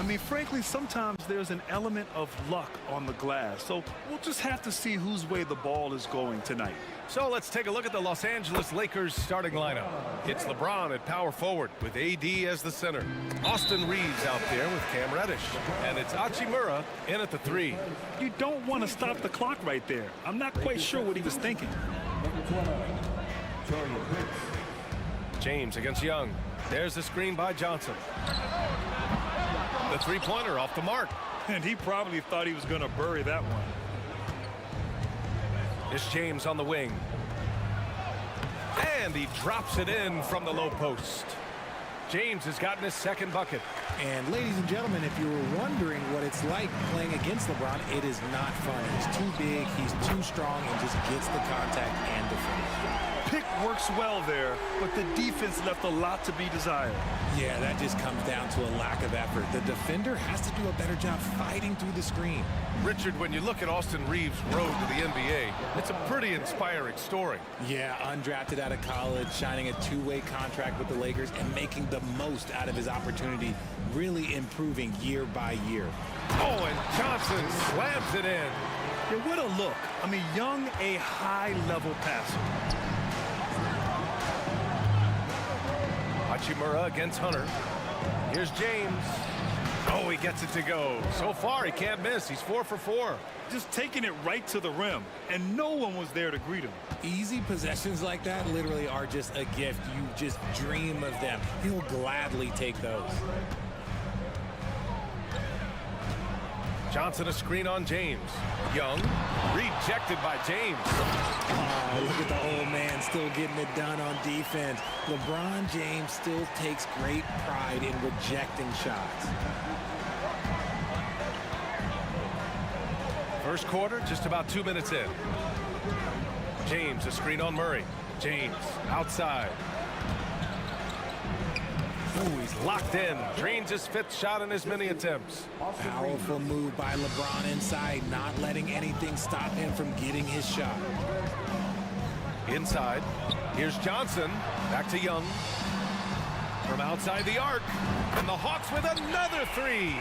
mean, frankly, sometimes there's an element of luck on the glass. So we'll just have to see whose way the ball is going tonight. So let's take a look at the Los Angeles Lakers starting lineup. It's LeBron at power forward with AD as the center. Austin Reeves out there with Cam Reddish. And it's Hachimura in at the 3. You don't want to stop the clock right there. I'm not quite sure what he was thinking. James against Young. There's the screen by Johnson. The three-pointer off the mark. And he probably thought he was going to bury that one. It's James on the wing. And he drops it in from the low post. James has gotten his second bucket. And ladies and gentlemen, if you were wondering what it's like playing against LeBron, it is not fun. He's too big, he's too strong, and just gets the contact and the finish. Pick works well there, but the defense left a lot to be desired. Yeah, that just comes down to a lack of effort. The defender has to do a better job fighting through the screen. Richard, when you look at Austin Reeves' road to the NBA, it's a pretty inspiring story. Yeah, undrafted out of college, signing a two-way contract with the Lakers and making the most out of his opportunity, really improving year by year. Oh, and Johnson slams it in. Yeah, what a look. I mean, Young, a high-level passer. Hachimura against Hunter. Here's James. Oh, he gets it to go. So far, he can't miss. He's 4 for 4. Just taking it right to the rim, and no one was there to greet him. Easy possessions like that literally are just a gift. You just dream of them. He'll gladly take those. Johnson a screen on James. Young, rejected by James. Oh, look at the old man still getting it done on defense. LeBron James still takes great pride in rejecting shots. First quarter, just about 2 minutes in. James a screen on Murray. James outside. Ooh, he's locked in. Drains his 5th shot in as many attempts. Powerful move by LeBron inside, not letting anything stop him from getting his shot. Inside, here's Johnson. Back to Young. From outside the arc. And the Hawks with another 3.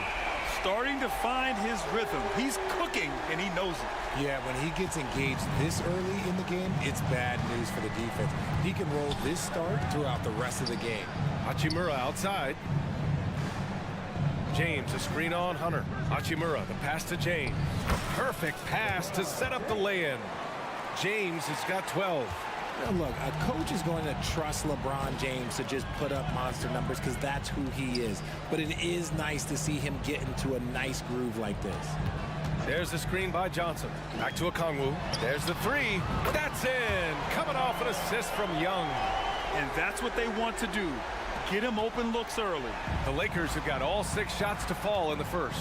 Starting to find his rhythm. He's cooking, and he knows it. Yeah, when he gets engaged this early in the game, it's bad news for the defense. He can roll this start throughout the rest of the game. Hachimura outside. James a screen on Hunter. Hachimura, the pass to James. A perfect pass to set up the lay-in. James has got 12. Now look, a coach is going to trust LeBron James to just put up monster numbers because that's who he is. But it is nice to see him get into a nice groove like this. There's the screen by Johnson. Back to Okongwu. There's the 3. That's in. Coming off an assist from Young. And that's what they want to do. Get him open looks early. The Lakers have got all 6 shots to fall in the first.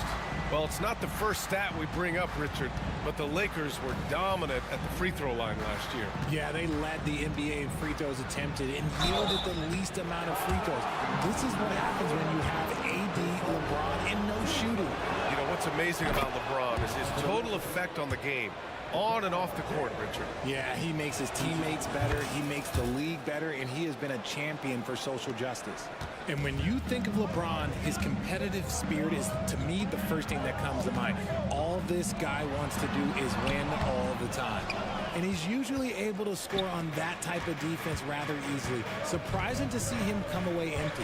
Well, it's not the first stat we bring up, Richard, but the Lakers were dominant at the free throw line last year. Yeah, they led the NBA in free throws attempted and yielded the least amount of free throws. This is what happens when you have AD, LeBron, and no shooting. You know, what's amazing about LeBron is his total effect on the game. On and off the court, Richard. Yeah, he makes his teammates better, he makes the league better, and he has been a champion for social justice. And when you think of LeBron, his competitive spirit is, to me, the first thing that comes to mind. All this guy wants to do is win all the time. And he's usually able to score on that type of defense rather easily. Surprising to see him come away empty.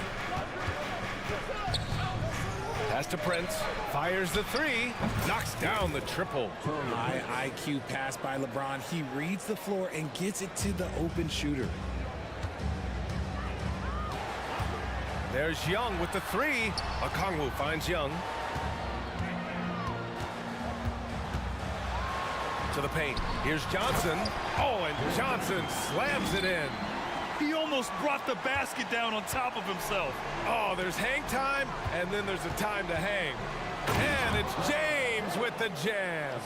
Pass to Prince, fires the 3, knocks down the triple. High IQ pass by LeBron. He reads the floor and gets it to the open shooter. There's Young with the 3. Okongwu finds Young. To the paint. Here's Johnson. Oh, and Johnson slams it in. He almost brought the basket down on top of himself. Oh, there's hang time, and then there's a time to hang. And it's James with the jam.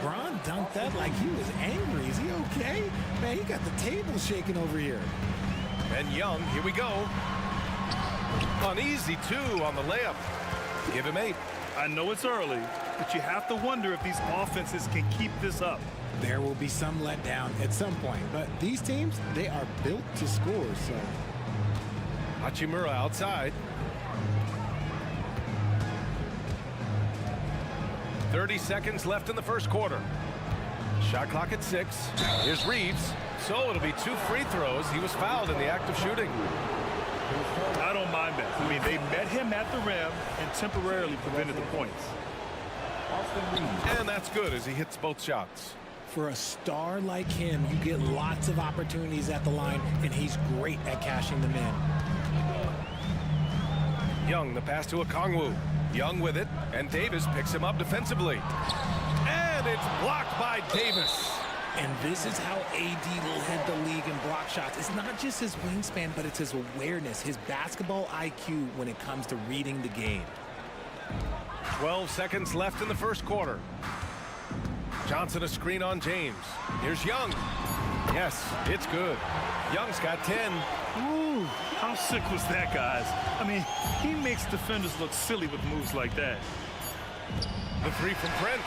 Bron dunked that like he was angry. Is he okay? Man, he got the table shaking over here. And Young, here we go. An easy 2 on the layup. Give him 8. I know it's early, but you have to wonder if these offenses can keep this up. There will be some letdown at some point, but these teams, they are built to score, so. Hachimura outside. 30 seconds left in the first quarter. Shot clock at 6. Here's Reeves. So it'll be 2 free throws. He was fouled in the act of shooting. I don't mind that. I mean, they met him at the rim and temporarily prevented the points. And that's good as he hits both shots. For a star like him, you get lots of opportunities at the line, and he's great at cashing them in. Young, the pass to Okongwu. Young with it, and Davis picks him up defensively. And it's blocked by Davis. And this is how AD led the league in block shots. It's not just his wingspan, but it's his awareness, his basketball IQ when it comes to reading the game. 12 seconds left in the first quarter. Johnson a screen on James. Here's Young. Yes, it's good. Young's got 10. Ooh, how sick was that, guys? I mean, he makes defenders look silly with moves like that. The 3 from Prince.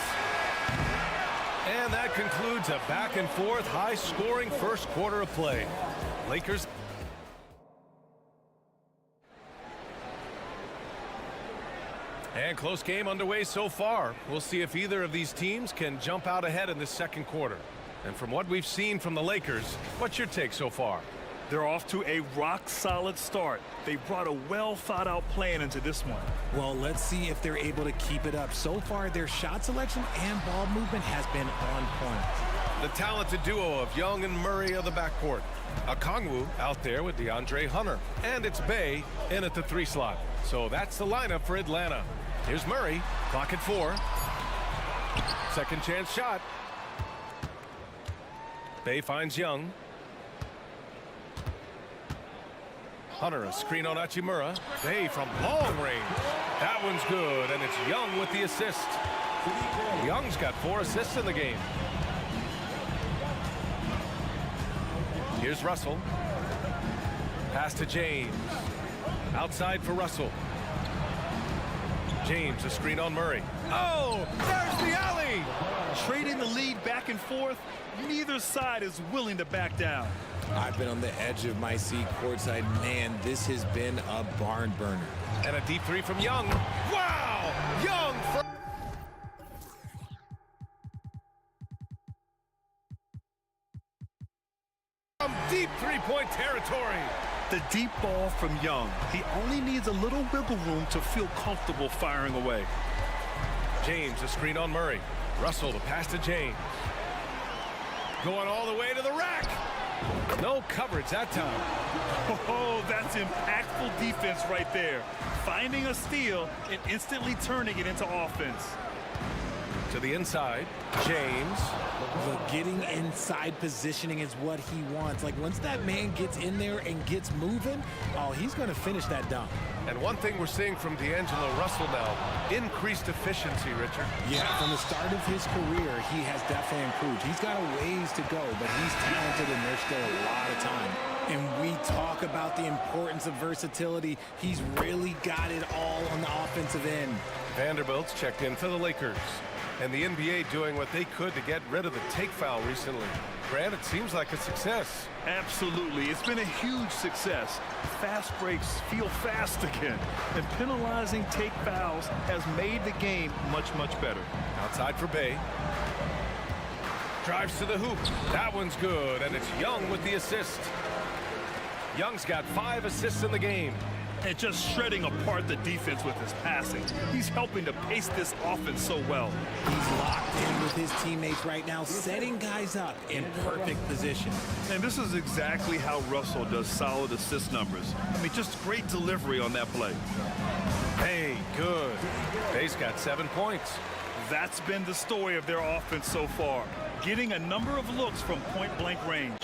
And that concludes a back-and-forth, high-scoring first quarter of play. Lakers. And close game underway so far. We'll see if either of these teams can jump out ahead in this second quarter. And from what we've seen from the Lakers, what's your take so far? They're off to a rock-solid start. They brought a well-thought-out plan into this one. Well, let's see if they're able to keep it up. So far, their shot selection and ball movement has been on point. The talented duo of Young and Murray of the backcourt. Okongwu out there with DeAndre Hunter. And it's Bay in at the 3 slot. So that's the lineup for Atlanta. Here's Murray, clock at 4. Second chance shot. Bay finds Young. Hunter, a screen on Hachimura. Bay from long range. That one's good, and it's Young with the assist. Young's got 4 assists in the game. Here's Russell. Pass to James. Outside for Russell. James, a screen on Murray. Oh, there's the alley! Trading the lead back and forth, neither side is willing to back down. I've been on the edge of my seat courtside. Man, this has been a barn burner. And a deep 3 from Young. Wow! Young from deep 3-point territory. The deep ball from Young. He only needs a little wiggle room to feel comfortable firing away. James, a screen on Murray. Russell, the pass to James. Going all the way to the rack. No coverage that time. Oh, that's impactful defense right there. Finding a steal and instantly turning it into offense. To the inside, James. The getting inside positioning is what he wants. Like, once that man gets in there and gets moving, oh, he's going to finish that dunk. And one thing we're seeing from D'Angelo Russell now, increased efficiency, Richard. Yeah, from the start of his career, he has definitely improved. He's got a ways to go, but he's talented and there's still a lot of time. And we talk about the importance of versatility. He's really got it all on the offensive end. Vanderbilt's checked in for the Lakers. And the NBA doing what they could to get rid of the take foul recently. Grant, it seems like a success. Absolutely. It's been a huge success. Fast breaks feel fast again. And penalizing take fouls has made the game much, much better. Outside for Bay. Drives to the hoop. That one's good, and it's Young with the assist. Young's got 5 assists in the game. And just shredding apart the defense with his passing. He's helping to pace this offense so well. He's locked in with his teammates right now, setting guys up in perfect position. And this is exactly how Russell does solid assist numbers. I mean, just great delivery on that play. Hey, good. Bay's got 7 points. That's been the story of their offense so far. Getting a number of looks from point-blank range.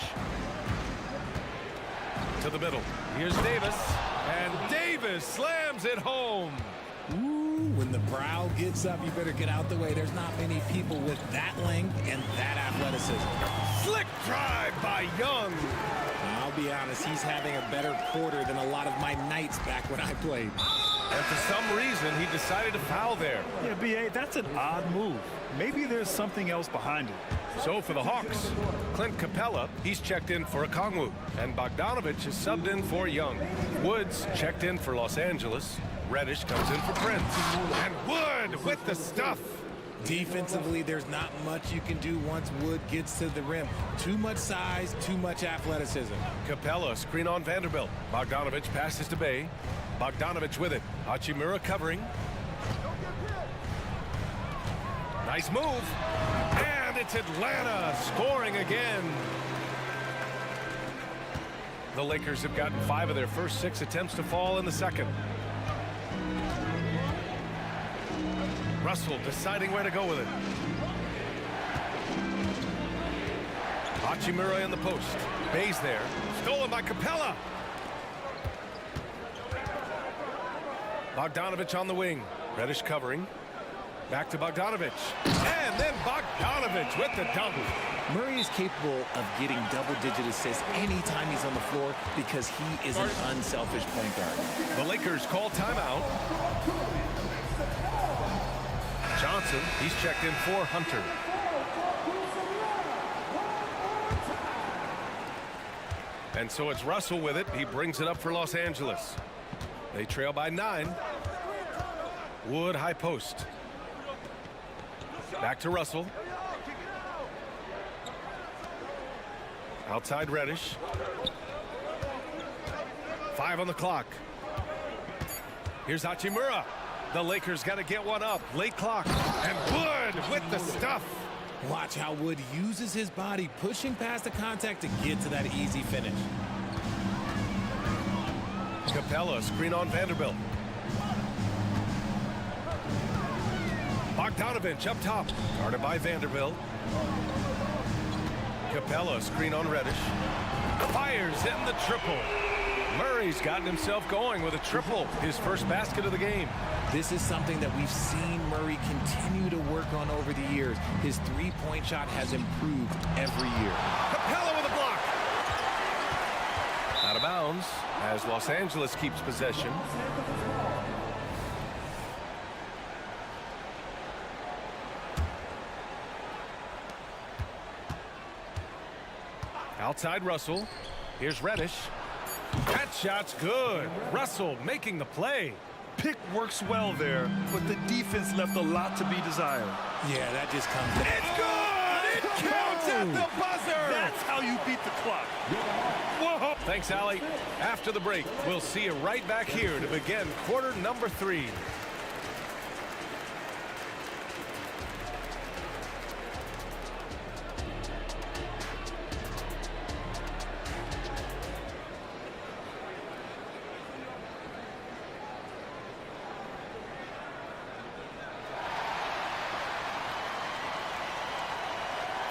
To the middle. Here's Davis. And Davis slams it home. Ooh, when the brow gets up, you better get out the way. There's not many people with that length and that athleticism. Slick drive by Young. I'll be honest, he's having a better quarter than a lot of my nights back when I played. And for some reason, he decided to foul there. Yeah, B.A., that's an odd move. Maybe there's something else behind it. So for the Hawks, Clint Capella, he's checked in for Okongwu. And Bogdanovich is subbed in for Young. Woods checked in for Los Angeles. Reddish comes in for Prince. And Wood with the stuff. Defensively, there's not much you can do once Wood gets to the rim. Too much size, too much athleticism. Capella, screen on Vanderbilt. Bogdanovich passes to Bay. Bogdanovich with it. Hachimura covering. Nice move. And it's Atlanta scoring again. The Lakers have gotten 5 of their first 6 attempts to fall in the second. Russell deciding where to go with it. Hachimura in the post. Bay's there. Stolen by Capella. Bogdanovich on the wing. Reddish covering. Back to Bogdanovich. And then Bogdanovich with the dunk. Murray is capable of getting double-digit assists anytime he's on the floor because he is an unselfish point guard. The Lakers call timeout. Johnson, he's checked in for Hunter. And so it's Russell with it. He brings it up for Los Angeles. They trail by 9. Wood high post. Back to Russell. Outside Reddish. 5 on the clock. Here's Hachimura. The Lakers got to get one up. Late clock. And Wood with the stuff. Watch how Wood uses his body, pushing past the contact to get to that easy finish. Capella, screen on Vanderbilt. Bogdanovich up top. Guarded by Vanderbilt. Capella, screen on Reddish. Fires in the triple. Murray's gotten himself going with a triple. His first basket of the game. This is something that we've seen Murray continue to work on over the years. His three-point shot has improved every year. Capella with a block. Out of bounds as Los Angeles keeps possession. Outside Russell. Here's Reddish. That shot's good. Russell making the play. Pick works well there, but the defense left a lot to be desired. Yeah, that just comes down. It's good! It counts at the buzzer! That's how you beat the clock. Whoa! Thanks, Allie. After the break, we'll see you right back here to begin quarter number 3.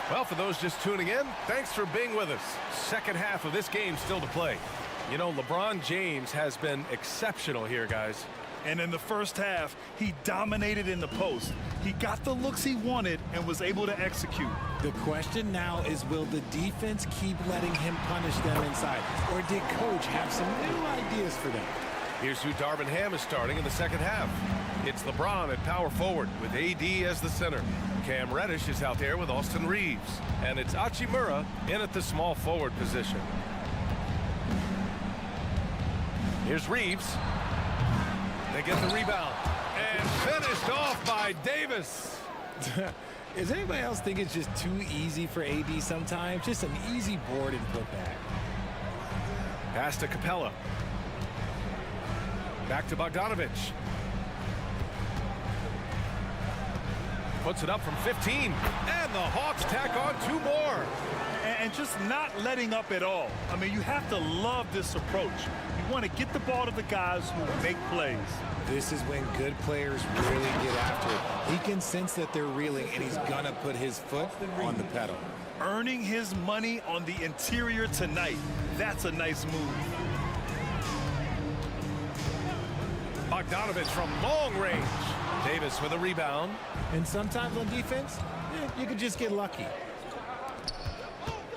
Well, for those just tuning in, thanks for being with us. Second half of this game still to play. You know, LeBron James has been exceptional here, guys. And in the first half, he dominated in the post. He got the looks he wanted and was able to execute. The question now is, will the defense keep letting him punish them inside? Or did Coach have some new ideas for them? Here's who Darvin Ham is starting in the second half. It's LeBron at power forward with AD as the center. Cam Reddish is out there with Austin Reeves. And it's Hachimura in at the small forward position. Here's Reeves. They get the rebound. And finished off by Davis. Does anybody else think it's just too easy for AD sometimes? Just an easy board and put back. Pass to Capella. Back to Bogdanovich. Puts it up from 15. And the Hawks tack on 2 more. And just not letting up at all. I mean, you have to love this approach. You want to get the ball to the guys who make plays. This is when good players really get after it. He can sense that they're reeling, and he's going to put his foot on the pedal. Earning his money on the interior tonight. That's a nice move. Bogdanovich from long range. Davis with a rebound. And sometimes on defense, you can just get lucky.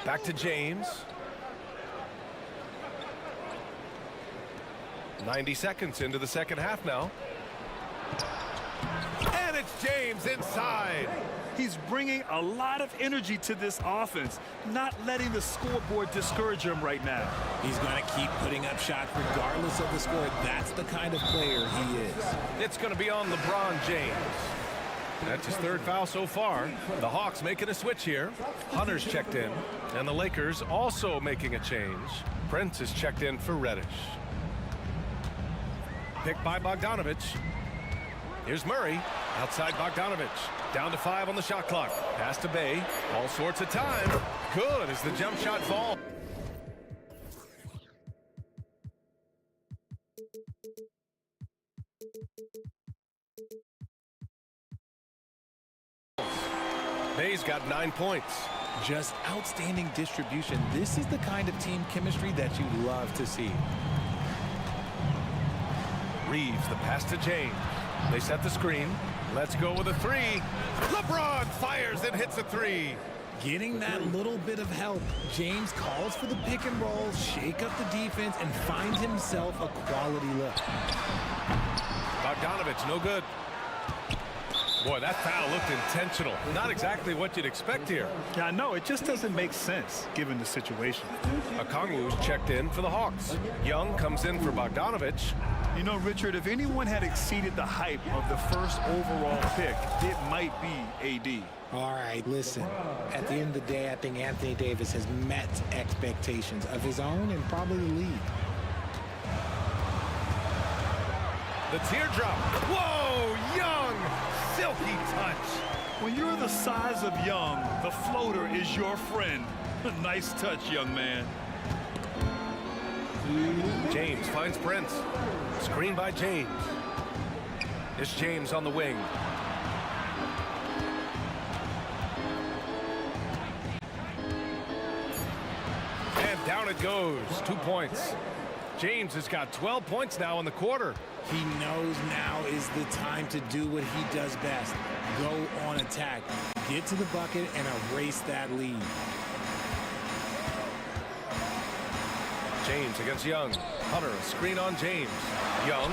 Back to James. 90 seconds into the second half now. And it's James inside. He's bringing a lot of energy to this offense, not letting the scoreboard discourage him right now. He's going to keep putting up shots regardless of the score. That's the kind of player he is. It's going to be on LeBron James. That's his third foul so far. The Hawks making a switch here. Hunter's checked in. And the Lakers also making a change. Prince is checked in for Reddish. Picked by Bogdanovich. Here's Murray. Outside Bogdanovich. Down to 5 on the shot clock. Pass to Bay. All sorts of time. Good as the jump shot falls. Bay's got 9 points. Just outstanding distribution. This is the kind of team chemistry that you love to see. Reeves, the pass to James. They set the screen. Let's go with a 3. LeBron fires and hits a 3. Getting that little bit of help. James calls for the pick and roll, shake up the defense, and finds himself a quality look. Bogdanovich, no good. Boy, that foul looked intentional. Not exactly what you'd expect here. Yeah, I know. It just doesn't make sense, given the situation. Okongwu's checked in for the Hawks. Young comes in for Bogdanovich. You know, Richard, if anyone had exceeded the hype of the first overall pick, it might be AD. All right, listen. At the end of the day, I think Anthony Davis has met expectations of his own and probably the league. The teardrop. Whoa, Young! Silky touch. When you're the size of Young, the floater is your friend. Nice touch, young man. James finds Prince. Screen by James. It's James on the wing. And down it goes. 2 points. James has got 12 points now in the quarter. He knows now is the time to do what he does best. Go on attack. Get to the bucket and erase that lead. James against Young. Hunter, a screen on James. Young,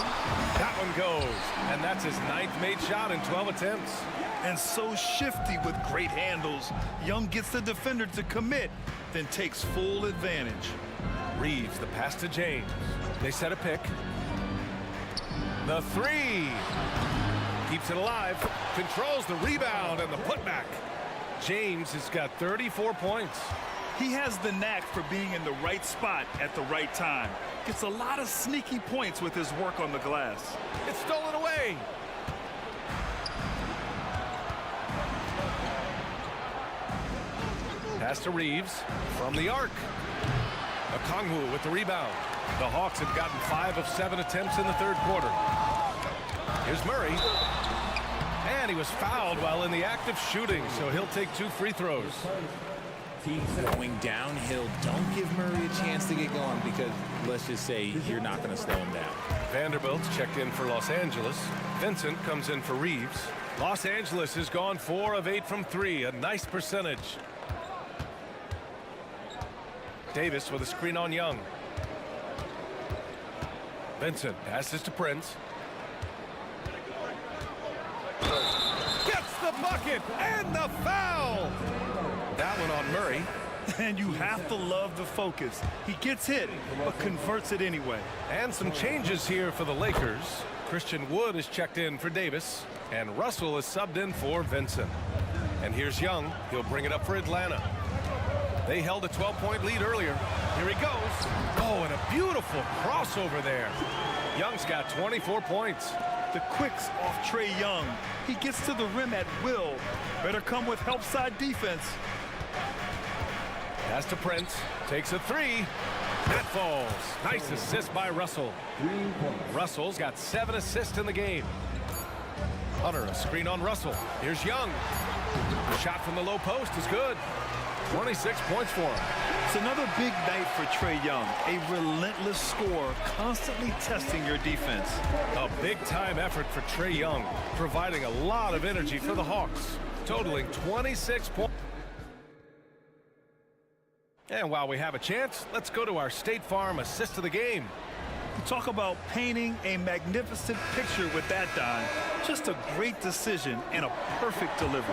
that one goes. And that's his 9th made shot in 12 attempts. And so shifty with great handles. Young gets the defender to commit, then takes full advantage. Reeves, the pass to James. They set a pick. The 3. Keeps it alive. Controls the rebound and the putback. James has got 34 points. He has the knack for being in the right spot at the right time. Gets a lot of sneaky points with his work on the glass. It's stolen away. Pass to Reeves from the arc. Okongwu with the rebound. The Hawks have gotten 5 of 7 attempts in the third quarter. Here's Murray. And he was fouled while in the act of shooting, so he'll take 2 free throws. Going downhill, don't give Murray a chance to get going because, let's just say, you're not going to slow him down. Vanderbilt's checked in for Los Angeles. Vincent comes in for Reeves. Los Angeles has gone 4 of 8 from 3, a nice percentage. Davis with a screen on Young. Vincent passes to Prince. Gets the bucket and the foul. That one on Murray. And you have to love the focus. He gets hit, but converts it anyway. And some changes here for the Lakers. Christian Wood is checked in for Davis, and Russell is subbed in for Vincent. And here's Young. He'll bring it up for Atlanta. They held a 12-point lead earlier. Here he goes. Oh, and a beautiful crossover there. Young's got 24 points. The quicks off Trae Young. He gets to the rim at will. Better come with help side defense. Pass to Prince. Takes a 3. That falls. Nice assist by Russell. Russell's got 7 assists in the game. Hunter, a screen on Russell. Here's Young. The shot from the low post is good. 26 points for him. It's another big night for Trae Young. A relentless scorer, constantly testing your defense. A big-time effort for Trae Young, providing a lot of energy for the Hawks, totaling 26 points. And while we have a chance, let's go to our State Farm assist of the game. You talk about painting a magnificent picture with that dime. Just a great decision and a perfect delivery.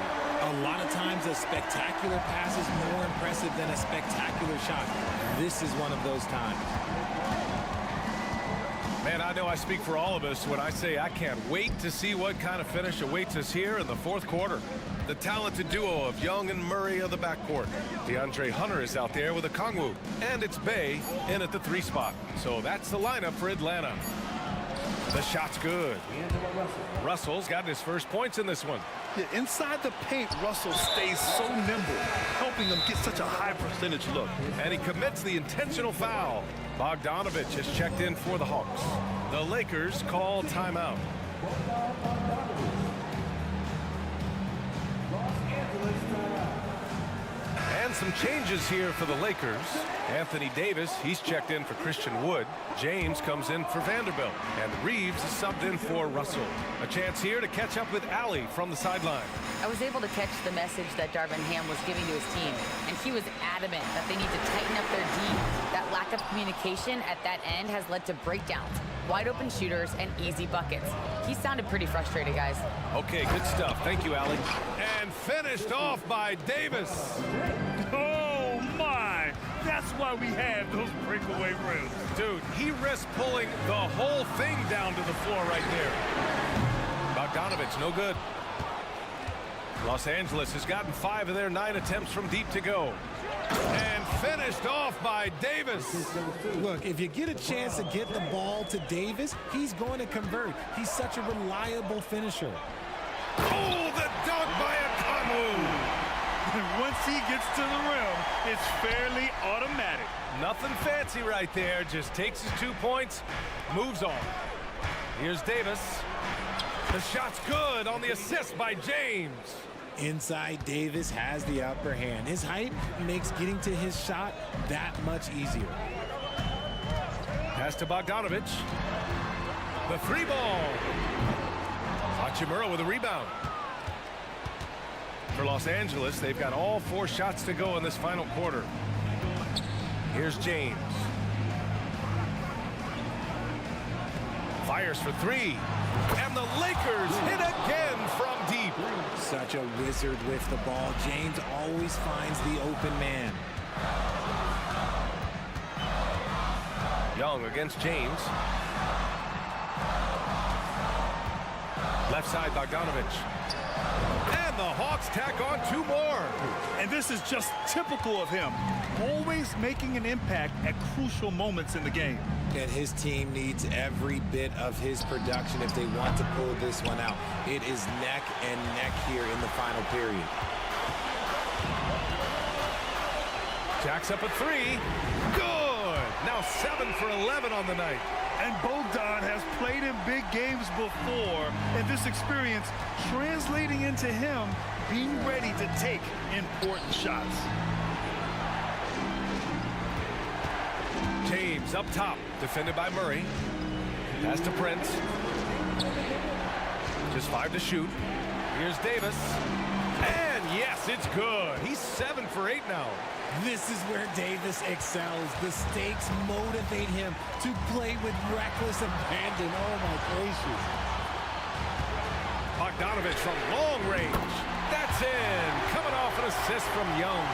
A lot of times a spectacular pass is more impressive than a spectacular shot. This is one of those times. Man, I know I speak for all of us when I say I can't wait to see what kind of finish awaits us here in the fourth quarter. The talented duo of Young and Murray of the backcourt. DeAndre Hunter is out there with a Kongwu. And it's Bay in at the 3 spot. So that's the lineup for Atlanta. The shot's good. Russell's gotten his first points in this one. Yeah, inside the paint, Russell stays so nimble, helping him get such a high percentage look. And he commits the intentional foul. Bogdanovich has checked in for the Hawks. The Lakers call timeout. And some changes here for the Lakers. Anthony Davis, he's checked in for Christian Wood. James comes in for Vanderbilt. And Reeves is subbed in for Russell. A chance here to catch up with Allie from the sideline. I was able to catch the message that Darvin Ham was giving to his team, and he was adamant that they need to tighten up their D. That lack of communication at that end has led to breakdowns, wide open shooters, and easy buckets. He sounded pretty frustrated, guys. Okay, good stuff. Thank you, Allie. And finished off by Davis. Oh, my! That's why we have those breakaway rims. Dude, he risked pulling the whole thing down to the floor right there. Bogdanovich, no good. Los Angeles has gotten 5 of their 9 attempts from deep to go. And finished off by Davis. Look, if you get a chance to get the ball to Davis, he's going to convert. He's such a reliable finisher. Oh, the dunk by a Kongwu. Once he gets to the rim, it's fairly automatic. Nothing fancy right there. Just takes his 2 points, moves on. Here's Davis. The shot's good on the assist by James. Inside, Davis has the upper hand. His height makes getting to his shot that much easier. Pass to Bogdanovich. The 3 ball. Hachimura with a rebound. For Los Angeles, they've got all 4 shots to go in this final quarter. Here's James. Fires for 3. And the Lakers hit again from deep. Such a wizard with the ball. James always finds the open man. Young against James. Left side, Bogdanovich. And the Hawks tack on 2 more. And this is just typical of him, always making an impact at crucial moments in the game. And his team needs every bit of his production if they want to pull this one out. It is neck and neck here in the final period. Jacks up a 3. Good. Now 7 for 11 on the night. And Bogdan has played in big games before, and this experience translating into him being ready to take important shots. James up top, defended by Murray. Pass to Prince. Just 5 to shoot. Here's Davis. And yes, it's good. He's 7 for 8 now. This is where Davis excels. The stakes motivate him to play with reckless abandon. Oh, my gracious. Bogdanovich from long range. That's in. Coming off an assist from Young.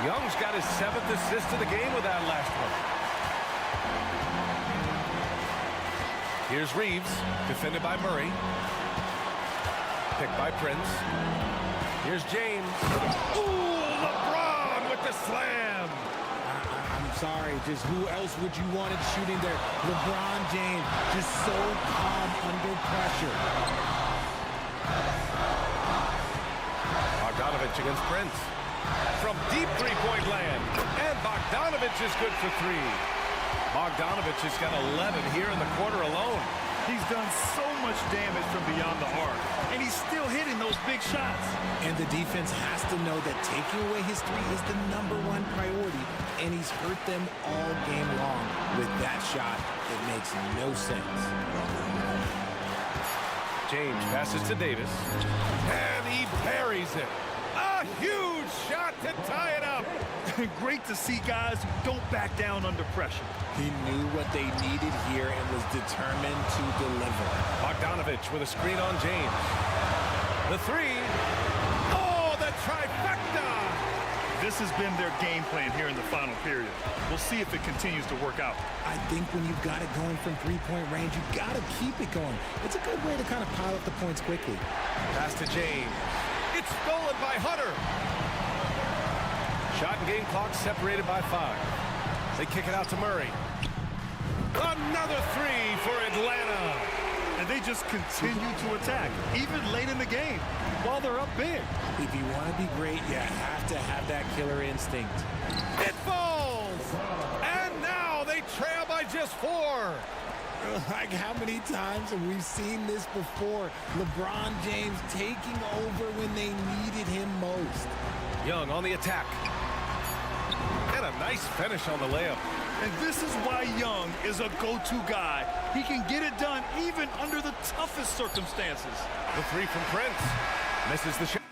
Young's got his 7th assist of the game with that last one. Here's Reeves, defended by Murray. Picked by Prince. Here's James. Ooh, LeBron with the slam. I'm sorry, just who else would you want it shooting there? LeBron James, just so calm under pressure. Bogdanovich against Prince. From deep 3-point land. And Bogdanovich is good for 3. Bogdanovich has got 11 here in the quarter alone. He's done so much damage from beyond the arc, and he's still hitting those big shots. And the defense has to know that taking away his 3 is the #1 priority, and he's hurt them all game long with that shot. It makes no sense. James passes to Davis. And he buries it. A huge shot to tie it up. Great to see guys who don't back down under pressure. He knew what they needed here and was determined to deliver. Bogdanovich with a screen on James. The 3. Oh, the trifecta. This has been their game plan here in the final period. We'll see if it continues to work out. I think when you've got it going from three-point range, you've got to keep it going. It's a good way to kind of pile up the points quickly. Pass to James. It's stolen by Hunter. Shot and game clock separated by 5. They kick it out to Murray. Another three for Atlanta. And they just continue to attack, even late in the game, while they're up big. If you want to be great, you have to have that killer instinct. It falls! And now they trail by just 4. Like, how many times have we seen this before? LeBron James taking over when they needed him most. Young on the attack. And a nice finish on the layup. And this is why Young is a go-to guy. He can get it done even under the toughest circumstances. The three from Prince. Misses the shot.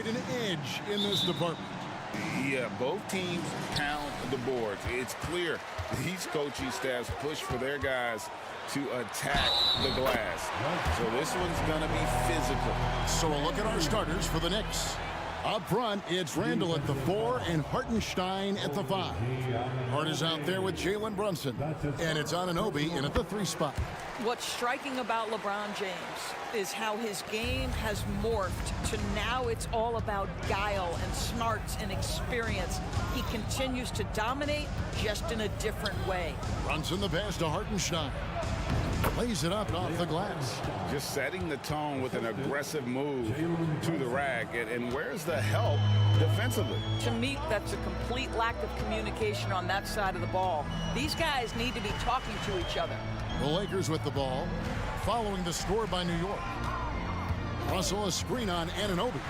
An edge in this department. Yeah, both teams pound the boards. It's clear these coaching staffs push for their guys to attack the glass. So this one's going to be physical. So a look at our starters for the Knicks. Up front, it's Randall at the 4 and Hartenstein at the 5. Hart is out there with Jalen Brunson. And it's Anunoby in at the 3 spot. What's striking about LeBron James is how his game has morphed to now it's all about guile and smarts and experience. He continues to dominate, just in a different way. Brunson the pass to Hartenstein. Lays it up off the glass. Just setting the tone with an aggressive move to the rack. And where's the help defensively? To me, that's a complete lack of communication on that side of the ball. These guys need to be talking to each other. The Lakers with the ball, following the score by New York. Russell a screen on Anunoby.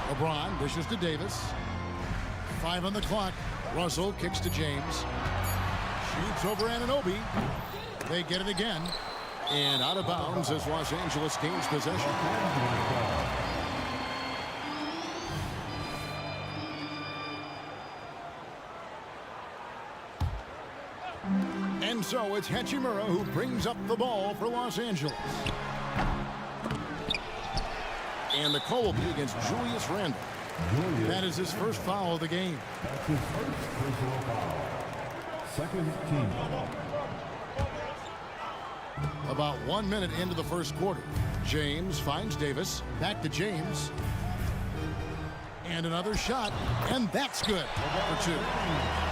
LeBron dishes to Davis. 5 on the clock. Russell kicks to James. Shoots over Anunoby. They get it again. And out of bounds as Los Angeles gains possession. And so it's Hachimura who brings up the ball for Los Angeles. And the call will be against Julius Randle. That is his first foul of the game. That's his first personal foul. Second team. About 1 minute into the first quarter. James finds Davis. Back to James. And another shot. And that's good for 2.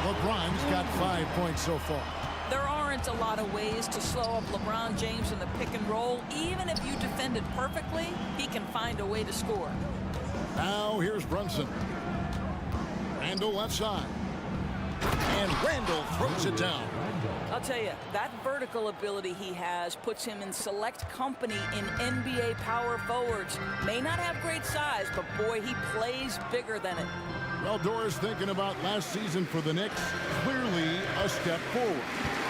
LeBron's got 5 points so far. There aren't a lot of ways to slow up LeBron James in the pick and roll. Even if you defend it perfectly, he can find a way to score. Now here's Brunson. Randall left side. And Randall throws it down. I'll tell you, that vertical ability he has puts him in select company in NBA power forwards. May not have great size, but boy, he plays bigger than it. Well, Dora's thinking about last season for the Knicks. Clearly a step forward.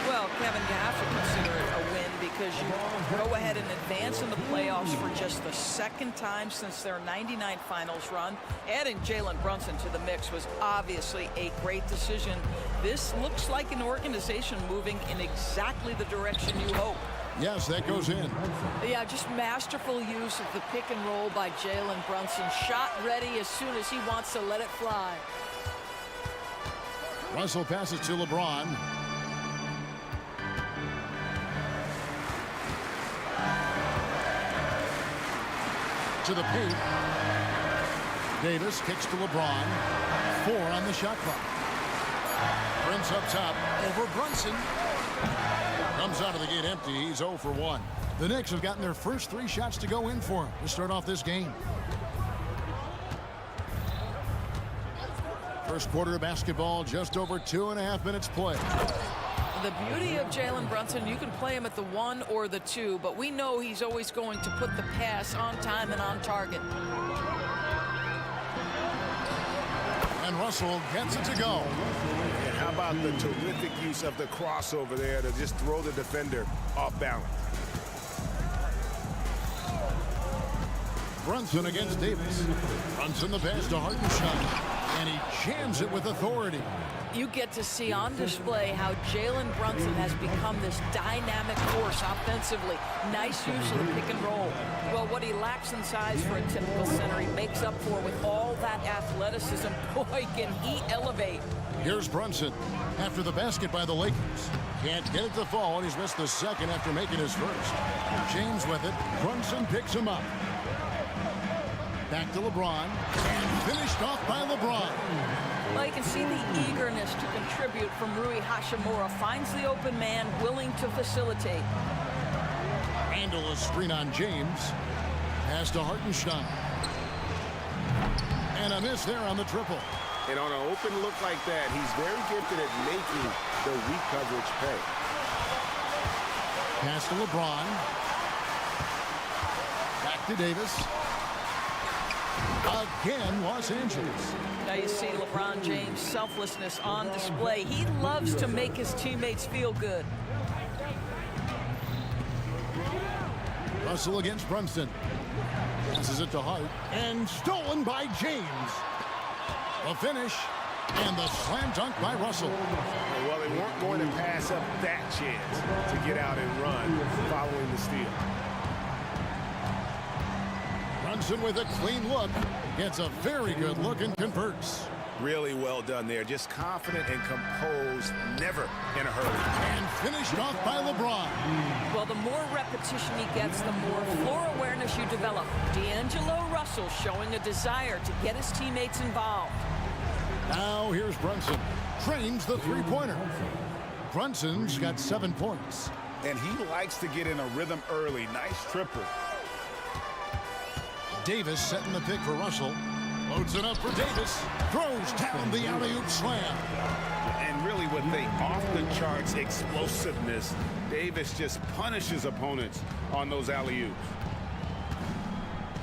Well, Kevin, you have to consider it a win because you go ahead and advance in the playoffs for just the second time since their '99 finals run. Adding Jalen Brunson to the mix was obviously a great decision. This looks like an organization moving in exactly the direction you hope. Yes, that goes in. Yeah, just masterful use of the pick and roll by Jalen Brunson. Shot ready as soon as he wants to let it fly. Russell passes to LeBron. To the paint. Davis kicks to LeBron. 4 on the shot clock. Prince up top over Brunson. Comes out of the gate empty. He's 0 for 1. The Knicks have gotten their first 3 shots to go in for him to start off this game. First quarter of basketball, just over 2.5 minutes play. The beauty of Jalen Brunson, you can play him at the 1 or the 2, but we know he's always going to put the pass on time and on target. And Russell gets it to go. And how about the terrific use of the crossover there to just throw the defender off balance. Brunson against Davis. Brunson the pass to Hartenstein. And he jams it with authority. You get to see on display how Jalen Brunson has become this dynamic force offensively. Nice use of the pick and roll. Well, what he lacks in size for a typical center, he makes up for with all that athleticism. Boy, can he elevate. Here's Brunson after the basket by the Lakers. Can't get it to fall, and he's missed the second after making his first. James with it. Brunson picks him up. Back to LeBron. And finished off by LeBron. Well, you can see the eagerness to contribute from Rui Hachimura. Finds the open man, willing to facilitate. Randall a screen on James. Pass to Hartenstein. And a miss there on the triple. And on an open look like that, he's very gifted at making the weak coverage pay. Pass to LeBron. Back to Davis. Again, Los Angeles. Now you see LeBron James' selflessness on display. He loves to make his teammates feel good. Russell against Brunson. Passes it to Hart. And stolen by James. The finish. And the slam dunk by Russell. Well, they weren't going to pass up that chance to get out and run following the steal. Brunson with a clean look. Gets a very good look and converts. Really well done there. Just confident and composed, never in a hurry. And finished off by LeBron. Well, the more repetition he gets, the more floor awareness you develop. D'Angelo Russell showing a desire to get his teammates involved. Now here's Brunson. Trains the three-pointer. Brunson's got 7 points. And he likes to get in a rhythm early. Nice triple. Davis setting the pick for Russell. Loads it up for Davis. Throws down the alley-oop slam. And really with the off-the-charts explosiveness, Davis just punishes opponents on those alley-oops.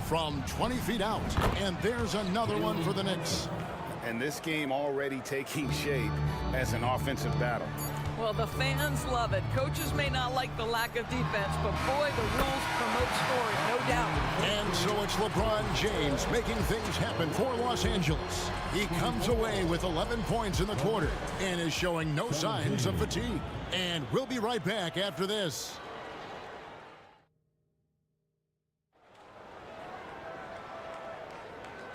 From 20 feet out. And there's another one for the Knicks. And this game already taking shape as an offensive battle. Well, the fans love it. Coaches may not like the lack of defense, but boy, the rules promote scoring, no doubt. And so it's LeBron James making things happen for Los Angeles. He comes away with 11 points in the quarter and is showing no signs of fatigue. And we'll be right back after this.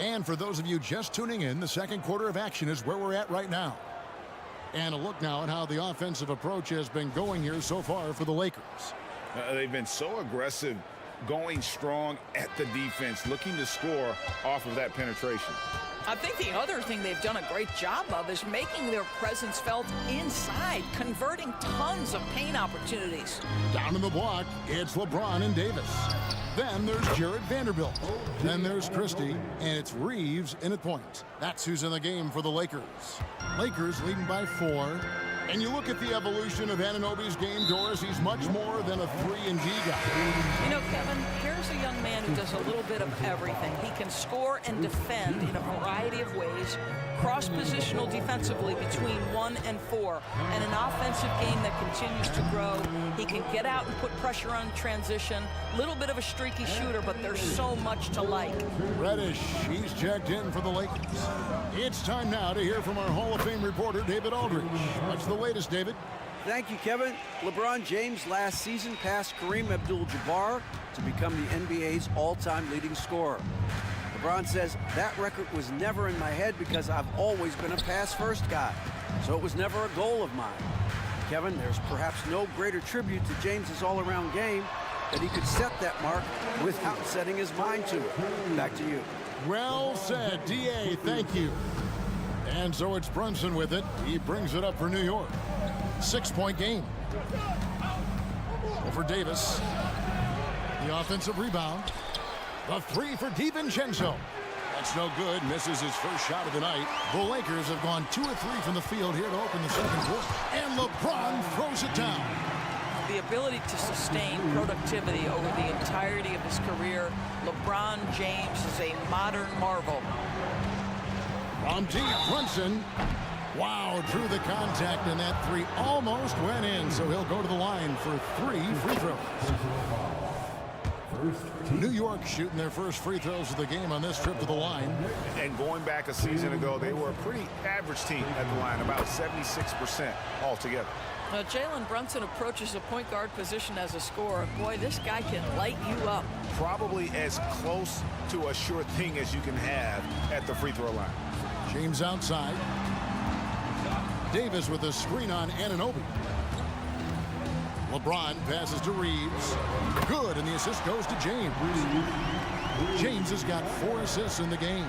And for those of you just tuning in, the second quarter of action is where we're at right now. And a look now at how the offensive approach has been going here so far for the Lakers. They've been so aggressive, going strong at the defense, looking to score off of that penetration. I think the other thing they've done a great job of is making their presence felt inside, converting tons of paint opportunities. Down in the block, it's LeBron and Davis. Then there's Jared Vanderbilt. Then there's Christie, and it's Reeves in at point. That's who's in the game for the Lakers. Lakers leading by 4. And you look at the evolution of Anunoby's game, Doris, he's much more than a 3-and-D guy. You know, Kevin, here's a young man who does a little bit of everything. He can score and defend in a variety of ways, cross-positional defensively between 1 and 4, and an offensive game that continues to grow. He can get out and put pressure on transition, little bit of a streaky shooter, but there's so much to like. Reddish, he's checked in for the Lakers. It's time now to hear from our Hall of Fame reporter, David Aldridge. What's the latest, David? Thank you, Kevin. LeBron James last season passed Kareem Abdul-Jabbar to become the NBA's all-time leading scorer. LeBron says, that record was never in my head because I've always been a pass-first guy, so it was never a goal of mine. Kevin, there's perhaps no greater tribute to James's all-around game that he could set that mark without setting his mind to it. Back to you. Well said, D.A., thank you. And so it's Brunson with it. He brings it up for New York. 6-point game. Over Davis. The offensive rebound. The 3 for DiVincenzo. That's no good. Misses his first shot of the night. The Lakers have gone 2 or 3 from the field here to open the second quarter. And LeBron throws it down. The ability to sustain productivity over the entirety of his career, LeBron James is a modern marvel. From deep, Brunson. Wow, drew the contact, and that 3 almost went in, so he'll go to the line for 3 free throws. New York shooting their first free throws of the game on this trip to the line. And going back a season ago, they were a pretty average team at the line, about 76% altogether. Jalen Brunson approaches a point guard position as a scorer. Boy, this guy can light you up. Probably as close to a sure thing as you can have at the free throw line. James outside. Davis with a screen on Anunoby. LeBron passes to Reeves. Good, and the assist goes to James. James has got 4 assists in the game.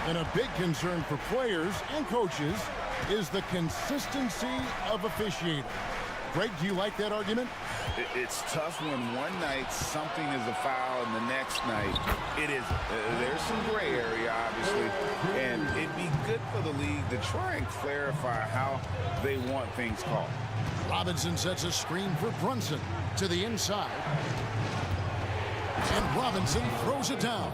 And a big concern for players and coaches is the consistency of officiating. Greg, do you like that argument? It's tough when one night something is a foul and the next night it isn't. There's some gray area, obviously, and it'd be good for the league to try and clarify how they want things called. Robinson sets a screen for Brunson to the inside. And Robinson throws it down.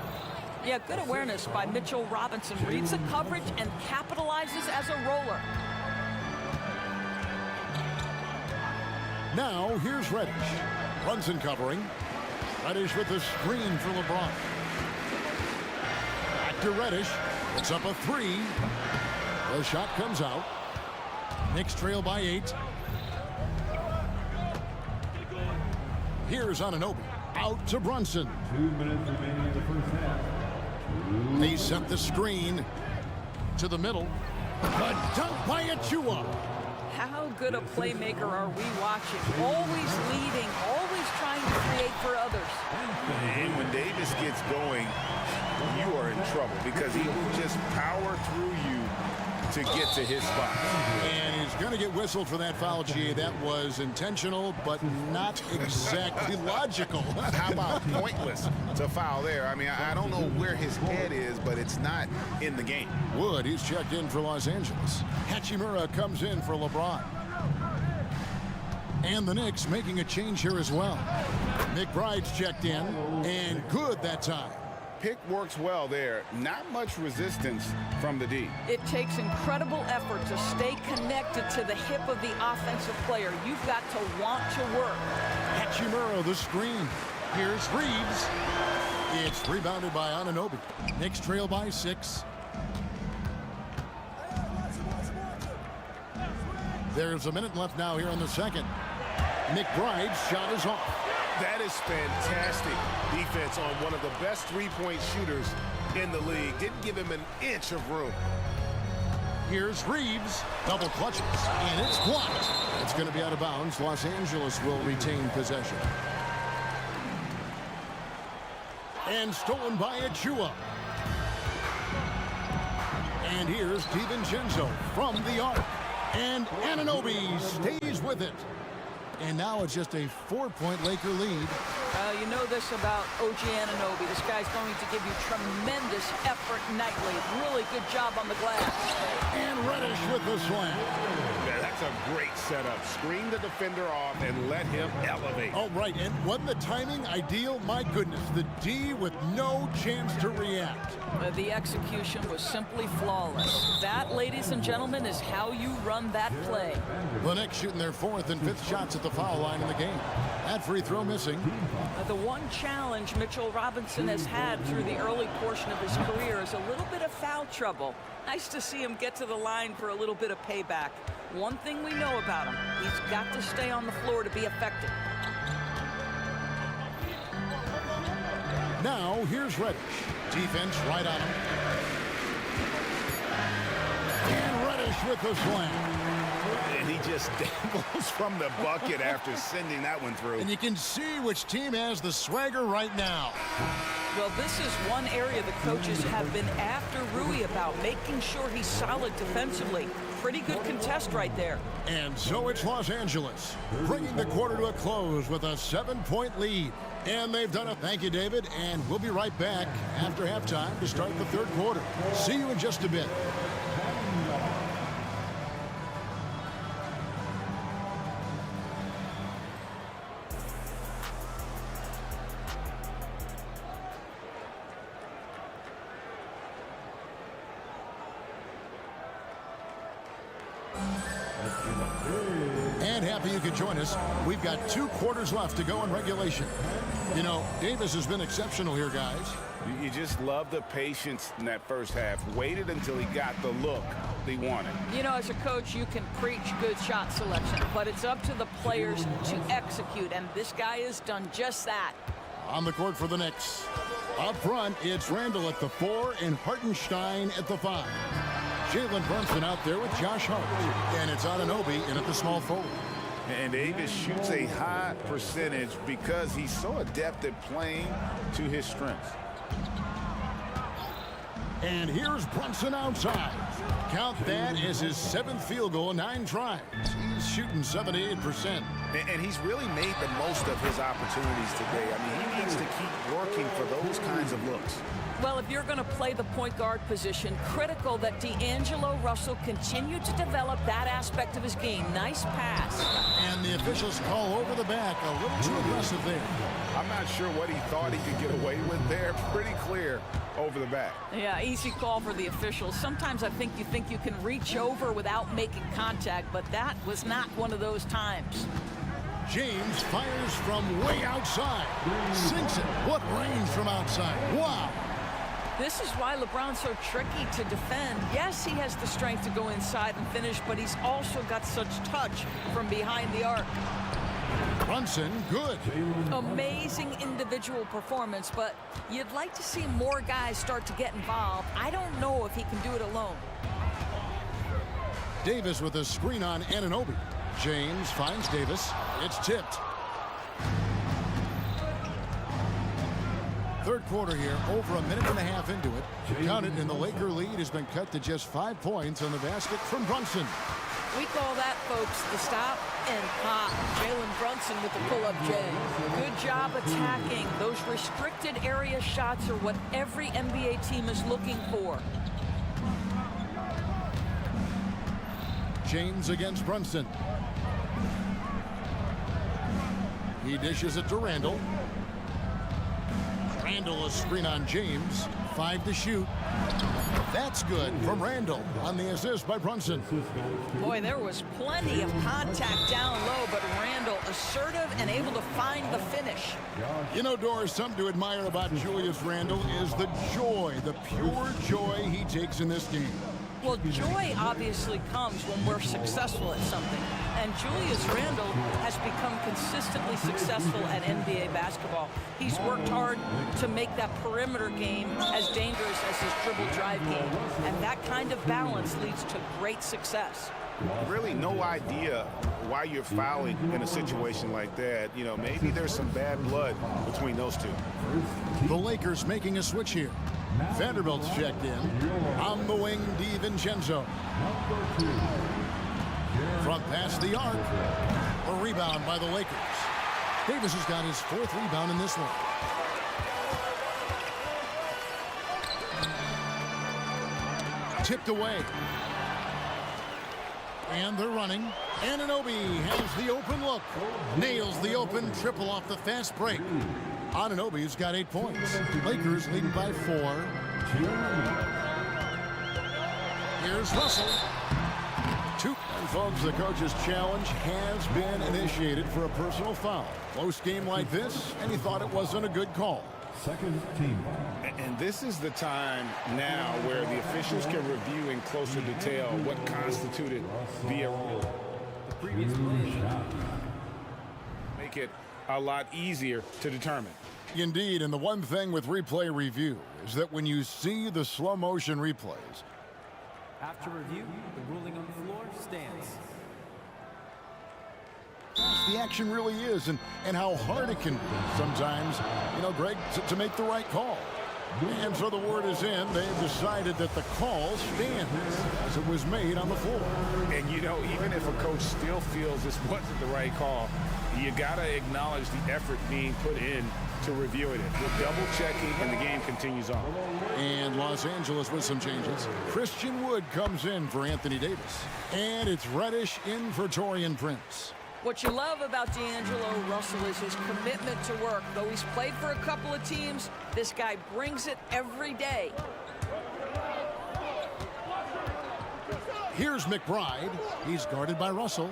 Yeah, good awareness by Mitchell Robinson. Reads the coverage and capitalizes as a roller. Now, here's Reddish. Brunson covering. Reddish with the screen for LeBron. Victor Reddish. It's up a 3. The shot comes out. Knicks trail by 8. Here's Anunoby. Out to Brunson. 2 minutes remaining in the first half. They set the screen to the middle. The dunk by Achua. How good a playmaker are we watching? Always leading, always trying to create for others. And when Davis gets going, you are in trouble because he will just power through you to get to his spot. And he's going to get whistled for that foul, G. That was intentional, but not exactly logical. How about pointless to foul there? I mean, I don't know where his head is, but it's not in the game. Wood, he's checked in for Los Angeles. Hachimura comes in for LeBron. And the Knicks making a change here as well. McBride's checked in, and good that time. Pick works well there. Not much resistance from the D. It takes incredible effort to stay connected to the hip of the offensive player. You've got to want to work. Hachimura, the screen. Here's Reeves. It's rebounded by Anunoby. Knicks trail by 6. There's a minute left now here in the second. McBride's shot is off. That is fantastic defense on one of the best three-point shooters in the league. Didn't give him an inch of room. Here's Reeves. Double clutches, and it's blocked. It's going to be out of bounds. Los Angeles will retain possession. And stolen by Achua. And here's DiVincenzo from the arc. And Anunoby stays with it. And now it's just a 4-point Laker lead. You know this about OG Anunoby. This guy's going to give you tremendous effort nightly. Really good job on the glass. And Reddish with the slam. Yeah, that's a great setup. Screen the defender off and let him elevate. Oh, right. And wasn't the timing ideal? My goodness. The D with no chance to react. The execution was simply flawless. That, ladies and gentlemen, is how you run that play. The Knicks shooting their 4th and 5th shots at the foul line in the game. That free throw missing. The one challenge Mitchell Robinson has had through the early portion of his career is a little bit of foul trouble. Nice to see him get to the line for a little bit of payback. One thing we know about him, he's got to stay on the floor to be effective. Now, here's Reddish. Defense right on him. And Reddish with the slam. And he just dangles from the bucket after sending that one through. And you can see which team has the swagger right now. Well, this is one area the coaches have been after Rui about, making sure he's solid defensively. Pretty good contest right there. And so it's Los Angeles, bringing the quarter to a close with a 7-point lead. And they've done it. Thank you, David. And we'll be right back after halftime to start the third quarter. See you in just a bit. And happy you could join us. We've got 2 quarters left to go in regulation. You know, Davis has been exceptional here, guys. You just love the patience in that first half. Waited until he got the look he wanted. You know, as a coach, you can preach good shot selection, but it's up to the players to execute, and this guy has done just that. On the court for the Knicks. Up front, it's Randall at the 4 and Hartenstein at the 5. Jalen Brunson out there with Josh Hart. And it's Anunoby in at the small forward. And Davis shoots a high percentage because he's so adept at playing to his strengths. And here's Brunson outside. Count that as his 7th field goal in 9 tries. He's shooting 78%. And he's really made the most of his opportunities today. I mean, he needs to keep working for those kinds of looks. Well, if you're going to play the point guard position, critical that D'Angelo Russell continue to develop that aspect of his game. Nice pass. And the officials call over the back. A little too aggressive there. I'm not sure what he thought he could get away with there. Pretty clear over the back. Yeah, easy call for the officials. Sometimes I think you can reach over without making contact, but that was not one of those times. James fires from way outside. Sinks it. What range from outside. Wow. This is why LeBron's so tricky to defend. Yes, he has the strength to go inside and finish, but he's also got such touch from behind the arc. Brunson, good. Amazing individual performance, but you'd like to see more guys start to get involved. I don't know if he can do it alone. Davis with a screen on Anunoby. James finds Davis. It's tipped. Third quarter here, over a minute and a half into it. Count it, and the Laker lead has been cut to just 5 points on the basket from Brunson. We call that, folks, the stop and pop. Jalen Brunson with the pull-up J. Good job attacking. Those restricted area shots are what every NBA team is looking for. James against Brunson. He dishes it to Randall. Randall, a screen on James. 5 to shoot. That's good from Randall on the assist by Brunson. Boy, there was plenty of contact down low, but Randall assertive and able to find the finish. You know, Doris, something to admire about Julius Randall is the joy, the pure joy he takes in this game. Well, joy obviously comes when we're successful at something. And Julius Randle has become consistently successful at NBA basketball. He's worked hard to make that perimeter game as dangerous as his dribble drive game. And that kind of balance leads to great success. Really no idea why you're fouling in a situation like that. You know, maybe there's some bad blood between those two. The Lakers making a switch here. Vanderbilt's checked in. On the wing, DiVincenzo. Front past the arc. A rebound by the Lakers. Davis has got his 4th rebound in this one. Tipped away. And they're running. Anunoby has the open look. Nails the open triple off the fast break. Anunoby's got 8 points. Lakers leading by 4. Here's Russell. 2. And folks, the coach's challenge has been initiated for a personal foul. Close game like this, and he thought it wasn't a good call. Second team. And this is the time now where the officials can review in closer detail what constituted the error. The previous play. Make it a lot easier to determine. Indeed, and the one thing with replay review is that when you see the slow motion replays, After review, the ruling on the floor stands. the action really is and how hard it can be sometimes, you know, Greg, to make the right call. And so the word is in. They've decided that the call stands as it was made on the floor. And, you know, even if a coach still feels this wasn't the right call, you got to acknowledge the effort being put in to reviewing it. We're double-checking, and the game continues on. And Los Angeles with some changes. Christian Wood comes in for Anthony Davis. And it's Reddish in for Taurean Prince. What you love about D'Angelo Russell is his commitment to work. Though he's played for a couple of teams, this guy brings it every day. Here's McBride. He's guarded by Russell.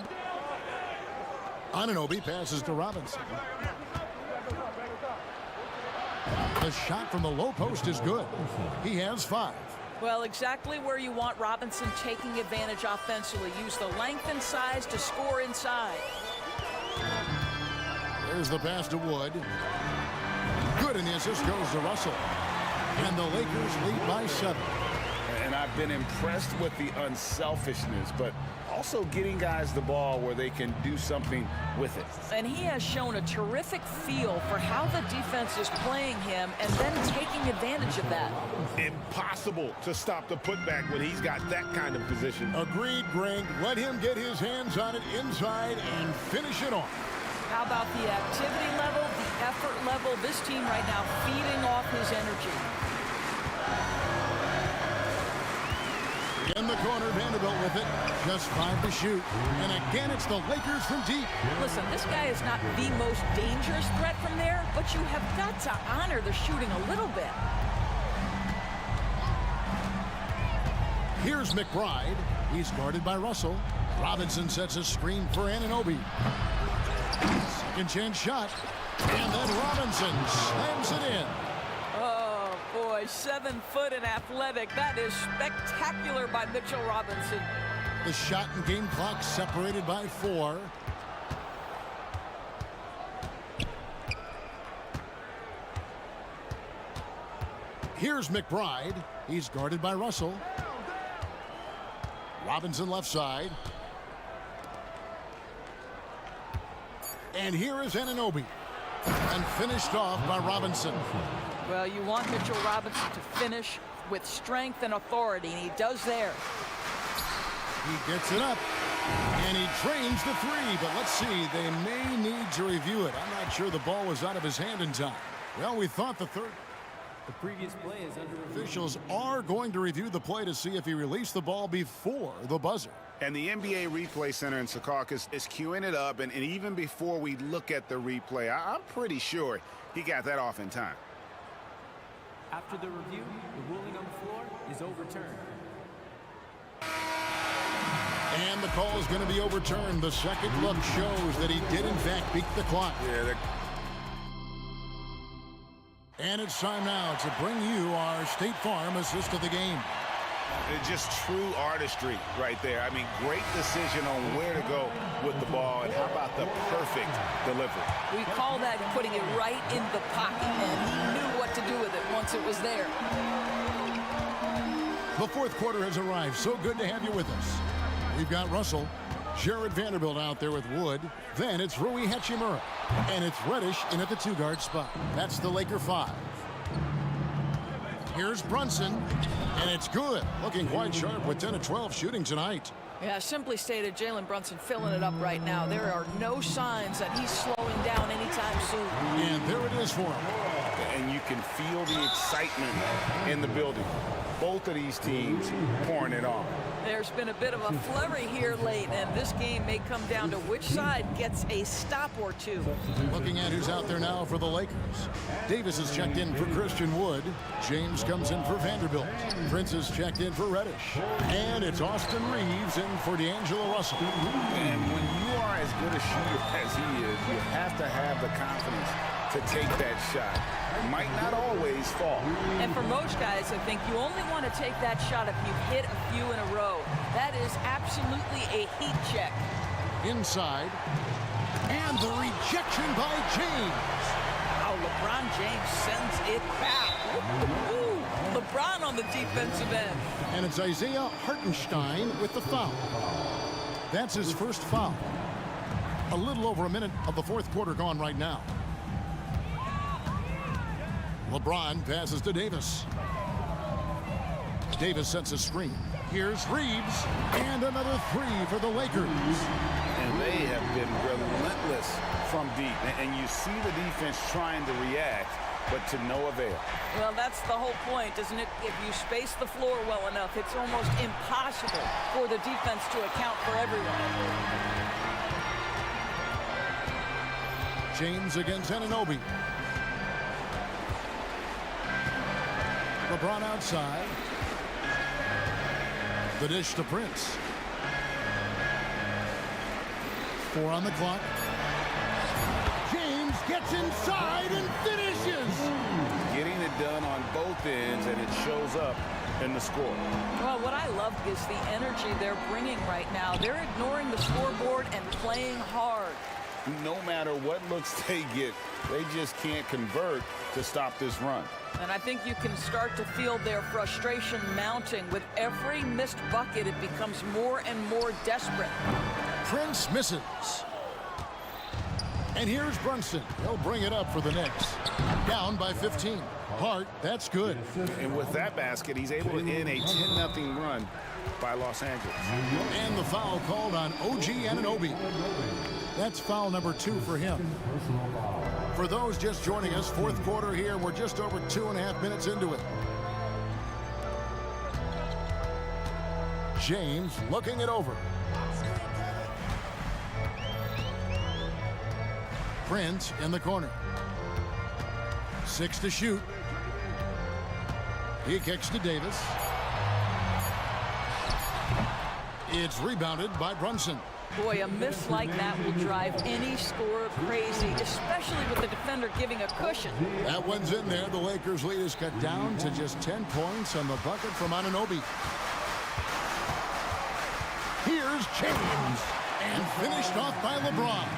Anunoby passes to Robinson. The shot from the low post is good. He has 5. Well, exactly where you want Robinson taking advantage offensively. Use the length and size to score inside. There's the pass to Wood. Good, and the assist goes to Russell. And the Lakers lead by 7. And I've been impressed with the unselfishness, but also getting guys the ball where they can do something with it. And he has shown a terrific feel for how the defense is playing him and then taking advantage of that. Impossible to stop the putback when he's got that kind of position. Agreed, Greg. Let him get his hands on it inside and finish it off. How about the activity level, the effort level? This team right now feeding off his energy. In the corner, Vanderbilt with it. Just 5 to shoot. And again, it's the Lakers from deep. Listen, this guy is not the most dangerous threat from there, but you have got to honor the shooting a little bit. Here's McBride. He's guarded by Russell. Robinson sets a screen for Anunoby. Second chance shot. And then Robinson slams it in. Oh, boy, boy, 7 foot and athletic. That is spectacular by Mitchell Robinson. The shot and game clock separated by 4. Here's McBride. He's guarded by Russell. Robinson left side. And here is Anunoby. And finished off by Robinson. Well, you want Mitchell Robinson to finish with strength and authority, and he does there. He gets it up. And he drains the 3, but let's see. They may need to review it. I'm not sure the ball was out of his hand in time. Well, we thought the third. The previous play is under review. Officials are going to review the play to see if he released the ball before the buzzer. And the NBA Replay Center in Secaucus is queuing it up, and even before we look at the replay, I'm pretty sure he got that off in time. After the review, the ruling on the floor is overturned. And the call is going to be overturned. The second look shows that he did, in fact, beat the clock. Yeah, and it's time now to bring you our State Farm assist of the game. It's just true artistry right there. I mean, great decision on where to go with the ball, and how about the perfect delivery? We call that putting it right in the pocket, and he knew what to do with it once it was there. The fourth quarter has arrived. So good to have you with us. We've got Russell, Jared Vanderbilt out there with Wood. Then it's Rui Hachimura. And it's Reddish in at the 2-guard spot. That's the Laker 5. Here's Brunson. And it's good. Looking quite sharp with 10 of 12 shooting tonight. Yeah, simply stated, Jalen Brunson filling it up right now. There are no signs that he's slowing down anytime soon. And there it is for him. And you can feel the excitement in the building. Both of these teams pouring it on. There's been a bit of a flurry here late, and this game may come down to which side gets a stop or two. Looking at who's out there now for the Lakers. Davis is checked in for Christian Wood. James comes in for Vanderbilt. Prince is checked in for Reddish. And it's Austin Reeves in for D'Angelo Russell. And when you are as good a shooter as he is, you have to have the confidence to take that shot. Might not always fall. And for most guys, I think you only want to take that shot if you've hit a few in a row. That is absolutely a heat check. Inside. And the rejection by James. Oh, LeBron James sends it back. Ooh, LeBron on the defensive end. And it's Isaiah Hartenstein with the foul. That's his first foul. A little over a minute of the fourth quarter gone right now. LeBron passes to Davis. Davis sets a screen. Here's Reeves. And another 3 for the Lakers. And they have been relentless from deep. And you see the defense trying to react, but to no avail. Well, that's the whole point, isn't it? If you space the floor well enough, it's almost impossible for the defense to account for everyone. James against Anunoby. LeBron outside. The dish to Prince. 4 on the clock. James gets inside and finishes. Getting it done on both ends, and it shows up in the score. Well, what I love is the energy they're bringing right now. They're ignoring the scoreboard and playing hard. No matter what looks they get, they just can't convert to stop this run. And I think you can start to feel their frustration mounting. With every missed bucket, it becomes more and more desperate. Prince misses. And here's Brunson. He'll bring it up for the Knicks. Down by 15. Hart, that's good. And with that basket, he's able to end a 10-0 run by Los Angeles. And the foul called on OG Anunoby. That's foul number 2 for him. For those just joining us, fourth quarter here. We're just over 2.5 minutes into it. James looking it over. Prince in the corner. 6 to shoot. He kicks to Davis. It's rebounded by Brunson. Boy, a miss like that will drive any scorer crazy, especially with the defender giving a cushion. That one's in there. The Lakers' lead is cut down to just 10 points on the bucket from Anunoby. Here's James, and finished off by LeBron.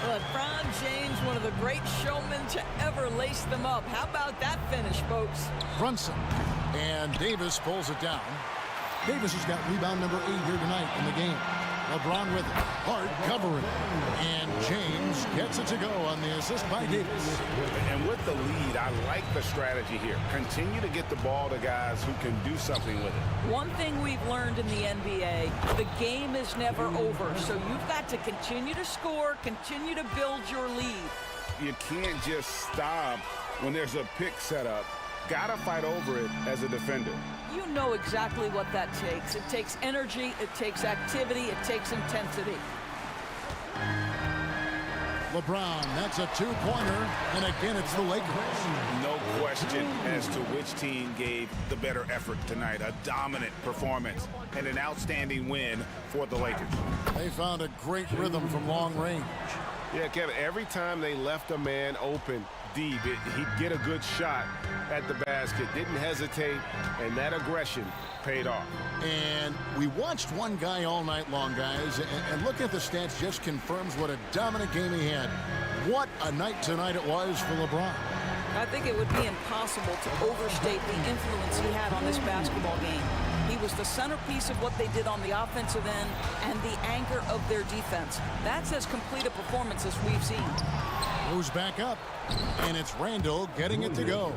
LeBron James, one of the great showmen to ever lace them up. How about that finish, folks? Brunson, and Davis pulls it down. Davis has got rebound number 8 here tonight in the game. LeBron with it, Hart covering, and James gets it to go on the assist by Davis. And with the lead, I like the strategy here. Continue to get the ball to guys who can do something with it. One thing we've learned in the NBA, the game is never over, so you've got to continue to score, continue to build your lead. You can't just stop when there's a pick set up. Gotta fight over it as a defender. You know exactly what that takes. It takes energy, it takes activity, it takes intensity. LeBron, that's a two-pointer, and again it's the Lakers. No question as to which team gave the better effort tonight. A dominant performance and an outstanding win for the Lakers. They found a great rhythm from long range. Yeah, Kevin, every time they left a man open deep, he'd get a good shot at the basket, didn't hesitate, and that aggression paid off. And we watched one guy all night long, guys, and look at the stats just confirms what a dominant game he had. What a night tonight it was for LeBron. I think it would be impossible to overstate the influence he had on this basketball game. He was the centerpiece of what they did on the offensive end and the anchor of their defense. That's as complete a performance as we've seen. Goes back up, and it's Randle getting it to go.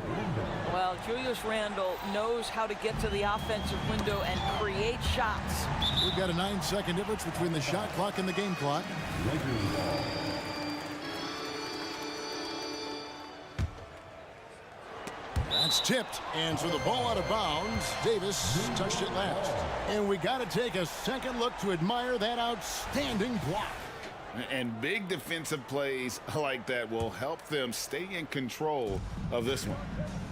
Well, Julius Randle knows how to get to the offensive window and create shots. We've got a 9-second difference between the shot clock and the game clock. That's tipped, and so the ball out of bounds. Davis touched it last. And we got to take a second look to admire that outstanding block. And big defensive plays like that will help them stay in control of this one.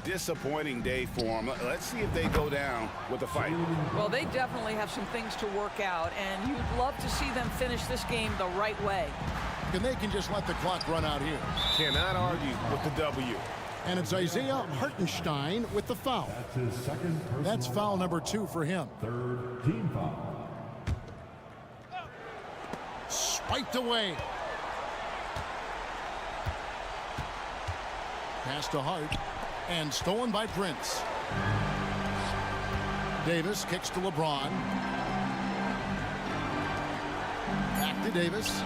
Disappointing day for them. Let's see if they go down with a fight. Well, they definitely have some things to work out, and you'd love to see them finish this game the right way. And they can just let the clock run out here. Cannot argue with the W. And it's Isaiah Hartenstein with the foul. That's his second personal That's foul number 2 for him. Third team foul. Spiked away. Pass to Hart. And stolen by Prince. Davis kicks to LeBron. Back to Davis.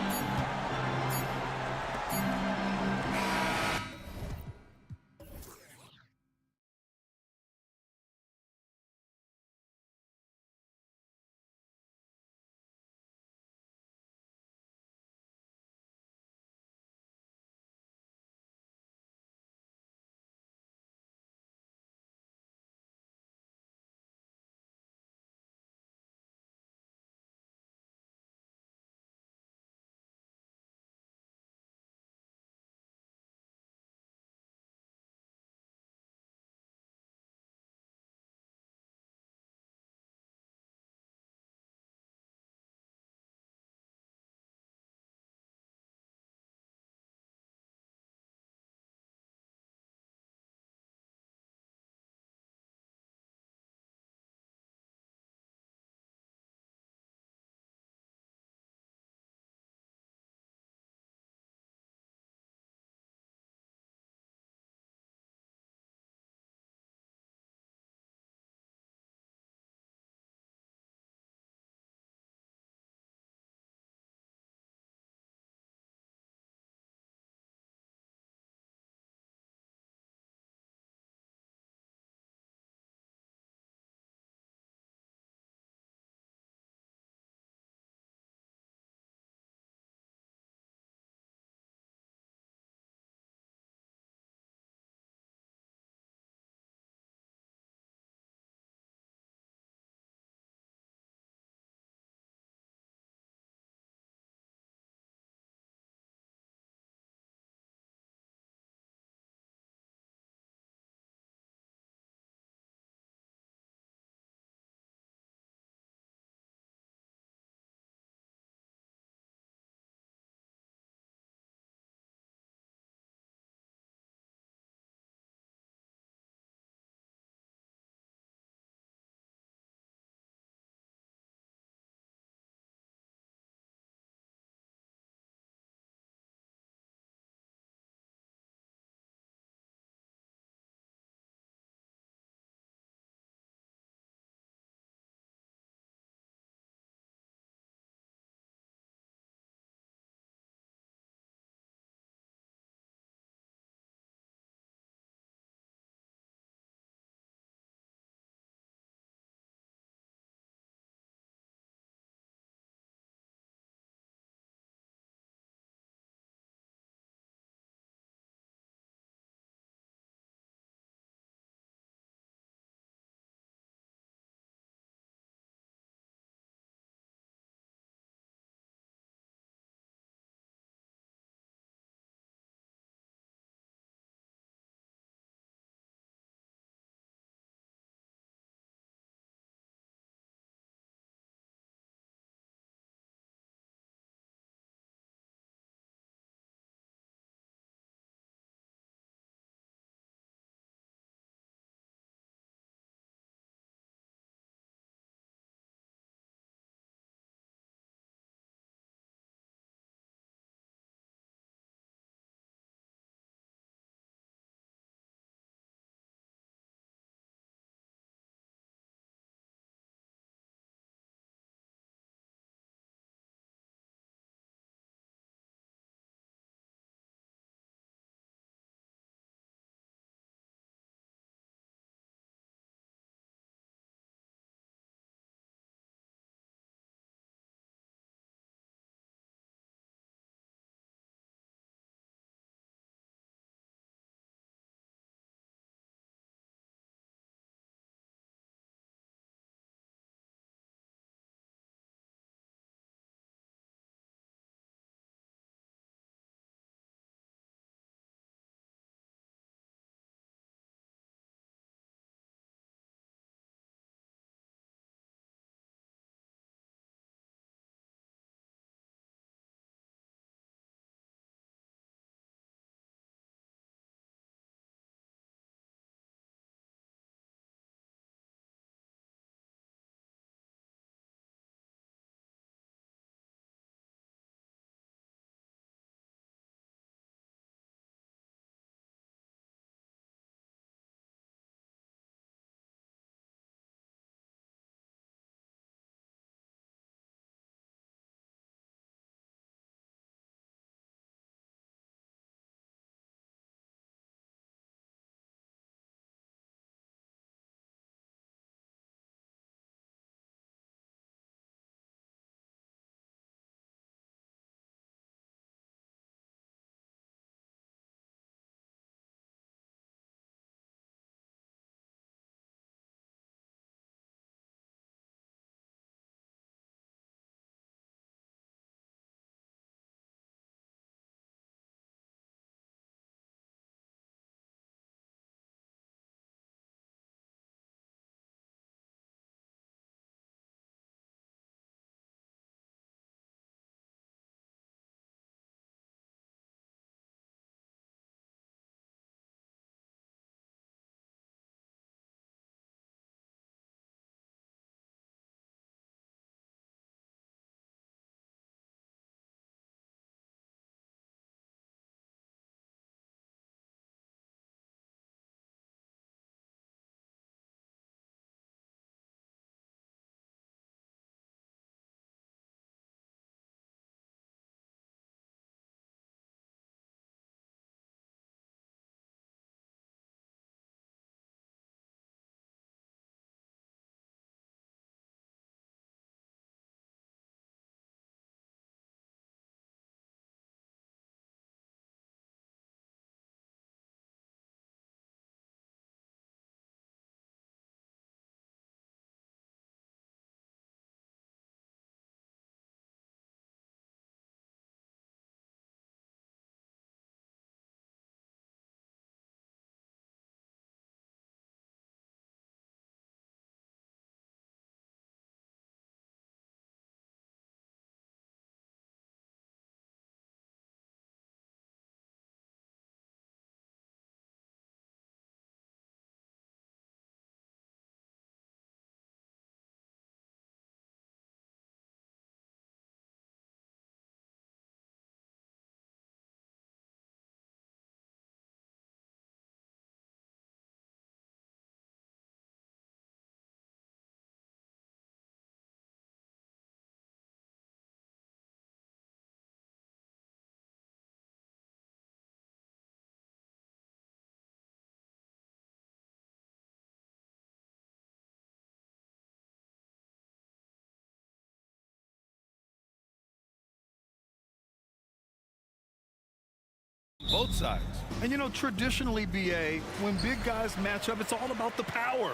both sides. And you know, traditionally, BA, when big guys match up, it's all about the power.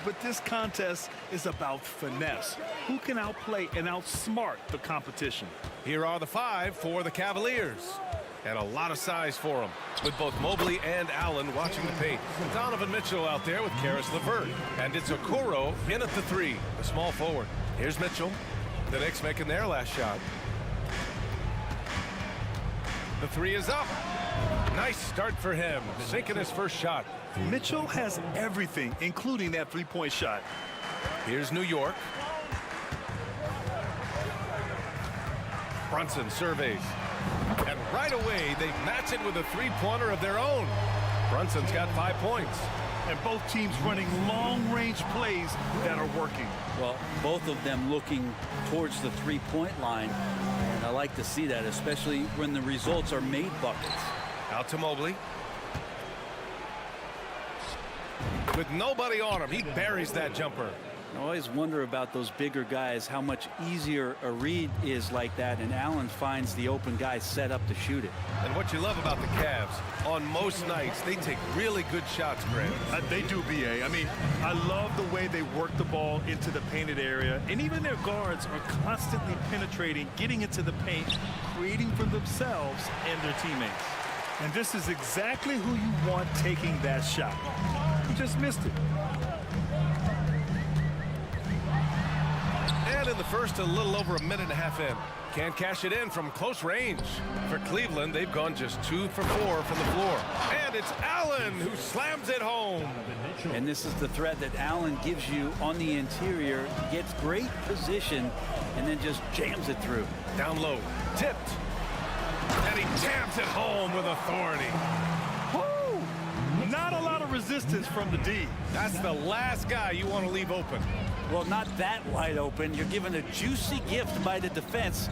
But this contest is about finesse. Who can outplay and outsmart the competition? Here are the 5 for the Cavaliers. And a lot of size for them, with both Mobley and Allen watching the paint. Donovan Mitchell out there with Karis LeVert. And it's Okoro in at the 3, the small forward. Here's Mitchell. The Knicks making their last shot. The 3 is up. Nice start for him, sinking his first shot. Mitchell has everything, including that three-point shot. Here's New York. Brunson surveys. And right away, they match it with a three-pointer of their own. Brunson's got 5 points. And both teams running long-range plays that are working. Well, both of them looking towards the three-point line. And I like to see that, especially when the results are made buckets. Out to Mobley. With nobody on him, he buries that jumper. I always wonder about those bigger guys, how much easier a read is like that, and Allen finds the open guy set up to shoot it. And what you love about the Cavs, on most nights, they take really good shots, Grant. They do, BA. I mean, I love the way they work the ball into the painted area, and even their guards are constantly penetrating, getting into the paint, creating for themselves and their teammates. And this is exactly who you want taking that shot. He just missed it. And in the first, a little over a minute and a half in. Can't cash it in from close range. For Cleveland, they've gone just 2 for 4 from the floor. And it's Allen who slams it home. And this is the threat that Allen gives you on the interior. Gets great position and then just jams it through. Down low, tipped. And he jams it home with authority. Woo! Not a lot of resistance from the D. That's the last guy you want to leave open. Well, not that wide open. You're given a juicy gift by the defense.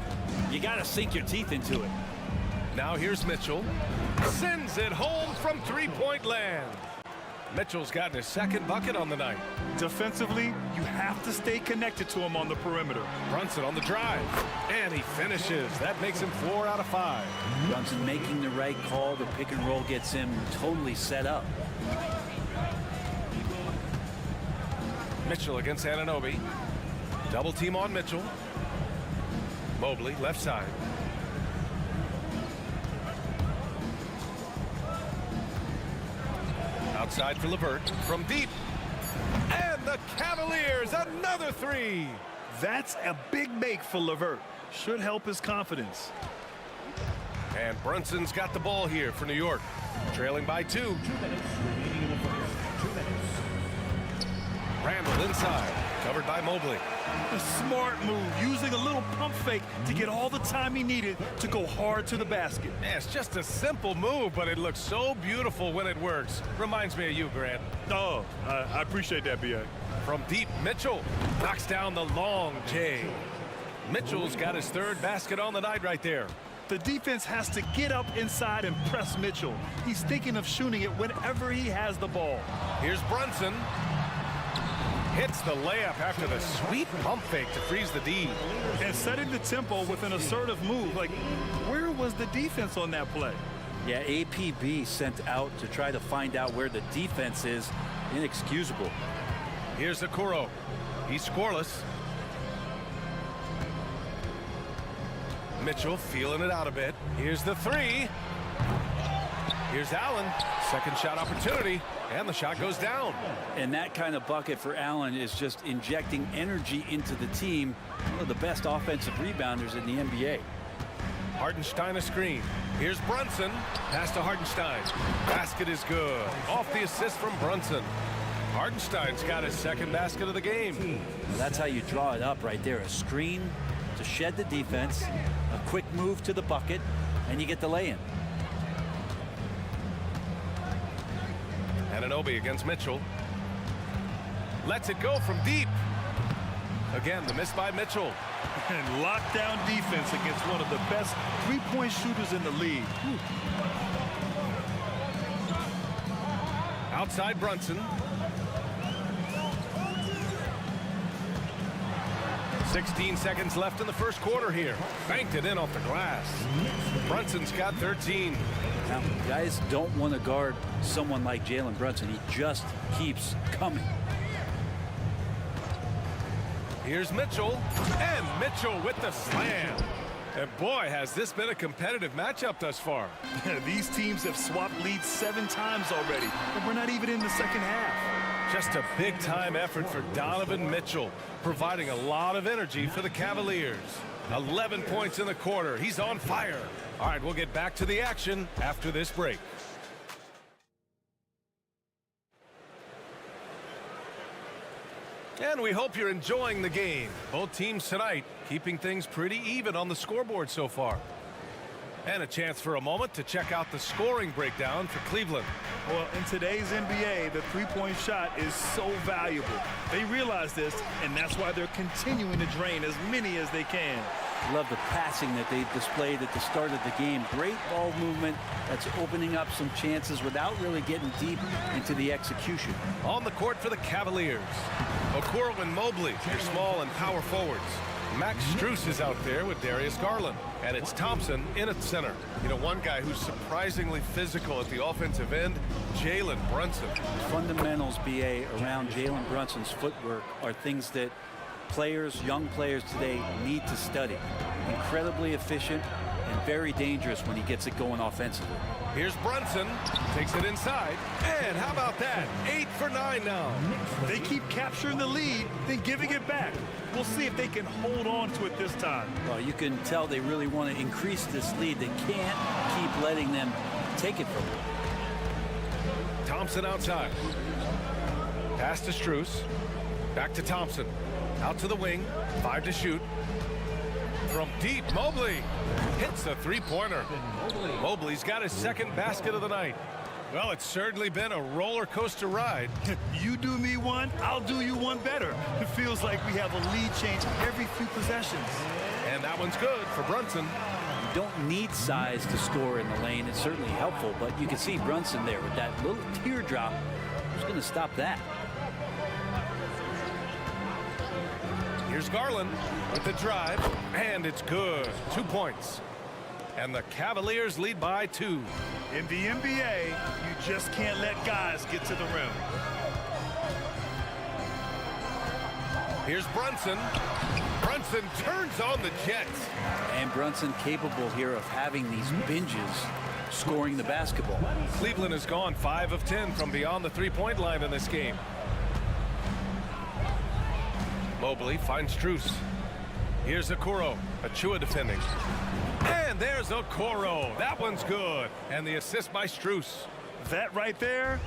You got to sink your teeth into it. Now here's Mitchell. Sends it home from three-point land. Mitchell's gotten his second bucket on the night. Defensively, you have to stay connected to him on the perimeter. Brunson on the drive. And he finishes. That makes him 4 out of 5. Brunson making the right call. The pick and roll gets him totally set up. Mitchell against Anunoby. Double team on Mitchell. Mobley, left side. Outside for LeVert. From deep. And the Cavaliers, another 3. That's a big make for LeVert. Should help his confidence. And Brunson's got the ball here for New York. Trailing by 2. 2 minutes remaining in the first. 2 minutes. Randall inside, covered by Mobley. A smart move, using a little pump fake to get all the time he needed to go hard to the basket. Yeah, it's just a simple move, but it looks so beautiful when it works. Reminds me of you, Grant. Oh, I appreciate that, B.A. From deep, Mitchell knocks down the long J. Mitchell's got his 3rd basket on the night right there. The defense has to get up inside and press Mitchell. He's thinking of shooting it whenever he has the ball. Here's Brunson. Hits the layup after the sweet pump fake to freeze the D. And setting the tempo with an assertive move. Like, where was the defense on that play? Yeah, APB sent out to try to find out where the defense is. Inexcusable. Here's Okoro. He's scoreless. Mitchell feeling it out a bit. Here's the 3. Here's Allen. Second shot opportunity. And the shot goes down. And that kind of bucket for Allen is just injecting energy into the team. One of the best offensive rebounders in the NBA. Hartenstein a screen. Here's Brunson. Pass to Hartenstein. Basket is good. Off the assist from Brunson. Hartenstein's got his 2nd basket of the game. Well, that's how you draw it up right there. A screen to shed the defense. A quick move to the bucket. And you get the lay-in. Anunoby against Mitchell. Lets it go from deep. Again, the miss by Mitchell. And lockdown defense against one of the best three-point shooters in the league. Outside Brunson. 16 seconds left in the first quarter here. Banked it in off the glass. Brunson's got 13. Now, guys don't want to guard someone like Jalen Brunson. He just keeps coming. Here's Mitchell, and Mitchell with the slam. And boy, has this been a competitive matchup thus far. These teams have swapped leads 7 times already, and we're not even in the second half. Just a big-time effort for Donovan Mitchell, providing a lot of energy for the Cavaliers. 11 points in the quarter. He's on fire. All right, we'll get back to the action after this break. And we hope you're enjoying the game. Both teams tonight keeping things pretty even on the scoreboard so far. And a chance for a moment to check out the scoring breakdown for Cleveland. Well, in today's NBA, the three-point shot is so valuable. They realize this, and that's why they're continuing to drain as many as they can. Love the passing that they displayed at the start of the game. Great ball movement that's opening up some chances without really getting deep into the execution. On the court for the Cavaliers, Okoro and Mobley, your small and power forwards. Max Strus is out there with Darius Garland. And it's Thompson in at center. You know, one guy who's surprisingly physical at the offensive end, Jalen Brunson. Fundamentals, BA, around Jalen Brunson's footwork are things that players, young players today need to study. Incredibly efficient and very dangerous when he gets it going offensively. Here's Brunson, takes it inside, and how about that? 8 for 9 now. They keep capturing the lead, then giving it back. We'll see if they can hold on to it this time. Well, you can tell they really want to increase this lead. They can't keep letting them take it from them. Thompson outside. Pass to Strus. Back to Thompson. Out to the wing. 5 to shoot. From deep, Mobley hits a three-pointer. Mobley's got his second basket of the night. Well, it's certainly been a roller coaster ride. You do me one, I'll do you one better. It feels like we have a lead change every few possessions. And that one's good for Brunson. You don't need size to score in the lane. It's certainly helpful, but you can see Brunson there with that little teardrop. Who's going to stop that? Here's Garland with the drive, and it's good. 2 points. And the Cavaliers lead by 2. In the NBA, you just can't let guys get to the rim. Here's Brunson. Brunson turns on the Jets. And Brunson capable here of having these binges scoring the basketball. Cleveland has gone 5 of 10 from beyond the three-point line in this game. Mobley finds Strus. Here's Okoro. Achua defending. And there's Okoro. That one's good. And the assist by Strus. That right there,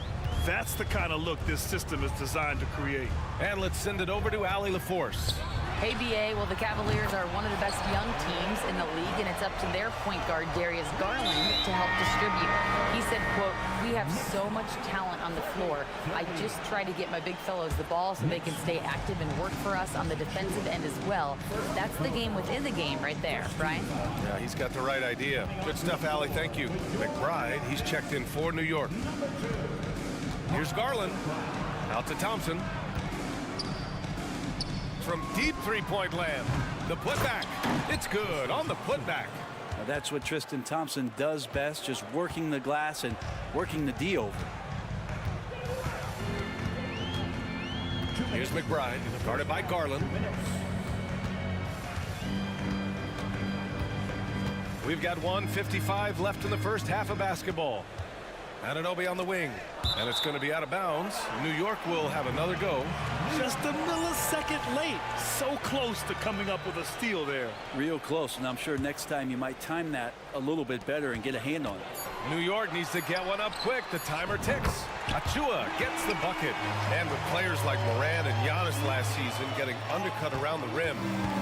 that's the kind of look this system is designed to create. And let's send it over to Allie LaForce. Hey, BA, well, the Cavaliers are one of the best young teams in the league, and it's up to their point guard, Darius Garland, to help distribute. He said, quote, "We have so much talent on the floor. I just try to get my big fellows the ball so they can stay active and work for us on the defensive end as well." That's the game within the game right there, Brian. Yeah, he's got the right idea. Good stuff, Allie. Thank you. McBride, he's checked in for New York. Here's Garland. Out to Thompson. From deep three-point land. The putback. It's good on the putback. Now that's what Tristan Thompson does best, just working the glass and working the D over. Here's McBride, guarded by Garland. We've got 1:55 left in the first half of basketball. Anunoby on the wing, and it's going to be out of bounds. New York will have another go. Just a millisecond late. So close to coming up with a steal there. Real close, and I'm sure next time you might time that a little bit better and get a hand on it. New York needs to get one up quick. The timer ticks. Achua gets the bucket. And with players like Moran and Giannis last season getting undercut around the rim,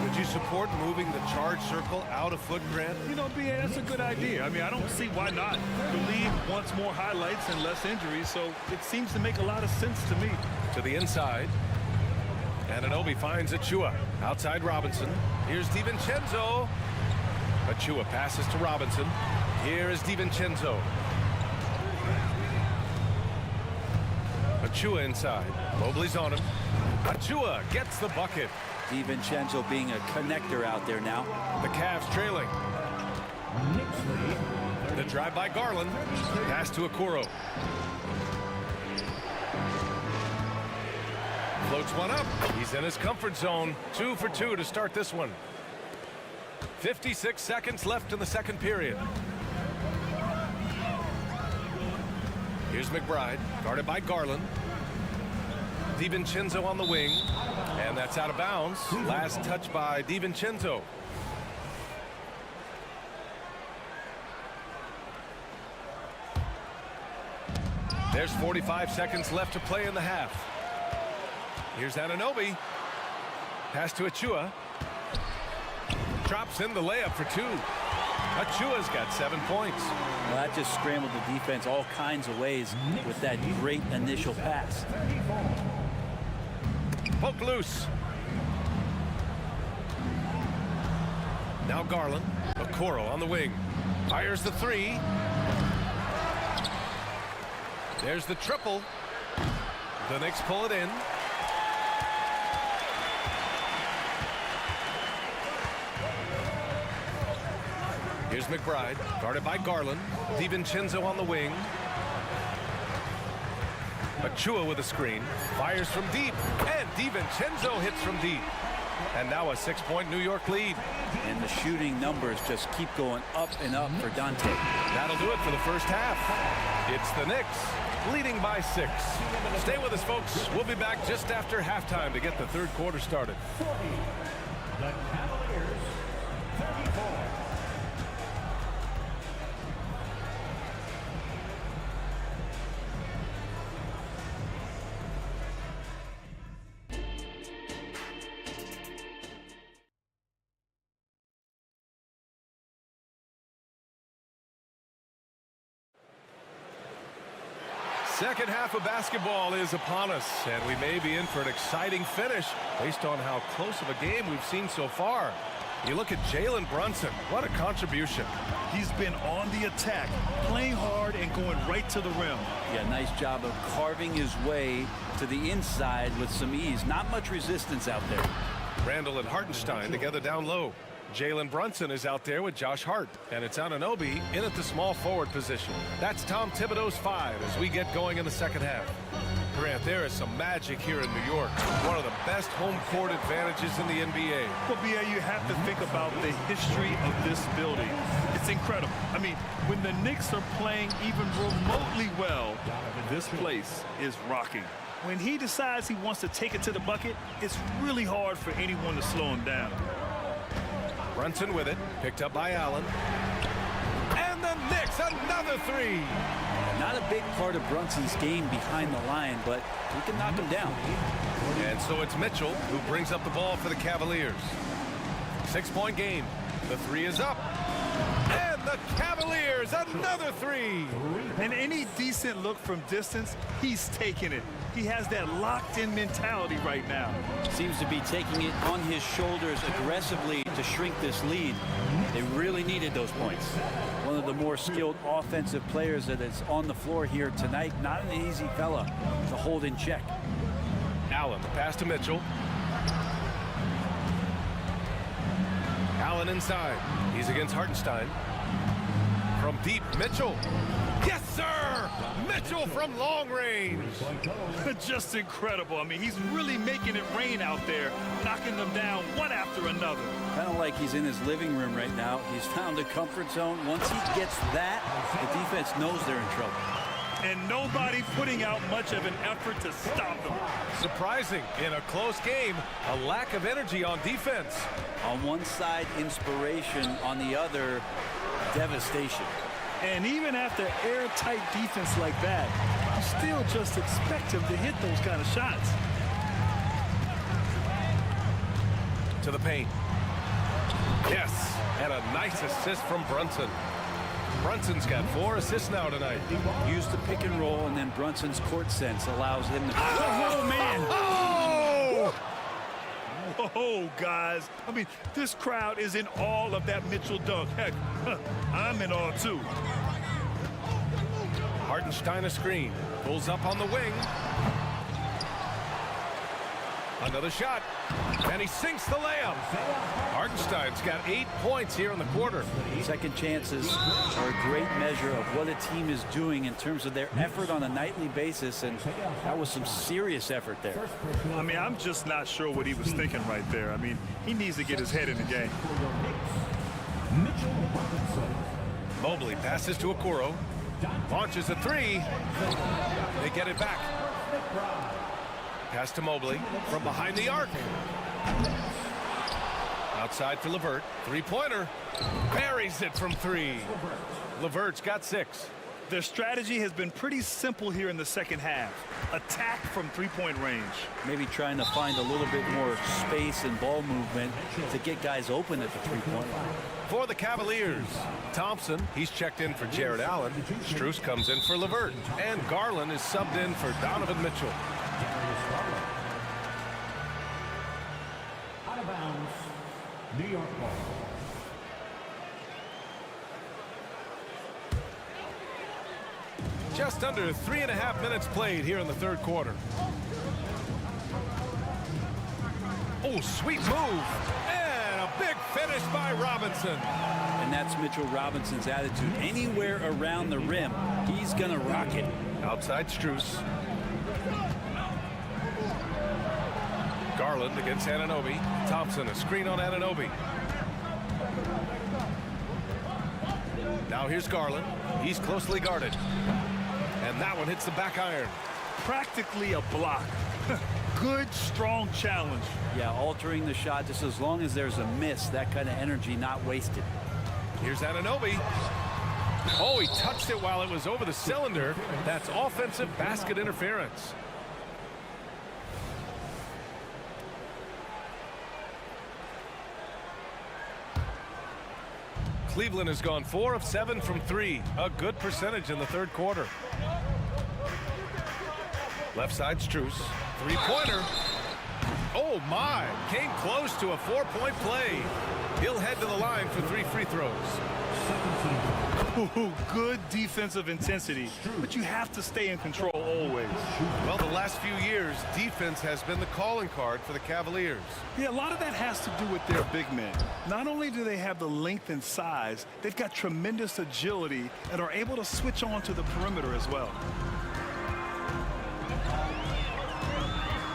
would you support moving the charge circle out of foot, Grant? You know, BA, that's a good idea. I mean, I don't see why not. The league wants more highlights and less injuries, so it seems to make a lot of sense to me. To the inside. Anunoby finds Achua. Outside Robinson. Here's DiVincenzo. Achua passes to Robinson. Here is DiVincenzo. Achua inside. Mobley's on him. Achua gets the bucket. DiVincenzo being a connector out there now. The Cavs trailing. The drive by Garland. Pass to Okoro. Floats one up. He's in his comfort zone. 2 for 2 to start this one. 56 seconds left in the second period. Here's McBride, guarded by Garland. DiVincenzo on the wing, and that's out of bounds. Last touch by DiVincenzo. There's 45 seconds left to play in the half. Here's Anunoby. Pass to Achua. Drops in the layup for 2. Achua's got 7 points. Well, that just scrambled the defense all kinds of ways with that great initial pass. Poke loose. Now Garland. Okoro on the wing. Fires the 3. There's the triple. The Knicks pull it in. Here's McBride, guarded by Garland. DiVincenzo on the wing. Achua with a screen. Fires from deep. And DiVincenzo hits from deep. And now a 6-point New York lead. And the shooting numbers just keep going up and up for Dante. That'll do it for the first half. It's the Knicks leading by 6. Stay with us, folks. We'll be back just after halftime to get the third quarter started. The Cavaliers, 34. Second half of basketball is upon us, and we may be in for an exciting finish based on how close of a game we've seen so far. You look at Jalen Brunson. What a contribution. He's been on the attack, playing hard and going right to the rim. Yeah, nice job of carving his way to the inside with some ease. Not much resistance out there. Randall and Hartenstein together down low. Jalen Brunson is out there with Josh Hart, and it's Anunoby in at the small forward position. That's Tom Thibodeau's 5 as we get going in the second half. Grant, there is some magic here in New York. One of the best home court advantages in the NBA. Well, B.A., you have to think about the history of this building. It's incredible. I mean, when the Knicks are playing even remotely well, this place is rocking. When he decides he wants to take it to the bucket, it's really hard for anyone to slow him down. Brunson with it, picked up by Allen. And the Knicks, another 3. Not a big part of Brunson's game behind the line, but he can knock him down. And so it's Mitchell who brings up the ball for the Cavaliers. 6-point game. The 3 is up. And the Cavaliers, another 3. And any decent look from distance, he's taking it. He has that locked-in mentality right now. Seems to be taking it on his shoulders aggressively to shrink this lead. They really needed those points. One of the more skilled offensive players that is on the floor here tonight. Not an easy fella to hold in check. Allen, the pass to Mitchell. Allen inside. He's against Hartenstein. From deep, Mitchell. Yes, sir! Mitchell from long range. Just incredible. I mean, he's really making it rain out there, knocking them down one after another. Kind of like he's in his living room right now. He's found a comfort zone. Once he gets that, the defense knows they're in trouble. And nobody putting out much of an effort to stop them. Surprising, in a close game, a lack of energy on defense. On one side, inspiration. On the other, devastation. And even after airtight defense like that, you still just expect him to hit those kind of shots. To the paint. Yes, and a nice assist from Brunson. Brunson's got 4 assists now tonight. Use the pick and roll, and then Brunson's court sense allows him to... Oh, man! Oh! Whoa, guys. I mean, this crowd is in awe of that Mitchell dunk. Heck, I'm in awe, too. Hartenstein a screen. Pulls up on the wing. Another shot. And he sinks the layup. Hartenstein's got 8 points here in the quarter. Second chances are a great measure of what a team is doing in terms of their effort on a nightly basis, and that was some serious effort there. I mean, I'm just not sure what he was thinking right there. I mean, he needs to get his head in the game. Mobley passes to Okoro. Launches a three. They get it back. Pass to Mobley from behind the arc. Outside for LeVert. Three-pointer. Buries it from three. LeVert's got 6. Their strategy has been pretty simple here in the second half. Attack from three-point range. Maybe trying to find a little bit more space and ball movement to get guys open at the three-point line. For the Cavaliers, Thompson, he's checked in for Jared Allen. Strus comes in for LeVert. And Garland is subbed in for Donovan Mitchell. Out of bounds, New York ball. Just under 3.5 minutes played here in the third quarter. Oh, sweet move. And a big finish by Robinson. And that's Mitchell Robinson's attitude. Anywhere around the rim, he's going to rock it. Outside Strus. Garland against Anunoby. Thompson, a screen on Anunoby. Now here's Garland. He's closely guarded. And that one hits the back iron. Practically a block. Good, strong challenge. Yeah, altering the shot just as long as there's a miss, that kind of energy not wasted. Here's Anunoby. Oh, he touched it while it was over the cylinder. That's offensive basket interference. Cleveland has gone 4 of 7 from 3. A good percentage in the third quarter. Left side Strus. Three-pointer. Oh, my. Came close to a 4-point play. He'll head to the line for 3 free throws. Ooh, good defensive intensity, but you have to stay in control always. Well, the last few years, defense has been the calling card for the Cavaliers. Yeah, a lot of that has to do with their big men. Not only do they have the length and size, they've got tremendous agility and are able to switch on to the perimeter as well.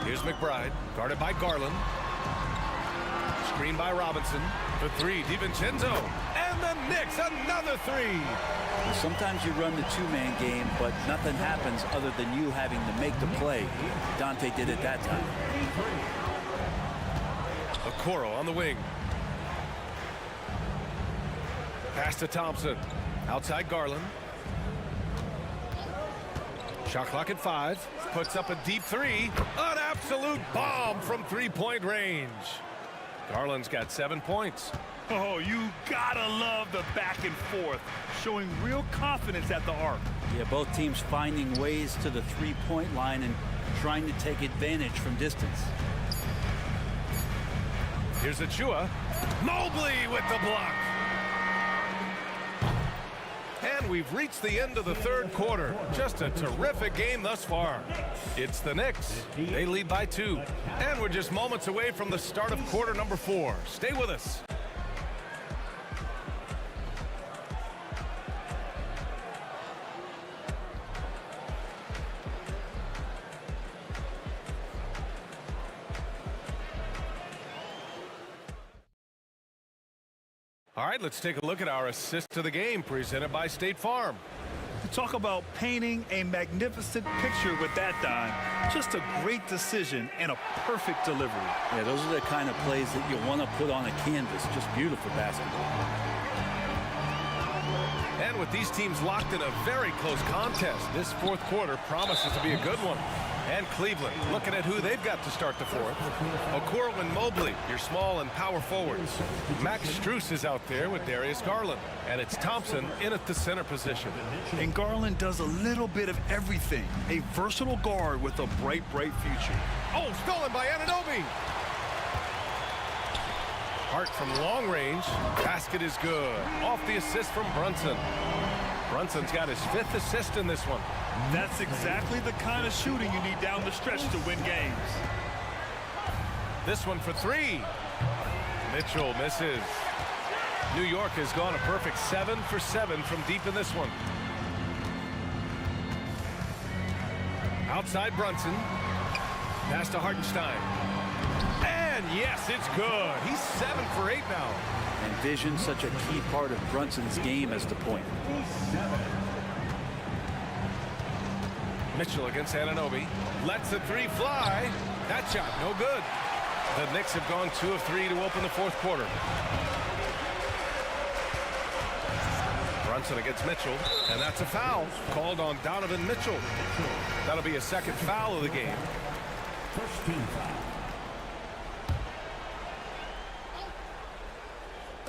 Here's McBride, guarded by Garland. Screen by Robinson. For 3, DiVincenzo. And the Knicks, another 3. Sometimes you run the two-man game, but nothing happens other than you having to make the play. Dante did it that time. Okoro on the wing. Pass to Thompson. Outside Garland. Shot clock at 5. Puts up a deep 3. An absolute bomb from three-point range. Garland's got 7 points. Oh, you gotta love the back and forth, showing real confidence at the arc. Yeah, both teams finding ways to the three-point line and trying to take advantage from distance. Here's Achua. Mobley with the block. And we've reached the end of the third quarter. Just a terrific game thus far. It's the Knicks. They lead by 2. And we're just moments away from the start of quarter number 4. Stay with us. All right, let's take a look at our assist to the game presented by State Farm. Talk about painting a magnificent picture with that dime. Just a great decision and a perfect delivery. Yeah, those are the kind of plays that you want to put on a canvas. Just beautiful basketball. And with these teams locked in a very close contest, this fourth quarter promises to be a good one. And Cleveland looking at who they've got to start the fourth. Okoro and Mobley, your small and power forwards. Max Strus is out there with Darius Garland. And it's Thompson in at the center position. And Garland does a little bit of everything. A versatile guard with a bright, bright future. Oh, stolen by Anunoby. Hart from long range. Basket is good. Off the assist from Brunson. Brunson's got his 5th assist in this one. That's exactly the kind of shooting you need down the stretch to win games. This one for three. Mitchell misses. New York has gone a perfect 7 for 7 from deep in this one. Outside Brunson. Pass to Hartenstein. And yes, it's good. He's 7 for 8 now. And vision, such a key part of Brunson's game as the point. Mitchell against Anunoby. Lets the three fly. That shot, no good. The Knicks have gone 2 of 3 to open the fourth quarter. Brunson against Mitchell, and that's a foul called on Donovan Mitchell. That'll be a second foul of the game. First team foul.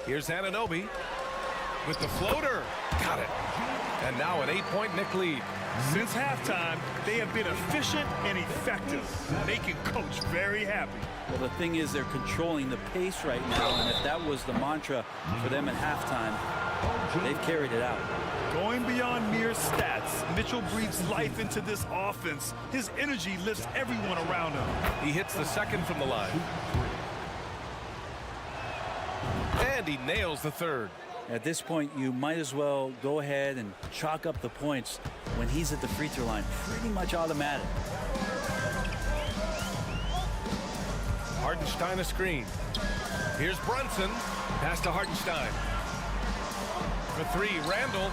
Here's Anunoby with the floater. Got it. And now an 8-point Knick lead. Since halftime, they have been efficient and effective, making Coach very happy. Well, the thing is, they're controlling the pace right now, and if that was the mantra for them at halftime, they've carried it out. Going beyond mere stats, Mitchell breathes life into this offense. His energy lifts everyone around him. He hits the second from the line. And he nails the third. At this point, you might as well go ahead and chalk up the points when he's at the free throw line. Pretty much automatic. Hartenstein a screen. Here's Brunson. Pass to Hartenstein. For three, Randall.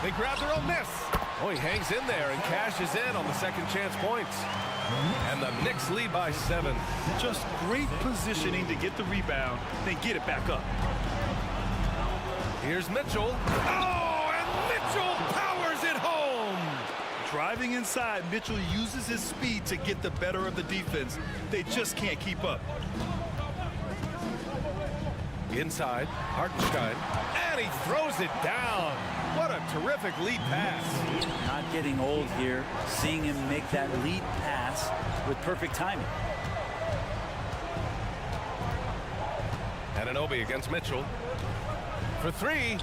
They grab their own miss. Oh, he hangs in there and cashes in on the second chance points. And the Knicks lead by 7. Just great positioning to get the rebound, then get it back up. Here's Mitchell. Oh, and Mitchell powers it home. Driving inside, Mitchell uses his speed to get the better of the defense. They just can't keep up. Inside, Hartenstein. And he throws it down. What a terrific lead pass. Not getting old here, seeing him make that lead pass with perfect timing. Anunoby against Mitchell. For three.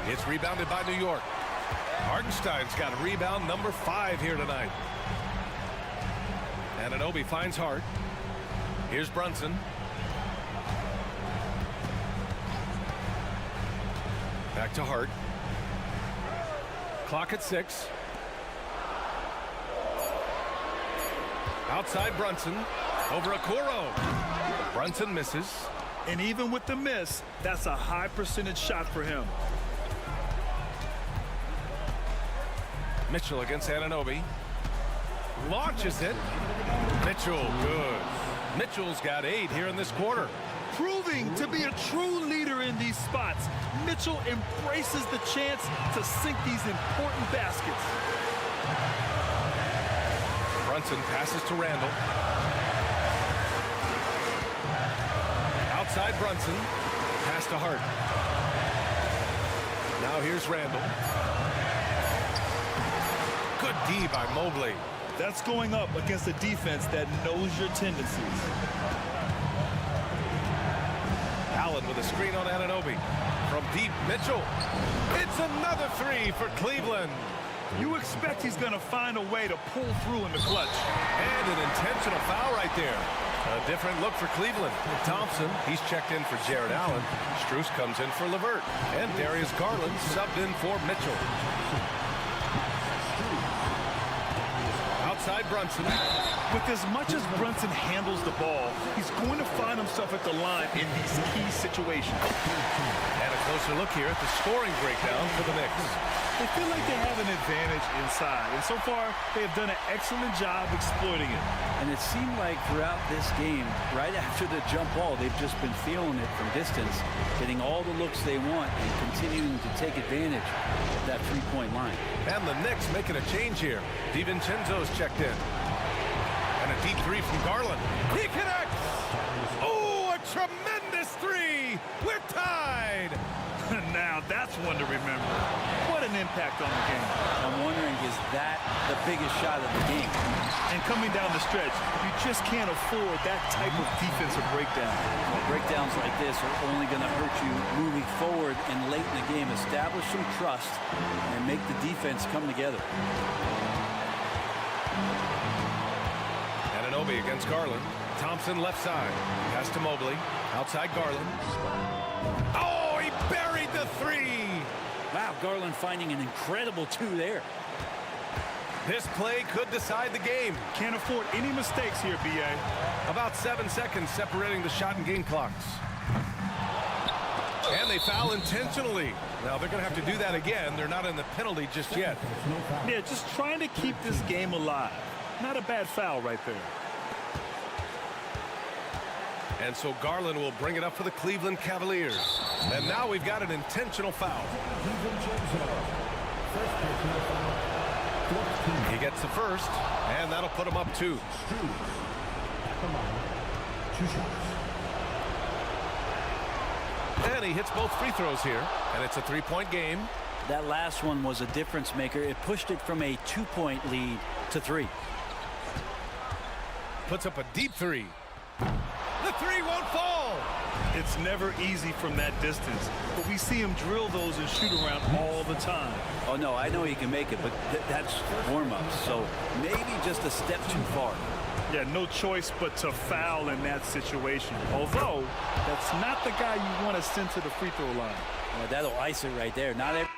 It's rebounded by New York. Hartenstein's got a rebound number 5 here tonight. Anunoby finds Hart. Here's Brunson. Back to Hart. Clock at 6. Outside Brunson. Over Okoro. Brunson misses. And even with the miss, that's a high percentage shot for him. Mitchell against Anunoby. Launches it. Mitchell, good. Mitchell's got 8 here in this quarter. Proving to be a true leader in these spots, Mitchell embraces the chance to sink these important baskets. Brunson passes to Randall. Outside Brunson. Pass to Hart. Now here's Randall. Good D by Mobley. That's going up against a defense that knows your tendencies. Allen with a screen on Anunoby. From deep, Mitchell. It's another 3 for Cleveland. You expect he's going to find a way to pull through in the clutch. And an intentional foul right there. A different look for Cleveland. Thompson, he's checked in for Jared Allen. Strus comes in for LeVert. And Darius Garland subbed in for Mitchell. Outside Brunson. With as much as Brunson handles the ball, he's going to find himself at the line in these key situations. And a closer look here at the scoring breakdown for the Knicks. They feel like they have an advantage inside, and so far, they have done an excellent job exploiting it. And it seemed like throughout this game, right after the jump ball, they've just been feeling it from distance, getting all the looks they want and continuing to take advantage of that three-point line. And the Knicks making a change here. DiVincenzo's checked in. And a deep 3 from Garland. He connects! Oh, a tremendous 3! We're tied! Now that's one to remember. What an impact on the game. I'm wondering, is that the biggest shot of the game? And coming down the stretch, you just can't afford that type of defensive breakdown. Well, breakdowns like this are only going to hurt you moving forward and late in the game. Establish some trust and make the defense come together. Anunoby against Garland. Thompson left side. Pass to Mobley. Outside Garland. Oh, he buried the three. Wow, Garland finding an incredible 2 there. This play could decide the game. Can't afford any mistakes here, B.A. About 7 seconds separating the shot and game clocks. And they foul intentionally. Now they're going to have to do that again. They're not in the penalty just yet. Yeah, just trying to keep this game alive. Not a bad foul right there. And so Garland will bring it up for the Cleveland Cavaliers. And now we've got an intentional foul. He gets the first, and that'll put him up 2. And he hits both free throws here, and it's a 3-point game. That last one was a difference maker. It pushed it from a 2-point lead to 3. Puts up a deep 3. The 3 won't fall. It's never easy from that distance, but we see him drill those and shoot around all the time. Oh, no, I know he can make it, but that's warm-up, so maybe just a step too far. Yeah, no choice but to foul in that situation. Although, that's not the guy you want to send to the free throw line. Well, that'll ice it right there. Not every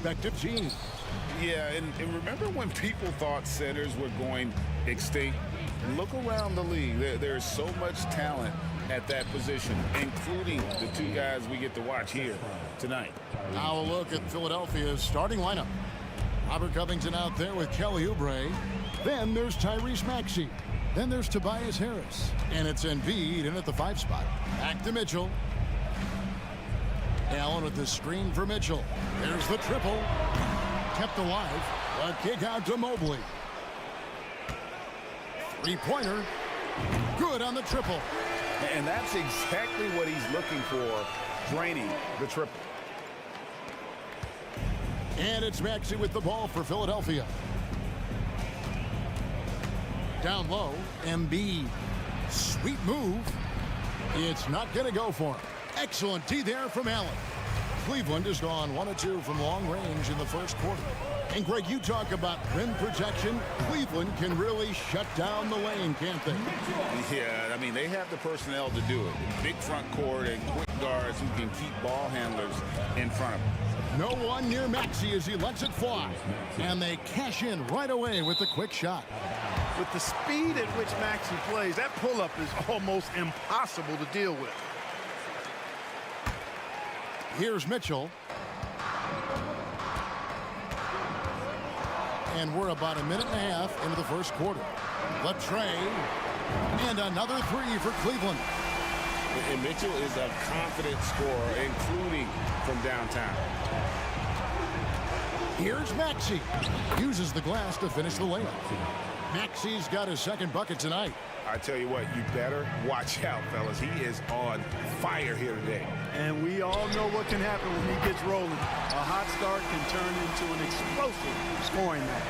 respective teams. Yeah, and remember when people thought centers were going extinct? Look around the league. There's so much talent at that position, including the two guys we get to watch here tonight. Now a look at Philadelphia's starting lineup. Robert Covington out there with Kelly Oubre. Then there's Tyrese Maxey. Then there's Tobias Harris. And it's Embiid in at the 5 spot. Back to Mitchell. Allen with the screen for Mitchell. There's the triple. Kept alive. A kick out to Mobley. Three-pointer. Good on the triple. And that's exactly what he's looking for, draining the triple. And it's Maxey with the ball for Philadelphia. Down low, Embiid. Sweet move. It's not going to go for him. Excellent D there from Allen. Cleveland has gone 1 of 2 from long range in the first quarter. And Greg, you talk about rim protection. Cleveland can really shut down the lane, can't they? Yeah, I mean, they have the personnel to do it. Big front court and quick guards who can keep ball handlers in front of them. No one near Maxey as he lets it fly. And they cash in right away with the quick shot. With the speed at which Maxey plays, that pull-up is almost impossible to deal with. Here's Mitchell. And we're about a minute and a half into the first quarter. Latrey. And another three for Cleveland. And Mitchell is a confident scorer, including from downtown. Here's Maxey. Uses the glass to finish the layup. Maxey's got his second bucket tonight. I tell you what, you better watch out, fellas. He is on fire here today. And we all know what can happen when he gets rolling. A hot start can turn into an explosive scoring night.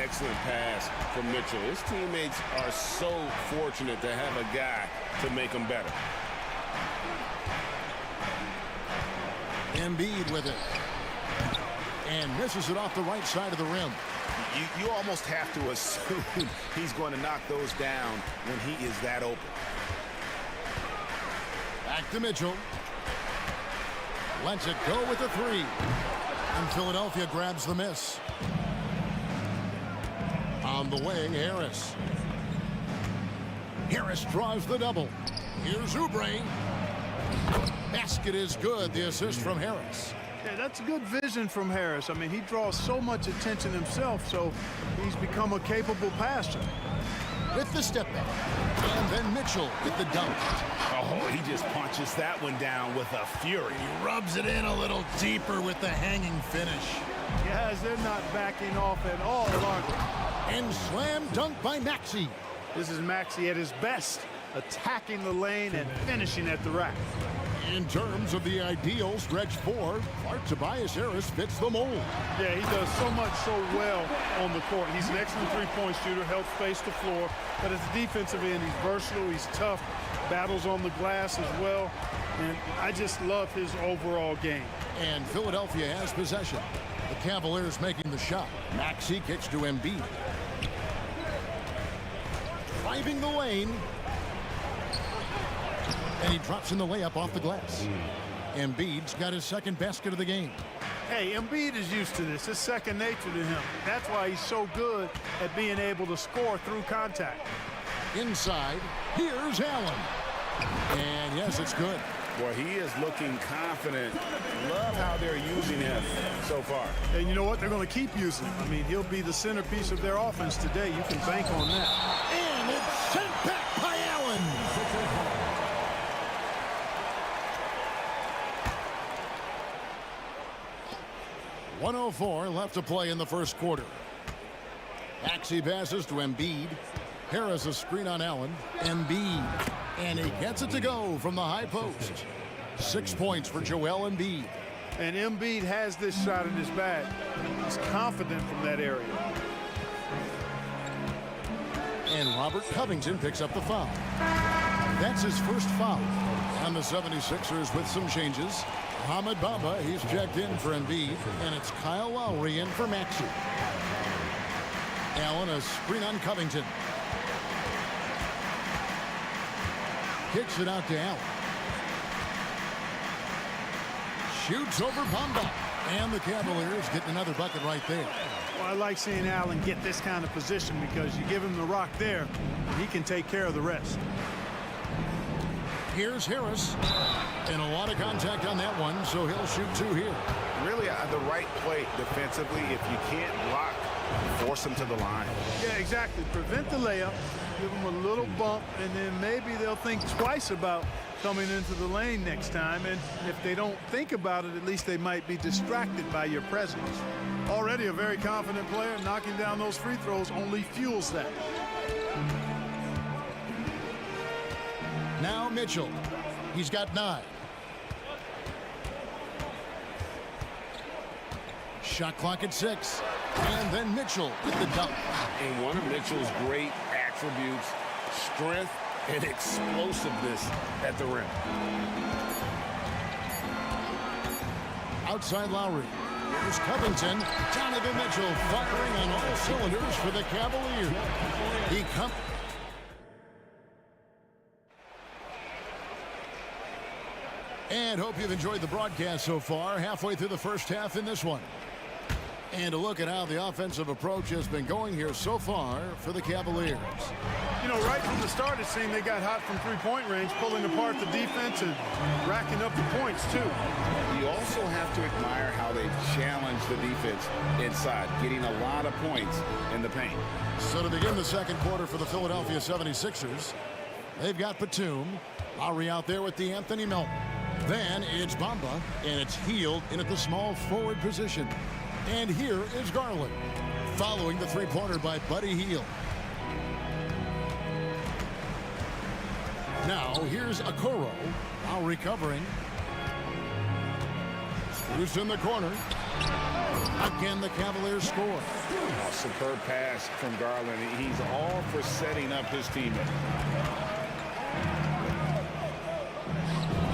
Excellent pass from Mitchell. His teammates are so fortunate to have a guy to make them better. Embiid with it. And misses it off the right side of the rim. You almost have to assume he's going to knock those down when he is that open. Back to Mitchell. Lets it go with the three. And Philadelphia grabs the miss. On the way, Harris. Harris draws the double. Here's Oubre. Basket is good. The assist from Harris. Yeah, that's good vision from Harris. I mean, he draws so much attention himself, so he's become a capable passer. With the step back. And then Mitchell with the dunk. Oh, he just punches that one down with a fury. He rubs it in a little deeper with the hanging finish. Guys, they're not backing off at all, are they? And slam dunk by Maxey. This is Maxey at his best, attacking the lane and finishing at the rack. In terms of the ideal stretch four, Clark Tobias Harris fits the mold. Yeah, he does so much so well on the court. He's an excellent three-point shooter, helps space the floor. But at the defensive end, he's versatile, he's tough, battles on the glass as well. And I just love his overall game. And Philadelphia has possession. The Cavaliers making the shot. Maxey kicks to Embiid. Driving the lane. And he drops in the layup off the glass. Embiid's got his second basket of the game. Hey, Embiid is used to this. It's second nature to him. That's why he's so good at being able to score through contact. Inside, here's Allen. And yes, it's good. Boy, he is looking confident. Love how they're using him so far. And you know what? They're going to keep using him. I mean, he'll be the centerpiece of their offense today. You can bank on that. And it's sent back by Allen. 1:04 left to play in the first quarter. Maxey passes to Embiid. Harris a screen on Allen. Embiid. And he gets it to go from the high post. 6 points for Joel Embiid. And Embiid has this shot in his bag. He's confident from that area. And Robert Covington picks up the foul. That's his first foul. And the 76ers with some changes. Mohamed Bamba, he's checked in for Embiid. And it's Kyle Lowry in for Maxey. Allen a screen on Covington. Kicks it out to Allen. Shoots over Bamba. And the Cavaliers getting another bucket right there. Well, I like seeing Allen get this kind of position because you give him the rock there, and he can take care of the rest. Here's Harris. And a lot of contact on that one, so he'll shoot 2 here. Really the right play defensively. If you can't block, force him to the line. Yeah, exactly. Prevent the layup, give them a little bump, and then maybe they'll think twice about coming into the lane next time. And if they don't think about it, at least they might be distracted by your presence. Already a very confident player. Knocking down those free throws only fuels that. Now Mitchell. He's got 9. Shot clock at 6. And then Mitchell with the dunk. And one of Mitchell's great attributes, strength and explosiveness at the rim. Outside Lowry. Here's Covington. Donovan Mitchell firing on all cylinders for the Cavaliers. He comes. And hope you've enjoyed the broadcast so far. Halfway through the first half in this one. And a look at how the offensive approach has been going here so far for the Cavaliers. You know, right from the start, it seemed they got hot from three-point range, pulling apart the defense and racking up the points, too. You also have to admire how they challenge the defense inside, getting a lot of points in the paint. So to begin the second quarter for the Philadelphia 76ers, they've got Batum. Lowry out there with the Anthony Melton. Then it's Bamba, and it's Hield in at the small forward position. And here is Garland, following the three-pointer by Buddy Hield. Now here's Okoro, now recovering. Who's in the corner? Again, the Cavaliers score. A superb pass from Garland. He's all for setting up his teammate.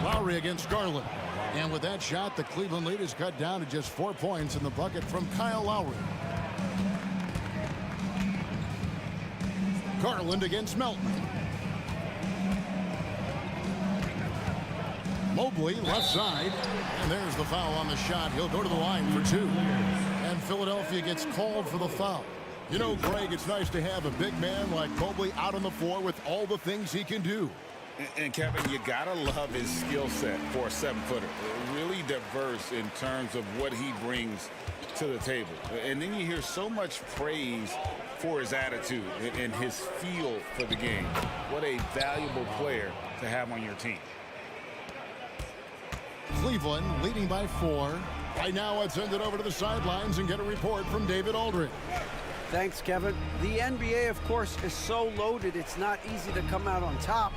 Lowry against Garland. And with that shot, the Cleveland lead is cut down to just 4 points in the bucket from Kyle Lowry. Garland against Melton. Mobley left side. And there's the foul on the shot. He'll go to the line for 2. And Philadelphia gets called for the foul. You know, Greg, it's nice to have a big man like Mobley out on the floor with all the things he can do. And Kevin, you gotta love his skill set for a 7-footer. Really diverse in terms of what he brings to the table. And then you hear so much praise for his attitude and his feel for the game. What a valuable player to have on your team. Cleveland leading by 4. Right now, let's send it over to the sidelines and get a report from David Aldridge. Thanks, Kevin. The NBA, of course, is so loaded, it's not easy to come out on top.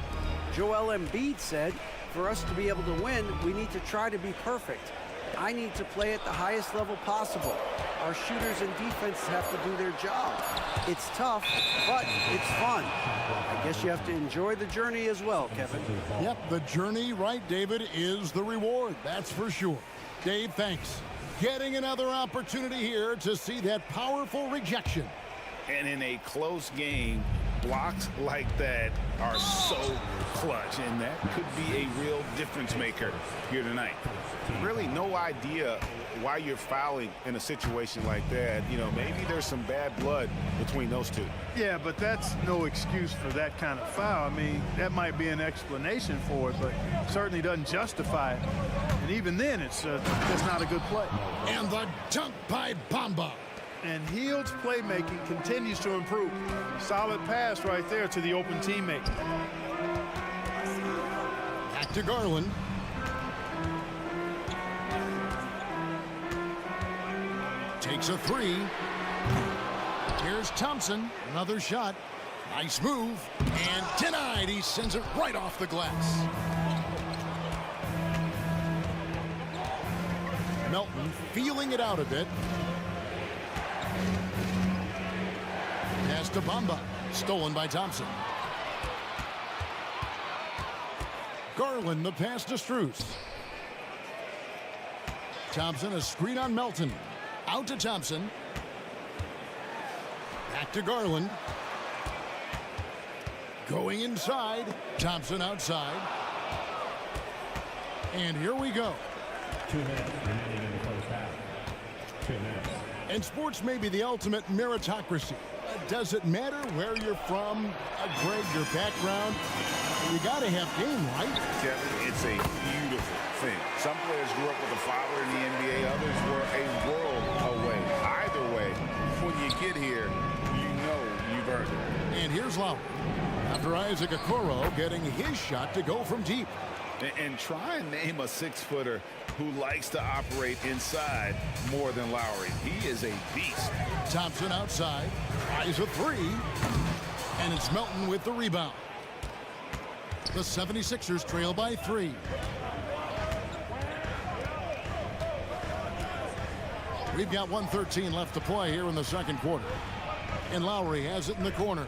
Joel Embiid said, for us to be able to win, we need to try to be perfect. I need to play at the highest level possible. Our shooters and defense have to do their job. It's tough, but it's fun. I guess you have to enjoy the journey as well, Kevin. Yep, the journey, right, David, is the reward. That's for sure. Dave, thanks. Getting another opportunity here to see that powerful rejection. And in a close game, blocks like that are so clutch, and that could be a real difference maker here tonight. Really no idea why you're fouling in a situation like that. You know, maybe there's some bad blood between those two. Yeah, but that's no excuse for that kind of foul. I mean, that might be an explanation for it, but certainly doesn't justify it. And even then, it's just not a good play. And the dunk by Bamba. And Hield's playmaking continues to improve. Solid pass right there to the open teammate. Back to Garland. Takes a 3. Here's Thompson. Another shot. Nice move. And denied. He sends it right off the glass. Melton feeling it out a bit. Pass to Bamba. Stolen by Thompson. Garland, the pass to Strus. Thompson, a screen on Melton. Out to Thompson. Back to Garland. Going inside. Thompson outside. And here we go. 2 minutes remaining in the first half. And sports may be the ultimate meritocracy. Does it matter where you're from, Greg, your background? You got to have game, right? Kevin, it's a beautiful thing. Some players grew up with a father in the NBA. Others were a world away. Either way, when you get here, you know you've earned it. And here's Lowry. After Isaac Okoro getting his shot to go from deep. And try and name a 6-footer who likes to operate inside more than Lowry. He is a beast. Thompson outside, eyes a three, and it's Melton with the rebound. The 76ers trail by 3. We've got 1:13 left to play here in the second quarter. And Lowry has it in the corner.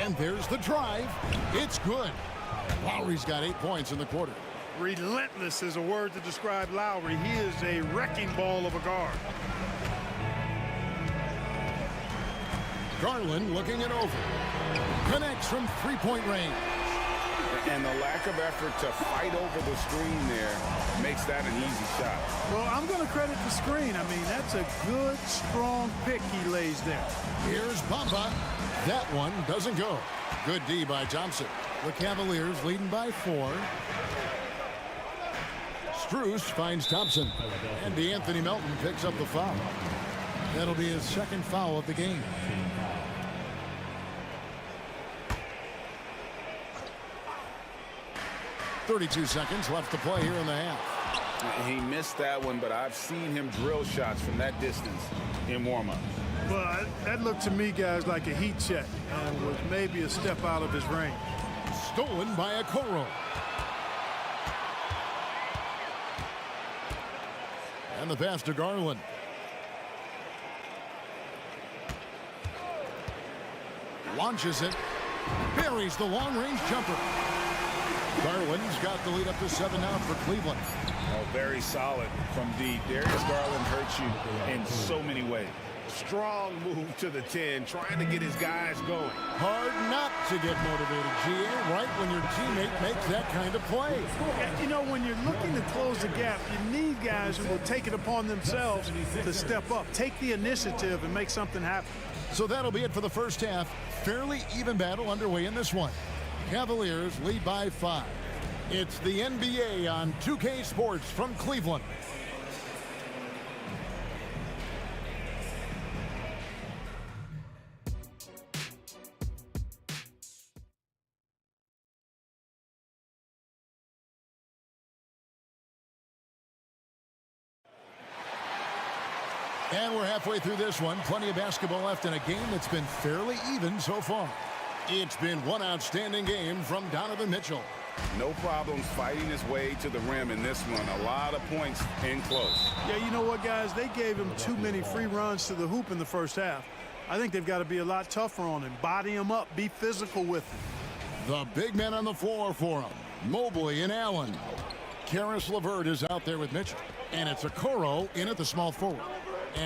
And there's the drive. It's good. Lowry's got 8 points in the quarter. Relentless is a word to describe Lowry. He is a wrecking ball of a guard. Garland looking it over. Connects from three-point range. And the lack of effort to fight over the screen there makes that an easy shot. Well, I'm going to credit the screen. I mean, that's a good, strong pick he lays there. Here's Bamba. That one doesn't go. Good D by Thompson. The Cavaliers leading by 4. Strus finds Thompson. And DeAnthony Melton picks up the foul. That'll be his second foul of the game. .32 seconds left to play here in the half. He missed that one, but I've seen him drill shots from that distance in warm-up. Well, that looked to me, guys, like a heat check and was maybe a step out of his range. Stolen by Okoro. And the pass to Garland. Launches it. Buries the long-range jumper. Garland's got the lead up to 7 now for Cleveland. Oh, very solid from deep. Darius Garland hurts you in so many ways. Strong move to the 10, trying to get his guys going. Hard not to get motivated, GA, right when your teammate makes that kind of play. You know, when you're looking to close the gap, you need guys who will take it upon themselves to step up, take the initiative, and make something happen. So that'll be it for the first half. Fairly even battle underway in this one. Cavaliers lead by 5. It's the NBA on 2K Sports from Cleveland. And we're halfway through this one. Plenty of basketball left in a game that's been fairly even so far. It's been one outstanding game from Donovan Mitchell. No problems fighting his way to the rim in this one. A lot of points in close. Yeah, you know what, guys? They gave him too many free runs to the hoop in the first half. I think they've got to be a lot tougher on him. Body him up. Be physical with him. The big men on the floor for him. Mobley and Allen. Karis LeVert is out there with Mitchell. And it's Okoro in at the small forward.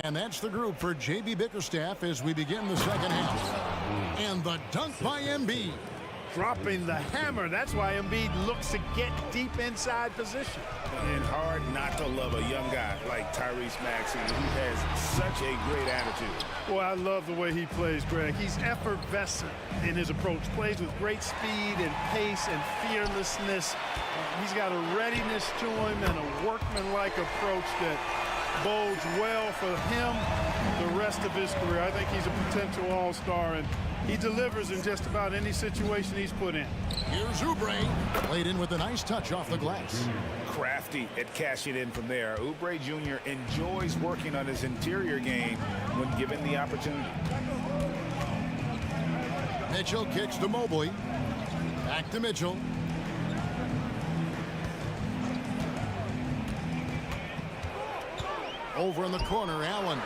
And that's the group for J.B. Bickerstaff as we begin the second half. And the dunk by Embiid. Dropping the hammer. That's why Embiid looks to get deep inside position. And hard not to love a young guy like Tyrese Maxey, who has such a great attitude. Boy, I love the way he plays, Greg. He's effervescent in his approach. Plays with great speed and pace and fearlessness. He's got a readiness to him and a workmanlike approach that bodes well for him the rest of his career. I think he's a potential all-star, and he delivers in just about any situation he's put in. Here's Oubre, played in with a nice touch off the glass. Crafty at cashing in from there. Oubre Jr. enjoys working on his interior game when given the opportunity. Mitchell kicks to Mobley. Back to Mitchell. Over in the corner, Allen.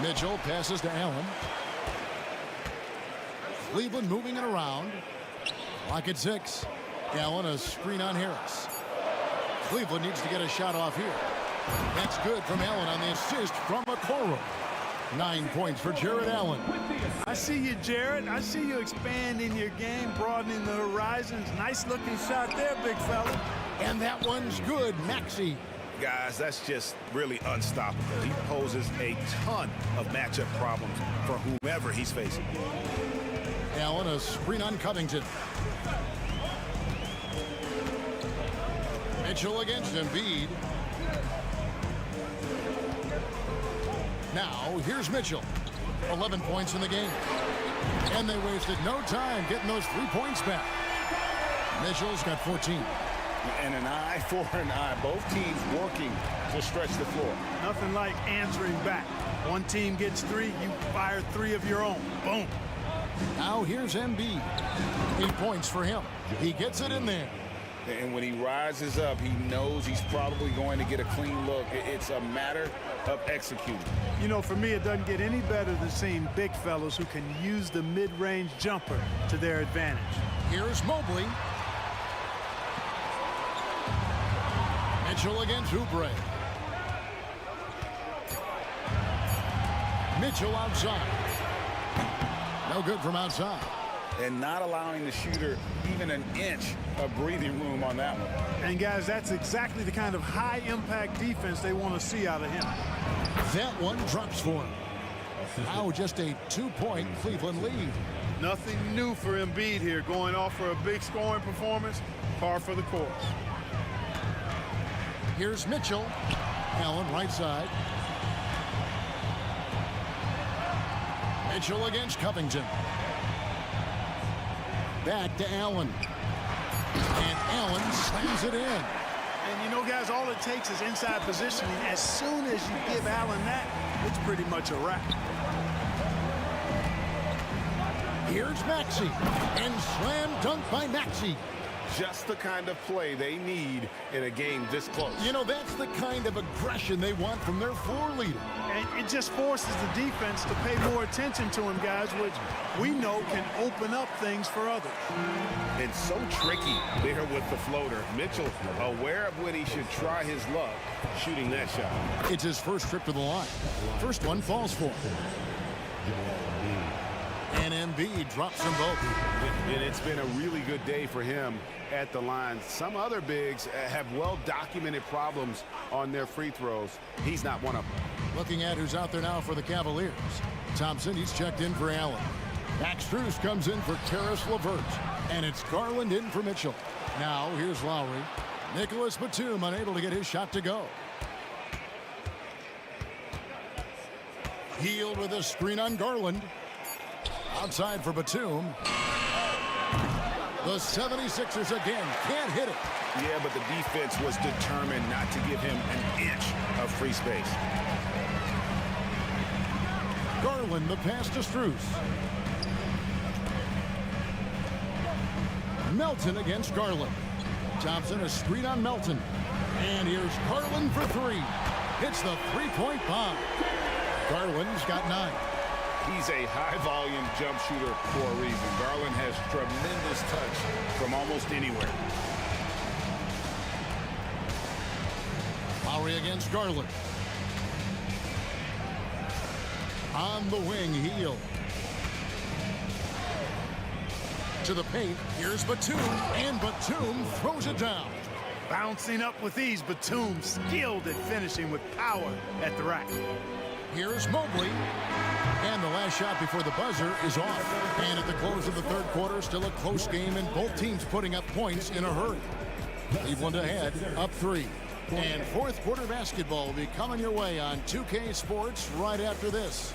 Mitchell passes to Allen. Cleveland moving it around. Clock at 6. Allen, a screen on Harris. Cleveland needs to get a shot off here. That's good from Allen on the assist from Okoro. 9 points for Jared Allen. I see you, Jared. I see you expanding your game, broadening the horizons. Nice looking shot there, big fella. And that one's good, Maxey. Guys, that's just really unstoppable. He poses a ton of matchup problems for whomever he's facing. Allen, a screen on Covington. Mitchell against Embiid. Now, here's Mitchell. 11 points in the game. And they wasted no time getting those 3 points back. Mitchell's got 14. And an eye for an eye. Both teams working to stretch the floor. Nothing like answering back. One team gets 3, you fire 3 of your own. Boom. Now here's Embiid. 8 points for him. He gets it in there. And when he rises up, he knows he's probably going to get a clean look. It's a matter of executing. You know, for me, it doesn't get any better than seeing big fellas who can use the mid-range jumper to their advantage. Here's Mobley. Mitchell against Oubre. Mitchell outside. No good from outside. And not allowing the shooter even an inch of breathing room on that one. And guys, that's exactly the kind of high-impact defense they want to see out of him. That one drops for him. Now just a 2-point Cleveland lead. Nothing new for Embiid here, going off for a big scoring performance, par for the course. Here's Mitchell. Allen right side. Mitchell against Covington. Back to Allen. And Allen slams it in. And you know, guys, all it takes is inside positioning. As soon as you give Allen that, it's pretty much a wrap. Here's Maxey. And slam dunk by Maxey. Just the kind of play they need in a game this close. You know, that's the kind of aggression they want from their floor leader. And it just forces the defense to pay more attention to him, guys, which we know can open up things for others. It's so tricky there with the floater. Mitchell aware of when he should try his luck shooting that shot. It's his first trip to the line. First one falls for him. And Embiid drops them both. And it's been a really good day for him at the line. Some other bigs have well-documented problems on their free throws. He's not one of them. Looking at who's out there now for the Cavaliers. Thompson, he's checked in for Allen. Max Strus comes in for Karis LeVert. And it's Garland in for Mitchell. Now, here's Lowry. Nicholas Batum unable to get his shot to go. Healed with a screen on Garland. Outside for Batum. The 76ers again can't hit it. Yeah, but the defense was determined not to give him an inch of free space. Garland, the pass to Strus. Melton against Garland. Thompson, a screen on Melton. And here's Garland for 3. Hits the 3-point bomb. Garland's got 9. He's a high-volume jump shooter for a reason. Garland has tremendous touch from almost anywhere. Lowry against Garland. On the wing, Heel. To the paint, here's Batum, and Batum throws it down. Bouncing up with ease, Batum skilled at finishing with power at the rack. Here's Mobley. And the last shot before the buzzer is off. And at the close of the third quarter, still a close game, and both teams putting up points in a hurry. Cleveland ahead, up 3. And fourth quarter basketball will be coming your way on 2K Sports right after this.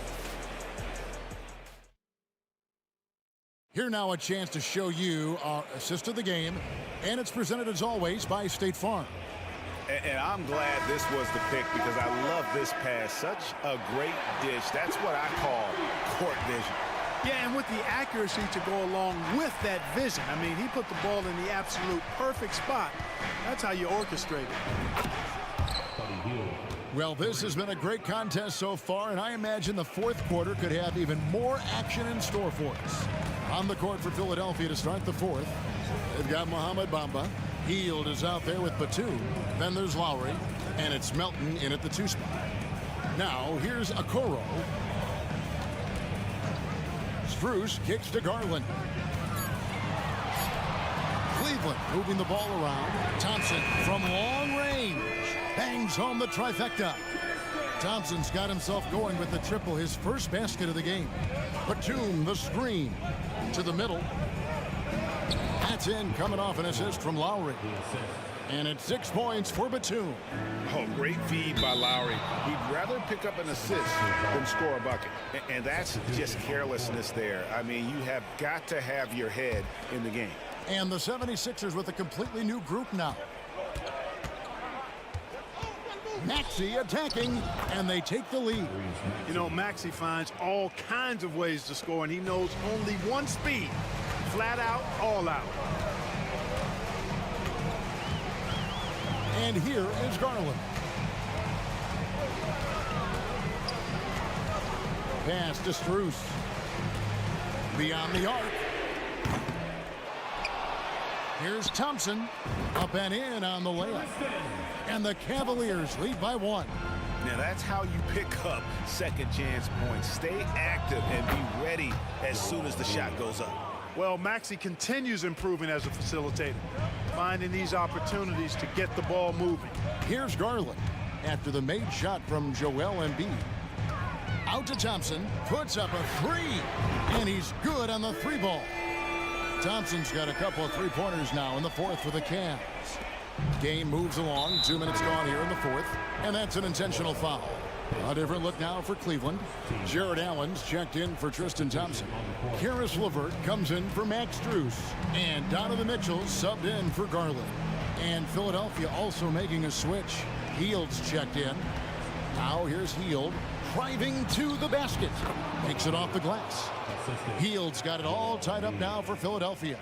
Here now a chance to show you our assist of the game. And it's presented as always by State Farm. And I'm glad this was the pick because I love this pass. Such a great dish. That's what I call court vision. Yeah, and with the accuracy to go along with that vision. I mean, he put the ball in the absolute perfect spot. That's how you orchestrate it. Well, this has been a great contest so far, and I imagine the fourth quarter could have even more action in store for us. On the court for Philadelphia to start the fourth, they've got Mohamed Bamba. Hield is out there with Batum. Then there's Lowry, and it's Melton in at the 2 spot. Now, here's Okoro. Strus kicks to Garland. Cleveland moving the ball around. Thompson from long range bangs home the trifecta. Thompson's got himself going with the triple, his first basket of the game. Batum, the screen to the middle. That's in, coming off an assist from Lowry. And it's 6 points for Batum. Oh, great feed by Lowry. He'd rather pick up an assist than score a bucket. And that's just carelessness there. I mean, you have got to have your head in the game. And the 76ers with a completely new group now. Maxey attacking, and they take the lead. You know, Maxey finds all kinds of ways to score, and he knows only one speed. Flat out, all out. And here is Garland. Pass to Strus. Beyond the arc. Here's Thompson. Up and in on the layup. And the Cavaliers lead by 1. Now that's how you pick up second chance points. Stay active and be ready as soon as the shot goes up. Well, Maxey continues improving as a facilitator, finding these opportunities to get the ball moving. Here's Garland after the made shot from Joel Embiid. Out to Thompson, puts up a 3, and he's good on the 3-ball. Thompson's got a couple of 3-pointers now in the 4th for the Cavs. Game moves along, 2 minutes gone here in the 4th, and that's an intentional foul. A different look now for Cleveland. Jared Allen's checked in for Tristan Thompson. Karis LeVert comes in for Max Strus. And Donovan Mitchell subbed in for Garland. And Philadelphia also making a switch. Hield's checked in. Now here's Hield driving to the basket. Takes it off the glass. Hield's got it all tied up now for Philadelphia.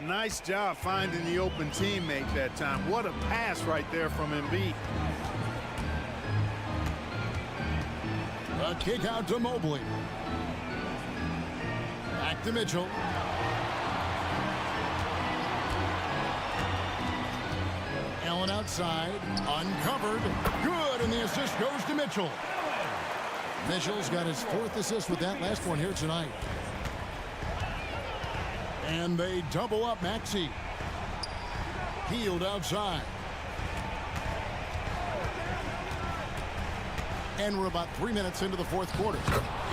Nice job finding the open teammate that time. What a pass right there from Embiid. A kick out to Mobley. Back to Mitchell. Allen outside, uncovered, good, and the assist goes to Mitchell. Mitchell's got his 4th assist with that last one here tonight. And they double up Maxey. Hield outside. And we're about 3 minutes into the 4th quarter.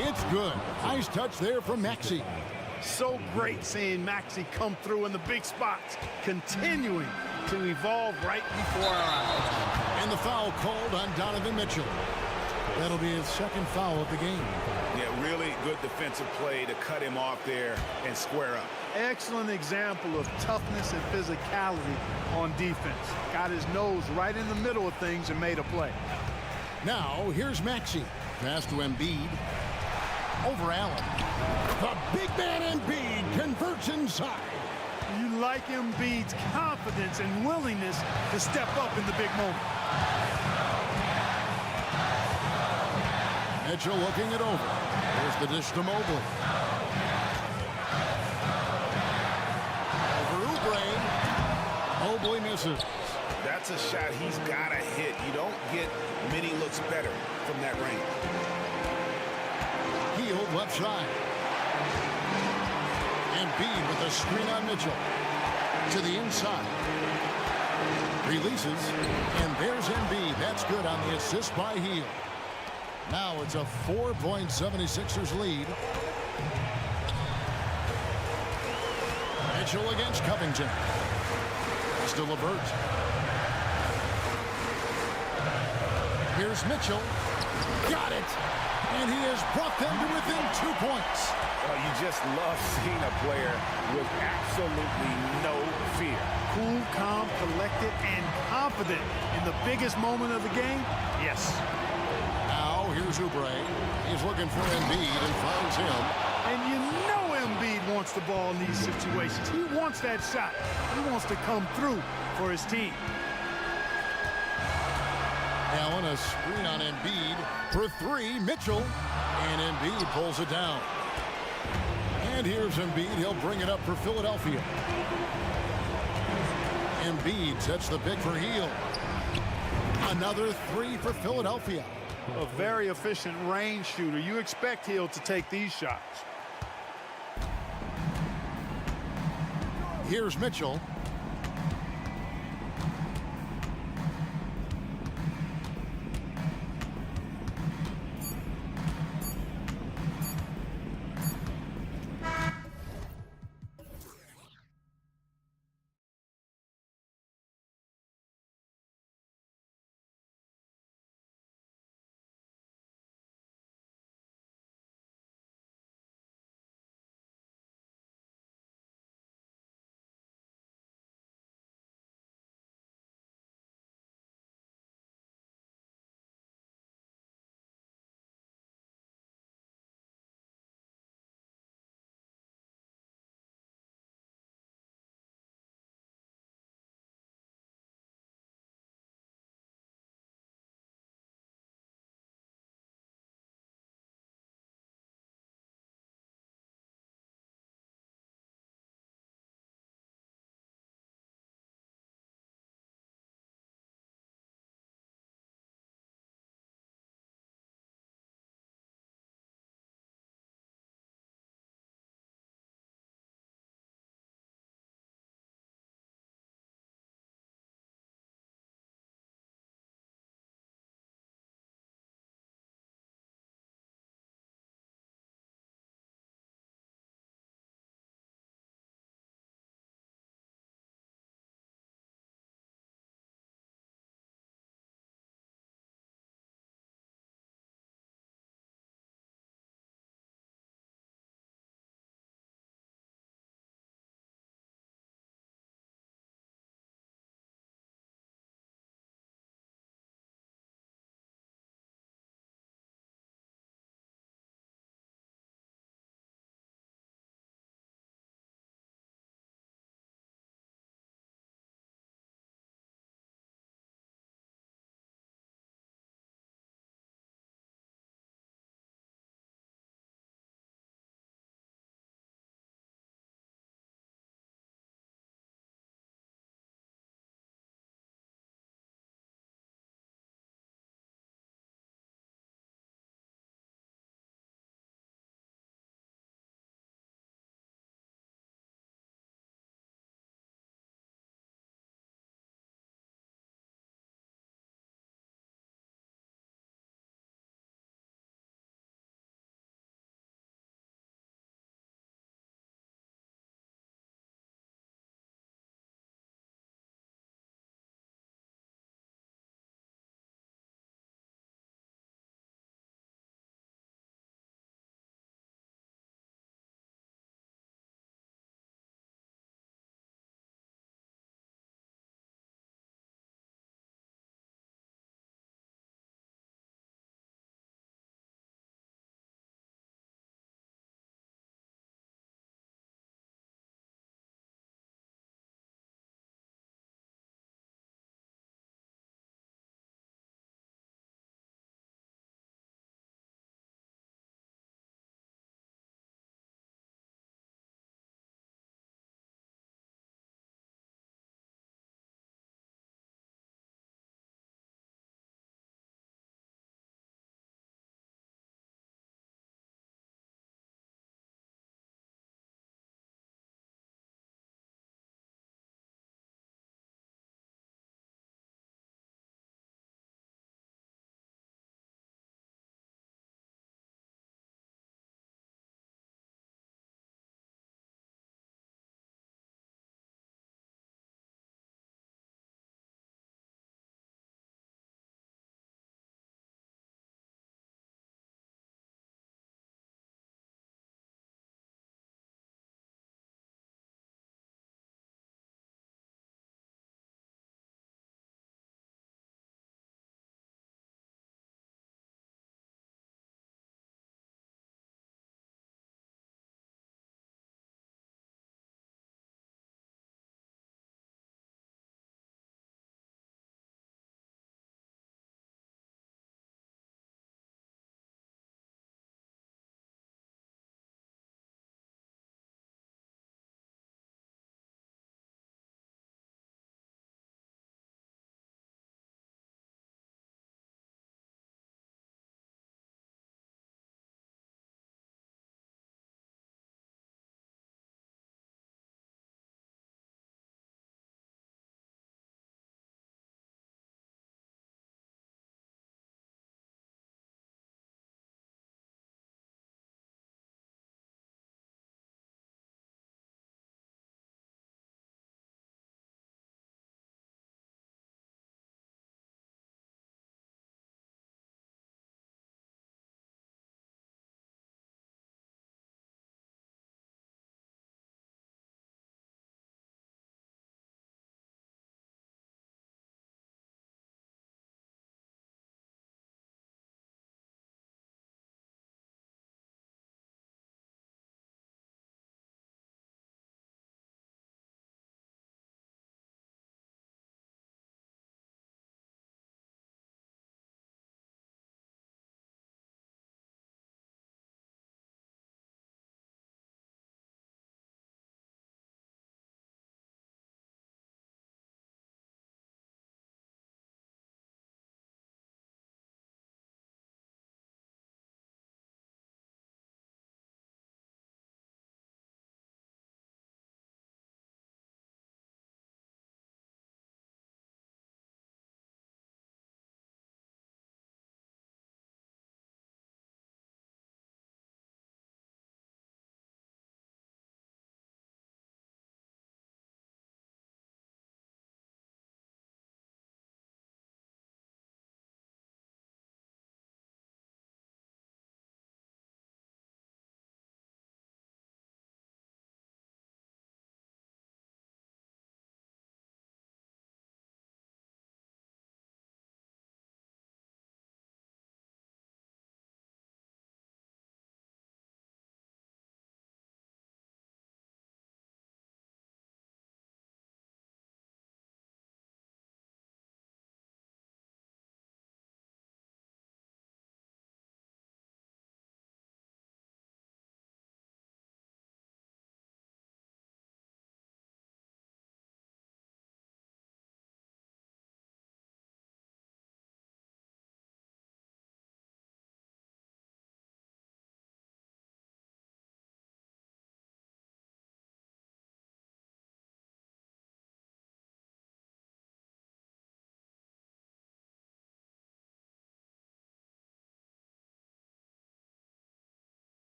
It's good. Nice touch there from Maxey. So great seeing Maxey come through in the big spots, continuing to evolve right before our eyes. And the foul called on Donovan Mitchell. That'll be his 2nd foul of the game. Yeah, really good defensive play to cut him off there and square up. Excellent example of toughness and physicality on defense. Got his nose right in the middle of things and made a play. Now, here's Maxey. Pass to Embiid. Over Allen. The big man Embiid converts inside. You like Embiid's confidence and willingness to step up in the big moment. Mitchell looking it over. There's the dish to Mobley. Over Oubre. Mobley misses. That's a shot he's got to hit. You don't get many looks better from that range. Hield left side. Embiid with a screen on Mitchell. To the inside. Releases. And there's Embiid. That's good on the assist by Hield. Now it's a 4-point 76ers lead. Mitchell against Covington. Still LeVert. Here's Mitchell. Got it. And he has brought them to within 2 points. You just love seeing a player with absolutely no fear. Cool, calm, collected, and confident in the biggest moment of the game. Yes. Now here's Oubre. He's looking for Embiid and finds him. And you know Embiid wants the ball in these situations. He wants that shot. He wants to come through for his team. Allen, a screen on Embiid for 3. Mitchell. And Embiid pulls it down. And here's Embiid. He'll bring it up for Philadelphia. Embiid sets the pick for Hield. Another 3 for Philadelphia. A very efficient range shooter. You expect Hield to take these shots. Here's Mitchell.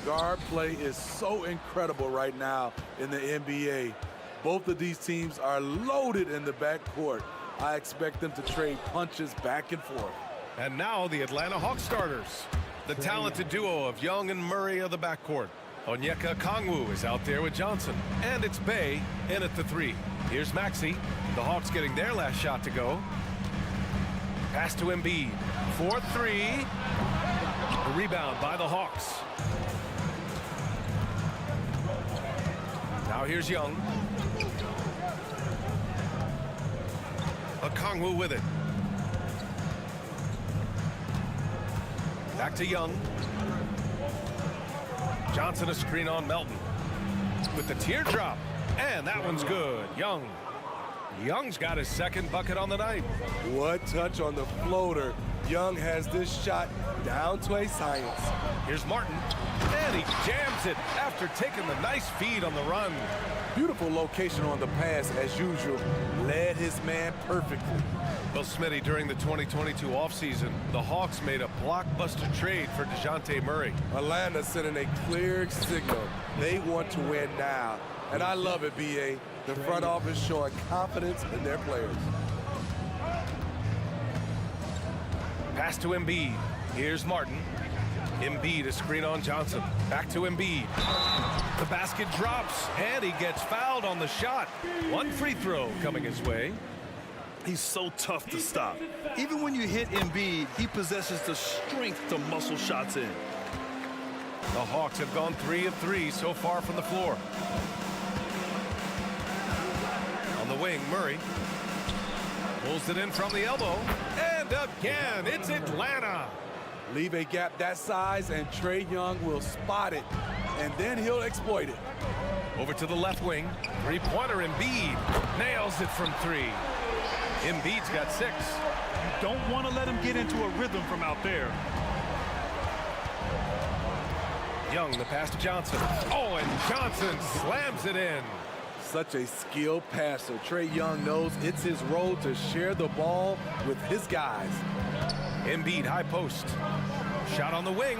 Guard play is so incredible right now in the NBA. Both of these teams are loaded in the backcourt. I expect them to trade punches back and forth. And now the Atlanta Hawks starters. The talented duo of Young and Murray of the backcourt. Onyeka Kongwu is out there with Johnson. And it's Bay in at the 3. Here's Maxey. The Hawks getting their last shot to go. Pass to Embiid. 4-3. The rebound by the Hawks. Now here's Young. Okongwu with it. Back to Young. Johnson a screen on Melton. With the teardrop. And that one's good. Young. Young's got his second bucket on the night. What touch on the floater. Young has this shot down to a science. Here's Martin. And he jams it after taking the nice feed on the run. Beautiful location on the pass as usual. Led his man perfectly. Well, Smitty, during the 2022 offseason, the Hawks made a blockbuster trade for DeJounte Murray. Atlanta sending a clear signal. They want to win now. And I love it, B.A. The front office showing confidence in their players. Pass to Embiid. Here's Martin. Embiid a screen on Johnson. Back to Embiid. The basket drops, and he gets fouled on the shot. One free throw coming his way. He's so tough to stop. Even when you hit Embiid, he possesses the strength to muscle shots in. The Hawks have gone 3 of 3 so far from the floor. On the wing, Murray pulls it in from the elbow. And again, it's Atlanta. Leave a gap that size, and Trae Young will spot it, and then he'll exploit it. Over to the left wing. Three-pointer Embiid. Nails it from 3. Embiid's got 6. You don't want to let him get into a rhythm from out there. Young, the pass to Johnson. Oh, and Johnson slams it in. Such a skilled passer. Trae Young knows it's his role to share the ball with his guys. Embiid, high post. Shot on the wing.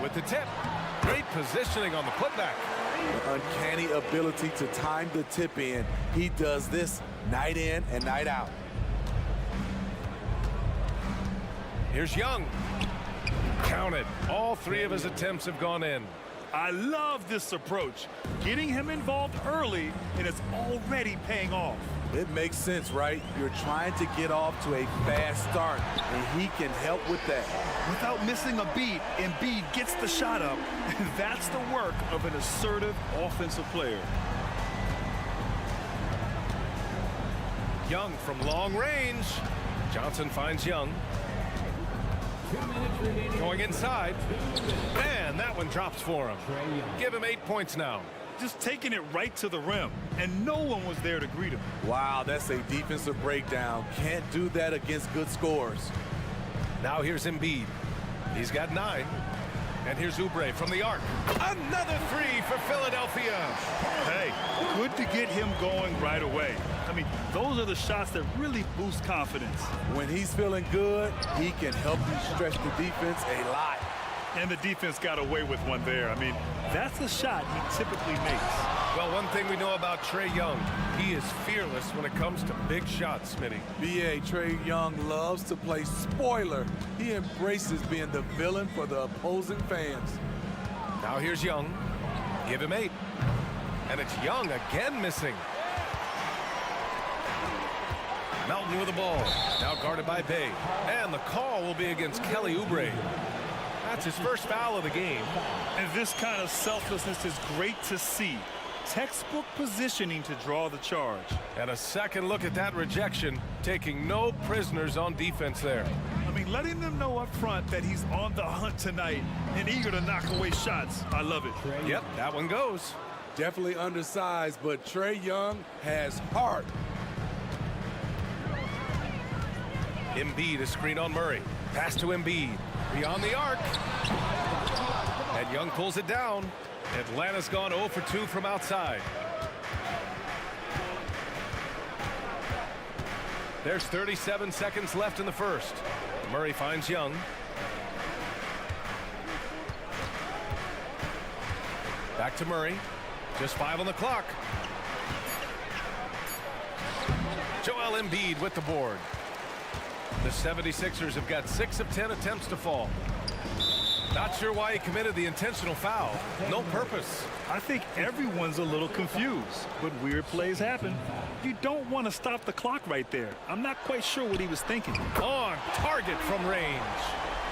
With the tip. Great positioning on the putback. The uncanny ability to time the tip in. He does this night in and night out. Here's Young. Counted. All 3 of his attempts have gone in. I love this approach. Getting him involved early, and it's already paying off. It makes sense, right? You're trying to get off to a fast start, and he can help with that. Without missing a beat, Embiid gets the shot up, and that's the work of an assertive offensive player. Young from long range. Johnson finds Young. Going inside. And that one drops for him. Give him 8 points now. Just taking it right to the rim, and no one was there to greet him. Wow, that's a defensive breakdown. Can't do that against good scores. Now here's Embiid. He's got 9. And here's Oubre from the arc. Another 3 for Philadelphia. Hey, good to get him going right away. I mean, those are the shots that really boost confidence. When he's feeling good, he can help you stretch the defense a lot. And the defense got away with one there. I mean, that's the shot he typically makes. Well, one thing we know about Trae Young, he is fearless when it comes to big shots, Smitty. B.A. Trae Young loves to play spoiler. He embraces being the villain for the opposing fans. Now here's Young. Give him 8. And it's Young again missing. Melton with the ball. Now guarded by Bay. And the call will be against Kelly Oubre. That's his first foul of the game. And this kind of selflessness is great to see. Textbook positioning to draw the charge. And a second look at that rejection, taking no prisoners on defense there. I mean, letting them know up front that he's on the hunt tonight and eager to knock away shots. I love it. Yep, that one goes. Definitely undersized, but Trae Young has heart. Embiid, a screen on Murray. Pass to Embiid. Beyond the arc. And Young pulls it down. Atlanta's gone 0 for 2 from outside. There's 37 seconds left in the first. Murray finds Young. Back to Murray. Just 5 on the clock. Joel Embiid with the board. The 76ers have got 6 of 10 attempts to fall. Not sure why he committed the intentional foul. No purpose. I think everyone's a little confused, but weird plays happen. You don't want to stop the clock right there. I'm not quite sure what he was thinking. On target from range.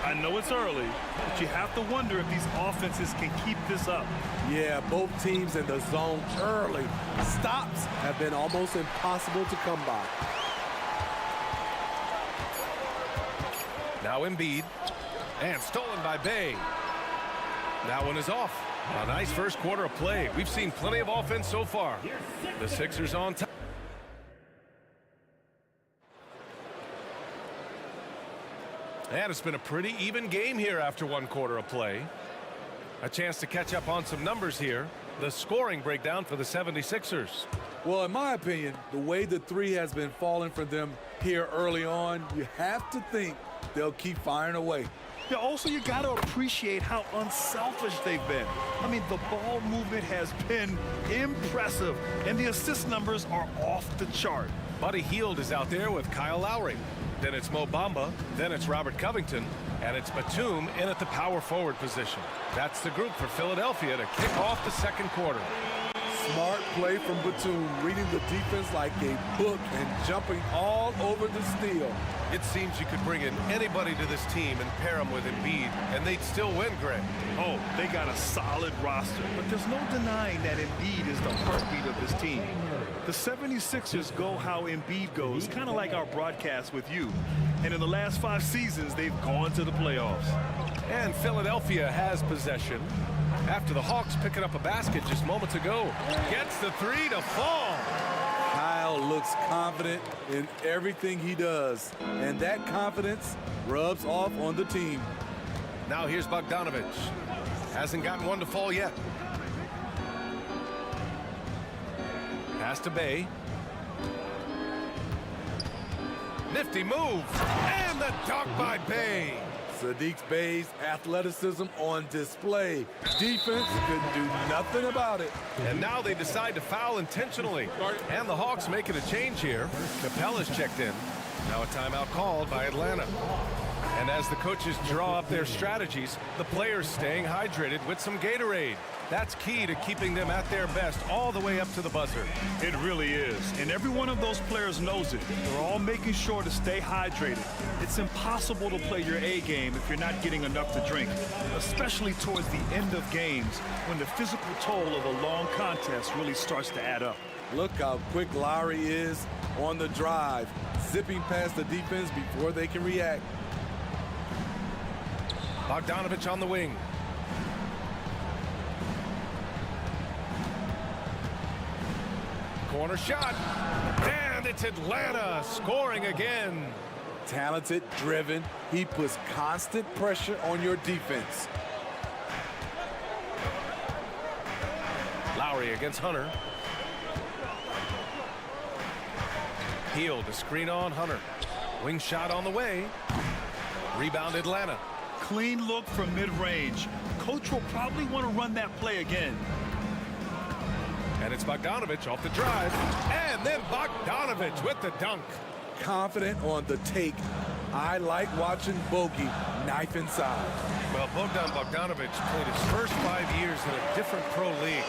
I know it's early, but you have to wonder if these offenses can keep this up. Yeah, both teams in the zone early. Stops have been almost impossible to come by. Now Embiid. And stolen by Bay. That one is off. A nice first quarter of play. We've seen plenty of offense so far. The Sixers on top. And it's been a pretty even game here after 1 quarter of play. A chance to catch up on some numbers here. The scoring breakdown for the 76ers. Well, in my opinion, the way the three has been falling for them here early on, you have to think they'll keep firing away. Yeah, also, you got to appreciate how unselfish they've been. I mean, the ball movement has been impressive, and the assist numbers are off the chart. Buddy Hield is out there with Kyle Lowry. Then it's Mo Bamba. Then it's Robert Covington. And it's Batum in at the power forward position. That's the group for Philadelphia to kick off the second quarter. Smart play from Batum, reading the defense like a book and jumping all over the steal. It seems you could bring in anybody to this team and pair them with Embiid, and they'd still win, Greg. Oh, they got a solid roster, but there's no denying that Embiid is the heartbeat of this team. The 76ers go how Embiid goes, kind of like our broadcast with you. And in the last 5 seasons, they've gone to the playoffs. And Philadelphia has possession. After the Hawks picking up a basket just moments ago. Gets the 3 to fall. Kyle looks confident in everything he does, and that confidence rubs off on the team. Now here's Bogdanovich. Hasn't gotten one to fall yet. Pass to Bay. Nifty move. And the dunk by Bay. Sadiq Bey's athleticism on display. Defense couldn't do nothing about it. And now they decide to foul intentionally. And the Hawks making a change here. Capella's checked in. Now a timeout called by Atlanta. And as the coaches draw up their strategies, the players staying hydrated with some Gatorade. That's key to keeping them at their best all the way up to the buzzer. It really is. And every one of those players knows it. They're all making sure to stay hydrated. It's impossible to play your A game if you're not getting enough to drink, especially towards the end of games when the physical toll of a long contest really starts to add up. Look how quick Lowry is on the drive, zipping past the defense before they can react. Bogdanovich on the wing. Corner shot, and it's Atlanta scoring again. Talented, driven, he puts constant pressure on your defense. Lowry against Hunter. Hield, a screen on Hunter. Wing shot on the way. Rebound Atlanta. Clean look from mid-range. Coach will probably want to run that play again. And it's Bogdanovich off the drive. And then Bogdanovich with the dunk. Confident on the take. I like watching Bogey knife inside. Well, Bogdan Bogdanovich played his first 5 years in a different pro league.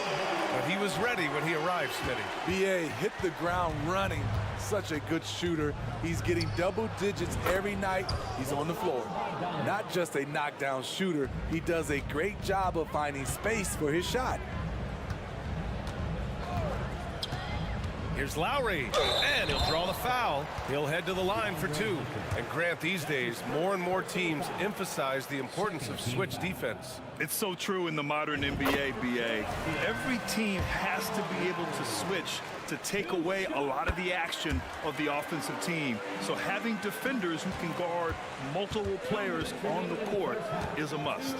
But he was ready when he arrived, Smitty. BA hit the ground running. Such a good shooter. He's getting double digits every night he's on the floor. Not just a knockdown shooter, he does a great job of finding space for his shot. Here's Lowry, and he'll draw the foul. He'll head to the line for 2. And Grant, these days, more and more teams emphasize the importance of switch defense. It's so true in the modern NBA, BA. Every team has to be able to switch to take away a lot of the action of the offensive team. So having defenders who can guard multiple players on the court is a must.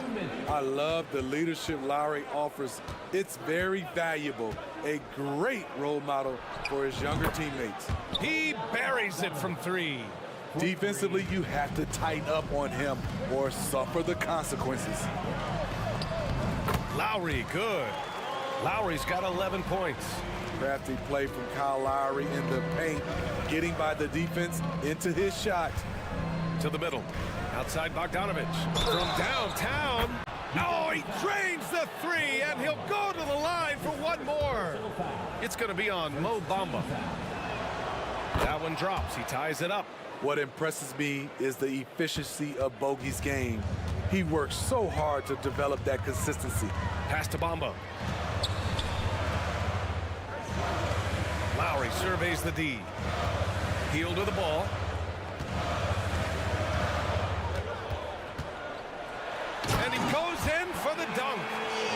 I love the leadership Lowry offers. It's very valuable. A great role model for his younger teammates. He buries it from 3. Defensively, you have to tighten up on him or suffer the consequences. Lowry, good. Lowry's got 11 points. Crafty play from Kyle Lowry in the paint, getting by the defense into his shot. To the middle. Outside Bogdanovich. From downtown. Oh, he drains the three, and he'll go to the line for one more. It's going to be on Mo Bamba. That one drops. He ties it up. What impresses me is the efficiency of Bogey's game. He works so hard to develop that consistency. Pass to Bamba. Lowry surveys the D. Heel to the ball. And he goes in for the dunk.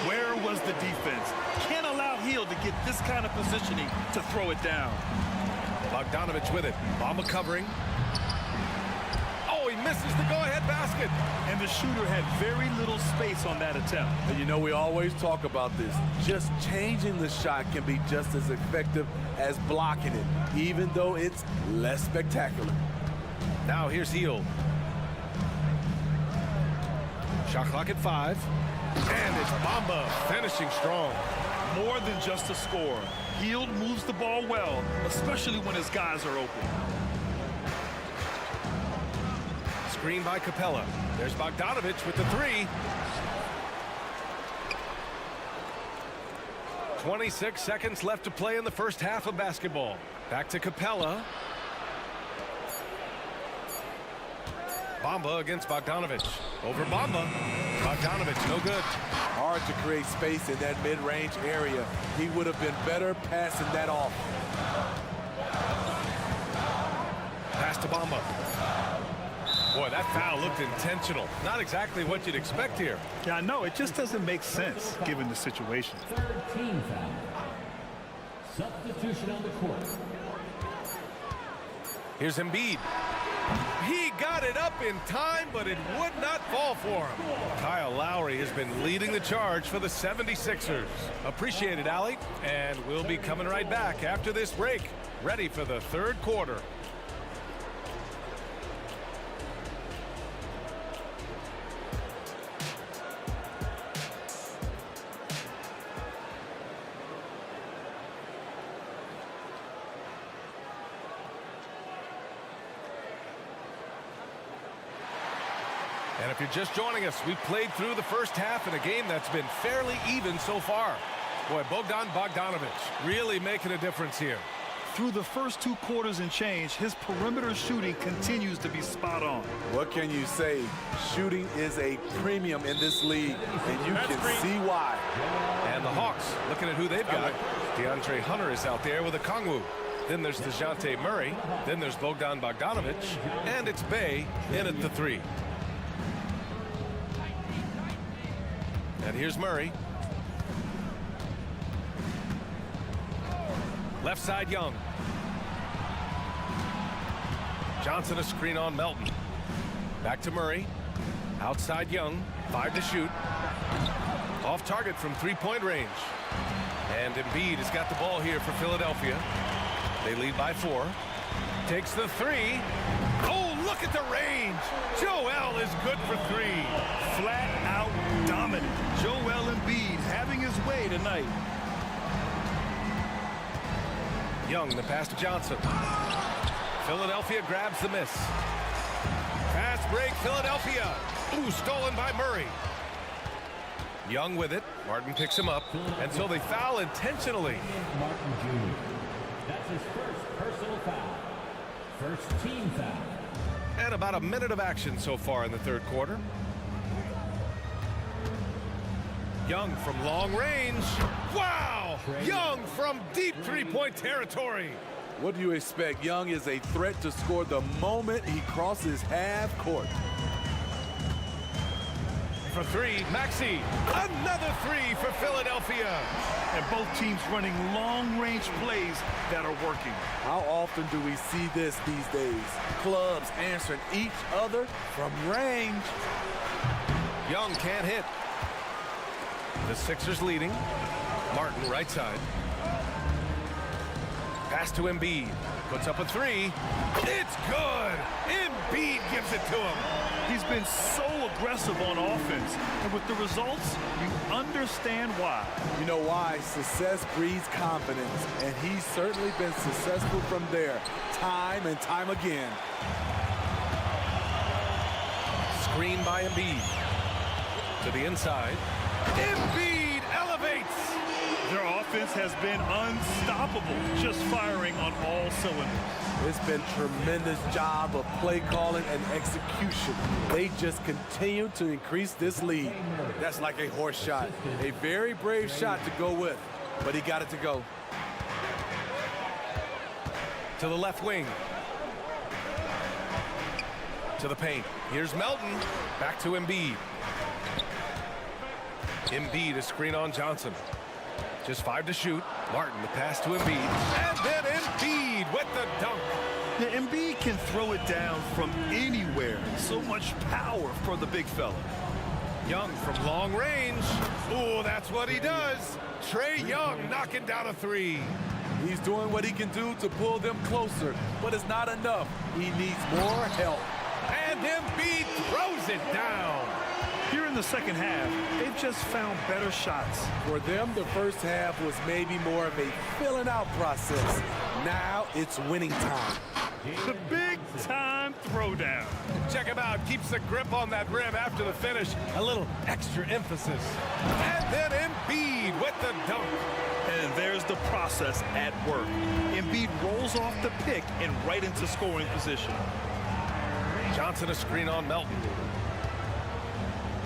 Where was the defense? Can't allow Hill to get this kind of positioning to throw it down. Bogdanovich with it. Bamba covering. Oh, he misses the go-ahead basket. And the shooter had very little space on that attempt. And you know, we always talk about this. Just changing the shot can be just as effective as blocking it, even though it's less spectacular. Now here's Hill. Shot clock at 5. And it's Bamba finishing strong. More than just a score. Hill moves the ball well, especially when his guys are open. Screen by Capella. There's Bogdanovich with the three. 26 seconds left to play in the first half of basketball. Back to Capella. Bamba against Bogdanovich. Over Bamba. Bogdanovich, no good. Hard to create space in that mid-range area. He would have been better passing that off. Pass to Bamba. Boy, that foul looked intentional. Not exactly what you'd expect here. Yeah, I know. It just doesn't make sense given the situation. Third team foul. Substitution on the court. Here's Embiid. He got it up in time, but it would not fall for him. Kyle Lowry has been leading the charge for the 76ers. Appreciate it, Allie. And we'll be coming right back after this break. Ready for the third quarter. And if you're just joining us, we've played through the first half in a game that's been fairly even so far. Boy, Bogdan Bogdanovich really making a difference here. Through the first 2 quarters and change, his perimeter shooting continues to be spot on. What can you say? Shooting is a premium in this league, and you can see why. And the Hawks, looking at who they've got. DeAndre Hunter is out there with a Kongwu. Then there's DeJounte Murray. Then there's Bogdan Bogdanovich. And it's Bay in at the 3. And here's Murray. Left side, Young. Johnson a screen on Melton. Back to Murray. Outside Young. 5 to shoot. Off target from 3-point range. And Embiid has got the ball here for Philadelphia. They lead by 4. Takes the 3. Oh, look at the range. Joel is good for 3. Flat out dominant. Joel Embiid having his way tonight. Young, the pass to Johnson. Philadelphia grabs the miss. Fast break, Philadelphia. Ooh, stolen by Murray. Young with it. Martin picks him up. And so they foul intentionally. Martin Jr. That's his first personal foul. First team foul. And about a minute of action so far in the third quarter. Young from long range. Wow! Young from deep 3-point territory. What do you expect? Young is a threat to score the moment he crosses half court. For 3, Maxey. Another 3 for Philadelphia. And both teams running long-range plays that are working. How often do we see this these days? Clubs answering each other from range. Young can't hit. The Sixers leading. Martin right side. Pass to Embiid. Puts up a 3. It's good. Embiid gives it to him. He's been so aggressive on offense. And with the results, you understand why. You know why? Success breeds confidence, and he's certainly been successful from there, time and time again. Screen by Embiid. To the inside. Embiid elevates! Their offense has been unstoppable, just firing on all cylinders. It's been tremendous job of play calling and execution. They just continue to increase this lead. That's like a horse shot. A very brave shot to go with, but he got it to go. To the left wing. To the paint. Here's Melton. Back to Embiid. Embiid, a screen on Johnson. Just 5 to shoot. Martin, the pass to Embiid. And then Embiid with the dunk. Now, Embiid can throw it down from anywhere. So much power for the big fella. Young from long range. Oh, that's what he does. Trae Young knocking down a 3. He's doing what he can do to pull them closer, but it's not enough. He needs more help. And Embiid throws it down. Here in the second half, they've just found better shots. For them, the first half was maybe more of a filling out process. Now it's winning time. The big-time throwdown. Check him out. Keeps the grip on that rim after the finish. A little extra emphasis. And then Embiid with the dunk. And there's the process at work. Embiid rolls off the pick and right into scoring position. Johnson a screen on Melton.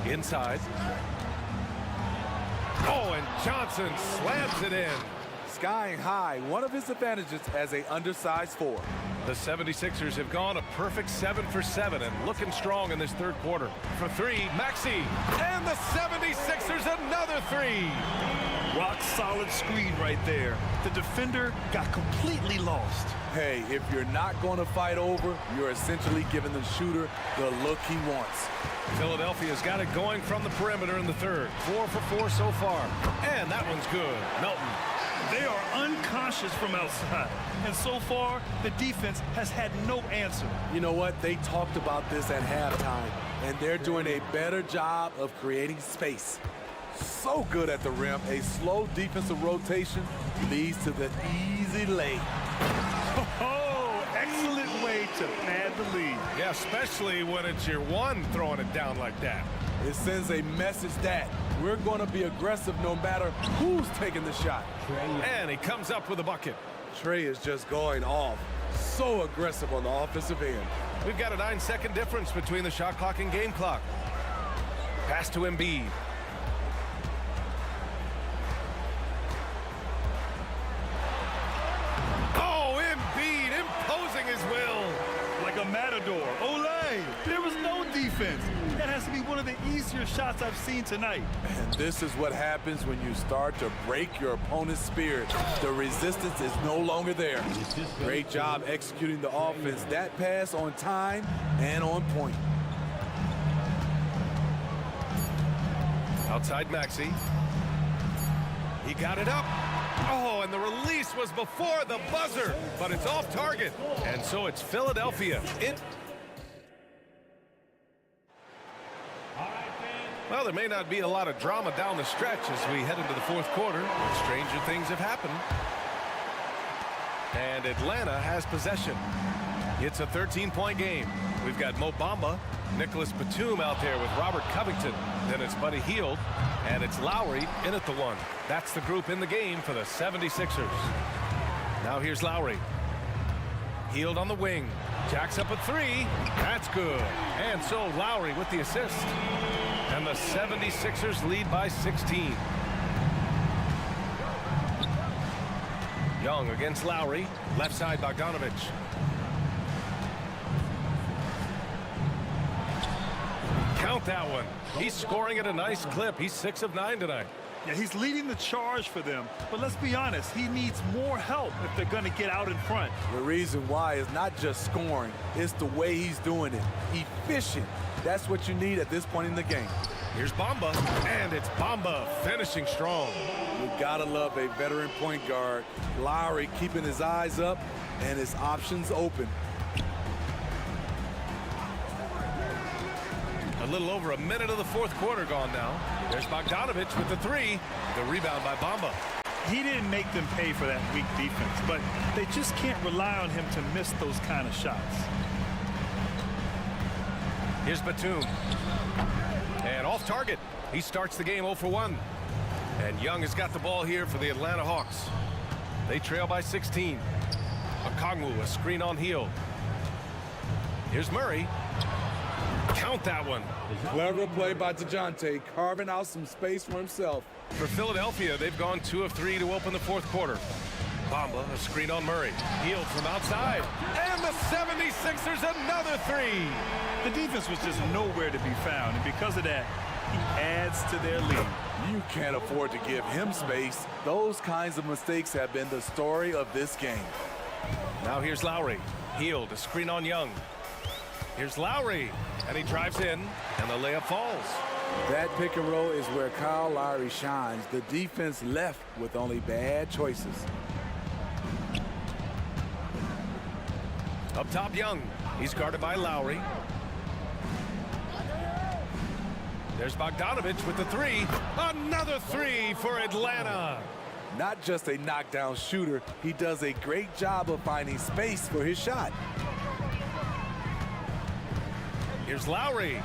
Inside. Oh, and Johnson slams it in. Skying high, one of his advantages as a undersized 4. The 76ers have gone a perfect 7 for 7 and looking strong in this third quarter. For 3, Maxey. And the 76ers another 3. Rock solid screen right there. The defender got completely lost. Hey, if you're not going to fight over, you're essentially giving the shooter the look he wants. Philadelphia's got it going from the perimeter in the third. 4 for 4 so far. And that one's good. Melton. They are unconscious from outside. And so far, the defense has had no answer. You know what? They talked about this at halftime, and they're doing a better job of creating space. So good at the rim. A slow defensive rotation leads to the easy lay. Oh, excellent way to pad the lead. Yeah, especially when it's your one throwing it down like that. It sends a message that we're going to be aggressive no matter who's taking the shot. And he comes up with a bucket. Trae is just going off. So aggressive on the offensive end. We've got a 9-second difference between the shot clock and game clock. Pass to Embiid. Oh, Embiid imposing his will. Like a matador. Olay! There was no defense. That has to be one of the easier shots I've seen tonight. And this is what happens when you start to break your opponent's spirit. The resistance is no longer there. Great job executing the offense. That pass on time and on point. Outside Maxey. He got it up. Oh, and the release was before the buzzer, but it's off target. And so it's Philadelphia. Well, there may not be a lot of drama down the stretch as we head into the fourth quarter. Stranger things have happened. And Atlanta has possession. It's a 13-point game. We've got Mo Bamba, Nicholas Batum out there with Robert Covington. Then it's Buddy Hield, and it's Lowry in at the 1. That's the group in the game for the 76ers. Now here's Lowry. Hield on the wing. Jacks up a 3. That's good. And so Lowry with the assist. And the 76ers lead by 16. Young against Lowry. Left side Bogdanovich. Count that one. He's scoring at a nice clip. He's 6 of 9 tonight. Yeah, he's leading the charge for them. But let's be honest, he needs more help if they're going to get out in front. The reason why is not just scoring. It's the way he's doing it. Efficient. That's what you need at this point in the game. Here's Bamba, and it's Bamba finishing strong. You gotta love a veteran point guard. Lowry keeping his eyes up and his options open. little over a minute of the fourth quarter gone now. There's Bogdanovich with the three. The rebound by Bamba. He didn't make them pay for that weak defense, but they just can't rely on him to miss those kind of shots. Here's Batum. And off target. He starts the game 0 for 1. And Young has got the ball here for the Atlanta Hawks. They trail by 16. Okongwu, a screen on Hield. Here's Murray. Count that one. Clever play by DeJounte, carving out some space for himself. For Philadelphia, they've gone 2 of 3 to open the fourth quarter. Bamba, a screen on Murray. Hield from outside. And the 76ers another three. The defense was just nowhere to be found, and because of that, he adds to their lead. You can't afford to give him space. Those kinds of mistakes have been the story of this game. Now here's Lowry. Hield, a screen on Young. Here's Lowry, and he drives in, and the layup falls. That pick and roll is where Kyle Lowry shines. The defense left with only bad choices. Up top, Young. He's guarded by Lowry. There's Bogdanovich with the three. Another three for Atlanta. Not just a knockdown shooter, he does a great job of finding space for his shot. Here's Lowry.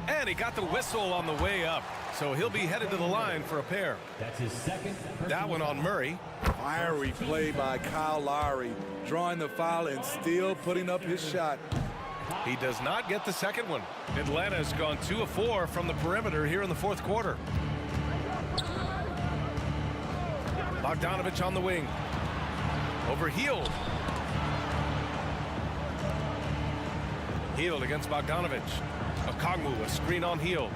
And he got the whistle on the way up. So he'll be headed to the line for a pair. That's his second. That one on Murray. Fiery play by Kyle Lowry, drawing the foul and still putting up his shot. He does not get the second one. Atlanta has gone 2 of 4 from the perimeter here in the fourth quarter. Bogdanovich on the wing. Over Hield. Hield against Bogdanovich. Okongwu, a screen on Hield.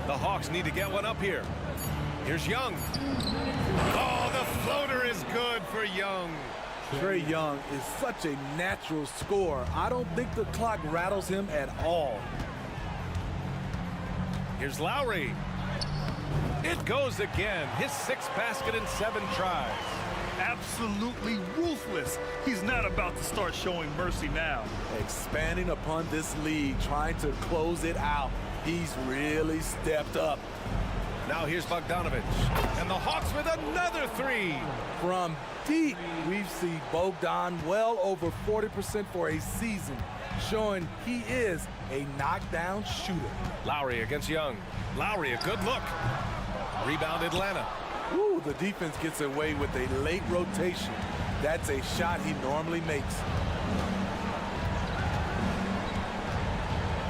The Hawks need to get one up here. Here's Young. Oh, the floater is good for Young. Trae Young is such a natural scorer. I don't think the clock rattles him at all. Here's Lowry. It goes again. His 6th basket in 7 tries. Absolutely ruthless. He's not about to start showing mercy now. Expanding upon this lead, trying to close it out. He's really stepped up. Now here's Bogdanovich. And the Hawks with another three. From deep, we've seen Bogdan well over 40% for a season, showing he is a knockdown shooter. Lowry against Young. Lowry, a good look. Rebound Atlanta. Ooh, the defense gets away with a late rotation. That's a shot he normally makes.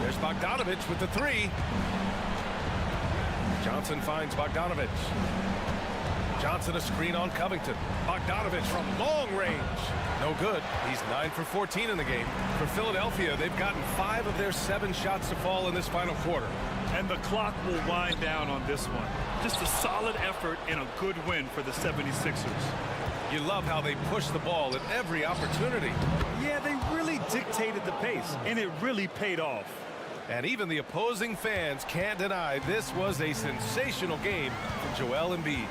There's Bogdanovich with the three. Johnson finds Bogdanovich. Johnson a screen on Covington. Bogdanovich from long range. No good. He's 9 for 14 in the game. For Philadelphia, they've gotten 5 of their 7 shots to fall in this final quarter. And the clock will wind down on this one. Just a solid effort and a good win for the 76ers. You love how they push the ball at every opportunity. Yeah, they really dictated the pace, and it really paid off. And even the opposing fans can't deny this was a sensational game for Joel Embiid.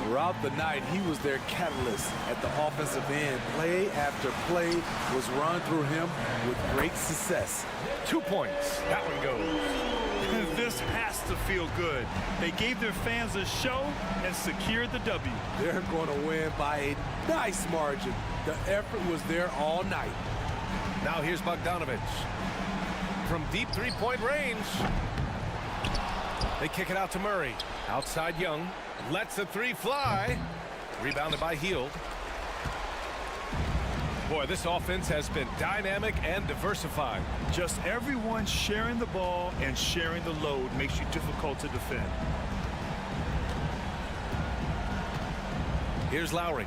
Throughout the night, he was their catalyst at the offensive end. Play after play was run through him with great success. 2 points. That one goes. This has to feel good. They gave their fans a show and secured the W. They're going to win by a nice margin. The effort was there all night. Now here's Bogdanovich. From deep three-point range. They kick it out to Murray. Outside Young. Lets the three fly. Rebounded by Hield. Boy, this offense has been dynamic and diversified. Just everyone sharing the ball and sharing the load makes you difficult to defend. Here's Lowry.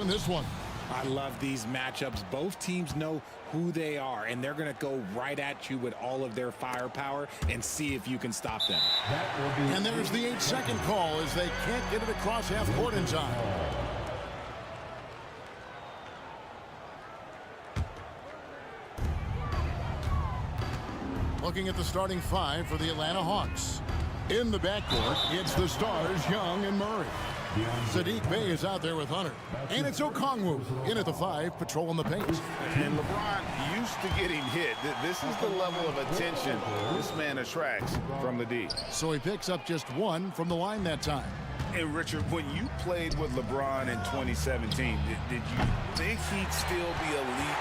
In this one. I love these matchups. Both teams know who they are, and they're going to go right at you with all of their firepower and see if you can stop them. And there's the 8-second call as they can't get it across half court in time. Looking at the starting five for the Atlanta Hawks. In the backcourt, it's the stars, Young and Murray. Sadiq Bey is out there with Hunter. And it's Okongwu in at the 5, patrolling the paint. And LeBron used to getting hit. This is the level of attention this man attracts from the D. So he picks up just 1 from the line that time. And Richard, when you played with LeBron in 2017, did you think he'd still be elite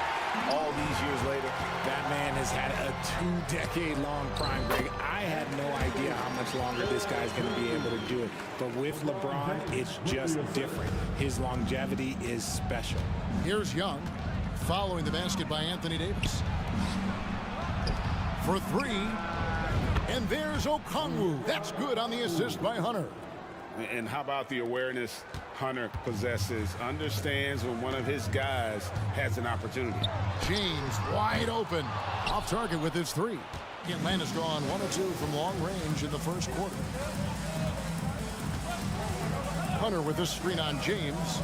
all these years later? That man has had a 2-decade-long prime, Greg. I had no idea how much longer this guy's going to be able to do it. But with LeBron, it's just different. His longevity is special. Here's Young, following the basket by Anthony Davis. For 3, and there's Okongwu. That's good on the assist by Hunter. And how about the awareness Hunter possesses, understands when one of his guys has an opportunity. James wide open, off target with his 3. Atlanta's gone 1 of 2 from long range in the first quarter. Hunter with the screen on James.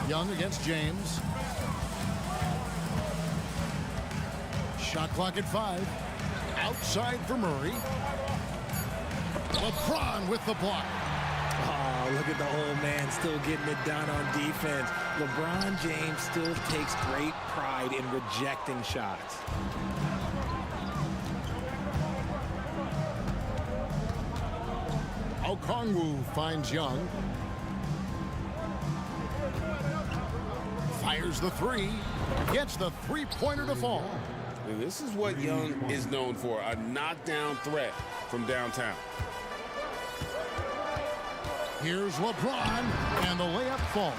Young against James. Shot clock at 5. Outside for Murray. LeBron with the block. Oh, look at the old man still getting it done on defense. LeBron James still takes great pride in rejecting shots. Okongwu finds Young. Fires the 3. Gets the 3-pointer to fall. And this is what Young is known for, a knockdown threat from downtown. Here's LeBron, and the layup falls.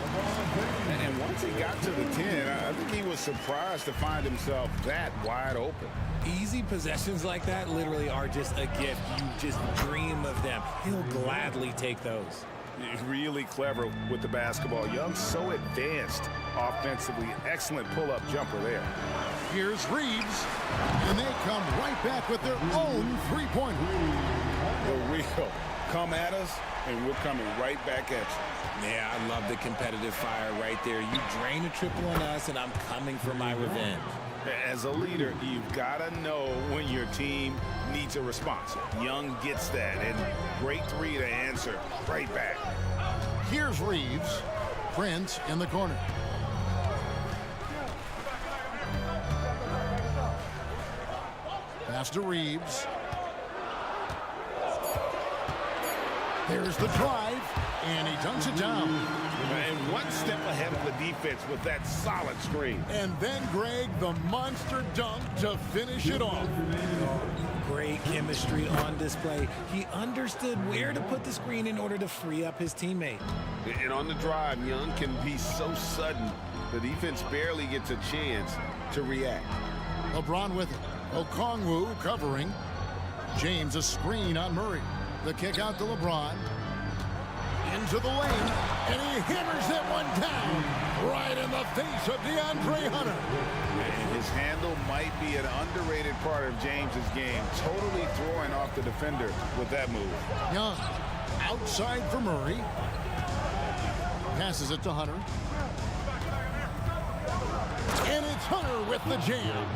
And once he got to the 10, I think he was surprised to find himself that wide open. Easy possessions like that literally are just a gift. You just dream of them. He'll gladly take those. Really clever with the basketball. Young's so advanced offensively. Excellent pull-up jumper there. Here's Reeves, and they come right back with their own 3-pointer. The real come at us, and we're coming right back at you. Yeah, I love the competitive fire right there. You drain a triple on us, and I'm coming for my revenge. As a leader, you've got to know when your team needs a response. Young gets that, and great 3 to answer right back. Here's Reeves. Prince in the corner. Pass to Reeves. There's the drive, and he dunks it down. And one step ahead of the defense with that solid screen. And then, Greg, the monster dunk to finish it off. Great chemistry on display. He understood where to put the screen in order to free up his teammate. And on the drive, Young can be so sudden, the defense barely gets a chance to react. LeBron with it. Okongwu covering. James a screen on Murray. The kick out to LeBron. Into the lane, and he hammers that one down right in the face of DeAndre Hunter. And his handle might be an underrated part of James's game, totally throwing off the defender with that move. Young outside for Murray. Passes it to Hunter. And it's Hunter with the jam.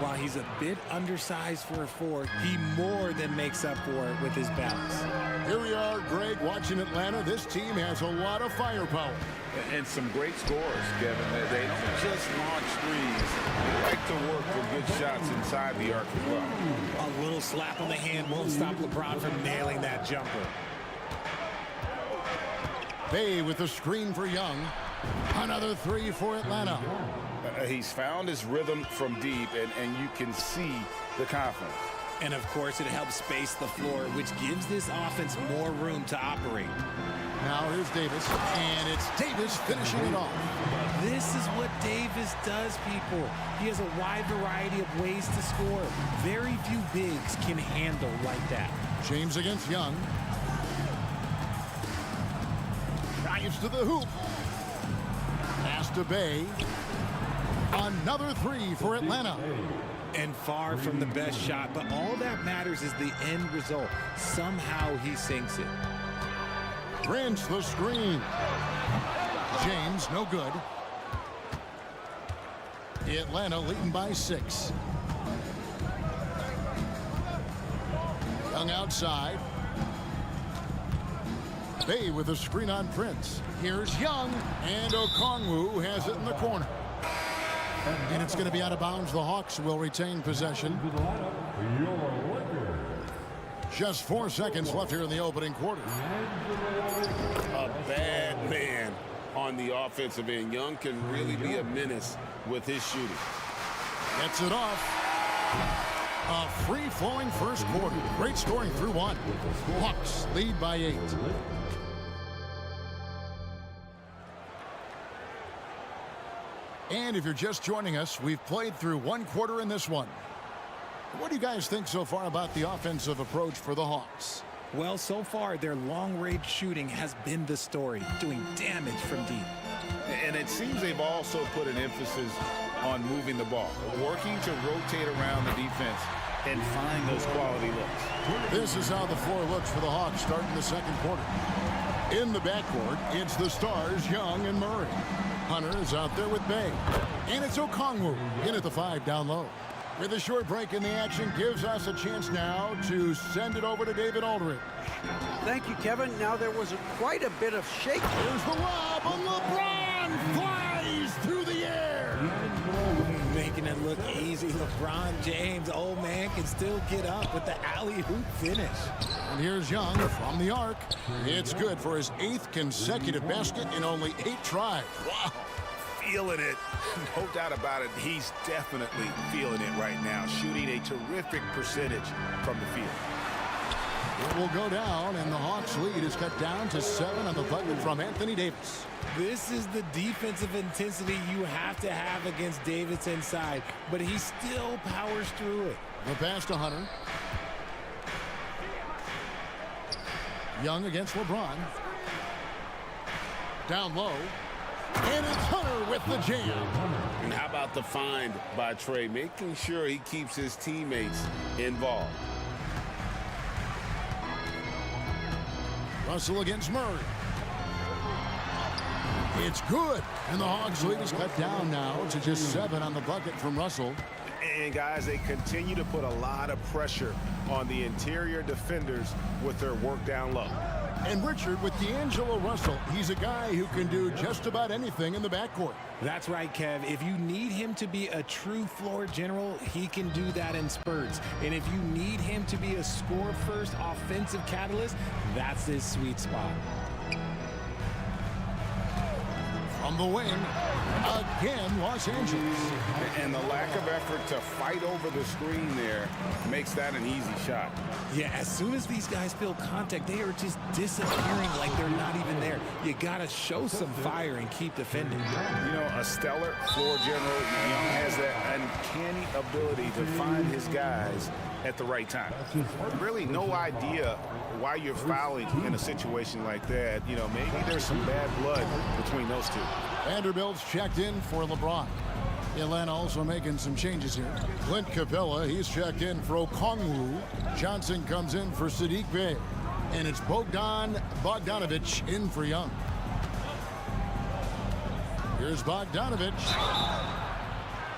While he's a bit undersized for a 4, he more than makes up for it with his bounce. Here we are, Greg, watching Atlanta. This team has a lot of firepower. And some great scores, Kevin. They don't just launch threes. They like to work for good shots inside the arc as well. A little slap on the hand won't stop LeBron from nailing that jumper. Bey with the screen for Young. Another 3 for Atlanta. He's found his rhythm from deep, and you can see the confidence. And, of course, it helps space the floor, which gives this offense more room to operate. Now here's Davis, and it's Davis finishing it off. This is what Davis does, people. He has a wide variety of ways to score. Very few bigs can handle like that. James against Young. drives to the hoop. Pass to Bay. Another three for Atlanta. And far from the best shot, but all that matters is the end result. Somehow he sinks it. Grants the screen. James, no good. Atlanta leading by 6. Young outside. Bay with a screen on Prince. Here's Young, and Okongwu has it in the corner. And it's going to be out of bounds. The Hawks will retain possession. Just 4 seconds left here in the opening quarter. A bad man on the offensive end. Young can really be a menace with his shooting. Gets it off. A free-flowing first quarter. Great scoring through 1. Hawks lead by 8. And if you're just joining us, we've played through 1 quarter in this one. What do you guys think so far about the offensive approach for the Hawks? Well, so far, their long-range shooting has been the story, doing damage from deep. And it seems they've also put an emphasis on moving the ball, working to rotate around the defense and find those quality looks. This is how the floor looks for the Hawks starting the second quarter. In the backcourt, it's the stars, Young and Murray. Hunter is out there with Bay. And it's Okongwu in at the 5 down low. With a short break in the action, gives us a chance now to send it over to David Aldridge. Thank you, Kevin. Now there was quite a bit of shaking. Here's the lob, and LeBron flies through the air. Making it look easy. LeBron James, old man, can still get up with the alley-oop finish. And here's Young from the arc. It's good for his 8th consecutive basket in only 8 tries. Wow. Feeling it. No doubt about it. He's definitely feeling it right now. Shooting a terrific percentage from the field. It will go down, and the Hawks' lead is cut down to 7 on the bucket from Anthony Davis. This is the defensive intensity you have to have against Davis inside, but he still powers through it. The pass to Hunter. Young against LeBron. Down low. And it's Hunter with the jam. And how about the find by Trey, making sure he keeps his teammates involved. Russell against Murray. It's good. And the Hawks lead is cut down now to just 7 on the bucket from Russell. And guys, they continue to put a lot of pressure on the interior defenders with their work down low. And Richard, with D'Angelo Russell, he's a guy who can do just about anything in the backcourt. That's right, Kev. If you need him to be a true floor general, he can do that in spurts. And if you need him to be a score-first offensive catalyst, that's his sweet spot. From the wing, again, Los Angeles. And the lack of effort to fight over the screen there makes that an easy shot. Yeah, as soon as these guys feel contact, they are just disappearing like they're not even there. You got to show some fire and keep defending. You know, a stellar floor general. Young has that uncanny ability to find his guys at the right time. Really no idea why you're fouling in a situation like that. You know, maybe there's some bad blood between those two. Vanderbilt's checked in for LeBron. Atlanta also making some changes here. Clint Capella, he's checked in for Okongwu. Johnson comes in for Sadiq Bey. And it's Bogdanovich in for Young. Here's Bogdanovich.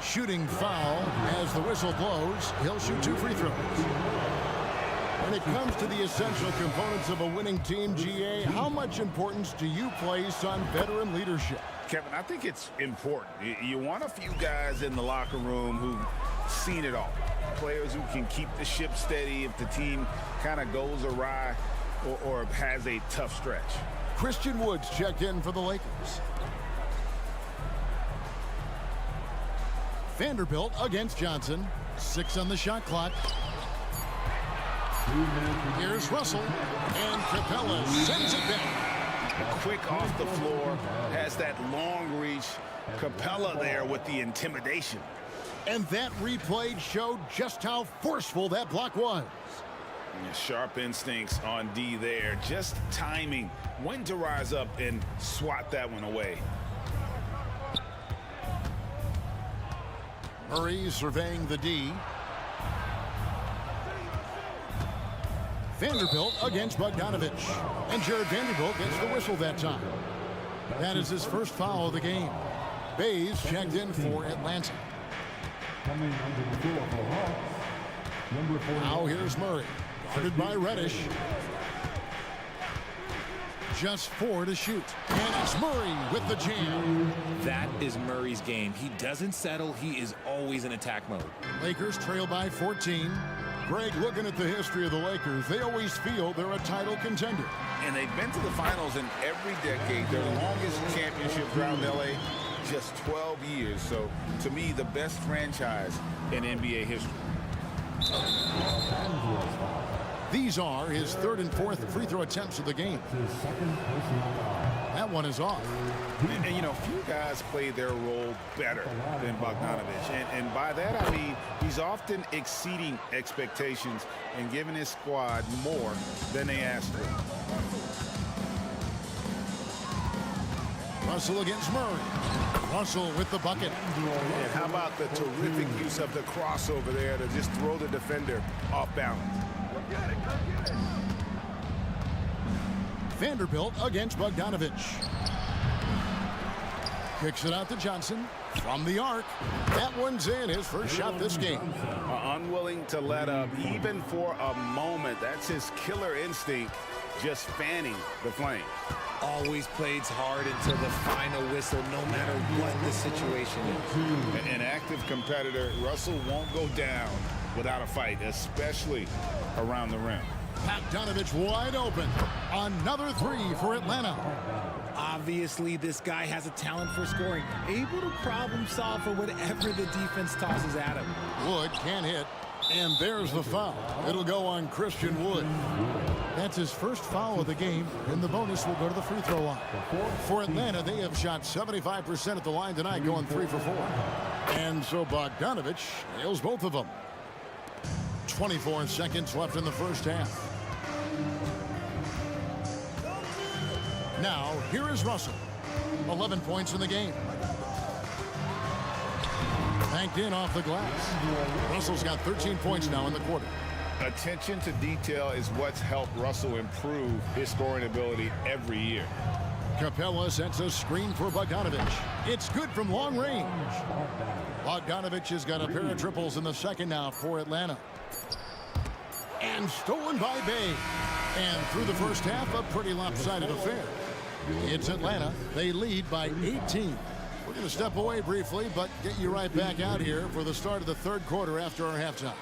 Shooting foul as the whistle blows. He'll shoot 2 free throws. When it comes to the essential components of a winning team, GA, how much importance do you place on veteran leadership? Kevin, I think it's important. You want a few guys in the locker room who've seen it all. Players who can keep the ship steady if the team kind of goes awry or has a tough stretch. Christian Woods checked in for the Lakers. Vanderbilt against Johnson. 6 on the shot clock. Here's Russell, and Capella sends it back. Quick off the floor, has that long reach. Capella there with the intimidation. And that replay showed just how forceful that block was. Sharp instincts on D there. Just timing when to rise up and swat that one away. Murray surveying the D. Vanderbilt against Bogdanovich. And Jared Vanderbilt gets the whistle that time. That is his first foul of the game. Bays checked in for Atlanta. Coming under the floor for Hawks, number 4. Now here's Murray. Guarded by Reddish. Just 4 to shoot. And it's Murray with the jam. That is Murray's game. He doesn't settle. He is always in attack mode. Lakers trail by 14. Greg, looking at the history of the Lakers, they always feel they're a title contender. And they've been to the finals in every decade. Their longest championship around LA, just 12 years. So, to me, the best franchise in NBA history. These are his 3rd and 4th free throw attempts of the game. That one is off. And you know, few guys play their role better than Bogdanovich. And by that, I mean, he's often exceeding expectations and giving his squad more than they asked for. Russell against Murray. Russell with the bucket. And how about the terrific use of the crossover there to just throw the defender off balance. Vanderbilt against Bogdanovich. Kicks it out to Johnson from the arc. That one's in, his first shot this game. Unwilling to let up even for a moment. That's his killer instinct, just fanning the flame. Always plays hard until the final whistle, no matter what the situation is. An active competitor, Russell won't go down without a fight, especially around the rim. Bogdanovich wide open. Another 3 for Atlanta. Obviously, this guy has a talent for scoring, able to problem solve for whatever the defense tosses at him. Wood can't hit, and there's the foul. It'll go on Christian Wood. That's his first foul of the game, and the bonus will go to the free throw line. For Atlanta, they have shot 75% at the line tonight, going 3 for 4. And so Bogdanovich nails both of them. 24 seconds left in the first half. Now, here is Russell. 11 points in the game. Banked in off the glass. Russell's got 13 points now in the quarter. Attention to detail is what's helped Russell improve his scoring ability every year. Capella sets a screen for Bogdanovich. It's good from long range. Bogdanovich has got a pair of triples in the second now for Atlanta. And stolen by Bay. And through the first half, a pretty lopsided affair. It's Atlanta. They lead by 18. We're going to step away briefly, but get you right back out here for the start of the third quarter after our halftime.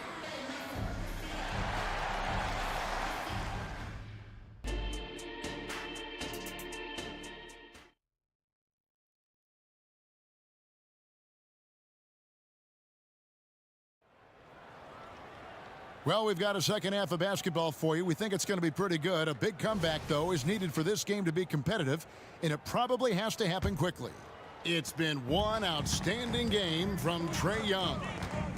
Well, we've got a second half of basketball for you. We think it's going to be pretty good. A big comeback, though, is needed for this game to be competitive, and it probably has to happen quickly. It's been one outstanding game from Trae Young.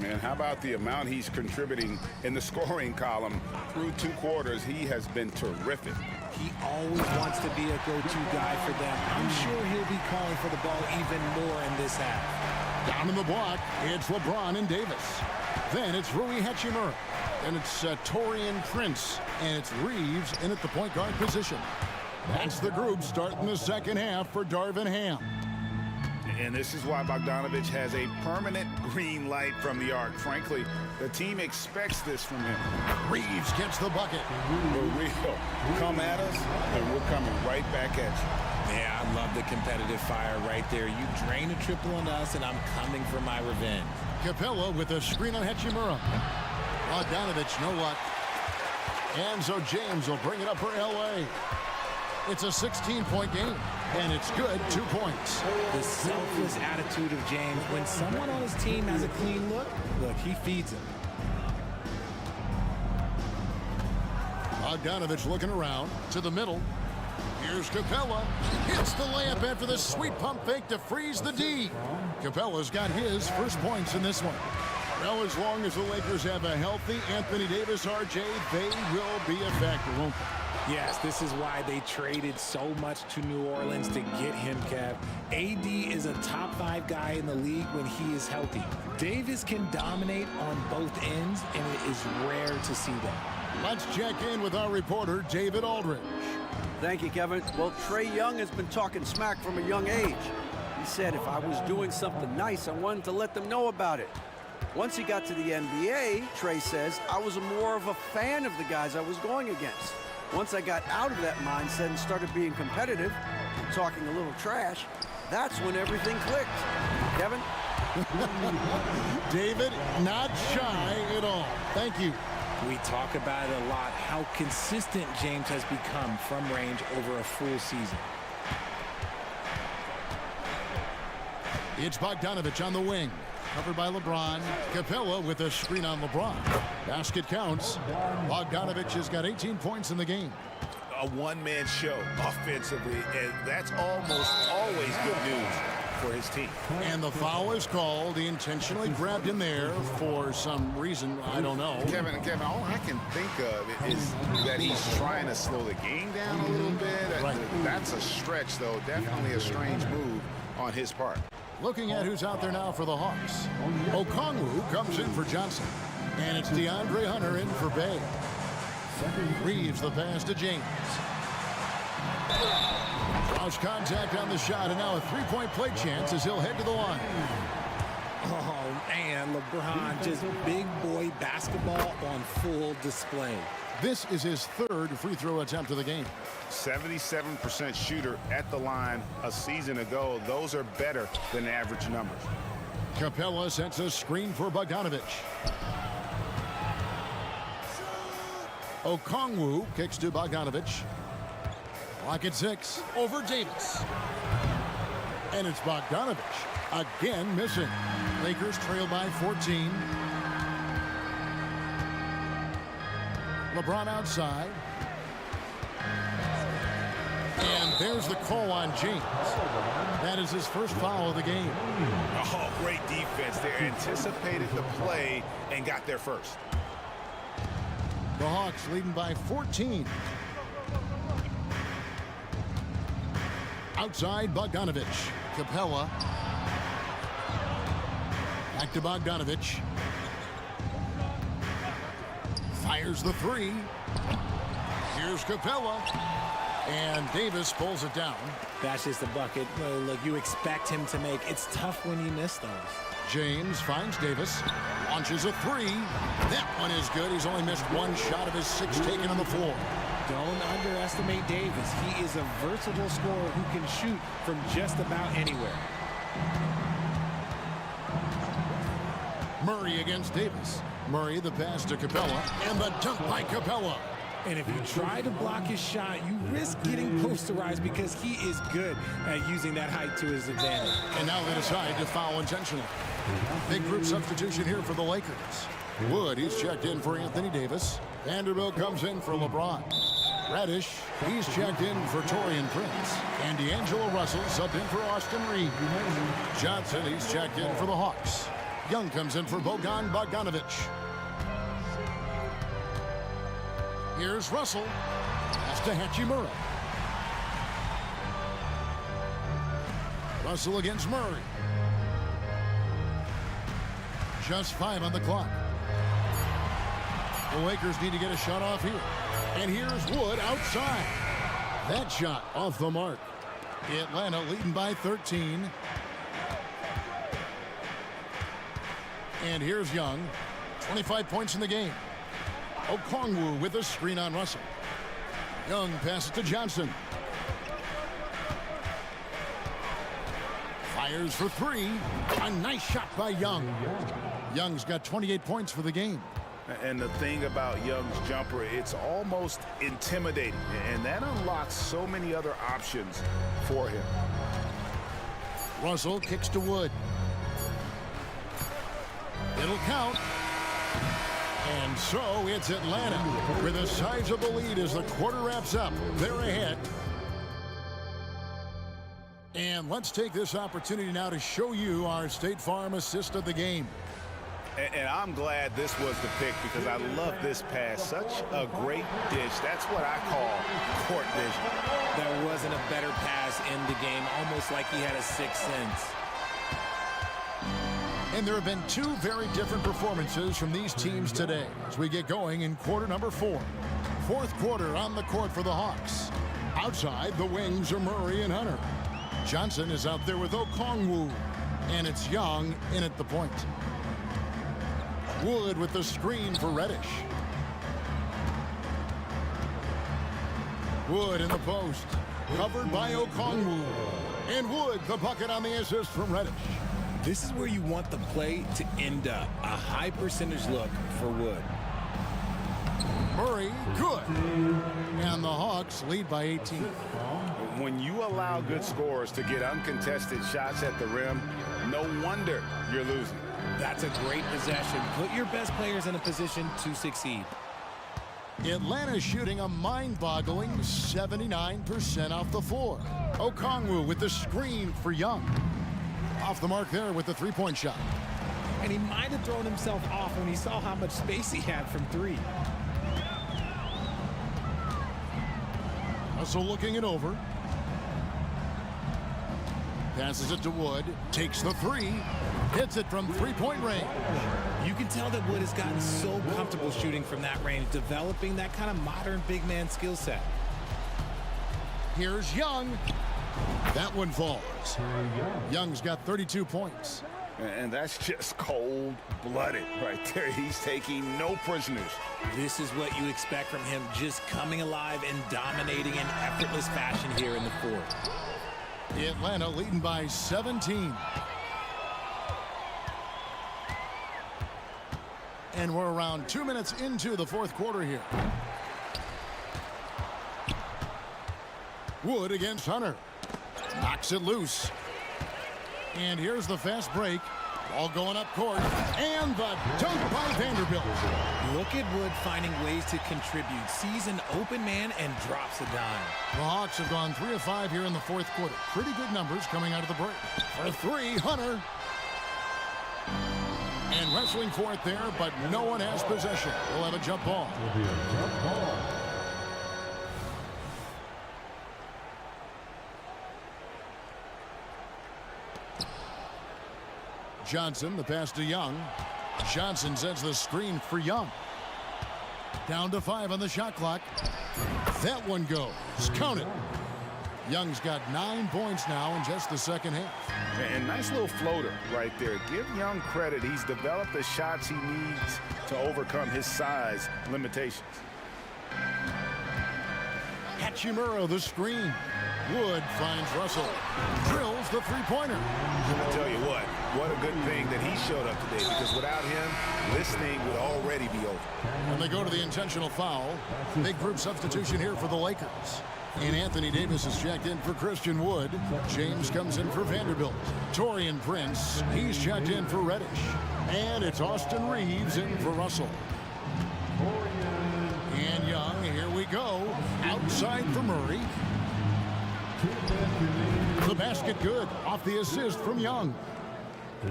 Man, how about the amount he's contributing in the scoring column through 2 quarters? He has been terrific. He always wants to be a go-to guy for them. I'm sure he'll be calling for the ball even more in this half. Down in the block, it's LeBron and Davis. Then it's Rui Hachimura. And it's Torian Prince. And it's Reeves in at the point guard position. That's the group starting the second half for Darvin Ham. And this is why Bogdanovich has a permanent green light from the arc. Frankly, the team expects this from him. Reeves gets the bucket. For real. Come at us, and we're coming right back at you. Yeah, I love the competitive fire right there. You drain a triple on us, and I'm coming for my revenge. Capella with a screen on Hachimura. Bogdanovich, no luck. And so James will bring it up for L.A. It's a 16-point game, and it's good, 2 points. The selfless attitude of James. When someone on his team has a clean look, he feeds him. Bogdanovich looking around to the middle. Here's Capella. Hits the layup after the sweet pump fake to freeze the D. Capella's got his first points in this one. Well, as long as the Lakers have a healthy Anthony Davis, RJ, they will be a factor, won't they? Yes, this is why they traded so much to New Orleans to get him, Kev. AD is a top 5 guy in the league when he is healthy. Davis can dominate on both ends, and it is rare to see that. Let's check in with our reporter, David Aldridge. Thank you, Kevin. Well, Trae Young has been talking smack from a young age. He said if I was doing something nice, I wanted to let them know about it. Once he got to the NBA, Trae says, I was more of a fan of the guys I was going against. Once I got out of that mindset and started being competitive, and talking a little trash, that's when everything clicked. Kevin? David, not shy at all. Thank you. We talk about it a lot, how consistent James has become from range over a full season. It's Bogdanovich on the wing. Covered by LeBron. Capella with a screen on LeBron. Basket counts. Bogdanovich has got 18 points in the game. A one-man show offensively, and that's almost always good news for his team. And the foul is called. He intentionally grabbed him there for some reason. I don't know. Kevin, all I can think of is that he's trying to slow the game down a little bit. Right. That's a stretch, though. Definitely a strange move on his part. Looking at who's out there now for the Hawks. Okongwu comes in for Johnson. And it's DeAndre Hunter in for Bay. Reeves the pass to James. Draws contact on the shot, and now a three-point play chance as he'll head to the line. Oh, man, LeBron, just big boy basketball on full display. This is his third free throw attempt of the game. 77% shooter at the line a season ago. Those are better than average numbers. Capella sets a screen for Bogdanovich. Okongwu kicks to Bogdanovich. Clock at 6. Over Davis. And it's Bogdanovich again missing. Lakers trail by 14. LeBron outside. And there's the call on James. That is his first foul of the game. Oh, great defense there. Anticipated the play and got there first. The Hawks leading by 14. Outside Bogdanovich. Capella. Back to Bogdanovich. Fires the three. Here's Capella. And Davis pulls it down. That's just a bucket. Look, you expect him to make. It's tough when you miss those. James finds Davis. Launches a three. That one is good. He's only missed one shot of his 6 taken on the floor. Don't underestimate Davis. He is a versatile scorer who can shoot from just about anywhere. Murray against Davis. Murray the pass to Capella. And the dunk by Capella. And if you try to block his shot, you risk getting posterized because he is good at using that height to his advantage. And now they decide to foul intentionally. Big group substitution here for the Lakers. Wood, he's checked in for Anthony Davis. Vanderbilt comes in for LeBron. Reddish, he's checked in for Taurean Prince. And D'Angelo Russell subbed in for Austin Reeves. Johnson, he's checked in for the Hawks. Young comes in for Bojan Bogdanovich. Here's Russell. Pass to Hachimura. Russell against Murray. Just 5 on the clock. The Lakers need to get a shot off here. And here's Wood outside. That shot off the mark. Atlanta leading by 13. And here's Young. 25 points in the game. Okongwu with a screen on Russell. Young passes to Johnson. Fires for 3. A nice shot by Young. Young's got 28 points for the game. And the thing about Young's jumper, it's almost intimidating. And that unlocks so many other options for him. Russell kicks to Wood. It'll count. And so it's Atlanta with a sizable lead as the quarter wraps up. They're ahead. And let's take this opportunity now to show you our State Farm assist of the game. And I'm glad this was the pick because I love this pass. Such a great dish. That's what I call court vision. There wasn't a better pass in the game, almost like he had a sixth sense. And there have been two very different performances from these teams today as we get going in quarter number 4. Fourth quarter on the court for the Hawks. Outside, the wings are Murray and Hunter. Johnson is out there with Okongwu, and it's Young in at the point. Wood with the screen for Reddish. Wood in the post, covered by Okongwu. And Wood, the bucket on the assist from Reddish. This is where you want the play to end up. A high percentage look for Wood. Murray, good. And the Hawks lead by 18. When you allow good scorers to get uncontested shots at the rim, no wonder you're losing. That's a great possession. Put your best players in a position to succeed. Atlanta shooting a mind-boggling 79% off the floor. Okongwu with the screen for Young. Off the mark there with the three-point shot. And he might have thrown himself off when he saw how much space he had from three. Russell looking it over. Passes it to Wood. Takes the three. Hits it from three-point range. You can tell that Wood has gotten so comfortable shooting from that range, developing that kind of modern big man skill set. Here's Young. That one falls. Young's got 32 points. And that's just cold-blooded right there. He's taking no prisoners. This is what you expect from him, just coming alive and dominating in effortless fashion here in the fourth. Atlanta leading by 17. And we're around 2 minutes into the fourth quarter here. Wood against Hunter. Knocks it loose. And here's the fast break. Ball going up court. And the dunk by Vanderbilt. Look at Wood finding ways to contribute. Sees an open man and drops a dime. The Hawks have gone 3 of 5 here in the fourth quarter. Pretty good numbers coming out of the break. For three, Hunter. And wrestling for it there, but no one has possession. We'll have a jump ball. Johnson, the pass to Young. Johnson sends the screen for Young. Down to 5 on the shot clock. That one goes. Count it. Young's got 9 points now in just the second half. And nice little floater right there. Give Young credit. He's developed the shots he needs to overcome his size limitations. Hachimura, the screen. Wood finds Russell. Drills the three-pointer. I tell you what a good thing that he showed up today, because without him, this thing would already be over. And they go to the intentional foul. Big group substitution here for the Lakers. And Anthony Davis is checked in for Christian Wood. James comes in for Vanderbilt. Torian Prince, he's checked in for Reddish. And it's Austin Reeves in for Russell. And Young, here we go. Outside for Murray. The basket good. Off the assist from Young.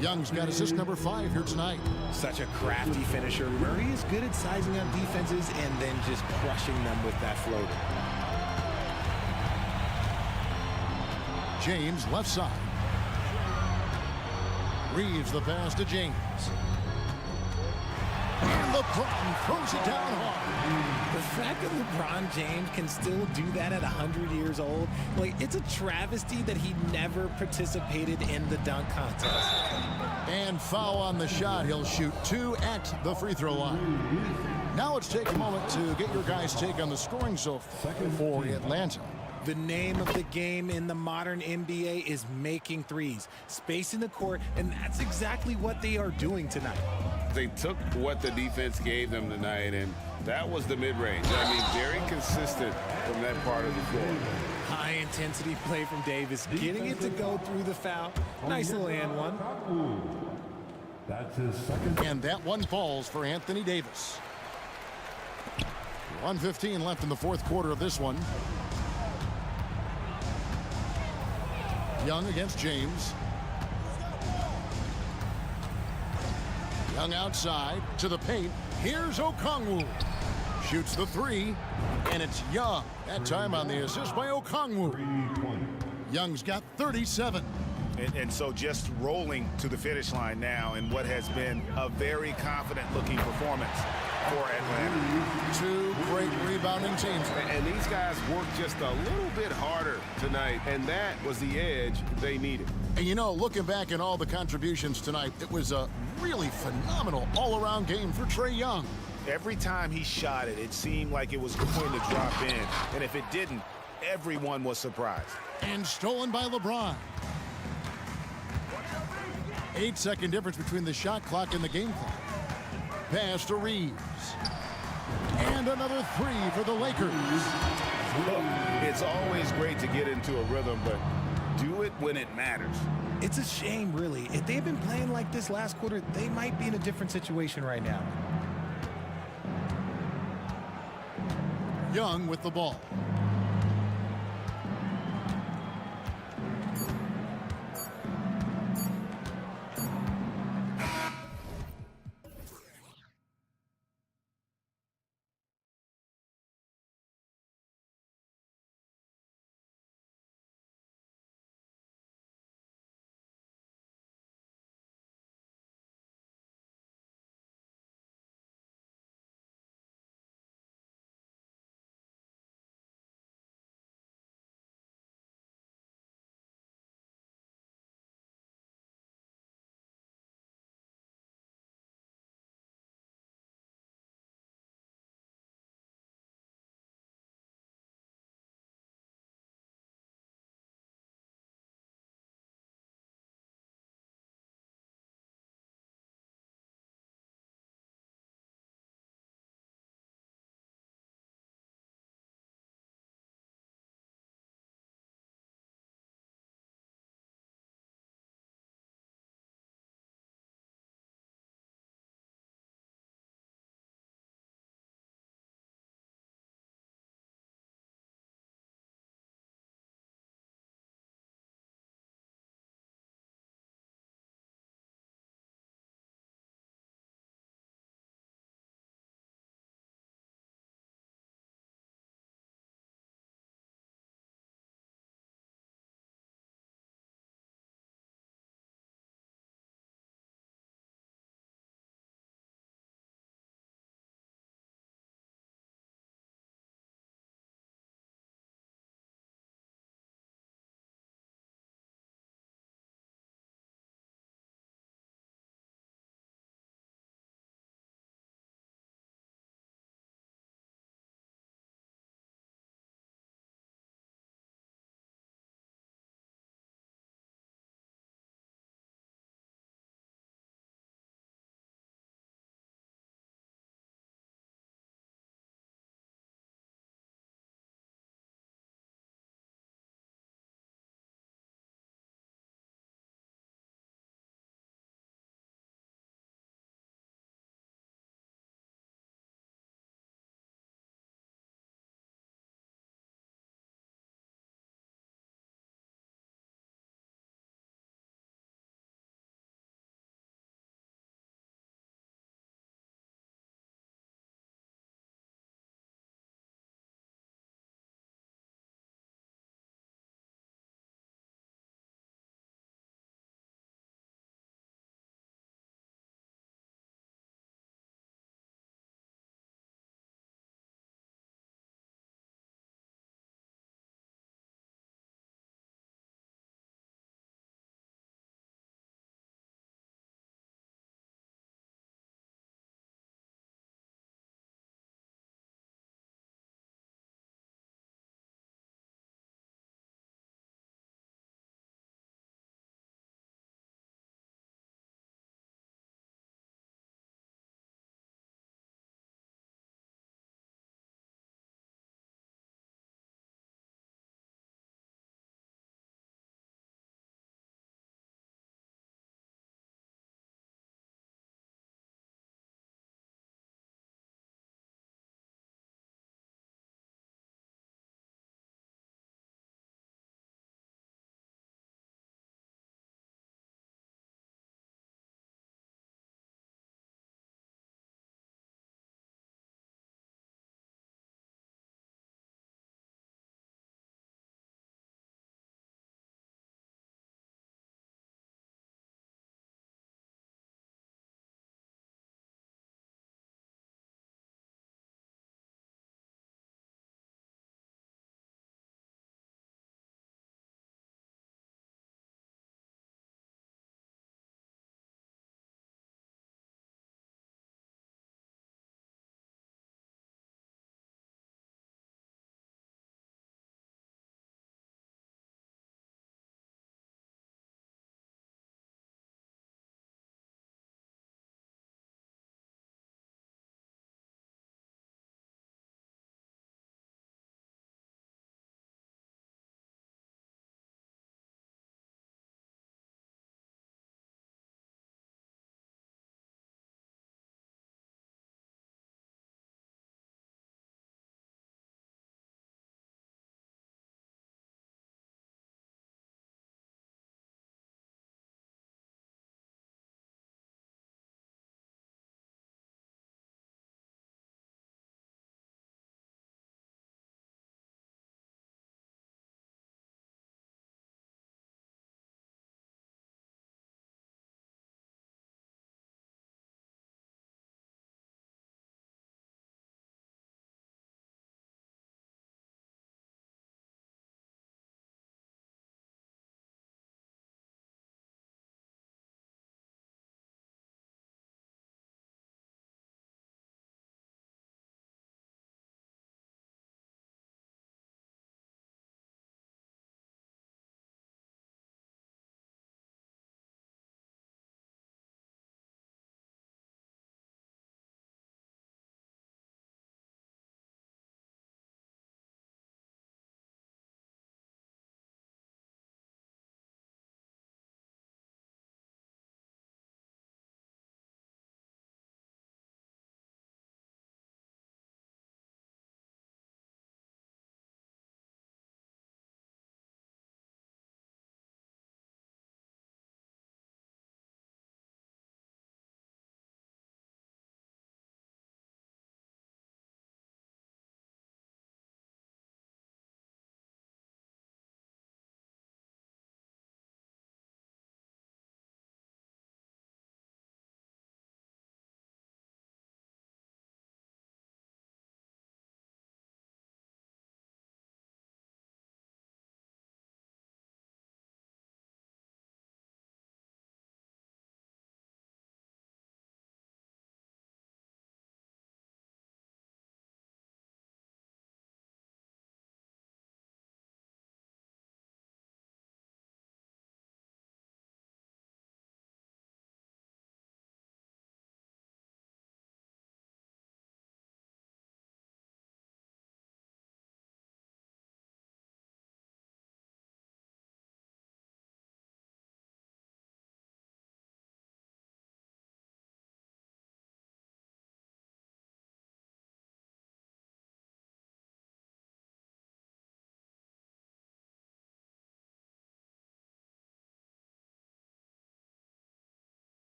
Young's got assist number 5 here tonight. Such a crafty finisher. Murray is good at sizing up defenses and then just crushing them with that floater. James left side. Reeves the pass to James. And LeBron throws it down hard. The fact that LeBron James can still do that at 100 years old, like, it's a travesty that he never participated in the dunk contest. And foul on the shot. He'll shoot 2 at the free throw line. Now let's take a moment to get your guys' take on the scoring so far for Atlanta. The name of the game in the modern NBA is making threes, spacing the court, and that's exactly what they are doing tonight. They took what the defense gave them tonight, and that was the mid-range. I mean, very consistent from that part of the floor. High-intensity play from Davis, getting it to go through the foul. Nice little and one. That's his second. And that one falls for Anthony Davis. 1:15 left in the fourth quarter of this one. Young against James. Young outside to the paint. Here's Okongwu. Shoots the three, and it's Young. That time on the assist by Okongwu. Young's got 37. And so just rolling to the finish line now in what has been a very confident-looking performance for Atlanta. Two great rebounding teams. And these guys worked just a little bit harder tonight, and that was the edge they needed. And you know, looking back at all the contributions tonight, it was a really phenomenal all-around game for Trae Young. Every time he shot it, it seemed like it was going to drop in. And if it didn't, everyone was surprised. And stolen by LeBron. 8-second difference between the shot clock and the game clock. Pass to Reeves. And another three for the Lakers. Look, it's always great to get into a rhythm, but do it when it matters. It's a shame, really. If they've been playing like this last quarter, they might be in a different situation right now. Young with the ball.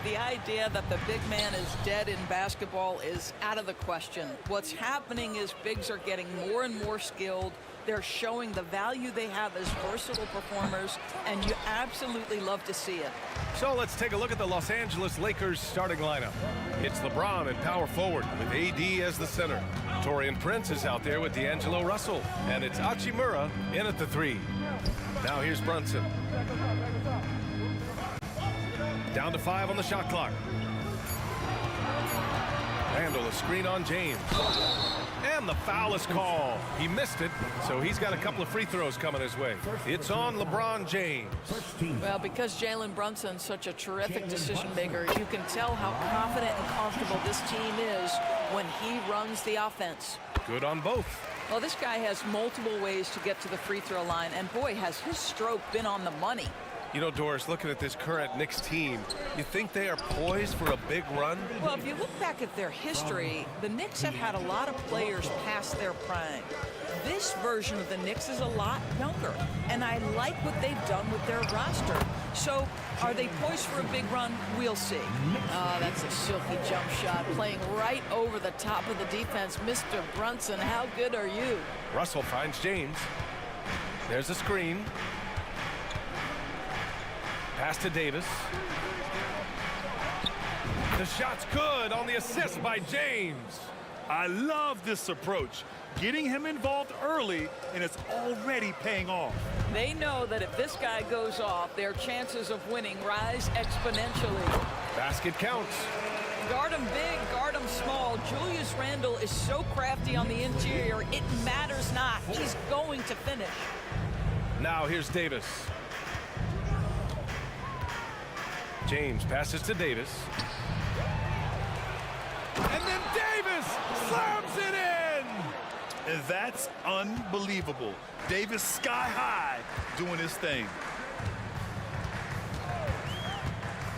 The idea that the big man is dead in basketball is out of the question. What's happening is bigs are getting more and more skilled. They're showing the value they have as versatile performers, and you absolutely love to see it. So let's take a look at the Los Angeles Lakers starting lineup. It's LeBron at power forward with AD as the center. Taurean Prince is out there with D'Angelo Russell, and it's Hachimura in at the 3. Now here's Brunson. Down to 5 on the shot clock. Randall, a screen on James. And the foul is called. He missed it, so he's got a couple of free throws coming his way. It's on LeBron James. Well, because Jalen Brunson's such a terrific decision maker, you can tell how confident and comfortable this team is when he runs the offense. Good on both. Well, this guy has multiple ways to get to the free throw line, and boy, has his stroke been on the money. You know, Doris, looking at this current Knicks team, you think they are poised for a big run? Well, if you look back at their history, the Knicks have had a lot of players past their prime. This version of the Knicks is a lot younger, and I like what they've done with their roster. So, are they poised for a big run? We'll see. Oh, that's a silky jump shot, playing right over the top of the defense. Mr. Brunson, how good are you? Russell finds James. There's a screen. Pass to Davis. The shot's good on the assist by James. I love this approach. Getting him involved early, and it's already paying off. They know that if this guy goes off, their chances of winning rise exponentially. Basket counts. Guard him big, guard him small. Julius Randle is so crafty on the interior, it matters not. He's going to finish. Now here's Davis. James passes to Davis. And then Davis slams it in! And that's unbelievable. Davis sky high doing his thing.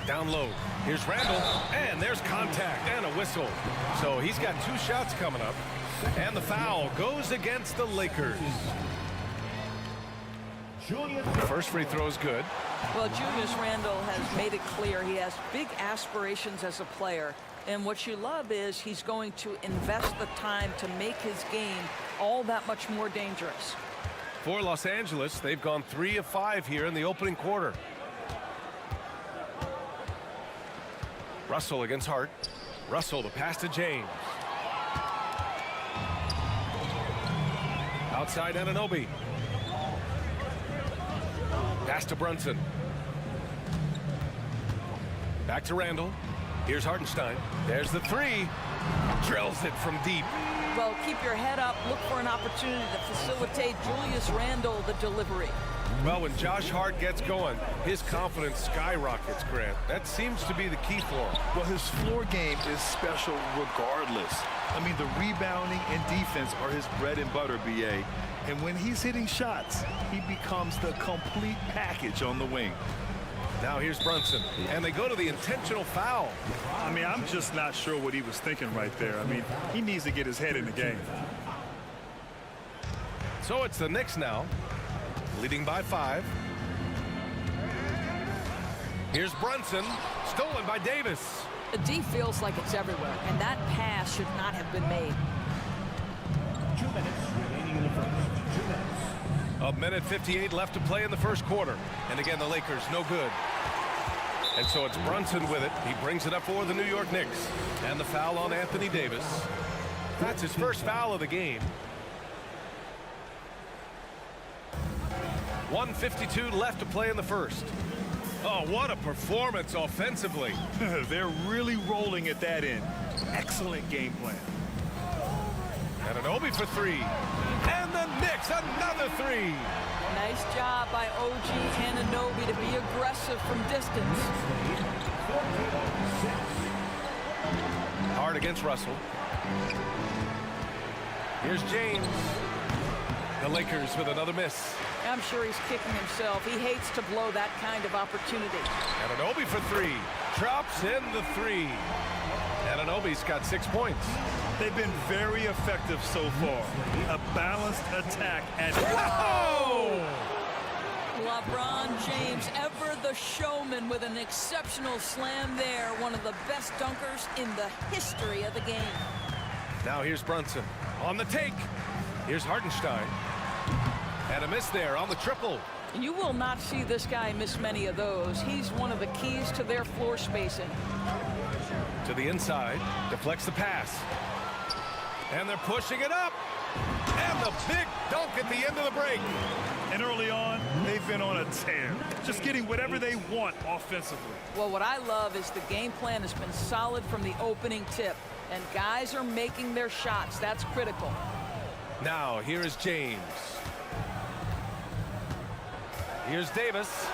Down low. Here's Randall. And there's contact and a whistle. So he's got 2 shots coming up. And the foul goes against the Lakers. The first free throw is good. Well, Julius Randle has made it clear he has big aspirations as a player. And what you love is he's going to invest the time to make his game all that much more dangerous. For Los Angeles, they've gone 3 of 5 here in the opening quarter. Russell against Hart. Russell, the pass to James. Outside Anunoby. Pass to Brunson. Back to Randall. Here's Hartenstein. There's the 3. Drills it from deep. Well, keep your head up. Look for an opportunity to facilitate Julius Randle the delivery. Well, when Josh Hart gets going, his confidence skyrockets, Grant. That seems to be the key for him. Well, his floor game is special regardless. I mean, the rebounding and defense are his bread and butter, BA. And when he's hitting shots, he becomes the complete package on the wing. Now here's Brunson, and they go to the intentional foul. I mean, I'm just not sure what he was thinking right there. I mean, he needs to get his head in the game. So it's the Knicks now, leading by 5. Here's Brunson, stolen by Davis. The D feels like it's everywhere, and that pass should not have been made. 2 minutes remaining in the first. 2 minutes. A minute 58 left to play in the first quarter. And again, the Lakers no good. And so it's Brunson with it. He brings it up for the New York Knicks. And the foul on Anthony Davis. That's his first foul of the game. 1:52 left to play in the first. Oh, what a performance offensively. They're really rolling at that end. Excellent game plan. Anunoby for 3. And the Knicks, another 3. Nice job by OG Anunoby to be aggressive from distance. Hard against Russell. Here's James. The Lakers with another miss. I'm sure he's kicking himself. He hates to blow that kind of opportunity. Anunoby for 3. Drops in the 3. Anunoby's got 6 points. They've been very effective so far. A balanced attack at... Whoa! LeBron James, ever the showman, with an exceptional slam there. One of the best dunkers in the history of the game. Now here's Brunson on the take. Here's Hartenstein. And a miss there on the triple. You will not see this guy miss many of those. He's one of the keys to their floor spacing. To the inside, deflects the pass. And they're pushing it up. And the big dunk at the end of the break. And early on, they've been on a tear, just getting whatever they want offensively. Well, what I love is the game plan has been solid from the opening tip, and guys are making their shots. That's critical. Now, here is James. Here's Davis.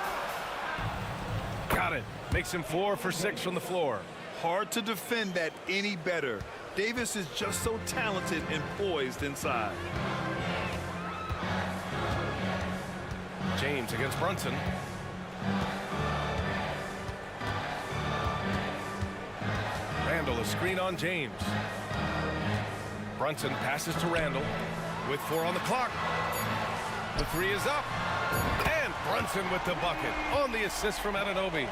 Got it. Makes him 4 for 6 from the floor. Hard to defend that any better. Davis is just so talented and poised inside. James against Brunson. Randall, a screen on James. Brunson passes to Randall with 4 on the clock. The 3 is up. And Brunson with the bucket on the assist from Anunoby.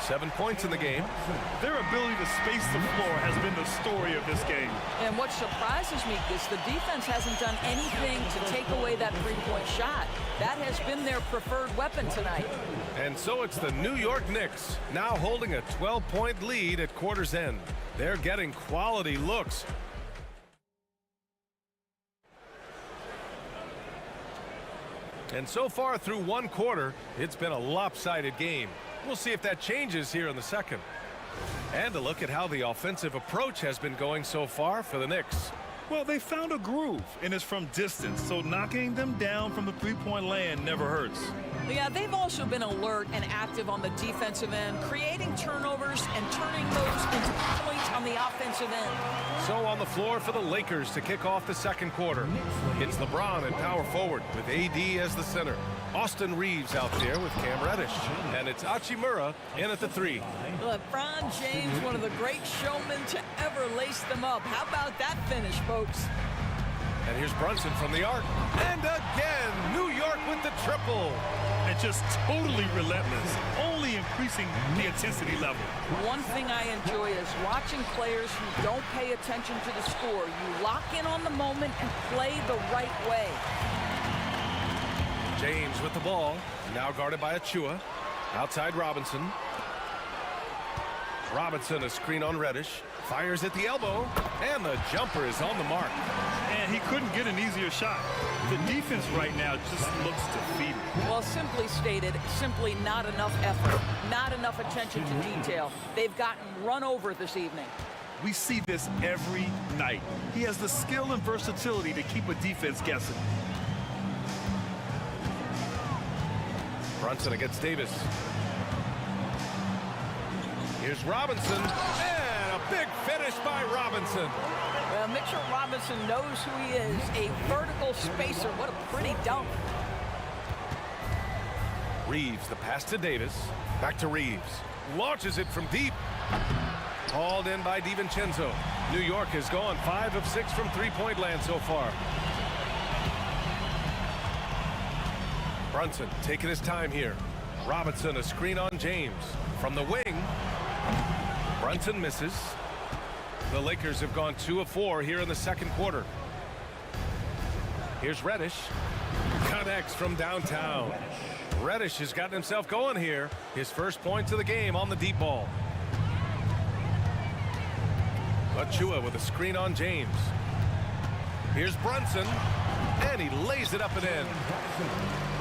7 points in the game. Their ability to space the floor has been the story of this game. And what surprises me is the defense hasn't done anything to take away that three-point shot. That has been their preferred weapon tonight. And so it's the New York Knicks now holding a 12-point lead at quarter's end. They're getting quality looks. And so far through one quarter, it's been a lopsided game. We'll see if that changes here in the second. And a look at how the offensive approach has been going so far for the Knicks. Well, they found a groove, and it's from distance, so knocking them down from the three-point land never hurts. Yeah, they've also been alert and active on the defensive end, creating turnovers and turning those into points on the offensive end. So on the floor for the Lakers to kick off the second quarter. It's LeBron at power forward with AD as the center. Austin Reeves out there with Cam Reddish. And it's Hachimura in at the 3. LeBron James, one of the great showmen to ever lace them up. How about that finish, folks? And here's Brunson from the arc. And again, New York with the triple. And just totally relentless, only increasing the intensity level. One thing I enjoy is watching players who don't pay attention to the score. You lock in on the moment and play the right way. James with the ball, now guarded by Achua. Outside Robinson. Robinson, a screen on Reddish. Fires at the elbow, and the jumper is on the mark. And he couldn't get an easier shot. The defense right now just looks defeated. Well, simply stated, simply not enough effort, not enough attention to detail. They've gotten run over this evening. We see this every night. He has the skill and versatility to keep a defense guessing. Brunson against Davis. Here's Robinson, and a big finish by Robinson. Well, Mitchell Robinson knows who he is, a vertical spacer. What a pretty dunk. Reeves, the pass to Davis. Back to Reeves. Launches it from deep. Hauled in by DiVincenzo. New York has gone 5 of 6 from three-point land so far. Brunson taking his time here. Robinson, a screen on James. From the wing. Brunson misses. The Lakers have gone 2 of 4 here in the second quarter. Here's Reddish. Connects from downtown. Reddish has gotten himself going here. His first points of the game on the deep ball. Achua with a screen on James. Here's Brunson. And he lays it up and in.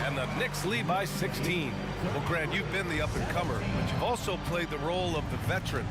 And the Knicks lead by 16. Well, Grant, you've been the up-and-comer, but you've also played the role of the veteran.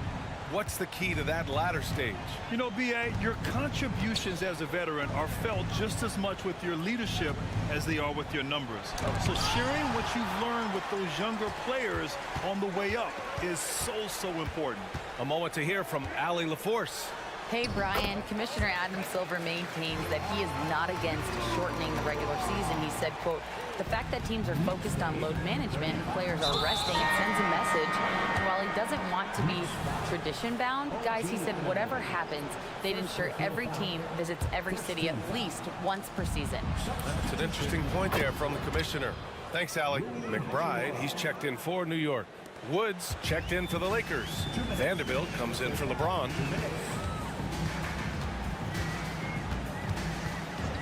What's the key to that latter stage? You know, B.A., your contributions as a veteran are felt just as much with your leadership as they are with your numbers. So sharing what you've learned with those younger players on the way up is so important. A moment to hear from Allie LaForce. Hey, Brian, Commissioner Adam Silver maintains that he is not against shortening the regular season. He said, quote, the fact that teams are focused on load management and players are resting, it sends a message. And while he doesn't want to be tradition-bound, guys, he said whatever happens, they'd ensure every team visits every city at least once per season. That's an interesting point there from the commissioner. Thanks, Allie. McBride, he's checked in for New York. Woods checked in for the Lakers. Vanderbilt comes in for LeBron.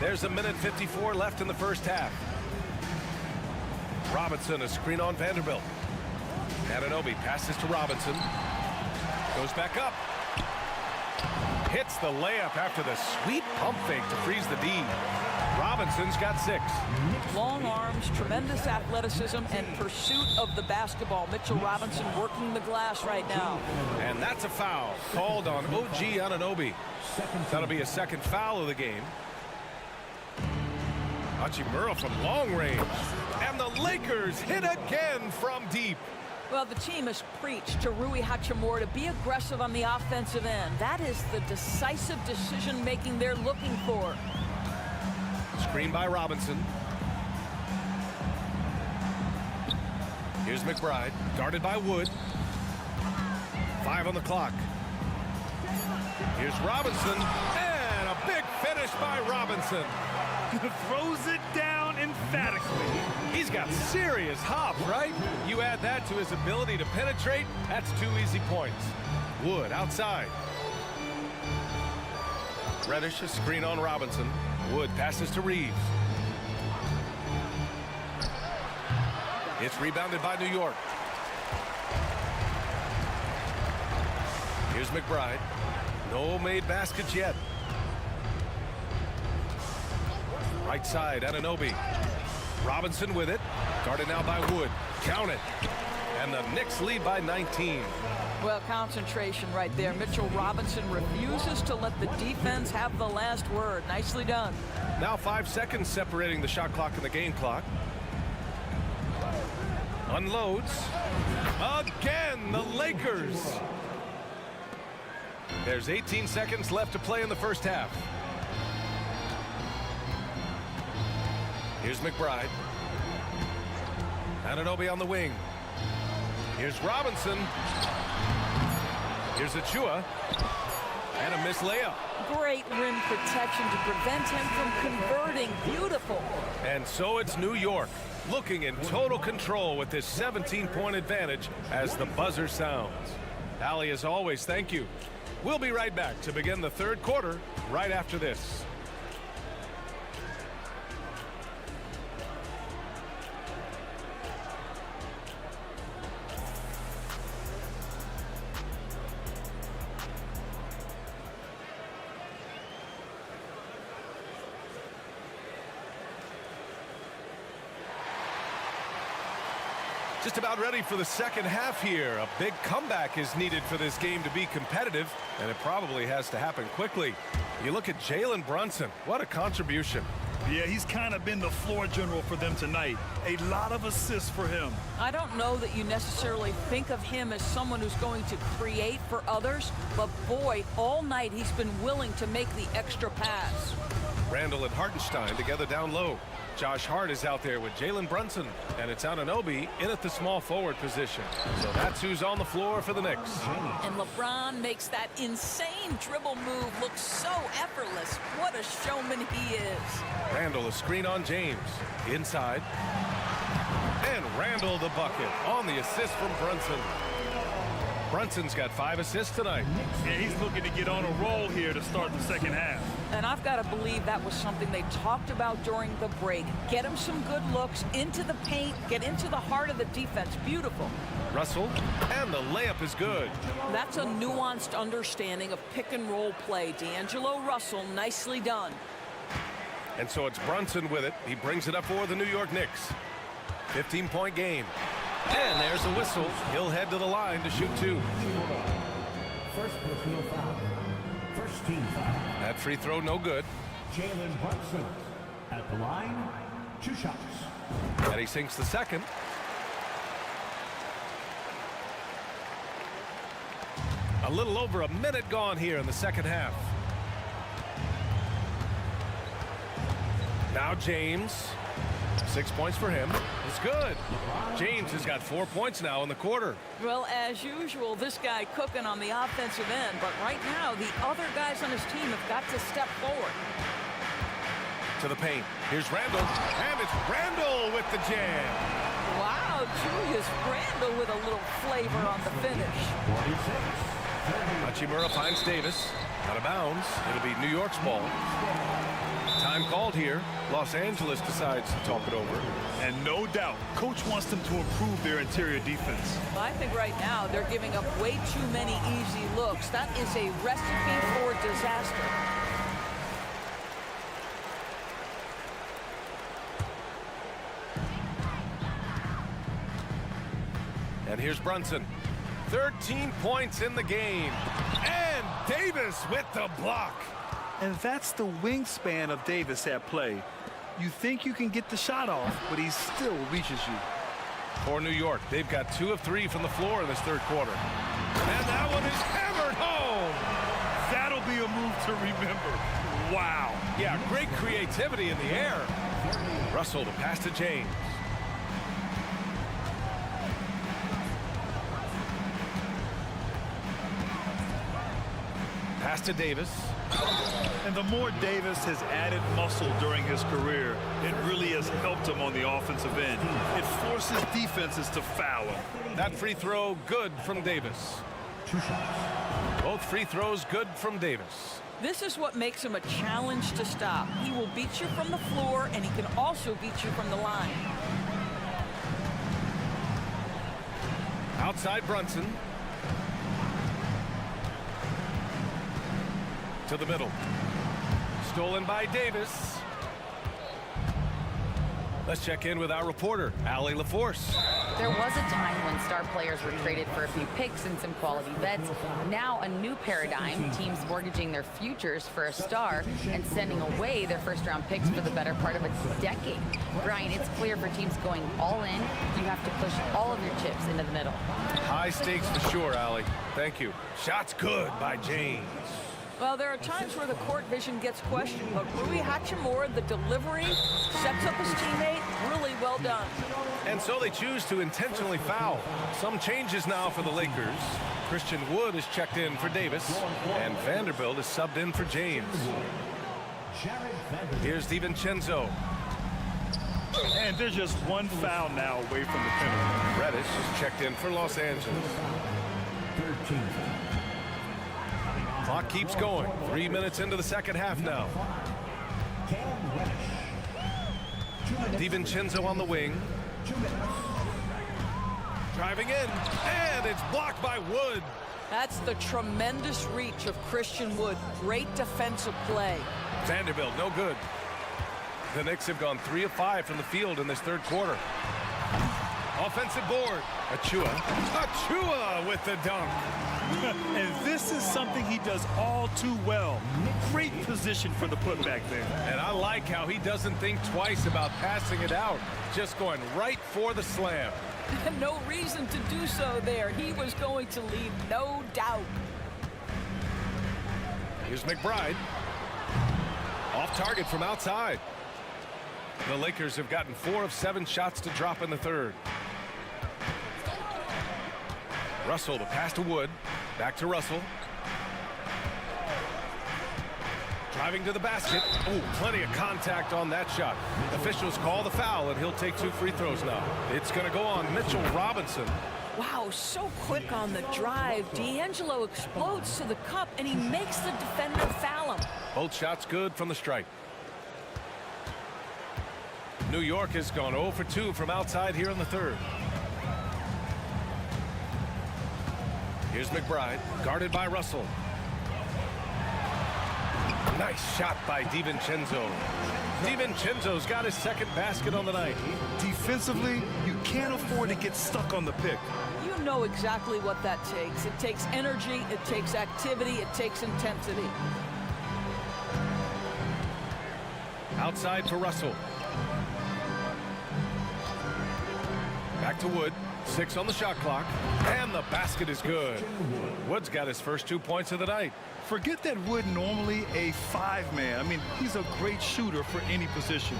There's a minute 54 left in the first half. Robinson, a screen on Vanderbilt. Anunoby passes to Robinson. Goes back up. Hits the layup after the sweet pump fake to freeze the D. Robinson's got 6. Long arms, tremendous athleticism, and pursuit of the basketball. Mitchell Robinson working the glass right now. And that's a foul called on OG Anunoby. That'll be a second foul of the game. Hachimura from long range. And the Lakers hit again from deep. Well, the team has preached to Rui Hachimura to be aggressive on the offensive end. That is the decisive decision-making they're looking for. Screen by Robinson. Here's McBride, guarded by Wood. 5 on the clock. Here's Robinson, and a big finish by Robinson. Throws it down emphatically. He's got serious hop, right? You add that to his ability to penetrate, that's 2 easy points. Wood outside. Reddish, a screen on Robinson. Wood passes to Reeves. It's rebounded by New York. Here's McBride. No made baskets yet. Right side, Anunoby. Robinson with it. Guarded now by Wood. Count it. And the Knicks lead by 19. Well, concentration right there. Mitchell Robinson refuses to let the defense have the last word. Nicely done. Now 5 seconds separating the shot clock and the game clock. Unloads. Again, the Lakers. There's 18 seconds left to play in the first half. Here's McBride. Anunoby on the wing. Here's Robinson. Here's Achua. And a missed layup. Great rim protection to prevent him from converting. Beautiful. And so it's New York looking in total control with this 17-point advantage as the buzzer sounds. Allie, as always, thank you. We'll be right back to begin the third quarter right after this. Just about ready for the second half here. A big comeback is needed for this game to be competitive, and it probably has to happen quickly. You look at Jalen Brunson. What a contribution. Yeah, he's kind of been the floor general for them tonight. A lot of assists for him. I don't know that you necessarily think of him as someone who's going to create for others, but boy, all night he's been willing to make the extra pass. Randall and Hartenstein together down low. Josh Hart is out there with Jalen Brunson, and it's Anunoby in at the small forward position. So that's who's on the floor for the Knicks. And LeBron makes that insane dribble move look so effortless. What a showman he is. Randall, a screen on James. Inside. And Randall the bucket on the assist from Brunson. Brunson's got 5 assists tonight. Yeah, he's looking to get on a roll here to start the second half. And I've got to believe that was something they talked about during the break. Get him some good looks into the paint, get into the heart of the defense. Beautiful. Russell, and the layup is good. That's a nuanced understanding of pick and roll play. D'Angelo Russell, nicely done. And so it's Brunson with it. He brings it up for the New York Knicks. 15-point game. And there's a whistle. He'll head to the line to shoot 2. First personal foul. First team foul. That free throw no good. Jalen Brunson at the line. 2 shots. And he sinks the second. A little over a minute gone here in the second half. Now James. 6 points for him. It's good. James has got 4 points now in the quarter. Well, as usual, this guy cooking on the offensive end. But right now, the other guys on his team have got to step forward. To the paint. Here's Randall. And it's Randall with the jam. Wow, Julius Randle with a little flavor on the finish. Hachimura finds Davis. Out of bounds. It'll be New York's ball. Time called here. Los Angeles decides to talk it over. And no doubt, coach wants them to improve their interior defense. Well, I think right now they're giving up way too many easy looks. That is a recipe for disaster. And here's Brunson. 13 points in the game. And Davis with the block. And that's the wingspan of Davis at play. You think you can get the shot off, but he still reaches you. For New York, they've got 2 of 3 from the floor in this third quarter. And that one is hammered home. That'll be a move to remember. Wow. Yeah, great creativity in the air. Russell to pass to James. Pass to Davis. And the more Davis has added muscle during his career, it really has helped him on the offensive end. It forces defenses to foul him. That free throw good from Davis. Both free throws good from Davis. This is what makes him a challenge to stop. He will beat you from the floor, and he can also beat you from the line. Outside Brunson. To the middle. Stolen by Davis. Let's check in with our reporter, Allie LaForce. There was a time when star players were traded for a few picks and some quality vets. Now a new paradigm, teams mortgaging their futures for a star and sending away their first-round picks for the better part of a decade. Brian, it's clear for teams going all in, you have to push all of your chips into the middle. High stakes for sure, Allie. Thank you. Shots good by James. Well, there are times where the court vision gets questioned, but Rui Hachimura, the delivery, sets up his teammate, really well done. And so they choose to intentionally foul. Some changes now for the Lakers. Christian Wood is checked in for Davis, and Vanderbilt is subbed in for James. Here's DiVincenzo. And there's just one foul now away from the penalty. Reddish is checked in for Los Angeles. 13. Clock keeps going. 3 minutes into the second half now. DiVincenzo on the wing. Driving in, and it's blocked by Wood. That's the tremendous reach of Christian Wood. Great defensive play. Vanderbilt, no good. The Knicks have gone 3 of 5 from the field in this third quarter. Offensive board. Achua with the dunk. And this is something he does all too well. Great position for the putback there. And I like how he doesn't think twice about passing it out. Just going right for the slam. No reason to do so there. He was going to leave, no doubt. Here's McBride. Off target from outside. The Lakers have gotten 4 of 7 shots to drop in the third. Russell to pass to Wood. Back to Russell. Driving to the basket. Oh, plenty of contact on that shot. Officials call the foul, and he'll take 2 free throws now. It's going to go on Mitchell Robinson. Wow, so quick on the drive. D'Angelo explodes to the cup, and he makes the defender foul him. Both shots good from the stripe. New York has gone 0 for 2 from outside here in the third. Here's McBride, guarded by Russell. Nice shot by DiVincenzo. DiVincenzo's got his second basket on the night. Defensively, you can't afford to get stuck on the pick. You know exactly what that takes. It takes energy, it takes activity, it takes intensity. Outside for Russell. Back to Wood. 6 on the shot clock, and the basket is good. Wood's got his first 2 points of the night. Forget that Wood normally a 5-man. I mean, he's a great shooter for any position.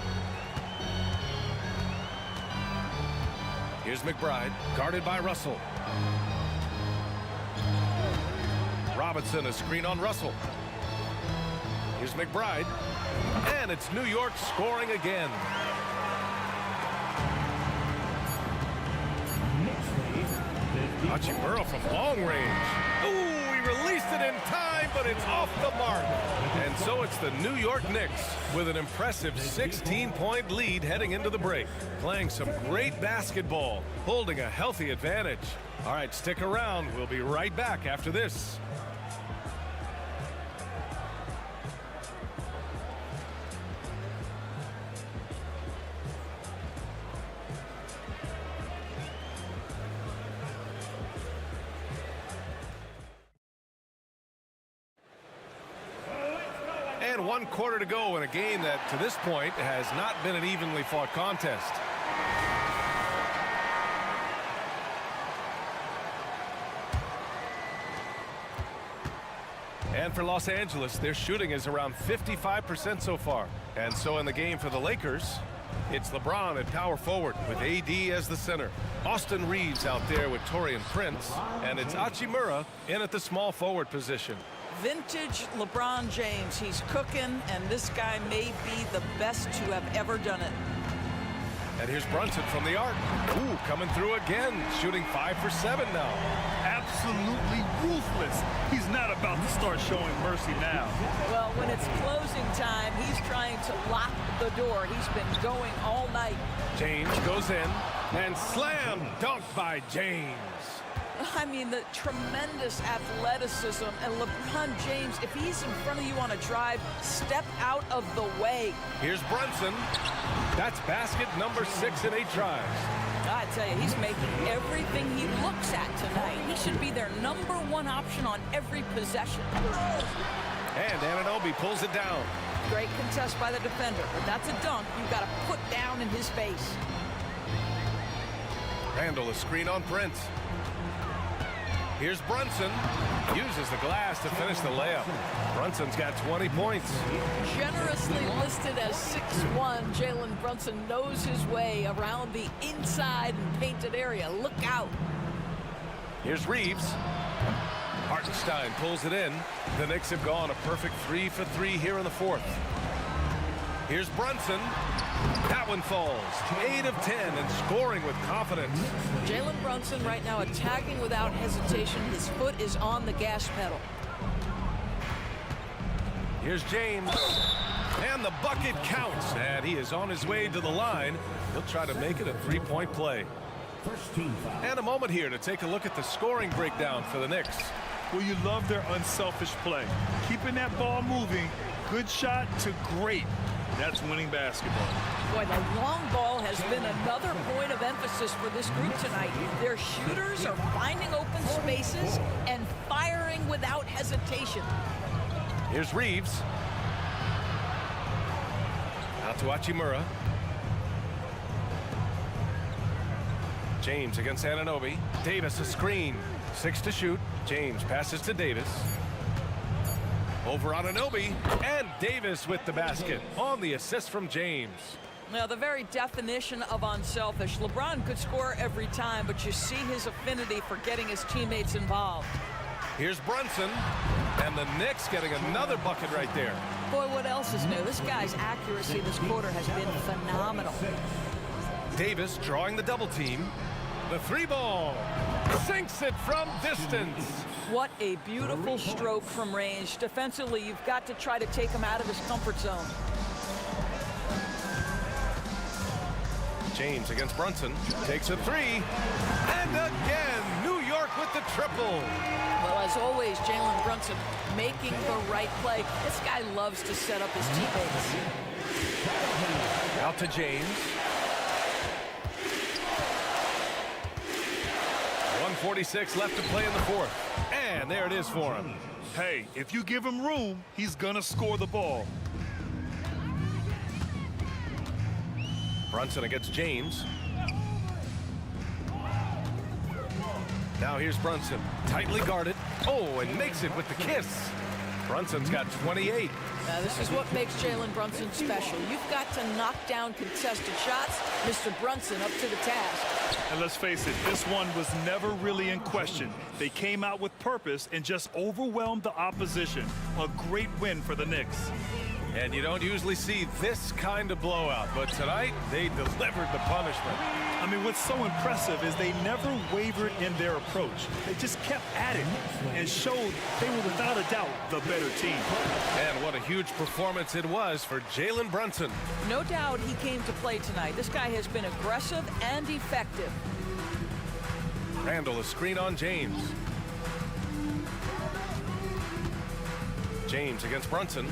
Here's McBride, guarded by Russell. Robinson, a screen on Russell. Here's McBride. And it's New York scoring again. Hachimura from long range. Ooh, he released it in time, but it's off the mark. And so it's the New York Knicks with an impressive 16-point lead heading into the break. Playing some great basketball, holding a healthy advantage. All right, stick around. We'll be right back after this. And 1 quarter to go in a game that, to this point, has not been an evenly fought contest. And for Los Angeles, their shooting is around 55% so far. And so in the game for the Lakers, it's LeBron at power forward with AD as the center. Austin Reeves out there with Taurean Prince. And it's Hachimura in at the small forward position. Vintage LeBron James. He's cooking, and this guy may be the best to have ever done it. And here's Brunson from the arc. Ooh, coming through again, shooting 5 for 7 now. Absolutely ruthless. He's not about to start showing mercy now. Well, when it's closing time, he's trying to lock the door. He's been going all night. James goes in, and slam dunk by James. I mean, the tremendous athleticism, and LeBron James, if he's in front of you on a drive, step out of the way. Here's Brunson. That's basket number 6 in 8 tries. I tell you, he's making everything he looks at tonight. He should be their #1 option on every possession. And Anunoby pulls it down. Great contest by the defender, but that's a dunk you've got to put down in his face. Randall, a screen on Prince. Here's Brunson. Uses the glass to finish the layup. Brunson's got 20 points. Generously listed as 6'1", Jalen Brunson knows his way around the inside and painted area. Look out. Here's Reeves. Hartenstein pulls it in. The Knicks have gone a perfect 3 for 3 here in the 4th. Here's Brunson. That one falls. 8 of 10 and scoring with confidence. Jalen Brunson right now attacking without hesitation. His foot is on the gas pedal. Here's James. And the bucket counts. And he is on his way to the line. He'll try to make it a 3-point play. And a moment here to take a look at the scoring breakdown for the Knicks. Well, you love their unselfish play. Keeping that ball moving. Good shot to great. That's winning basketball. Boy, the long ball has been another point of emphasis for this group tonight. Their shooters are finding open spaces and firing without hesitation. Here's Reeves. Out to Hachimura. James against Anunoby. Davis a screen. 6 to shoot. James passes to Davis. Over Anunoby, and Davis with the basket on the assist from James. Now, the very definition of unselfish. LeBron could score every time, but you see his affinity for getting his teammates involved. Here's Brunson, and the Knicks getting another bucket right there. Boy, what else is new? This guy's accuracy this quarter has been phenomenal. Davis drawing the double team. The 3-ball. Sinks it from distance. What a beautiful stroke from range. Defensively, you've got to try to take him out of his comfort zone. James against Brunson. Takes a 3. And again, New York with the triple. Well, as always, Jalen Brunson making the right play. This guy loves to set up his teammates. Out to James. 1:46 left to play in the 4th. And there it is for him. Hey, if you give him room, he's gonna score the ball. Brunson against James. Now here's Brunson. Tightly guarded. Oh, and makes it with the kiss. Brunson's got 28. Now, this is what makes Jalen Brunson special. You've got to knock down contested shots. Mr. Brunson up to the task. And let's face it, this one was never really in question. They came out with purpose and just overwhelmed the opposition. A great win for the Knicks. And you don't usually see this kind of blowout, but tonight they delivered the punishment. I mean, what's so impressive is they never wavered in their approach. They just kept at it and showed they were without a doubt the better team. And what a huge performance it was for Jalen Brunson. No doubt he came to play tonight. This guy has been aggressive and effective. Randall, a screen on James. James against Brunson.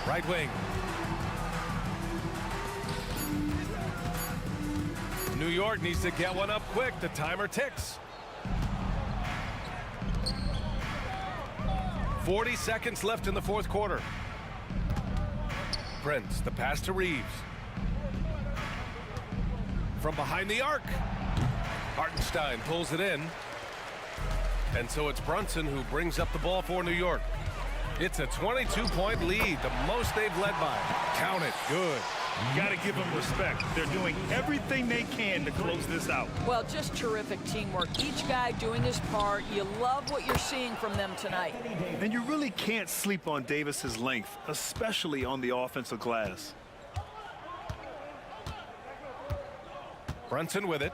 Right wing. New York needs to get one up quick. The timer ticks. 40 seconds left in the fourth quarter. Prince, the pass to Reeves. From behind the arc. Hartenstein pulls it in. And so it's Brunson who brings up the ball for New York. It's a 22-point lead, the most they've led by. Count it. Good. You got to give them respect. They're doing everything they can to close this out. Well, just terrific teamwork. Each guy doing his part. You love what you're seeing from them tonight. And you really can't sleep on Davis's length, especially on the offensive glass. Brunson with it.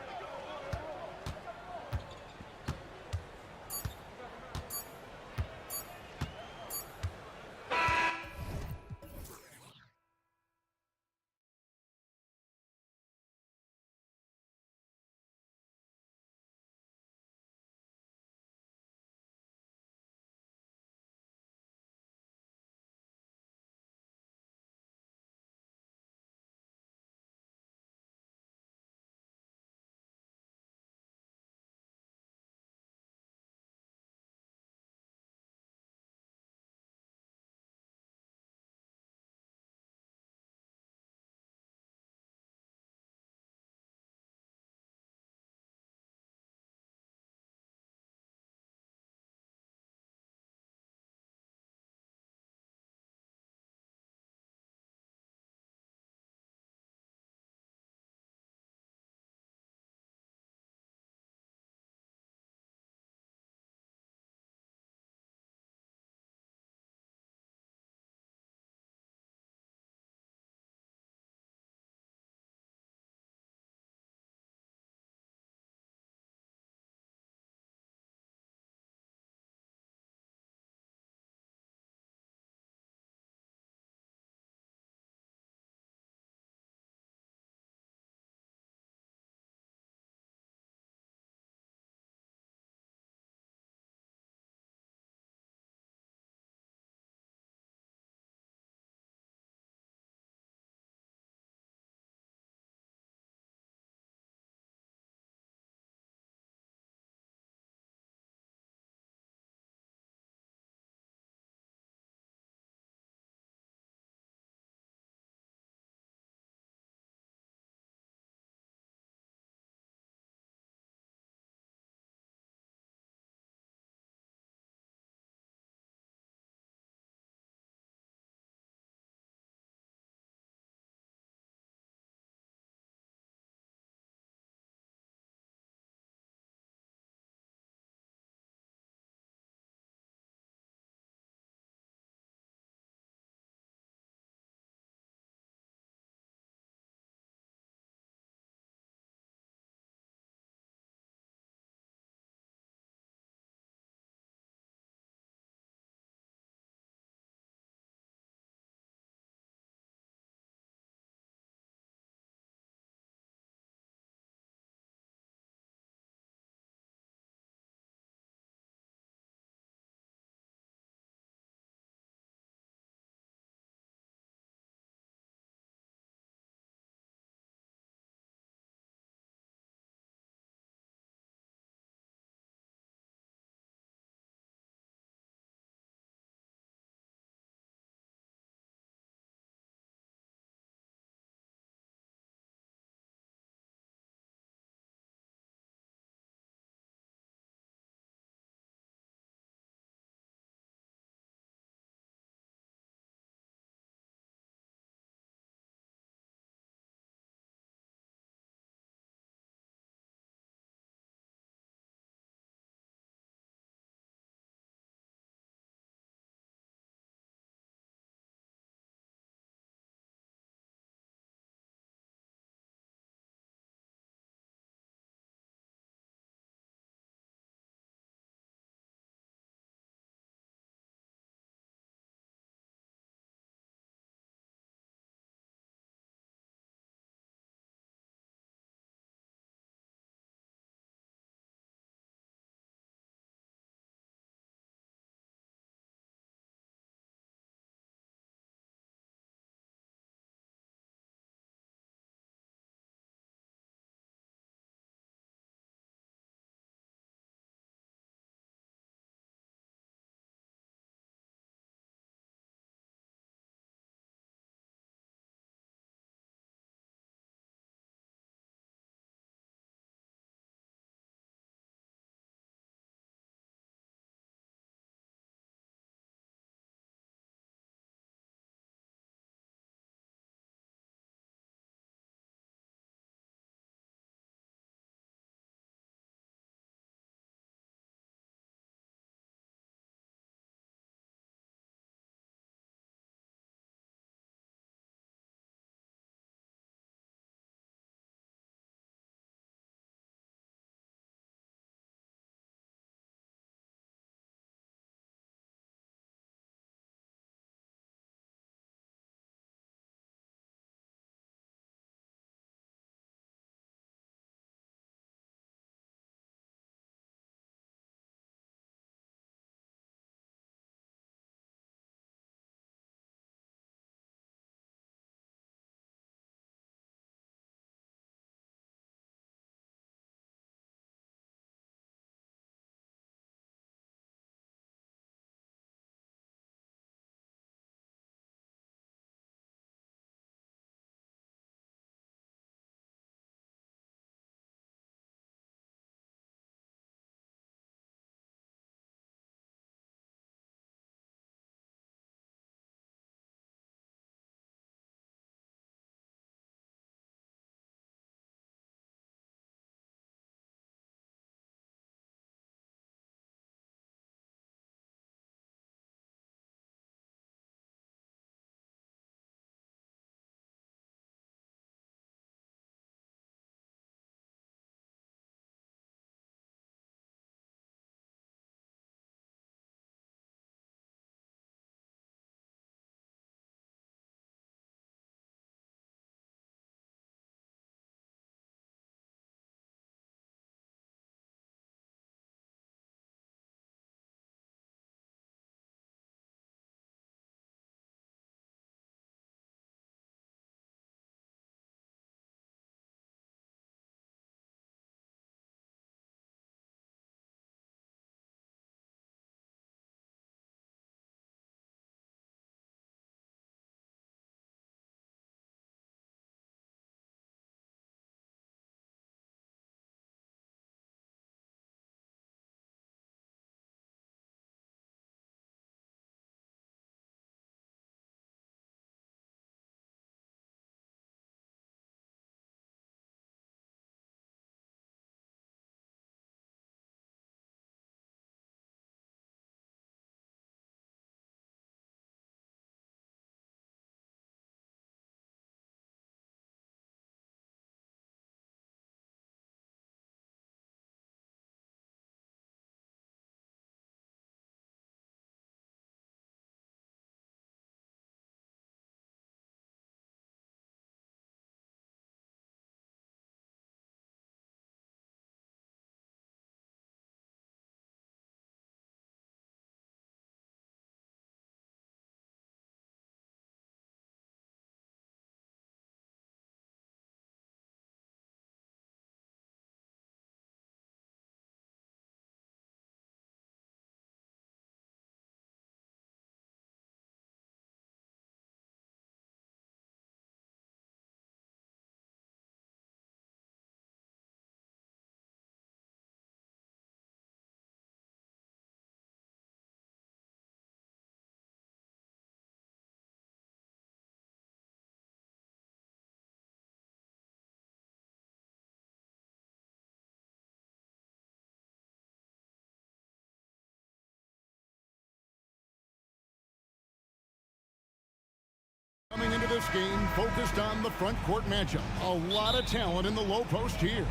this game focused on the front court matchup. A lot of talent in the low post here.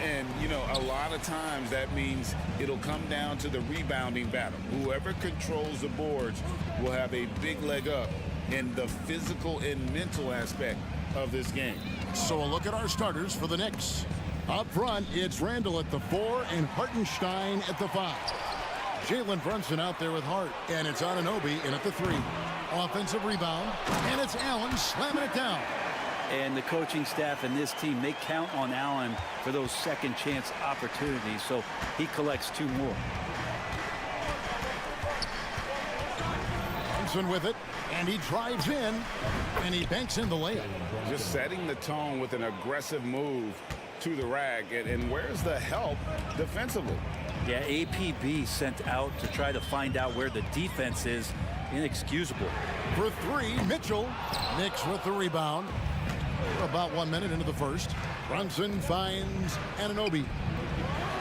And, you know, a lot of times that means it'll come down to the rebounding battle. Whoever controls the boards will have a big leg up in the physical and mental aspect of this game. So a look at our starters for the Knicks. Up front, it's Randall at the 4 and Hartenstein at the 5. Jalen Brunson out there with Hart, and it's Anunoby in at the 3. Offensive rebound, and it's Allen slamming it down. And the coaching staff and this team, they count on Allen for those second chance opportunities, so he collects 2 more. Brunson with it, and he drives in, and he banks in the layup. Just setting the tone with an aggressive move to the rack, and where's the help defensively? Yeah, APB sent out to try to find out where the defense is. Inexcusable. For 3, Mitchell. Knicks with the rebound. We're about 1 minute into the first. Brunson finds Anunoby.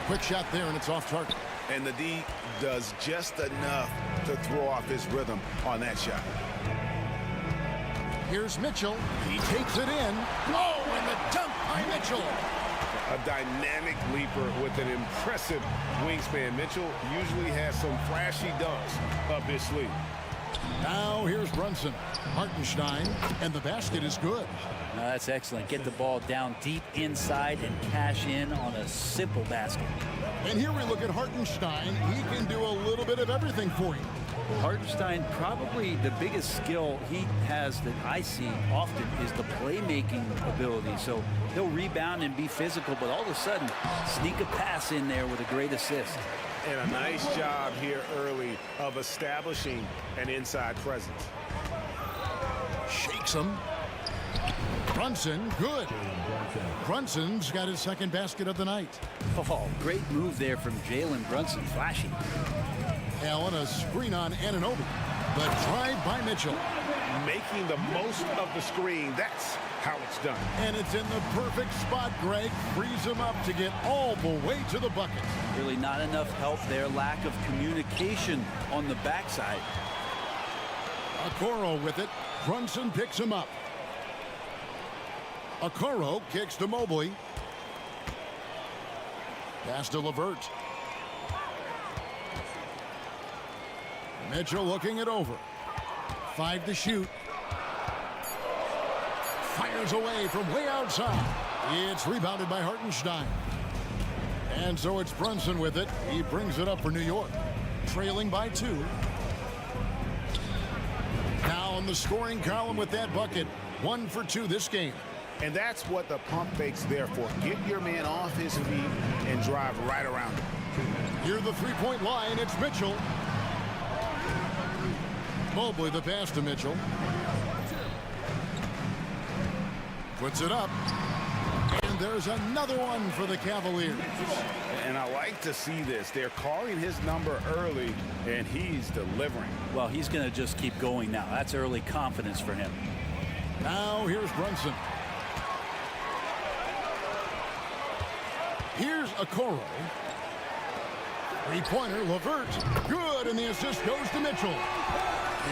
Quick shot there, and it's off target. And the D does just enough to throw off his rhythm on that shot. Here's Mitchell. He takes it in. Oh, and the dunk by Mitchell. A dynamic leaper with an impressive wingspan. Mitchell usually has some flashy dunks up his sleeve. Now here's Brunson. Hartenstein, and the basket is good. That's excellent. Get the ball down deep inside and cash in on a simple basket. And here we look at Hartenstein. He can do a little bit of everything for you. Hartenstein, probably the biggest skill he has that I see often is the playmaking ability. So he'll rebound and be physical, but all of a sudden, sneak a pass in there with a great assist. And a nice job here early of establishing an inside presence. Shakes him. Brunson, good. Brunson's got his second basket of the night. Oh, great move there from Jalen Brunson, flashy. Allen, a screen on Anunoby. The drive by Mitchell. Making the most of the screen. That's how it's done. And it's in the perfect spot, Greg. Frees him up to get all the way to the bucket. Really not enough help there. Lack of communication on the backside. Okoro with it. Brunson picks him up. Okoro kicks to Mobley. Pass to LeVert. Mitchell looking it over. 5 to shoot. Fires away from way outside. It's rebounded by Hartenstein. And so it's Brunson with it. He brings it up for New York. Trailing by 2. Now in the scoring column with that bucket. 1 for 2 this game. And that's what the pump fake's there for. Get your man off his feet and drive right around him. Near the three-point line, it's Mitchell. Mobley the pass to Mitchell. Puts it up. And there's another one for the Cavaliers. And I like to see this. They're calling his number early, and he's delivering. Well, he's going to just keep going now. That's early confidence for him. Now here's Brunson. Here's Okoro. Three-pointer, LeVert. Good, and the assist goes to Mitchell.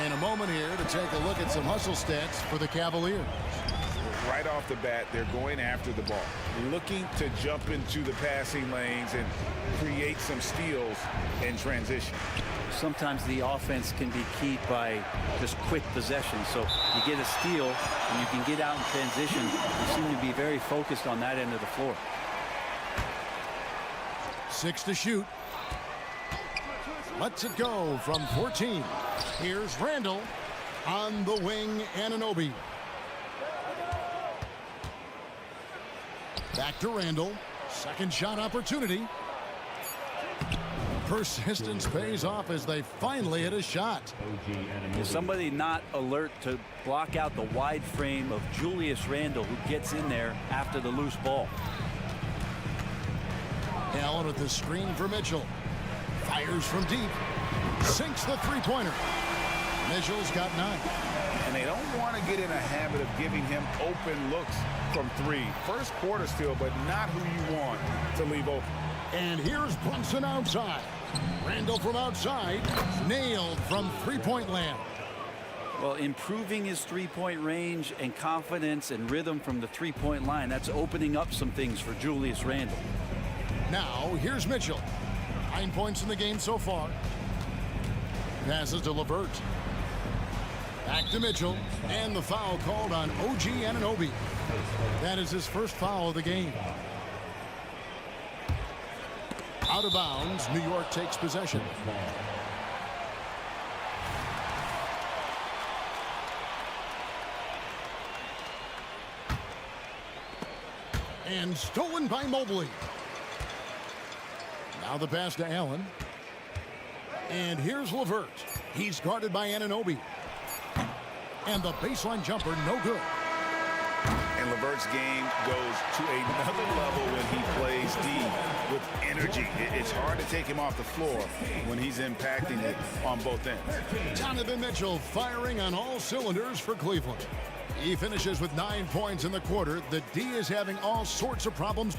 In a moment here to take a look at some hustle stats for the Cavaliers. Right off the bat, they're going after the ball, looking to jump into the passing lanes and create some steals in transition. Sometimes the offense can be keyed by just quick possession. So you get a steal and you can get out in transition. You seem to be very focused on that end of the floor. 6 to shoot. Lets it go from 14. Here's Randall on the wing, Anunoby. Back to Randall. Second shot opportunity. Persistence pays off as they finally hit a shot. Is somebody not alert to block out the wide frame of Julius Randle, who gets in there after the loose ball? Allen with the screen for Mitchell. Fires from deep. Sinks the three-pointer. Mitchell's got 9. And they don't want to get in a habit of giving him open looks from 3. First quarter still, but not who you want to leave open. And here's Brunson outside. Randall from outside. Nailed from three-point land. Well, improving his three-point range and confidence and rhythm from the three-point line, that's opening up some things for Julius Randle. Now, here's Mitchell. 9 points in the game so far. Passes to LeVert. Back to Mitchell, and the foul called on OG Anunoby. That is his first foul of the game. Out of bounds, New York takes possession. And stolen by Mobley. Now the pass to Allen. And here's LeVert. He's guarded by Anunoby. And the baseline jumper, no good. And LeVert's game goes to another level when he plays D with energy. It's hard to take him off the floor when he's impacting it on both ends. Donovan Mitchell firing on all cylinders for Cleveland. He finishes with 9 points in the quarter. The D is having all sorts of problems.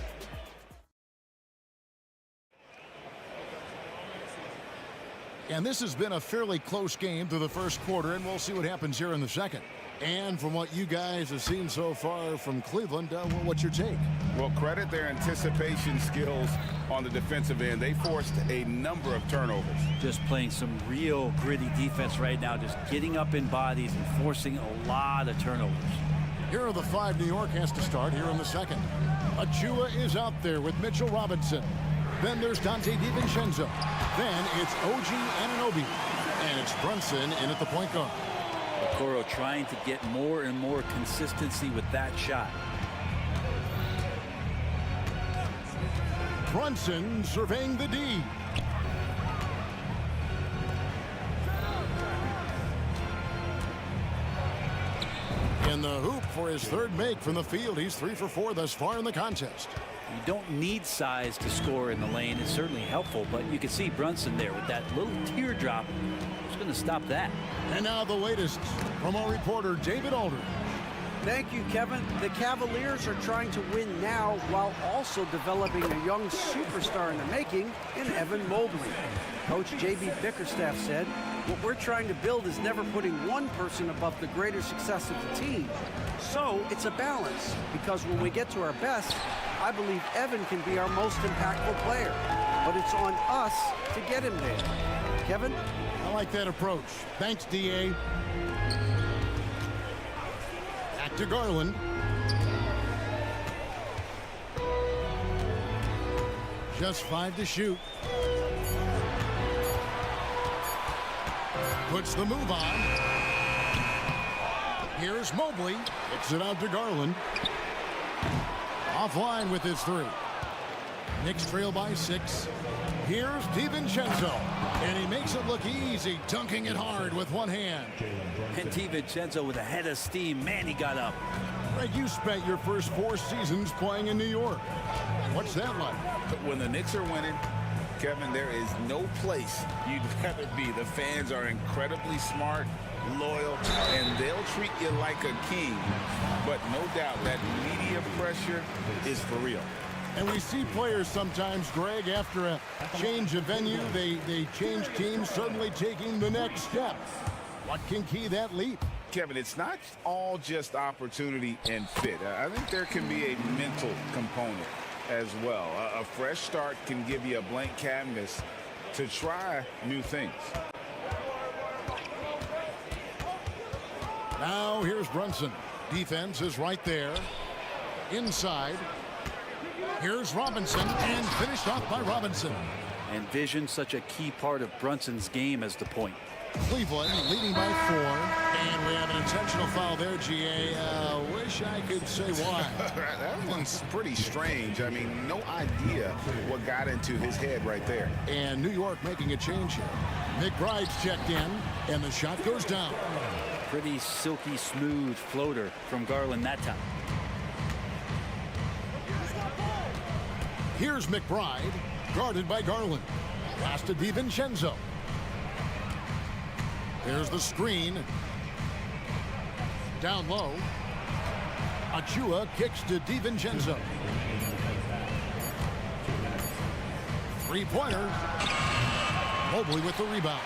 And this has been a fairly close game through the first quarter, and we'll see what happens here in the second. And from what you guys have seen so far from Cleveland, what's your take? Well, credit their anticipation skills on the defensive end. They forced a number of turnovers. Just playing some real gritty defense right now, just getting up in bodies and forcing a lot of turnovers. Here are the 5 New York has to start here in the second. Achua is out there with Mitchell Robinson. Then there's Dante DiVincenzo. Then it's OG Anunoby. And it's Brunson in at the point guard. Okoro trying to get more and more consistency with that shot. Brunson surveying the D. In the hoop for his third make from the field. He's 3 for 4 thus far in the contest. You don't need size to score in the lane. It's certainly helpful, but you can see Brunson there with that little teardrop. Who's going to stop that? And now the latest from our reporter, David Alder. Thank you, Kevin. The Cavaliers are trying to win now while also developing a young superstar in the making in Evan Mobley. Coach J.B. Bickerstaff said, "What we're trying to build is never putting one person above the greater success of the team. So it's a balance, because when we get to our best, I believe Evan can be our most impactful player. But it's on us to get him there." Kevin? I like that approach. Thanks, D.A. Back to Garland. Just 5 to shoot. Puts the move on. Here's Mobley. Kicks it out to Garland. Offline with his 3. Knicks trail by 6. Here's DiVincenzo. And he makes it look easy, dunking it hard with one hand. And DiVincenzo with a head of steam. Man, he got up. Greg, you spent your first 4 seasons playing in New York. What's that like? When the Knicks are winning, Kevin, there is no place you'd rather be. The fans are incredibly smart, loyal, and they'll treat you like a king. But no doubt that media pressure is for real. And we see players sometimes, Greg, after a change of venue, they change teams, suddenly taking the next step. What can key that leap? Kevin, it's not all just opportunity and fit. I think there can be a mental component as well. A fresh start can give you a blank canvas to try new things. Now here's Brunson. Defense is right there. Inside. Here's Robinson, and finished off by Robinson. And vision, such a key part of Brunson's game as the point. Cleveland leading by 4. And we have an intentional foul there, GA. Wish I could say why. That one's pretty strange. I mean, no idea what got into his head right there. And New York making a change here. McBride's checked in, and the shot goes down. Pretty silky smooth floater from Garland that time. Here's McBride, guarded by Garland. Pass to DiVincenzo. There's the screen. Down low. Achua kicks to DiVincenzo. Three-pointer. Mobley with the rebound.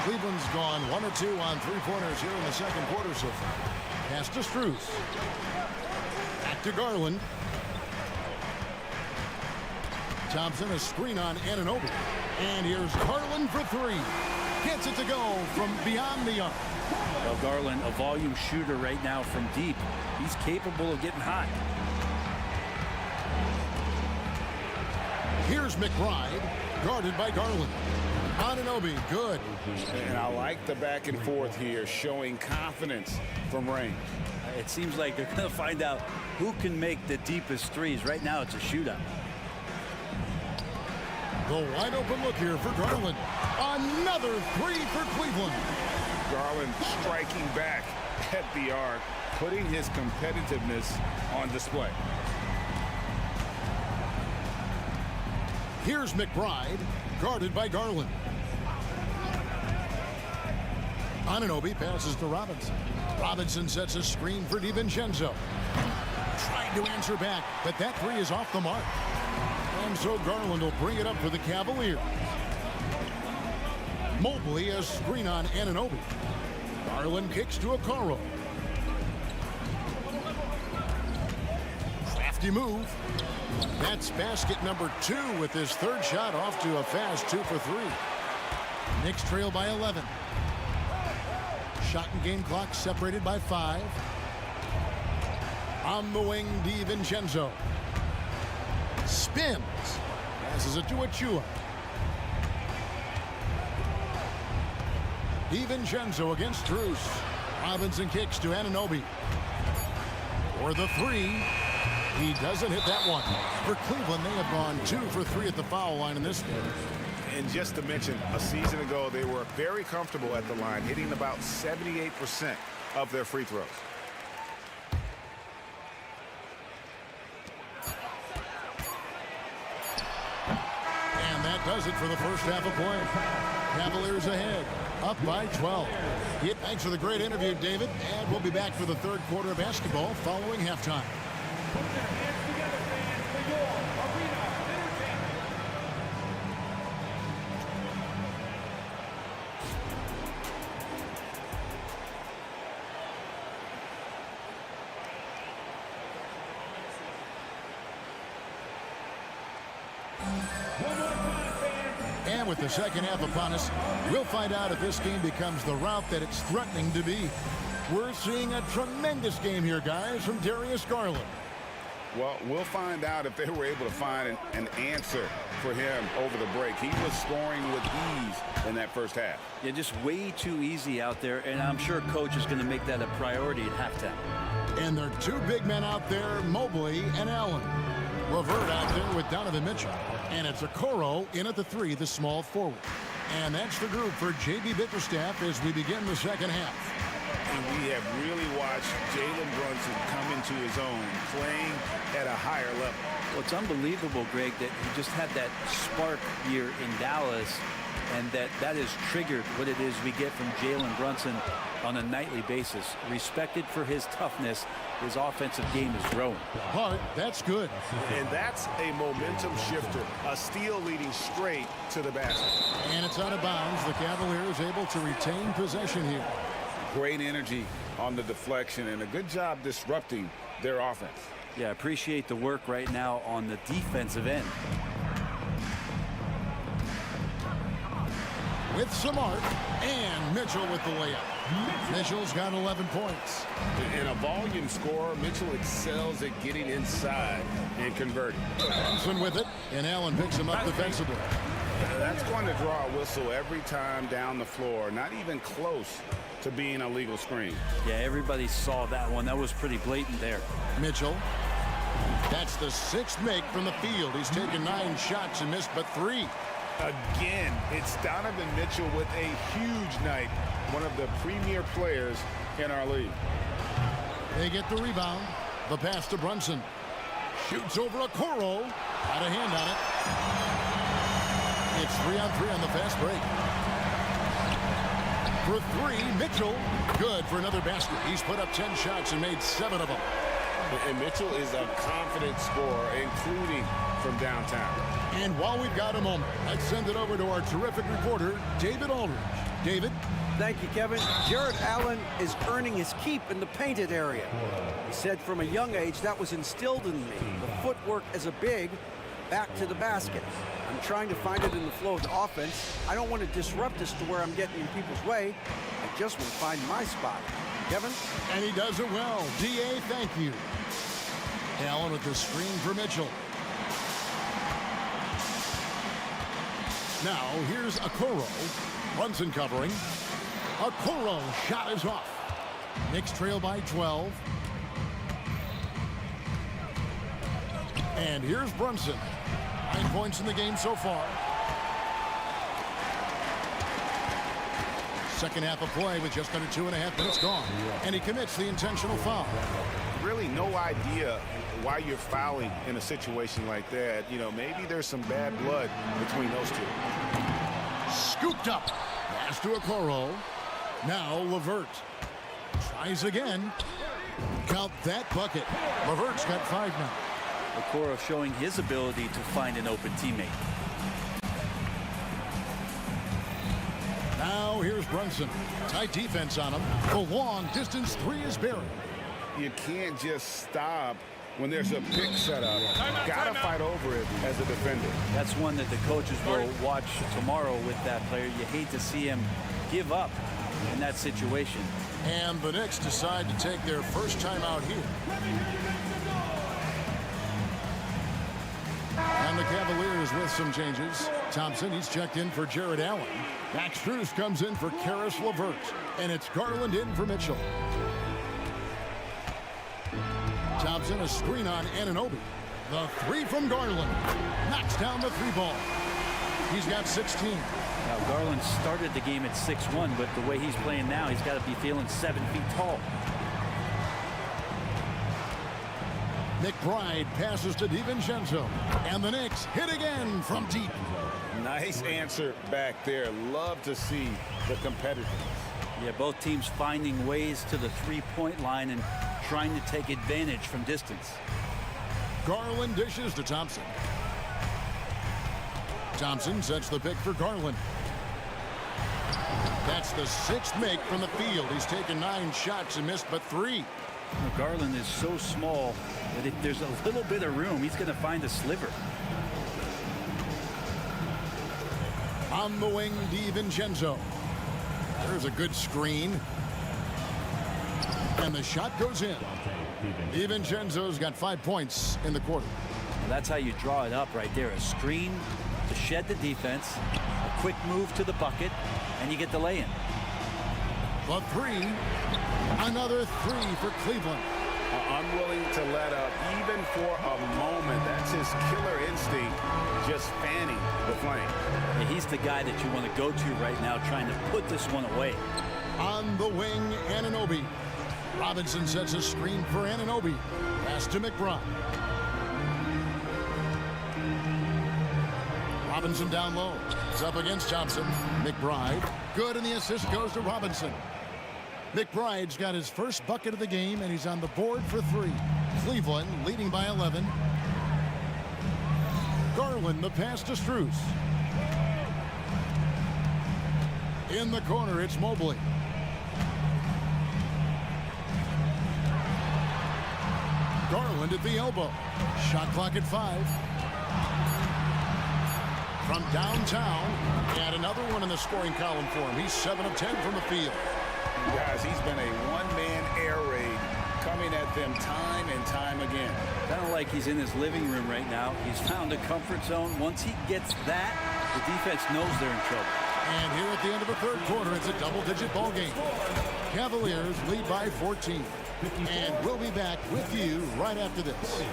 Cleveland's gone 1 of 2 on three-pointers here in the second quarter so far. Pass to Strus. Back to Garland. Thompson, a screen on Anunoby. And here's Garland for three. Gets it to go from beyond the arc. Well, Garland, a volume shooter right now from deep. He's capable of getting hot. Here's McBride, guarded by Garland. Anunoby, good. And I like the back and forth here, showing confidence from range. It seems like they're going to find out who can make the deepest threes. Right now, it's a shootout. The wide open look here for Garland. Another three for Cleveland. Garland striking back at the arc, putting his competitiveness on display. Here's McBride, guarded by Garland. Anunoby passes to Robinson. Robinson sets a screen for DiVincenzo. Trying to answer back, but that three is off the mark. And so Garland will bring it up for the Cavaliers. Mobley, a screen on Anunoby. Garland kicks to Okoro. Crafty move. That's basket number 2 with his third shot off to a fast 2 for 3. Knicks trail by 11. Shot and game clock separated by 5. On the wing, DiVincenzo. Spins. Passes it to Achua. DiVincenzo against Strus. Robinson kicks to Anunoby. For the three. He doesn't hit that one. For Cleveland, they have gone 2 for 3 at the foul line in this game. And just to mention, a season ago, they were very comfortable at the line, hitting about 78% of their free throws. And that does it for the first half of play. Cavaliers ahead, up by 12. Thanks for the great interview, David. And we'll be back for the third quarter of basketball following halftime. Put your hands together, fans, for your arena entertainment. And with the second half upon us, we'll find out if this game becomes the route that it's threatening to be. We're seeing a tremendous game here, guys, from Darius Garland. Well, we'll find out if they were able to find an answer for him over the break. He was scoring with ease in that first half. Yeah, just way too easy out there, and I'm sure coach is going to make that a priority at halftime. And there are two big men out there, Mobley and Allen. Levert out there with Donovan Mitchell. And it's Okoro in at the 3, the small forward. And that's the group for J.B. Bickerstaff as we begin the second half. And we have really watched Jalen Brunson come into his own, playing at a higher level. Well, it's unbelievable, Greg, that he just had that spark here in Dallas, and that has triggered what it is we get from Jalen Brunson on a nightly basis. Respected for his toughness, his offensive game is growing. Hart, that's good. And that's a momentum shifter. A steal leading straight to the basket. And it's out of bounds. The Cavaliers able to retain possession here. Great energy on the deflection and a good job disrupting their offense. Yeah, appreciate the work right now on the defensive end. With some arc, and Mitchell with the layup. Mitchell's got 11 points. In a volume scorer, Mitchell excels at getting inside and converting. Thompson with it, and Allen picks him up defensively. That's going to draw a whistle every time down the floor. Not even close to being a legal screen. Yeah, everybody saw that one. That was pretty blatant there. Mitchell. That's the 6th make from the field. He's taken 9 shots and missed but 3. Again, it's Donovan Mitchell with a huge night. One of the premier players in our league. They get the rebound. The pass to Brunson. Shoots over Okoro. Got a hand on it. It's 3-on-3 on the fast break. For 3, Mitchell. Good for another basket. He's put up 10 shots and made 7 of them. And Mitchell is a confident scorer, including from downtown. And while we've got a moment, let's send it over to our terrific reporter, David Aldridge. David? Thank you, Kevin. Jared Allen is earning his keep in the painted area. He said from a young age that was instilled in me. The footwork as a big, back to the basket. I'm trying to find it in the flow of the offense. I don't want to disrupt this to where I'm getting in people's way. I just want to find my spot. Kevin? And he does it well. D.A., thank you. Allen with the screen for Mitchell. Now, here's Okoro. Brunson covering. Okoro shot is off. Knicks trail by 12. And here's Brunson. 9 points in the game so far. Second half of play with just under 2.5 minutes gone. And he commits the intentional foul. Really no idea why you're fouling in a situation like that. You know, maybe there's some bad blood between those two. Scooped up. Pass to Okoro. Now LeVert. Tries again. Count that bucket. LeVert's got 5 now. Okoro showing his ability to find an open teammate. Now here's Brunson. Tight defense on him. The long distance three is buried. You can't just stop when there's a pick set up. Gotta fight over it as a defender. That's one that the coaches will watch tomorrow with that player. You hate to see him give up in that situation. And the Knicks decide to take their first time out here. And the Cavaliers with some changes. Thompson, he's checked in for Jared Allen. Max Strus comes in for Karis LeVert. And it's Garland in for Mitchell. Thompson, a screen on Anunoby. The three from Garland. Knocks down the three ball. He's got 16. Now, Garland started the game at 6'1", but the way he's playing now, he's got to be feeling 7 feet tall. McBride passes to DiVincenzo. And the Knicks hit again from deep. Nice answer back there. Love to see the competitiveness. Yeah, both teams finding ways to the three-point line and trying to take advantage from distance. Garland dishes to Thompson. Thompson sets the pick for Garland. That's the 6th make from the field. He's taken 9 shots and missed but 3. Now, Garland is so small that if there's a little bit of room, he's going to find a sliver. On the wing, DiVincenzo. There's a good screen. And the shot goes in. DiVincenzo's got 5 points in the quarter. Well, that's how you draw it up right there. A screen to shed the defense, a quick move to the bucket, and you get the lay-in. The three. Another 3 for Cleveland. Unwilling to let up even for a moment. That's his killer instinct, just fanning the flame. Yeah, he's the guy that you want to go to right now, trying to put this one away. On the wing, Anunoby. Robinson sets a screen for Anunoby. Pass to McBride. Robinson down low. It's up against Thompson. McBride. Good, and the assist goes to Robinson. McBride's got his first bucket of the game, and he's on the board for 3. Cleveland leading by 11. Garland, the pass to Strus. In the corner, it's Mobley. Garland at the elbow. Shot clock at 5. From downtown, and another one in the scoring column for him. He's 7 of 10 from the field. Guys, he's been a one-man air raid, coming at them time and time again. Kind of like he's in his living room right now. He's found a comfort zone. Once he gets that, the defense knows they're in trouble. And here at the end of the third quarter, it's a double-digit ball game. Cavaliers lead by 14. And we'll be back with you right after this.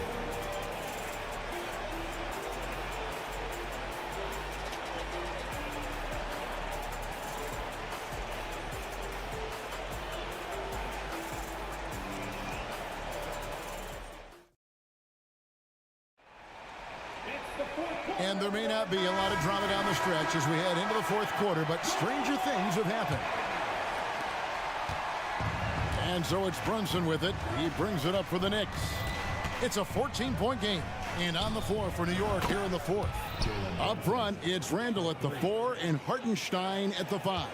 And there may not be a lot of drama down the stretch as we head into the fourth quarter, but stranger things have happened. And so it's Brunson with it. He brings it up for the Knicks. It's a 14-point game. And on the floor for New York here in the fourth. Up front, it's Randall at the 4 and Hartenstein at the 5.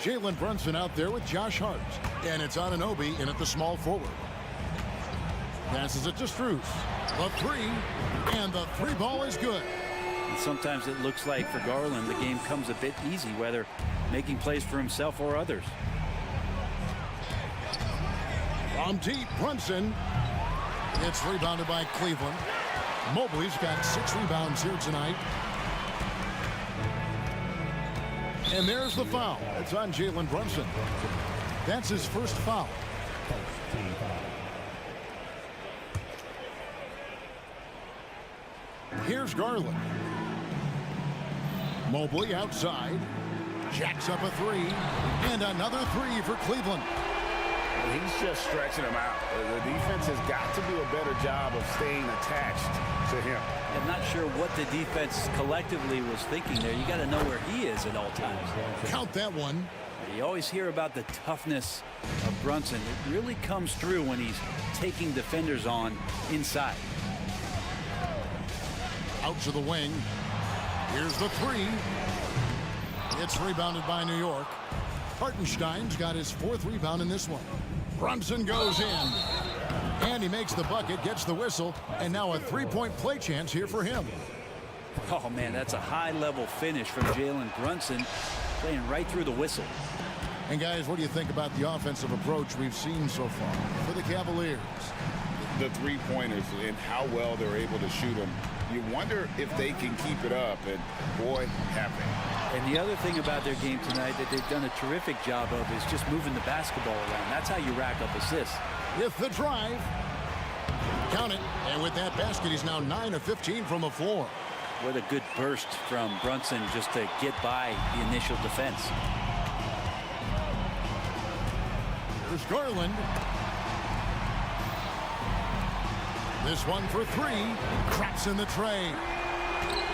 Jalen Brunson out there with Josh Hart. And it's Anunoby in at the small forward. Passes it to Strus. The three, and the three ball is good. And sometimes it looks like for Garland the game comes a bit easy, whether making plays for himself or others. From deep, Brunson. It's rebounded by Cleveland. Mobley's got 6 rebounds here tonight. And there's the foul. It's on Jalen Brunson. That's his first foul. Here's Garland. Mobley outside. Jacks up a 3. And another 3 for Cleveland. He's just stretching him out. The defense has got to do a better job of staying attached to him. I'm not sure what the defense collectively was thinking there. You got to know where he is at all times. Count that one. You always hear about the toughness of Brunson. It really comes through when he's taking defenders on inside. Out to the wing. Here's the 3. It's rebounded by New York. Hartenstein's got his 4th rebound in this one. Brunson goes in. And he makes the bucket, gets the whistle, and now a 3-point play chance here for him. Oh, man, that's a high-level finish from Jalen Brunson, playing right through the whistle. And, guys, what do you think about the offensive approach we've seen so far for the Cavaliers? The three-pointers and how well they're able to shoot them. You wonder if they can keep it up, and, boy, have they. And the other thing about their game tonight that they've done a terrific job of is just moving the basketball around. That's how you rack up assists. With the drive. Count it. And with that basket, he's now 9 of 15 from the floor. What a good burst from Brunson just to get by the initial defense. There's Garland. This one for 3. Cracks in the tray.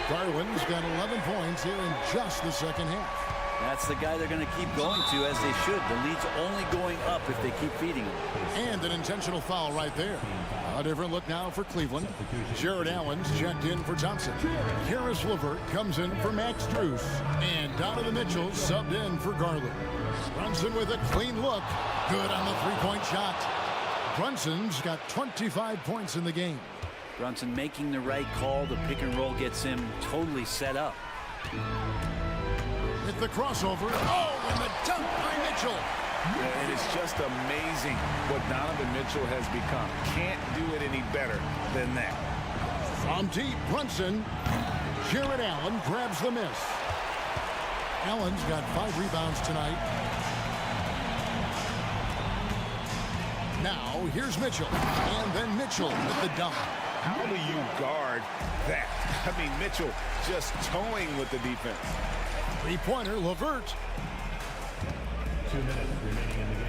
Garland's got 11 points here in just the second half. That's the guy they're going to keep going to, as they should. The lead's only going up if they keep feeding him. And an intentional foul right there. A different look now for Cleveland. Jared Allen's checked in for Thompson. Karis LeVert comes in for Max Strus. And Donovan Mitchell subbed in for Garland. Brunson with a clean look. Good on the 3-point shot. Brunson's got 25 points in the game. Brunson making the right call. The pick and roll gets him totally set up. With the crossover. Oh, and the dunk by Mitchell. It is just amazing what Donovan Mitchell has become. Can't do it any better than that. From deep, Brunson. Jared Allen grabs the miss. Allen's got 5 rebounds tonight. Now, here's Mitchell. And then Mitchell with the dunk. How do you guard that? I mean, Mitchell just towing with the defense. 3-pointer, LeVert. 2 minutes remaining in the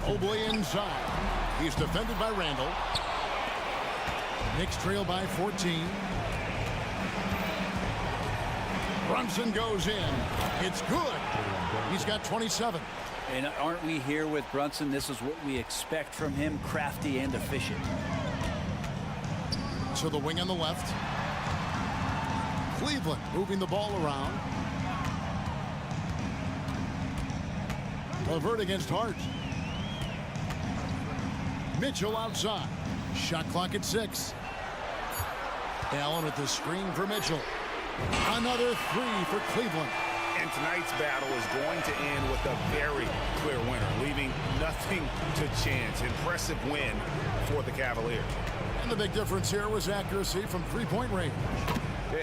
game. Mobley inside. He's defended by Randall. Knicks trail by 14. Brunson goes in. It's good. He's got 27. And aren't we here with Brunson? This is what we expect from him, crafty and efficient. To the wing on the left. Cleveland moving the ball around. LeVert against Hart. Mitchell outside. Shot clock at 6. Allen with the screen for Mitchell. Another 3 for Cleveland. And tonight's battle is going to end with a very clear winner, leaving nothing to chance. Impressive win for the Cavaliers. And the big difference here was accuracy from 3-point range.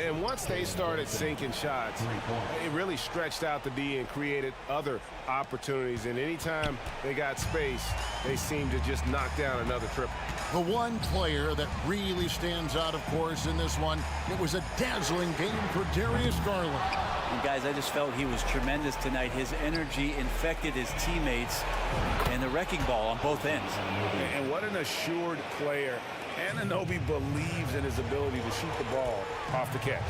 And once they started sinking shots, it really stretched out the D and created other opportunities. And anytime they got space, they seemed to just knock down another triple. The one player that really stands out, of course, in this one, it was a dazzling game for Darius Garland. And guys, I just felt he was tremendous tonight. His energy infected his teammates, and the wrecking ball on both ends. And what an assured player. Anunoby believes in his ability to shoot the ball off the catch.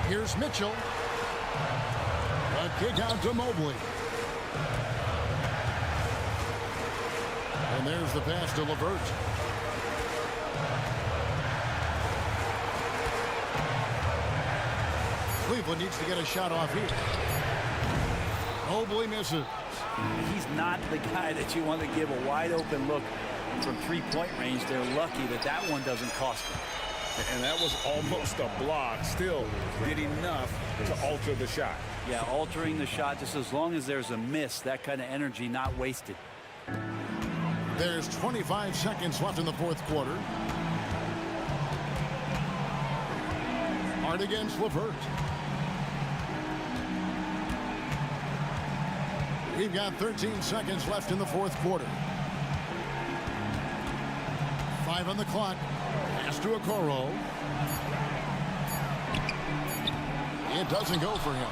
Here's Mitchell. A kick out to Mobley. And there's the pass to LeVert. Cleveland needs to get a shot off here. Mobley misses. He's not the guy that you want to give a wide open look from three-point range. They're lucky that that one doesn't cost them. And that was almost a block. Still did enough to alter the shot. Yeah, altering the shot, just as long as there's a miss, that kind of energy not wasted. There's 25 seconds left in the fourth quarter. Hard against LeVert. We've got 13 seconds left in the fourth quarter. 5 on the clock. Pass to Okoro. It doesn't go for him.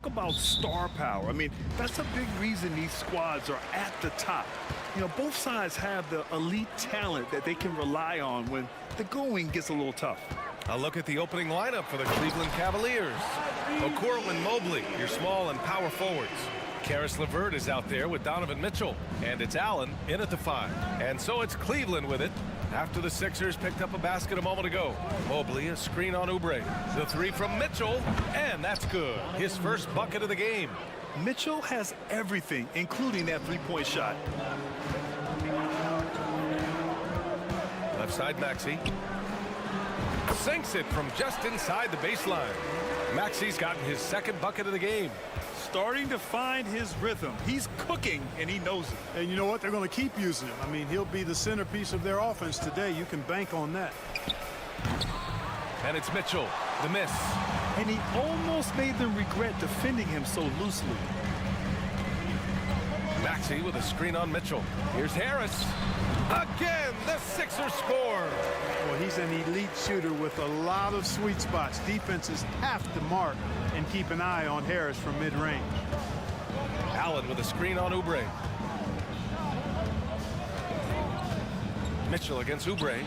About star power. I mean, that's a big reason these squads are at the top. You know, both sides have the elite talent that they can rely on when the going gets a little tough. A look at the opening lineup for the Cleveland Cavaliers. Okoro and Mobley, your small and power forwards. Karis LeVert is out there with Donovan Mitchell. And it's Allen in at the 5. And so it's Cleveland with it after the Sixers picked up a basket a moment ago. Mobley, a screen on Oubre. The 3 from Mitchell, and that's good. His first bucket of the game. Mitchell has everything, including that three-point shot. Left side, Maxey. Sinks it from just inside the baseline. Maxey's gotten his second bucket of the game. Starting to find his rhythm. He's cooking, and he knows it. And you know what? They're going to keep using him. I mean, he'll be the centerpiece of their offense today. You can bank on that. And it's Mitchell, the miss. And he almost made them regret defending him so loosely. Maxey with a screen on Mitchell. Here's Harris. Again, the Sixers score. Well, he's an elite shooter with a lot of sweet spots. Defenses have to mark and keep an eye on Harris from mid-range. Allen with a screen on Oubre. Mitchell against Oubre.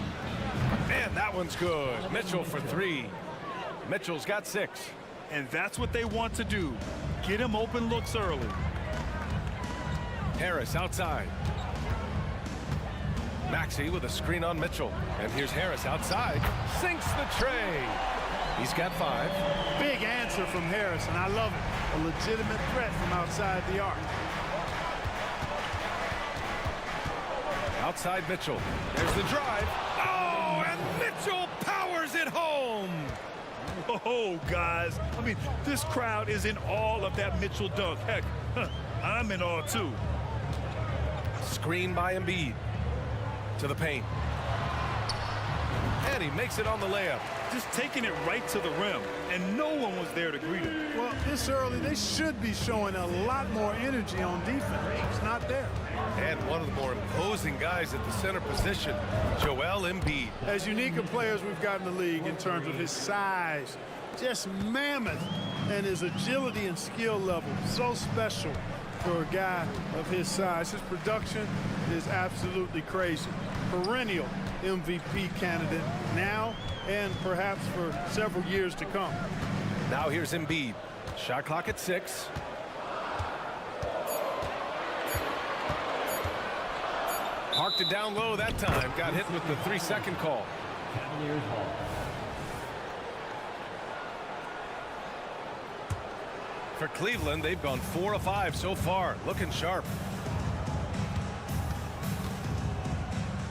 And that one's good. Mitchell for 3. Mitchell's got 6. And that's what they want to do. Get him open looks early. Harris outside. Maxey with a screen on Mitchell. And here's Harris outside. Sinks the tray. He's got 5. Big answer from Harris, and I love it. A legitimate threat from outside the arc. Outside Mitchell. There's the drive. Oh, and Mitchell powers it home. Oh, guys. I mean, this crowd is in awe of that Mitchell dunk. Heck, I'm in awe, too. Screen by Embiid. To the paint. And he makes it on the layup. Just taking it right to the rim, and no one was there to greet him. Well, this early, they should be showing a lot more energy on defense. It's not there. And one of the more imposing guys at the center position, Joel Embiid. As unique a player as we've got in the league in terms of his size, just mammoth, and his agility and skill level, so special for a guy of his size. His production is absolutely crazy. Perennial MVP candidate now and perhaps for several years to come. Now here's Embiid. Shot clock at 6. Parked it down low that time. Got hit with the 3-second call. Cavaliers ball. For Cleveland, they've gone 4 of 5 so far. Looking sharp.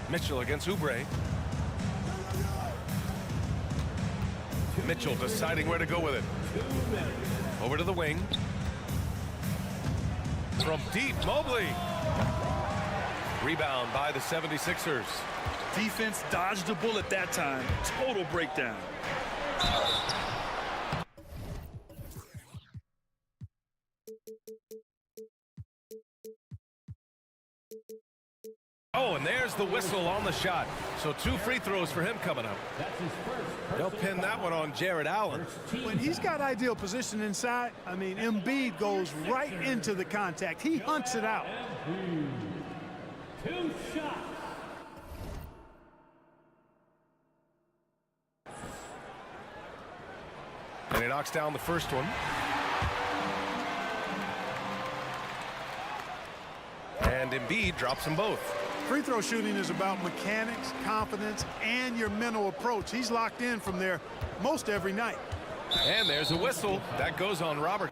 Mitchell against Oubre. Mitchell deciding where to go with it. Over to the wing. From deep, Mobley. Rebound by the 76ers. Defense dodged a bullet that time. Total breakdown. Oh, and there's the whistle on the shot. So 2 free throws for him coming up. That's his first. They'll pin that one on Jared Allen. When he's got ideal position inside, I mean, Embiid goes right into the contact. He hunts it out. 2 shots. And he knocks down the first one. And Embiid drops them both. Free throw shooting is about mechanics, confidence, and your mental approach. He's locked in from there most every night. And there's a whistle. That goes on Robert.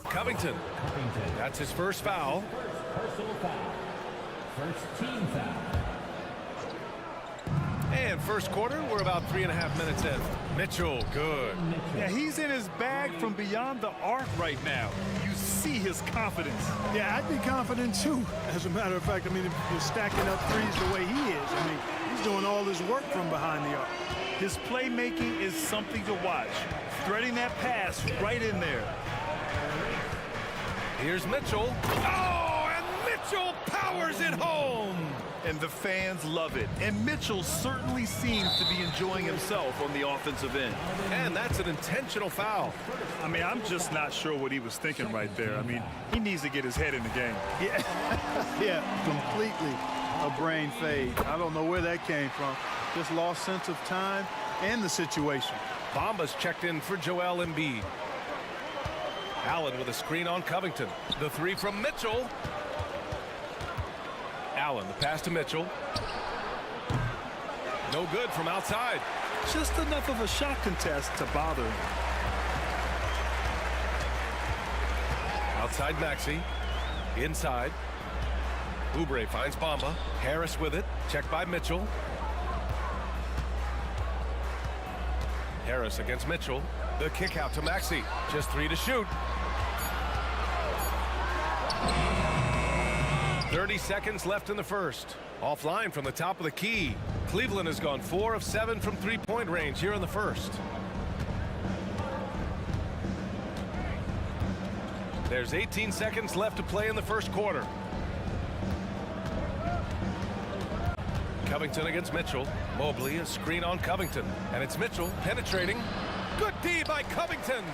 Covington. That's his first foul. Personal foul. First team foul. And first quarter, we're about 3.5 minutes in. Mitchell, good. Yeah, he's in his bag from beyond the arc right now. You see his confidence. Yeah, I'd be confident too. As a matter of fact, I mean, if you're stacking up threes the way he is, I mean, he's doing all his work from behind the arc. His playmaking is something to watch. Threading that pass right in there. Here's Mitchell. Oh, and Mitchell powers it home. and the fans love it. And Mitchell certainly seems to be enjoying himself on the offensive end. And that's an intentional foul. I mean, I'm just not sure what he was thinking right there. I mean, he needs to get his head in the game. Yeah, yeah, completely a brain fade. I don't know where that came from. Just lost sense of time and the situation. Bamba's checked in for Joel Embiid. Allen with a screen on Covington. The three from Mitchell. Allen, the pass to Mitchell. No good from outside. Just enough of a shot contest to bother him. Outside Maxey. Inside. Oubre finds Bamba. Harris with it. Checked by Mitchell. Harris against Mitchell. The kick out to Maxey. Just 3 to shoot. 30 seconds left in the first. Offline from the top of the key. Cleveland has gone 4 of 7 from three-point range here in the first. There's 18 seconds left to play in the first quarter. Covington against Mitchell. Mobley, a screen on Covington. And it's Mitchell penetrating. Good D by Covington.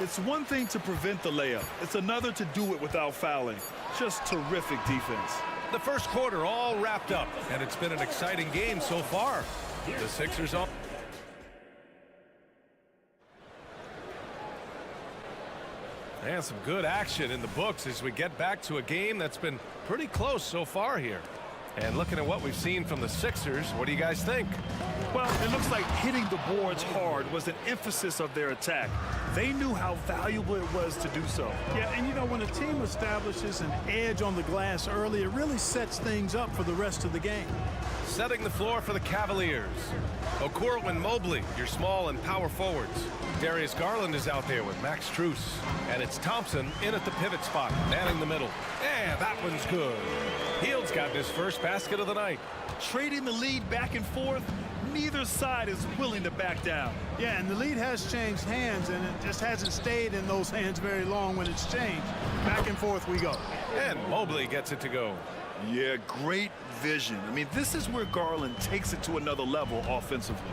It's one thing to prevent the layup. It's another to do it without fouling. Just terrific defense. The first quarter all wrapped up, and it's been an exciting game so far. The Sixers on. And some good action in the books as we get back to a game that's been pretty close so far here. And looking at what we've seen from the Sixers, what do you guys think? Well, it looks like hitting the boards hard was an emphasis of their attack. They knew how valuable it was to do so. Yeah, and you know, when a team establishes an edge on the glass early, it really sets things up for the rest of the game. Setting the floor for the Cavaliers. Okoro and Mobley, your small and power forwards. Darius Garland is out there with Max Strus. And it's Thompson in at the pivot spot, manning the middle. And that one's good. Hield's got his first basket of the night. Trading the lead back and forth, neither side is willing to back down. Yeah, and the lead has changed hands, and it just hasn't stayed in those hands very long when it's changed. Back and forth we go. And Mobley gets it to go. Yeah, great vision. I mean, this is where Garland takes it to another level offensively.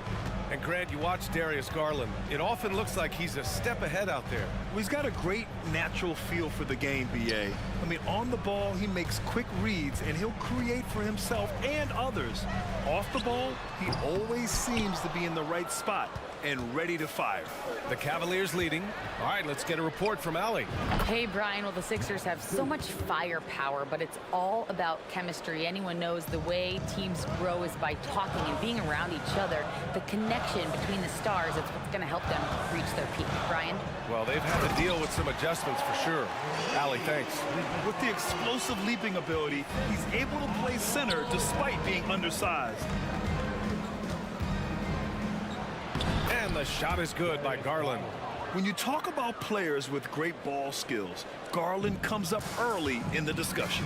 And Grant, you watch Darius Garland. It often looks like he's a step ahead out there. Well, he's got a great natural feel for the game, B.A. I mean, on the ball, he makes quick reads, and he'll create for himself and others. Off the ball, he always seems to be in the right spot and ready to fire. The Cavaliers leading. All right, let's get a report from Allie. Hey, Brian. Well, the Sixers have so much firepower, but it's all about chemistry. Anyone knows the way teams grow is by talking and being around each other. The connection between the stars is what's going to help them reach their peak. Brian? Well, they've had to deal with some adjustments for sure. Allie, thanks. With the explosive leaping ability, he's able to play center despite being undersized. And the shot is good by Garland. When you talk about players with great ball skills, Garland comes up early in the discussion.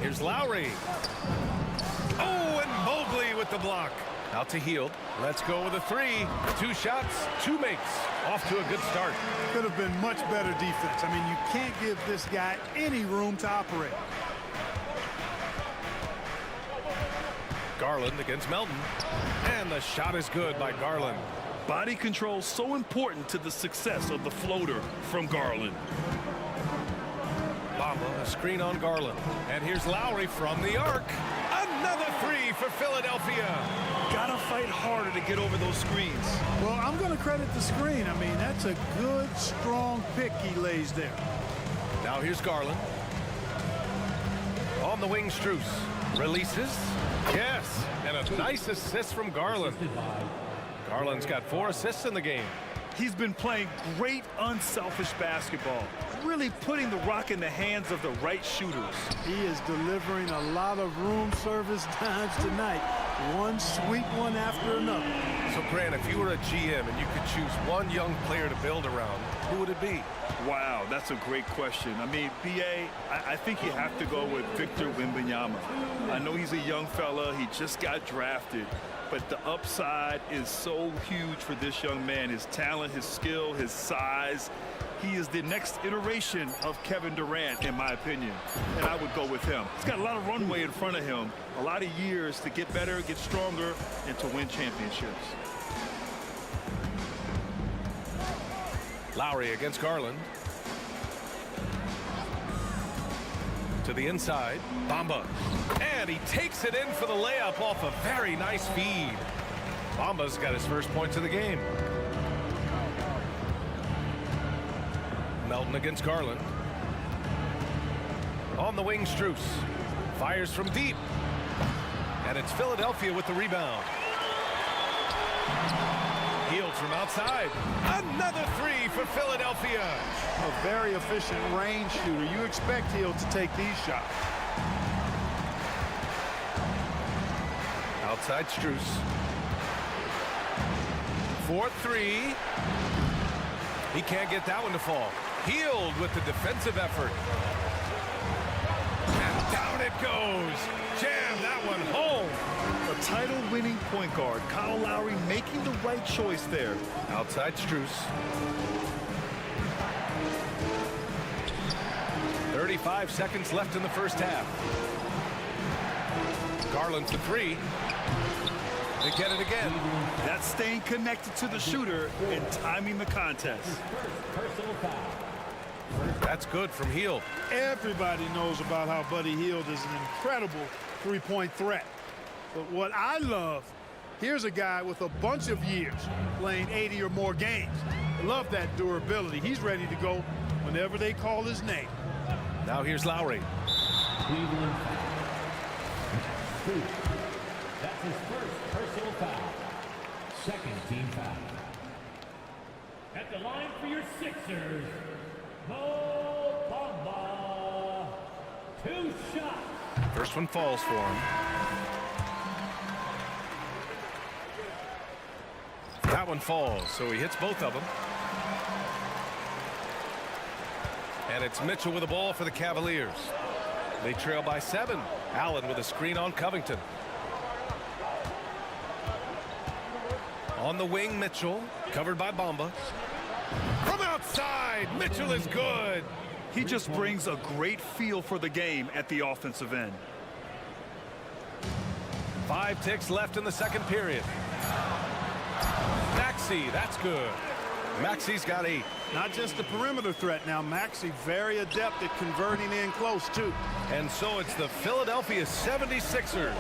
Here's Lowry. Oh, and Mobley with the block. Out to Hield. Let's go with a three. 2 shots, 2 makes. Off to a good start. Could have been much better defense. I mean, you can't give this guy any room to operate. Garland against Melton. And the shot is good by Garland. Body control so important to the success of the floater from Garland. Bamba, a screen on Garland. And here's Lowry from the arc. Another three for Philadelphia. Gotta fight harder to get over those screens. Well, I'm going to credit the screen. I mean, that's a good, strong pick he lays there. Now here's Garland. On the wing, Strus. Releases. Yes. And a nice assist from Garland. Garland's got 4 assists in the game. He's been playing great, unselfish basketball. Really putting the rock in the hands of the right shooters. He is delivering a lot of room service times tonight. One sweet one after another. So, Grant, if you were a GM and you could choose one young player to build around, who would it be? Wow, that's a great question. I mean, B.A., I think you have to go with Victor Wembanyama. I know he's a young fella. He just got drafted. But the upside is so huge for this young man. His talent, his skill, his size. he is the next iteration of Kevin Durant, in my opinion, and I would go with him. He's got a lot of runway in front of him, a lot of years to get better, get stronger, and to win championships. Lowry against Garland. To the inside, Bamba. And he takes it in for the layup off a very nice feed. Bamba's got his first points of the game. Melton against Garland. On the wing, Strus. Fires from deep. And it's Philadelphia with the rebound. Hield from outside. Another three for Philadelphia. A very efficient range shooter. You expect Hield to take these shots. Outside Strus. 4-3. He can't get that one to fall. Hield with the defensive effort. And down it goes. Jam that one home. A title-winning point guard, Kyle Lowry making the right choice there. Outside Strus. 35 seconds left in the first half. Garland for three. They get it again. That's staying connected to the shooter and timing the contest. Personal foul. That's good from Hield. Everybody knows about how Buddy Hield is an incredible three-point threat. But what I love, here's a guy with a bunch of years playing 80 or more games. I love that durability. He's ready to go whenever they call his name. Now here's Lowry. Cleveland. That's his first personal foul. Second team foul. At the line for your Sixers, Mo Bamba. 2 shots. First one falls for him. That one falls, so he hits both of them. And it's Mitchell with the ball for the Cavaliers. They trail by 7. Allen with a screen on Covington. On the wing, Mitchell, covered by Bamba. From outside, Mitchell is good. He just brings a great feel for the game at the offensive end. 5 ticks left in the second period. Maxey, that's good. Maxey's got 8. Not just a perimeter threat now. Maxey very adept at converting in close, too. And so it's the Philadelphia 76ers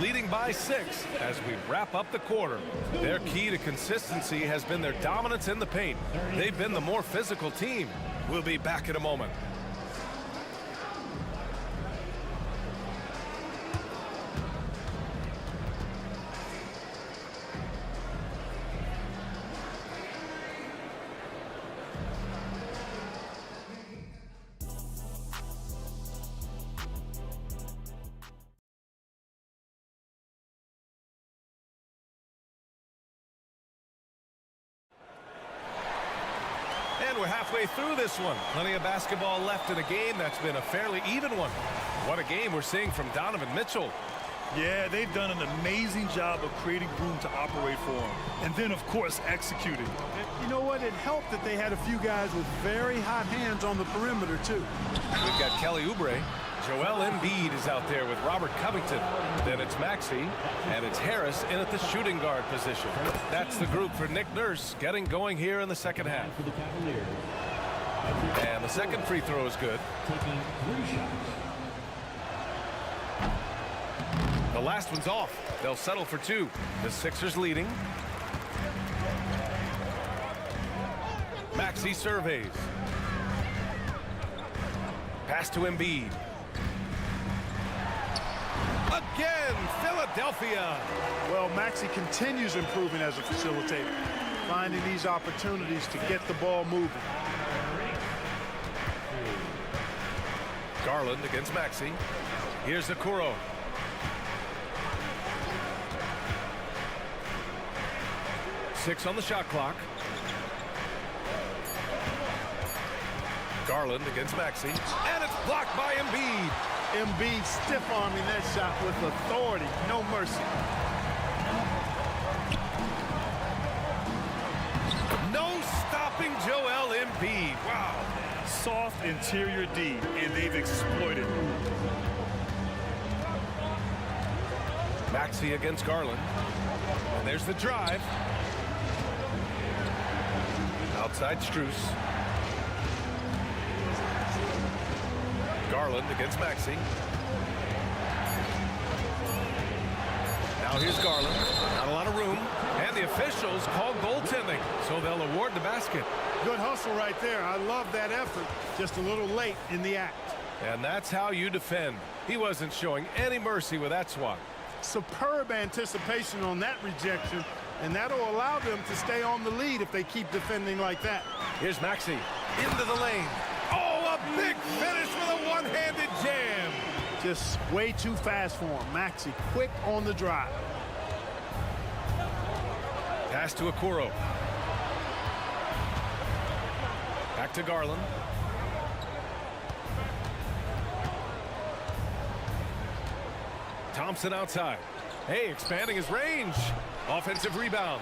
leading by 6 as we wrap up the quarter. Their key to consistency has been their dominance in the paint. They've been the more physical team. We'll be back in a moment. We're halfway through this one. Plenty of basketball left in a game that's been a fairly even one. What a game we're seeing from Donovan Mitchell. Yeah, they've done an amazing job of creating room to operate for him. And then, of course, executing. You know what? It helped that they had a few guys with very hot hands on the perimeter, too. We've got Kelly Oubre. Joel Embiid is out there with Robert Covington. Then it's Maxey, and it's Harris in at the shooting guard position. That's the group for Nick Nurse getting going here in the second half. For the Cavaliers. And the second free throw is good. Taking 3 shots. The last one's off. They'll settle for 2. The Sixers leading. Maxey surveys. Pass to Embiid. Again, Philadelphia. Well, Maxey continues improving as a facilitator, finding these opportunities to get the ball moving. Garland against Maxey. Here's Okoro. Six on the shot clock. Garland against Maxey. And it's blocked by Embiid. Embiid stiff-arming that shot with authority. No mercy. No stop stopping Joel Embiid. Wow. Soft interior D, and they've exploited. Maxey against Garland. And there's the drive. Outside Strus. Garland against Maxey. Now here's Garland. Not a lot of room. And the officials call goaltending, so they'll award the basket. Good hustle right there. I love that effort. Just a little late in the act. And that's how you defend. He wasn't showing any mercy with that swat. Superb anticipation on that rejection, and that'll allow them to stay on the lead if they keep defending like that. Here's Maxey into the lane. Oh, a big finish with a one-handed jam. Just way too fast for him. Maxey quick on the drive. Pass to Okoro. Back to Garland. Thompson outside. Hey, expanding his range. Offensive rebound.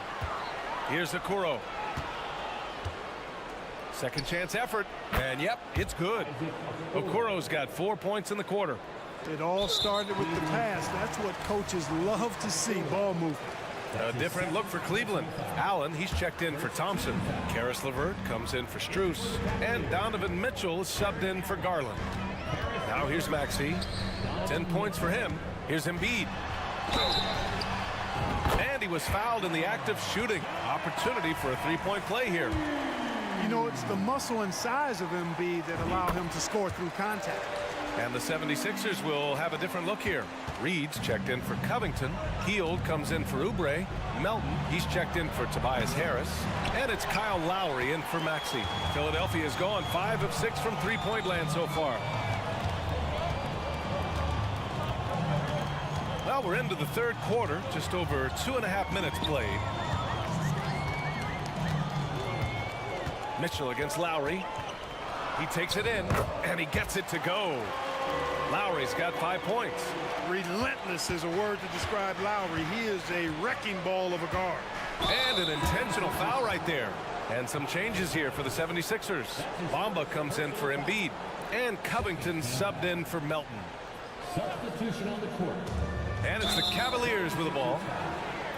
Here's Okoro. Second chance effort. And yep, it's good. Okoro's got 4 points in the quarter. It all started with the pass. That's what coaches love to see, ball movement. A different look for Cleveland. Allen, he's checked in for Thompson. Karis LeVert comes in for Strus. And Donovan Mitchell is subbed in for Garland. Now here's Maxey. 10 points for him. Here's Embiid. And he was fouled in the act of shooting. Opportunity for a three-point play here. You know, it's the muscle and size of Embiid that allow him to score through contact. And the 76ers will have a different look here. Reed's checked in for Covington. Heald comes in for Oubre. Melton, he's checked in for Tobias Harris. And it's Kyle Lowry in for Maxey. Philadelphia has gone 5 of 6 from three-point land so far. Well, we're into the third quarter. Just over 2.5 minutes played. Mitchell against Lowry. He takes it in, and he gets it to go. Lowry's got 5 points. Relentless is a word to describe Lowry. He is a wrecking ball of a guard. And an intentional foul right there. And some changes here for the 76ers. Bamba comes in for Embiid. And Covington subbed in for Melton. Substitution on the court. And it's the Cavaliers with the ball.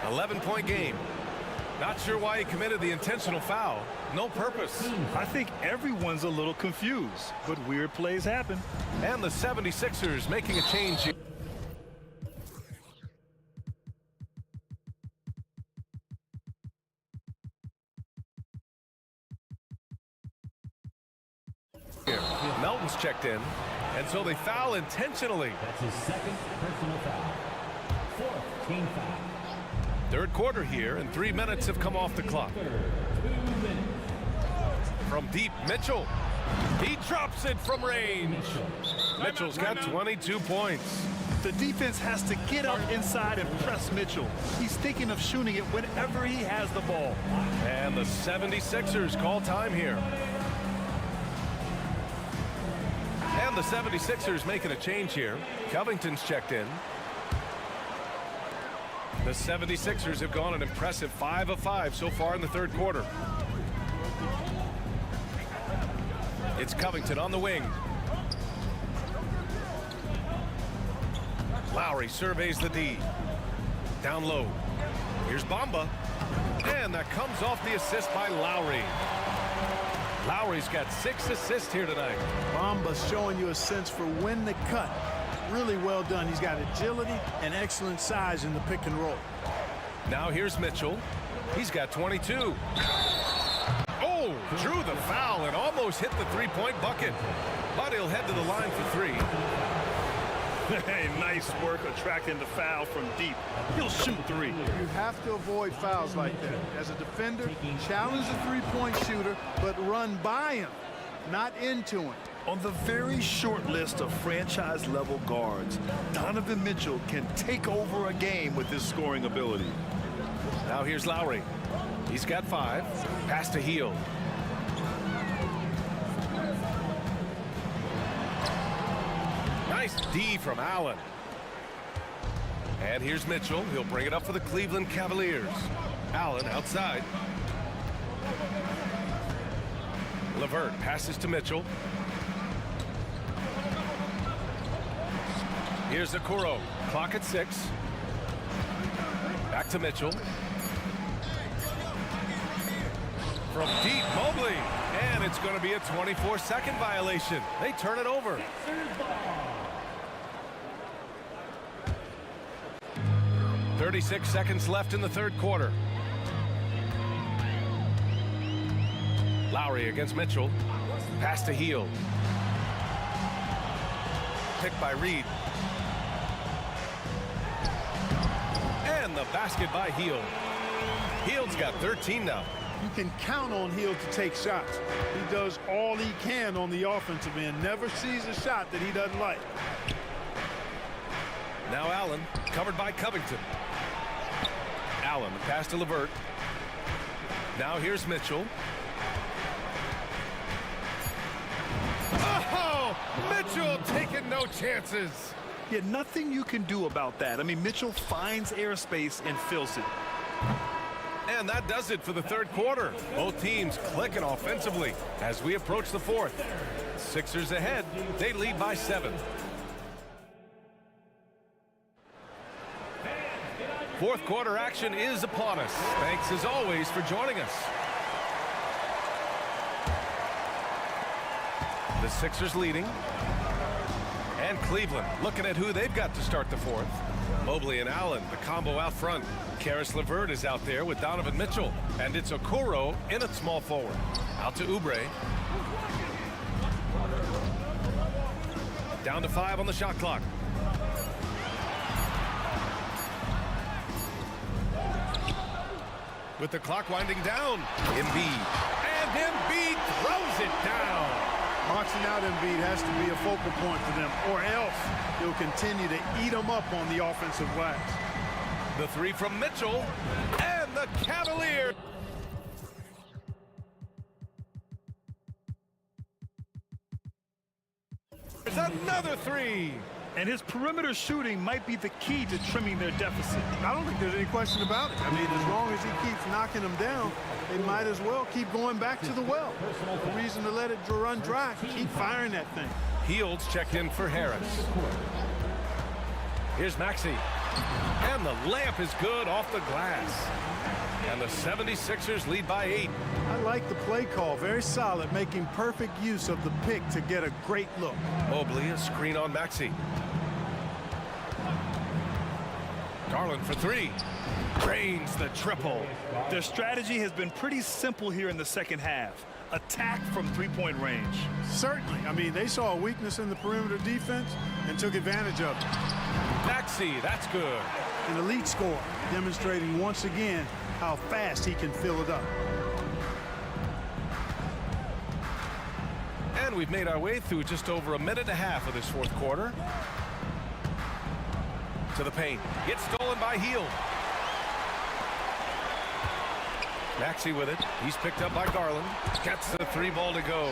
11-point game. Not sure why he committed the intentional foul. No purpose. I think everyone's a little confused, but weird plays happen. And the 76ers making a change here. Melton's checked in, and so they foul intentionally. That's his second personal foul. Fourth team foul. Third quarter here, and 3 minutes have come off the clock. 2 minutes. From deep, Mitchell. He drops it from range. Mitchell's got 22 points. The defense has to get up inside and press Mitchell. He's thinking of shooting it whenever he has the ball. And the 76ers call time here. And the 76ers making a change here. Covington's checked in. The 76ers have gone an impressive 5 of 5 so far in the third quarter. It's Covington on the wing. Lowry surveys the D. Down low. Here's Bamba. And that comes off the assist by Lowry. Lowry's got 6 assists here tonight. Bamba's showing you a sense for when to cut. Really well done. He's got agility and excellent size in the pick and roll. Now here's Mitchell. He's got 22. Oh, drew the foul and almost hit the three-point bucket. But he'll head to the line for 3. Hey, nice work attracting the foul from deep. He'll shoot 3. You have to avoid fouls like that. As a defender, challenge the three-point shooter, but run by him, not into him. On the very short list of franchise-level guards, Donovan Mitchell can take over a game with his scoring ability. Now here's Lowry. He's got 5. Pass to Heald. Nice D from Allen. And here's Mitchell. He'll bring it up for the Cleveland Cavaliers. Allen outside. Levert passes to Mitchell. Here's Okoro. Clock at 6. Back to Mitchell. From deep, Mobley. And it's going to be a 24-second violation. They turn it over. "36 seconds left in the third quarter. Lowry against Mitchell. Pass to Hield. Picked by Reed. And the basket by Hield. Hield's got 13 now. You can count on Hield to take shots. He does all he can on the offensive end. Never sees a shot that he doesn't like. Now Allen, covered by Covington. Allen, pass to Levert. Now here's Mitchell. Oh, Mitchell taking no chances. Yeah, nothing you can do about that. I mean, Mitchell finds airspace and fills it. And that does it for the third quarter. Both teams clicking offensively as we approach the fourth. Sixers ahead. They lead by 7. Fourth quarter action is upon us. Thanks as always for joining us. The Sixers leading. And Cleveland looking at who they've got to start the fourth. Mobley and Allen, the combo out front. Karis LeVert is out there with Donovan Mitchell. And it's Okoro in at small forward. Out to Oubre. Down to 5 on the shot clock. With the clock winding down, Embiid. And Embiid throws it down. Boxing out Embiid has to be a focal point for them, or else he'll continue to eat them up on the offensive glass. The 3 from Mitchell, and the Cavaliers. There's another 3. And his perimeter shooting might be the key to trimming their deficit. I don't think there's any question about it. I mean, as long as he keeps knocking them down, they might as well keep going back to the well. No reason to let it run dry. Keep firing that thing. Hield's checked in for Harris. Here's Maxey. And the layup is good off the glass. And the 76ers lead by 8. I like the play call. Very solid, making perfect use of the pick to get a great look. Mobley, a screen on Maxey. Garland for 3. Drains the triple. Their strategy has been pretty simple here in the second half. Attack from three-point range. Certainly. I mean, they saw a weakness in the perimeter defense and took advantage of it. Maxey, that's good. An elite scorer, demonstrating once again how fast he can fill it up. And we've made our way through just over a minute and a half of this fourth quarter. To the paint. Gets stolen by Hield. Maxey with it. He's picked up by Garland. Gets the 3 ball to go.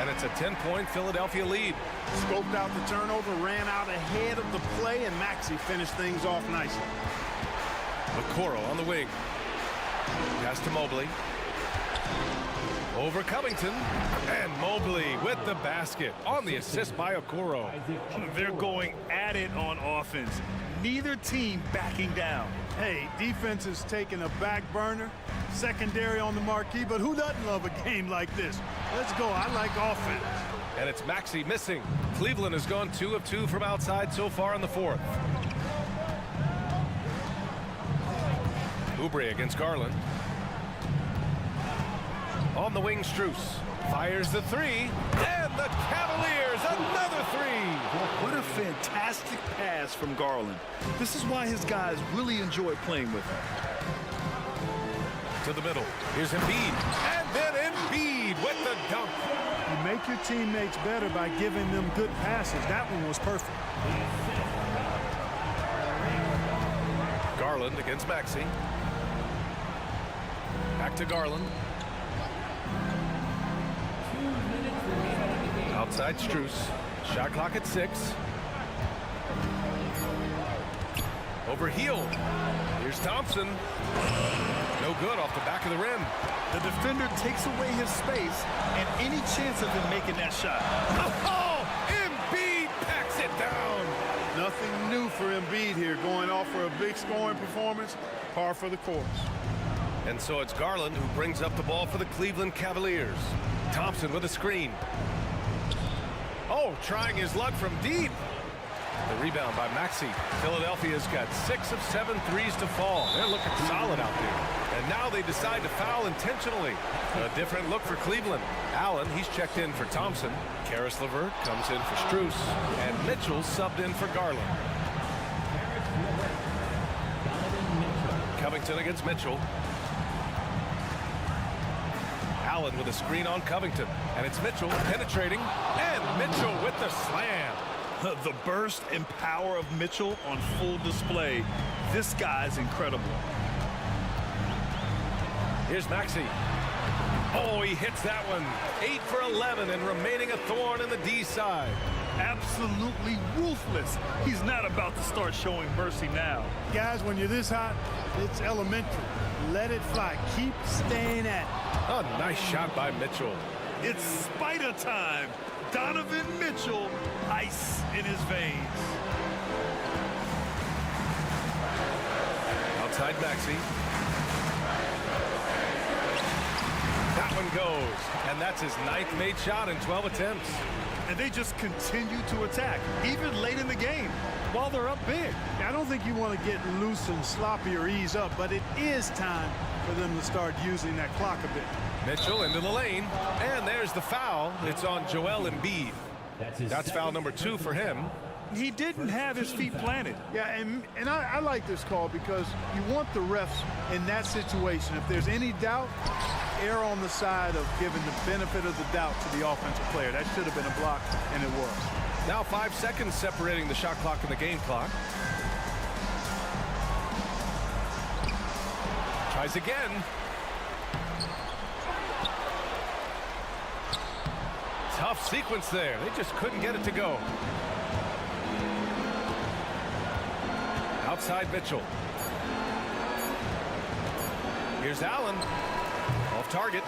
And it's a 10-point Philadelphia lead. Scoped out the turnover, ran out ahead of the play, and Maxey finished things off nicely. Okoro on the wing. Pass to Mobley. Over Covington. And Mobley with the basket on the assist by Okoro. They're going at it on offense. Neither team backing down. Hey, defense is taking a back burner, secondary on the marquee, but who doesn't love a game like this? Let's go. I like offense. And it's Maxey missing. Cleveland has gone 2 of 2 from outside so far in the fourth. Oubre against Garland. On the wing, Strus fires the 3, and the Cavaliers another 3. What a fantastic pass from Garland. This is why his guys really enjoy playing with him. To the middle. Here's Embiid, and then Embiid with the dunk. You make your teammates better by giving them good passes. That one was perfect. Garland against Maxey. Back to Garland. Outside Strus. Shot clock at 6. Overhealed. Here's Thompson. No good off the back of the rim. The defender takes away his space and any chance of him making that shot. Oh, Embiid packs it down. Nothing new for Embiid here, going off for a big scoring performance, par for the course. And so it's Garland who brings up the ball for the Cleveland Cavaliers. Thompson with a screen. Oh, trying his luck from deep. The rebound by Maxey. Philadelphia's got 6 of 7 threes to fall. They're looking solid out there. And now they decide to foul intentionally. A different look for Cleveland. Allen, he's checked in for Thompson. Karis LeVert comes in for Strus. And Mitchell subbed in for Garland. Covington against Mitchell. Allen with a screen on Covington. And it's Mitchell penetrating. And Mitchell with the slam. The burst and power of Mitchell on full display. This guy's incredible. Here's Maxey. Oh, he hits that one. 8 for 11 and remaining a thorn in the D side. Absolutely ruthless. He's not about to start showing mercy now. Guys, when you're this hot, it's elementary. Let it fly. Keep staying at it. A nice shot by Mitchell. It's spider time. Donovan Mitchell, ice in his veins. Outside Maxey. That one goes. And that's his 9th made shot in 12 attempts. And they just continue to attack, even late in the game, while they're up big. I don't think you want to get loose and sloppy or ease up, but it is time for them to start using that clock a bit. Mitchell into the lane, and there's the foul. It's on Joel Embiid. That's foul number 2 for him. He didn't have his feet planted. Yeah, and I like this call because you want the refs in that situation. If there's any doubt, err on the side of giving the benefit of the doubt to the offensive player. That should have been a block, and it was. Now 5 seconds separating the shot clock and the game clock. Tries again. Tough sequence there. They just couldn't get it to go. Outside Mitchell. Here's Allen. Off target.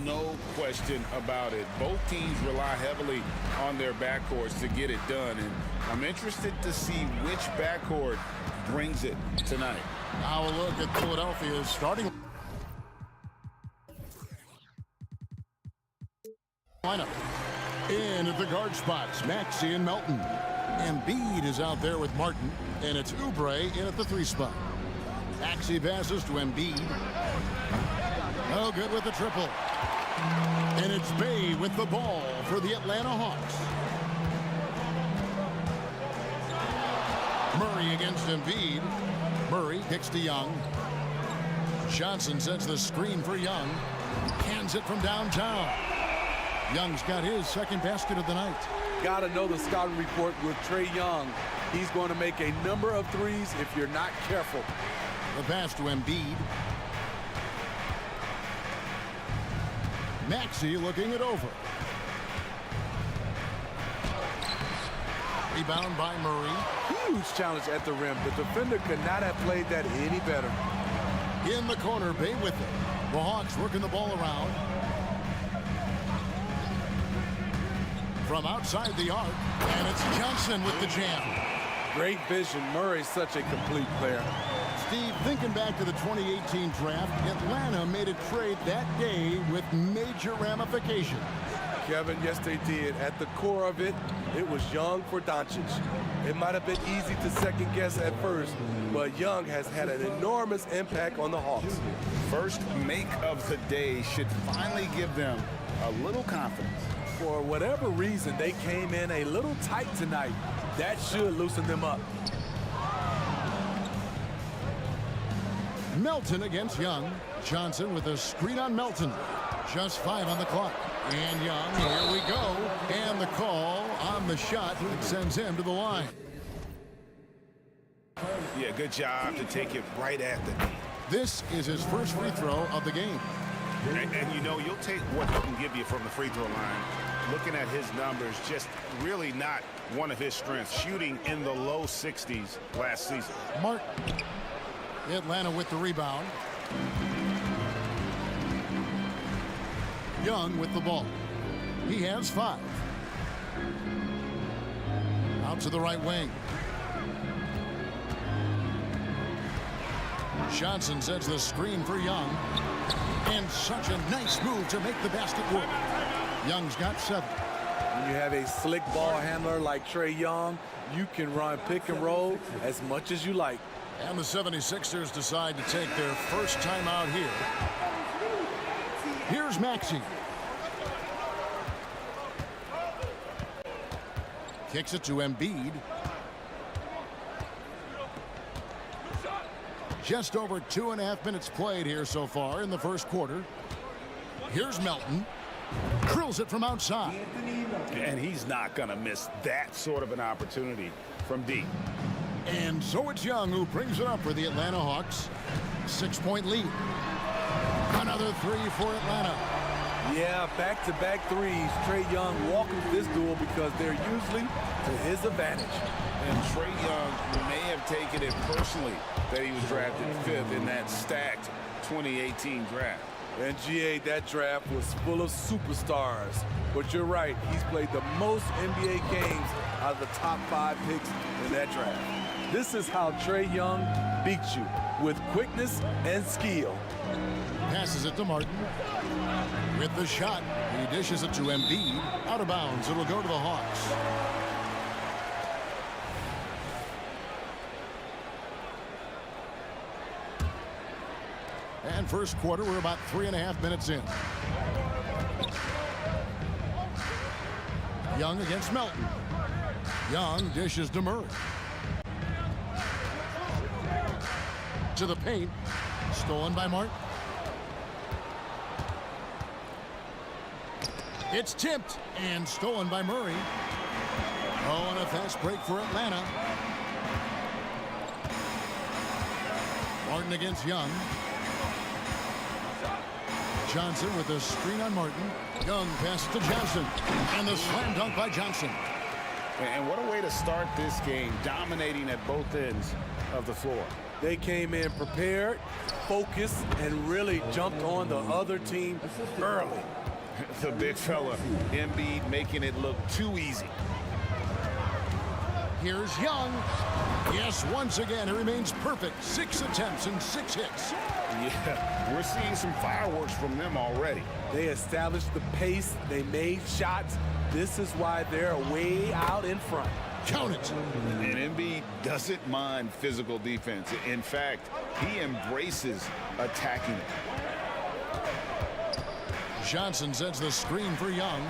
no question about it. Both teams rely heavily on their backcourts to get it done, and I'm interested to see which backcourt brings it tonight. Now a look at Philadelphia's starting lineup. In at the guard spots, Maxey and Melton. Embiid is out there with Martin, and it's Oubre in at the 3 spot. Maxey passes to Embiid. No good with the triple. And it's Bay with the ball for the Atlanta Hawks. Murray against Embiid. Murray kicks to Young. Johnson sets the screen for Young. Hands it from downtown. Young's got his second basket of the night. Got to know the scouting report with Trae Young. He's going to make a number of threes if you're not careful. The pass to Embiid. Maxey looking it over. Rebound by Murray. Huge challenge at the rim. The defender could not have played that any better. In the corner, Bay with it. The Hawks working the ball around. From outside the arc, and it's Johnson with the jam. Great vision. Murray's such a complete player. Steve, thinking back to the 2018 draft, Atlanta made a trade that day with major ramifications. Kevin, yes, they did. At the core of it, it was Young for Doncic. It might have been easy to second guess at first, but Young has had an enormous impact on the Hawks. First make of the day should finally give them a little confidence. For whatever reason, they came in a little tight tonight. That should loosen them up. Melton against Young. Johnson with a screen on Melton. Just 5 on the clock. And Young, here we go. And the call on the shot that sends him to the line. Yeah, good job to take it right at the knee. This is his first free throw of the game. And you know, you'll take what he can give you from the free throw line. Looking at his numbers, just really not one of his strengths. Shooting in the low 60s last season. Martin. Atlanta with the rebound. Young with the ball. He has 5. Out to the right wing. Johnson sets the screen for Young. And such a nice move to make the basket work. Young's got 7. When you have a slick ball handler like Trae Young, you can run pick and roll as much as you like. And the 76ers decide to take their first time out here. Here's Maxey. Kicks it to Embiid. Just over 2.5 minutes played here so far in the first quarter. Here's Melton. Drills it from outside. And he's not going to miss that sort of an opportunity from deep. And so it's Young who brings it up for the Atlanta Hawks. 6-point lead. Another 3 for Atlanta. Yeah, back-to-back threes. Trae Young walking this duel because they're usually to his advantage. And Trae Young may have taken it personally that he was drafted 5th in that stacked 2018 draft. And GA, that draft was full of superstars. But you're right, he's played the most NBA games out of the top 5 picks in that draft. This is how Trae Young beats you, with quickness and skill. Passes it to Martin. With the shot, he dishes it to Embiid. Out of bounds, it'll go to the Hawks. And first quarter, we're about 3.5 minutes in. Young against Melton. Young dishes to Murray. To the paint. Stolen by Martin. It's tipped and stolen by Murray. Oh, and a fast break for Atlanta. Martin against Young. Johnson with a screen on Martin. Young passes to Johnson. And the slam dunk by Johnson. And what a way to start this game, dominating at both ends of the floor. They came in prepared, focused, and really jumped on the other team early. The big fella, Embiid, making it look too easy. Here's Young. Yes, once again, he remains perfect. 6 attempts and 6 hits. Yeah, we're seeing some fireworks from them already. They established the pace. They made shots. This is why they're way out in front. Count it. And Embiid doesn't mind physical defense. In fact, he embraces attacking it. Johnson sends the screen for Young.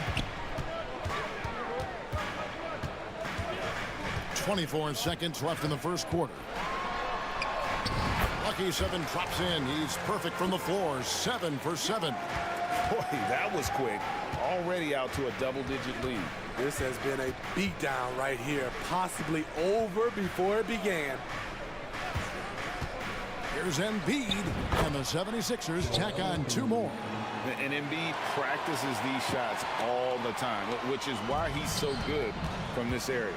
24 seconds left in the first quarter. Lucky 7 drops in. He's perfect from the floor. 7 for 7. Boy, that was quick. Already out to a double-digit lead. This has been a beatdown right here, possibly over before it began. Here's Embiid, and the 76ers tack on 2 more. And Embiid practices these shots all the time, which is why he's so good from this area.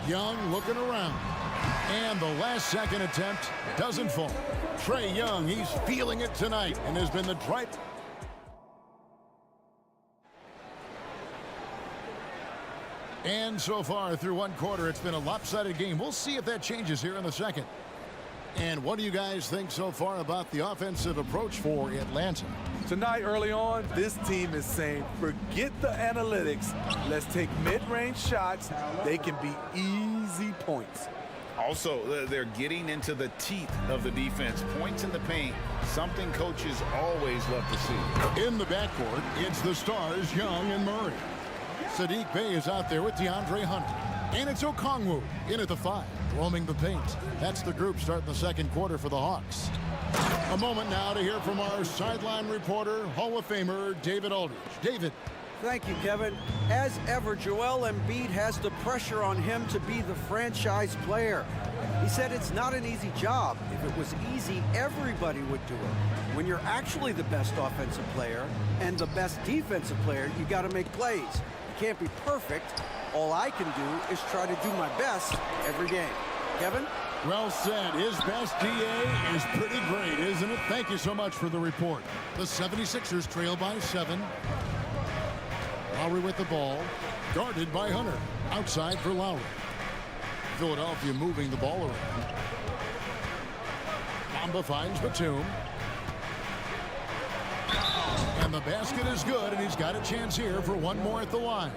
Young looking around. And the last second attempt doesn't fall. Trae Young, he's feeling it tonight and has been the drive. And so far through one quarter, it's been a lopsided game. We'll see if that changes here in the second. And what do you guys think so far about the offensive approach for Atlanta? Tonight, early on, this team is saying, forget the analytics. Let's take mid-range shots. They can be easy points. Also, they're getting into the teeth of the defense. Points in the paint, something coaches always love to see. In the backcourt, it's the stars, Young and Murray. Sadiq Bey is out there with DeAndre Hunter. And it's Okongwu in at the 5, roaming the paint. That's the group starting the second quarter for the Hawks. A moment now to hear from our sideline reporter, Hall of Famer David Aldridge. David. Thank you, Kevin. As ever, Joel Embiid has the pressure on him to be the franchise player. He said it's not an easy job. If it was easy, everybody would do it. When you're actually the best offensive player and the best defensive player, you got to make plays. You can't be perfect. All I can do is try to do my best every game. Kevin? Well said. His best DA is pretty great, isn't it? Thank you so much for the report. The 76ers trail by 7. Lowry with the ball, guarded by Hunter. Outside for Lowry. Philadelphia moving the ball around. Bamba finds Batum. And the basket is good, and he's got a chance here for one more at the line.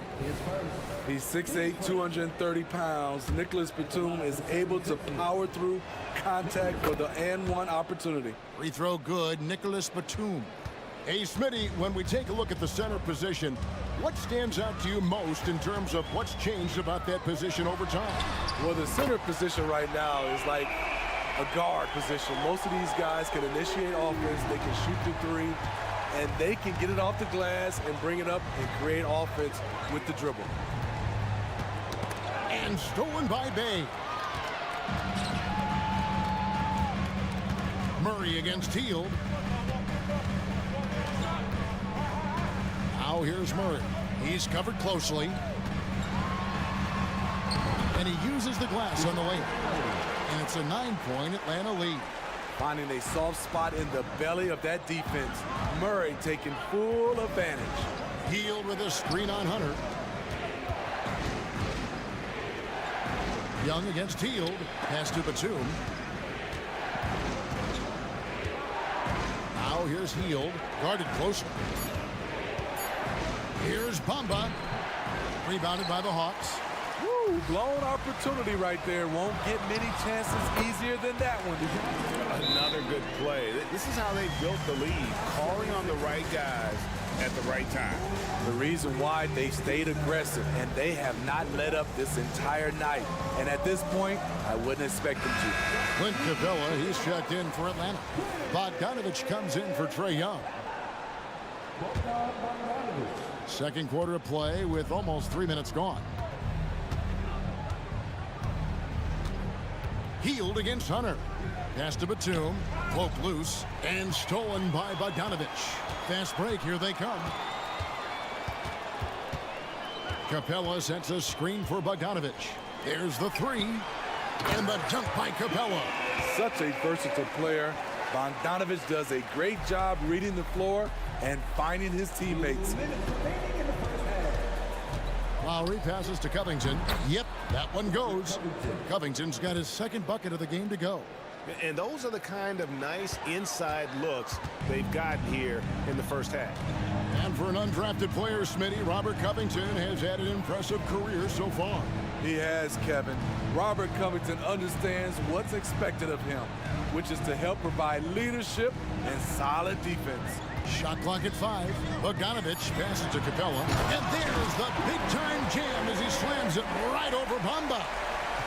He's 6'8", 230 pounds. Nicholas Batum is able to power through contact for the and-one opportunity. Free throw good, Nicholas Batum. Hey, Smitty, when we take a look at the center position, what stands out to you most in terms of what's changed about that position over time? Well, the center position right now is like a guard position. Most of these guys can initiate offense, they can shoot the 3, and they can get it off the glass and bring it up and create offense with the dribble. And stolen by Bey. Murray against Hield. Now here's Murray. He's covered closely. And he uses the glass on the way. And it's a 9-point Atlanta lead. Finding a soft spot in the belly of that defense. Murray taking full advantage. Hield with a screen on Hunter. Young against Hield. Pass to Batum. Now here's Hield. Guarded closely. Here's Bamba. Rebounded by the Hawks. Woo, blown opportunity right there. Won't get many chances easier than that one. Another good play. This is how they built the lead, calling on the right guys at the right time. The reason why they stayed aggressive, and they have not let up this entire night. And at this point, I wouldn't expect them to. Clint Capella, he's checked in for Atlanta. Bogdanovich comes in for Trae Young. Second quarter of play with almost 3 minutes gone. Hield against Hunter. Pass to Batum. Broke loose and stolen by Bogdanovich. Fast break. Here they come. Capella sets a screen for Bogdanovich. There's the three. And the dunk by Capella. Such a versatile player. Bogdanovich does a great job reading the floor and finding his teammates. Lowry passes to Covington. Yep, that one goes. Covington's got his second bucket of the game to go. And those are the kind of nice inside looks they've gotten here in the first half. And for an undrafted player, Smitty, Robert Covington has had an impressive career so far. He has, Kevin. Robert Covington understands what's expected of him, which is to help provide leadership and solid defense. Shot clock at 5. Bogdanovich passes to Capella. And there's the big-time jam as he slams it right over Bamba.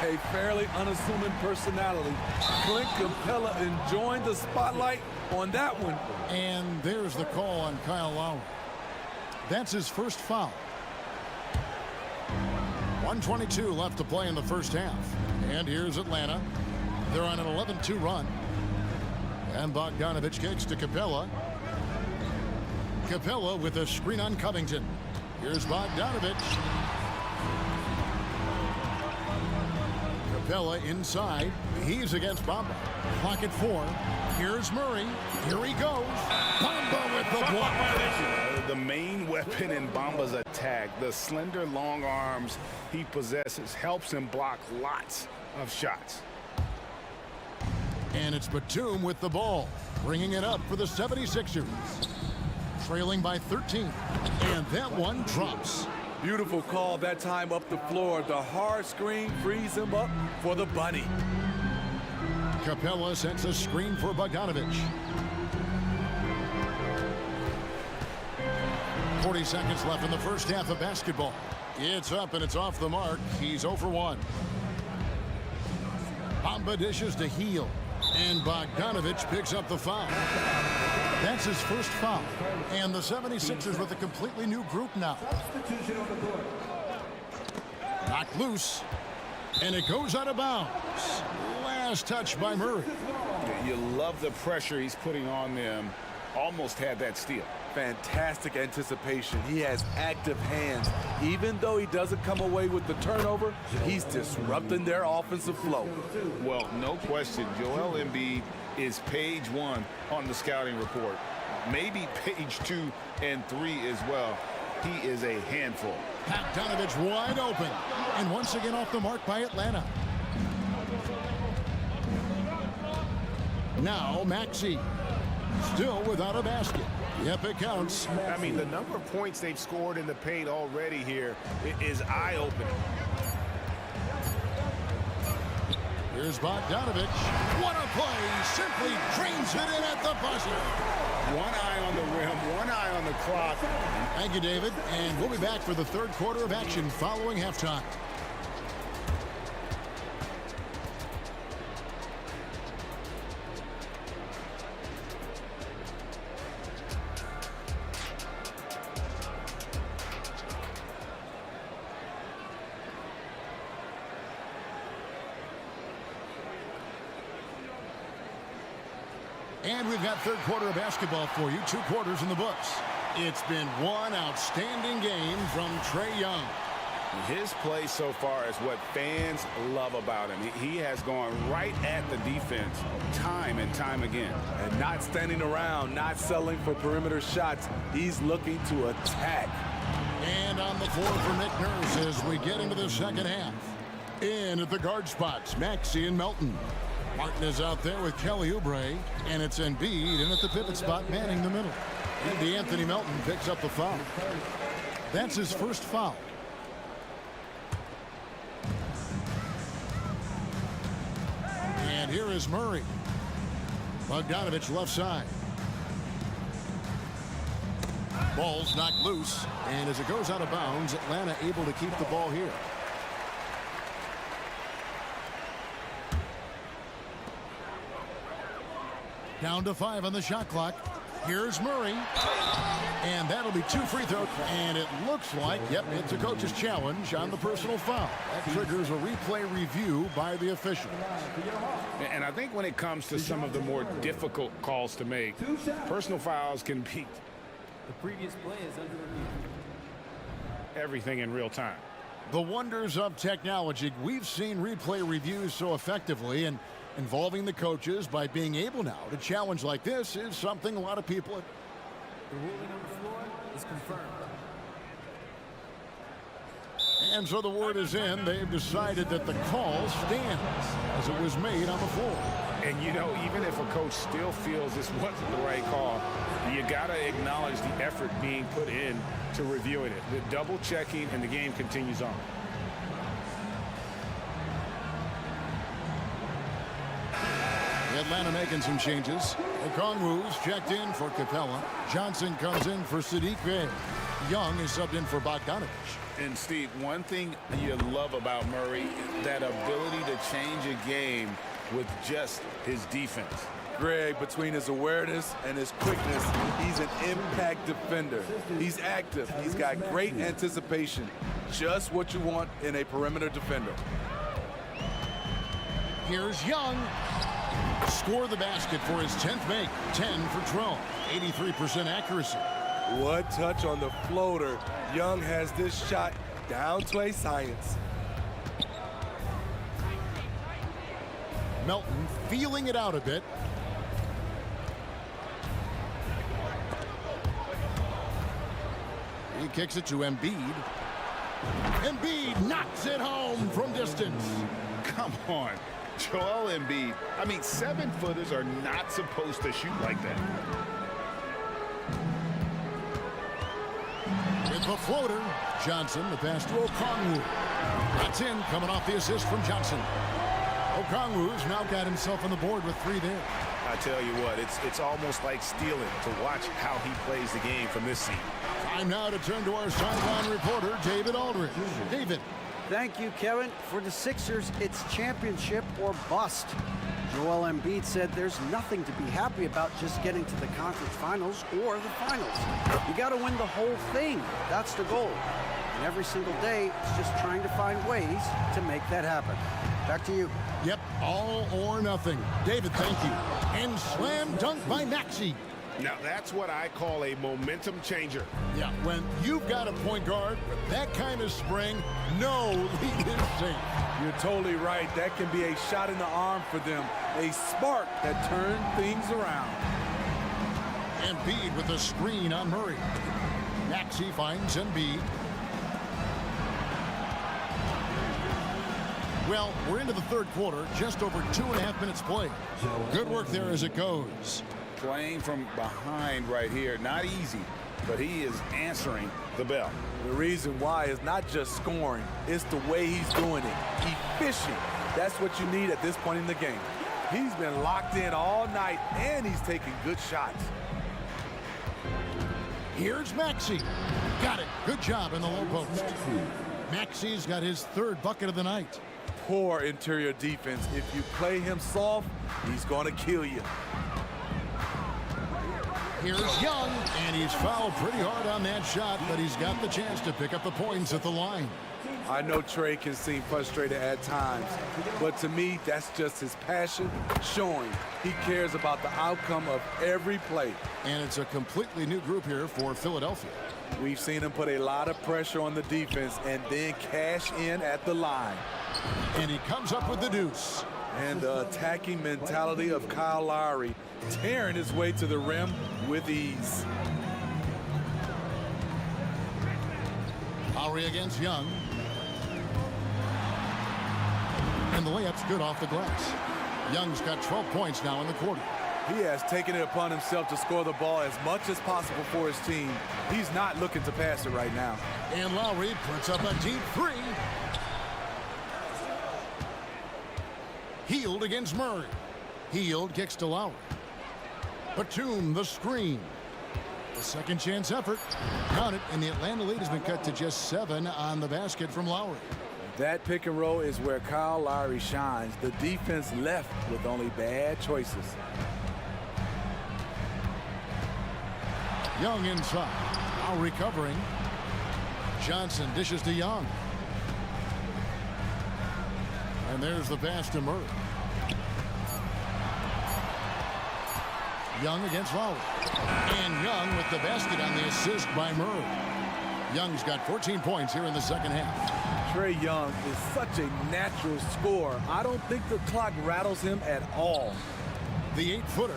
A fairly unassuming personality. Clint Capella enjoying the spotlight on that one. And there's the call on Kyle Lowry. That's his first foul. 1:22 left to play in the first half. And here's Atlanta. They're on an 11-2 run. And Bogdanovich kicks to Capella. Capella with a screen on Covington. Here's Bogdanovich. Capella inside. He's against Bamba. Clock at 4. Here's Murray. Here he goes. Bamba with the block. The main weapon in Bamba's attack, the slender long arms he possesses, helps him block lots of shots. And it's Batum with the ball, bringing it up for the 76ers. Trailing by 13. And that one drops. Beautiful call that time up the floor. The hard screen frees him up for the bunny. Capella sets a screen for Bogdanovich. 40 seconds left in the first half of basketball. It's up and it's off the mark. He's 0 for 1. Bamba dishes to Heel. And Bogdanovich picks up the foul. That's his first foul. And the 76ers with a completely new group now. Knocked loose. And it goes out of bounds. Last touch by Murray. You love the pressure he's putting on them. Almost had that steal. Fantastic anticipation. He has active hands. Even though he doesn't come away with the turnover, he's disrupting their offensive flow. Well, no question, Joel Embiid is page 1 on the scouting report. Maybe page 2 and 3 as well. He is a handful. Bogdanovich wide open. And once again off the mark by Atlanta. Now Maxey. Still without a basket. Yep, it counts. I mean, the number of points they've scored in the paint already here is eye-opening. Here's Bogdanovich. What a play. Simply drains it in at the buzzer. One eye on the rim, one eye on the clock. Thank you, David. And we'll be back for the third quarter of action following halftime. And we've got third quarter of basketball for you. 2 quarters in the books. It's been one outstanding game from Trae Young. His play so far is what fans love about him. He has gone right at the defense time and time again. And not standing around, not settling for perimeter shots. He's looking to attack. And on the floor for Nick Nurse as we get into the second half. In at the guard spots, Maxey and Melton. Martin is out there with Kelly Oubre, and it's Embiid in at the pivot spot, manning the middle. And DeAnthony Melton picks up the foul. That's his first foul. And here is Murray. Bogdanovich left side. Ball's knocked loose, and as it goes out of bounds, Atlanta able to keep the ball here. Down to 5 on the shot clock. Here's Murray. And that'll be 2 free throws. And it looks like, yep, it's a coach's challenge on the personal foul. That triggers a replay review by the official. And I think when it comes to some of the more difficult calls to make, personal fouls can be The previous play is under review. everything in real time. The wonders of technology. We've seen replay reviews so effectively, and involving the coaches by being able now to challenge like this is something a lot of people... The ruling on the floor is confirmed. And so the word is in. They've decided that the call stands as it was made on the floor. And, you know, even if a coach still feels this wasn't the right call, you got to acknowledge the effort being put in to reviewing it. The double checking, and the game continues on. Atlanta making some changes. Okongwu's checked in for Capella. Johnson comes in for Sadiq Bey. Young is subbed in for Bogdanovich. And Steve, one thing you love about Murray, that ability to change a game with just his defense. Greg, between his awareness and his quickness, he's an impact defender. He's active. He's got great anticipation. Just what you want in a perimeter defender. Here's Young. Score the basket for his 10th make. 10 for 12. 83% accuracy. What touch on the floater. Young has this shot down to a science. Melton feeling it out a bit. He kicks it to Embiid. Embiid knocks it home from distance. Come on, Joel Embiid. I mean, 7-footers are not supposed to shoot like that. With the floater, Johnson, the pass to Okongwu. That's in, coming off the assist from Johnson. Okongwu's now got himself on the board with 3 there. I tell you what, it's almost like stealing to watch how he plays the game from this seat. Time now to turn to our sideline reporter, David Aldridge. David. Thank you, Kevin. For the Sixers, it's championship or bust. Joel Embiid said there's nothing to be happy about just getting to the conference finals or the finals. You got to win the whole thing. That's the goal. And every single day, it's just trying to find ways to make that happen. Back to you. Yep, all or nothing. David, thank you. And slam dunk by Maxey. Now, that's what I call a momentum changer. Yeah, when you've got a point guard with that kind of spring, no lead is safe. You're totally right. That can be a shot in the arm for them. A spark that turned things around. Embiid with a screen on Murray. Maxey finds Embiid. Well, we're into the third quarter, just over 2.5 minutes played. Good work there as it goes. Playing from behind right here, not easy, but he is answering the bell. The reason why is not just scoring, it's the way he's doing it. Efficient. That's what you need at this point in the game. He's been locked in all night, and he's taking good shots. Here's Maxey. Got it. Good job in the low post. Maxey's got his 3rd bucket of the night. Poor interior defense. If you play him soft, he's going to kill you. Here's Young, and he's fouled pretty hard on that shot, but he's got the chance to pick up the points at the line. I know Trey can seem frustrated at times, but to me, that's just his passion showing. He cares about the outcome of every play. And it's a completely new group here for Philadelphia. We've seen him put a lot of pressure on the defense and then cash in at the line. And he comes up with the deuce. And the attacking mentality of Kyle Lowry, tearing his way to the rim with ease. Lowry against Young. And the layup's good off the glass. Young's got 12 points now in the quarter. He has taken it upon himself to score the ball as much as possible for his team. He's not looking to pass it right now. And Lowry puts up a deep 3. Healed against Murray. Healed kicks to Lowry. Batum, the screen. The second chance effort. Count it, and the Atlanta lead has been cut to just 7 on the basket from Lowry. That pick and roll is where Kyle Lowry shines. The defense left with only bad choices. Young inside. Now recovering. Johnson dishes to Young. And there's the pass to Murray. Young against Lowry. And Young with the basket on the assist by Murray. Young's got 14 points here in the second half. Trae Young is such a natural scorer. I don't think the clock rattles him at all. The 8-footer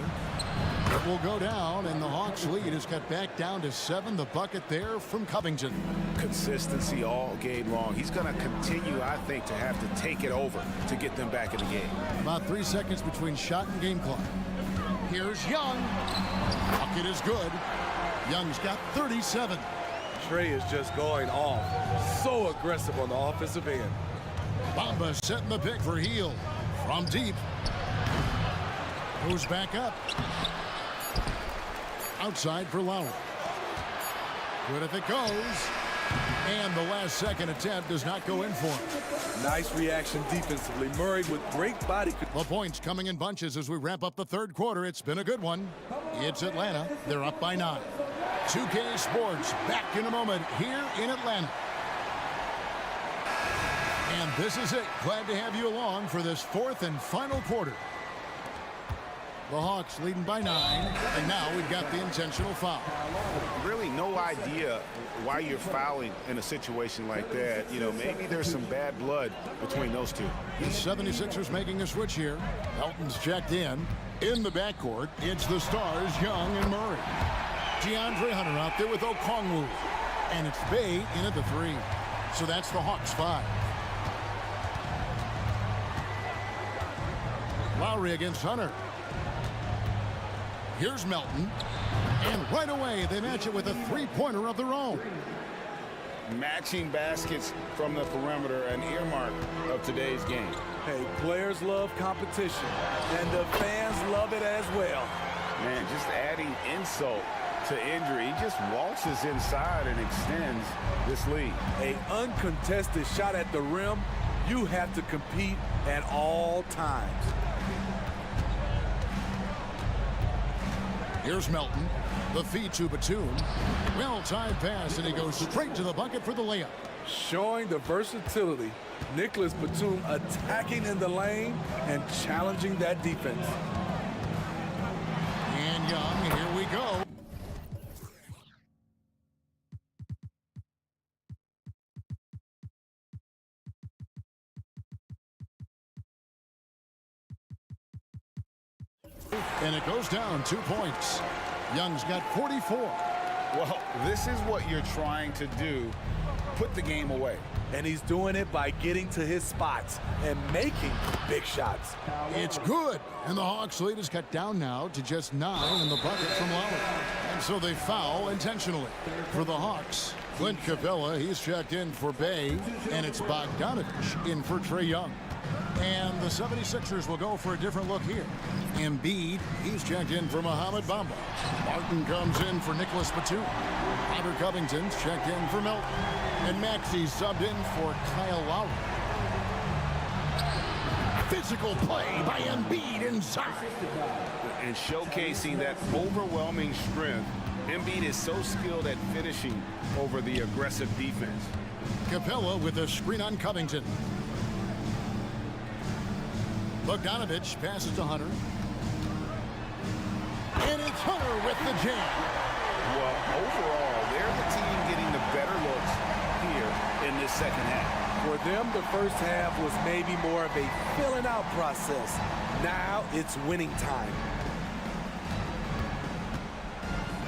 will go down, and the Hawks lead is cut back down to 7. The bucket there from Covington. Consistency all game long. He's going to continue, I think, to have to take it over to get them back in the game. About 3 seconds between shot and game clock. Here's Young. Bucket is good. Young's got 37. Trae is just going off. So aggressive on the offensive end. Bamba setting the pick for Heel. From deep. Goes back up. Outside for Lowry. Good if it goes. And the last second attempt does not go in for him. Nice reaction defensively. Murray with great body control. The points coming in bunches as we wrap up the third quarter. It's been a good one. It's Atlanta. They're up by 9. 2K Sports back in a moment here in Atlanta. And this is it. Glad to have you along for this fourth and final quarter. The Hawks leading by 9, and now we've got the intentional foul. Really no idea why you're fouling in a situation like that. You know, maybe there's some bad blood between those two. The 76ers making a switch here. Elton's checked in. In the backcourt, it's the stars, Young and Murray. DeAndre Hunter out there with Okongwu. And it's Bay in at the 3. So that's the Hawks 5. Lowry against Hunter. Here's Melton. And right away, they match it with a three-pointer of their own. Matching baskets from the perimeter, an earmark of today's game. Hey, players love competition, and the fans love it as well. Man, just adding insult to injury. He just waltzes inside and extends this lead. An uncontested shot at the rim, you have to compete at all times. Here's Melton. The feed to Batum. Well-timed pass, and he goes straight to the bucket for the layup. Showing the versatility. Nicholas Batum attacking in the lane and challenging that defense. And Young, here we go. And it goes down 2 points. Young's got 44. Well, this is what you're trying to do. Put the game away. And he's doing it by getting to his spots and making big shots. It's good. And the Hawks lead is cut down now to just 9 in the bucket from Lowry. And so they foul intentionally. For the Hawks, Clint Capella, he's checked in for Bay. And it's Bogdanovich in for Trae Young. And the 76ers will go for a different look here. Embiid, he's checked in for Mohamed Bamba. Martin comes in for Nicholas Batum. Hunter Covington's checked in for Melton. And Maxey's subbed in for Kyle Lowry. Physical play by Embiid inside. And showcasing that overwhelming strength. Embiid is so skilled at finishing over the aggressive defense. Capella with a screen on Covington. Bogdanovich passes to Hunter. And it's Hunter with the jam. Well, overall, they're the team getting the better looks here in this second half. For them, the first half was maybe more of a filling out process. Now it's winning time.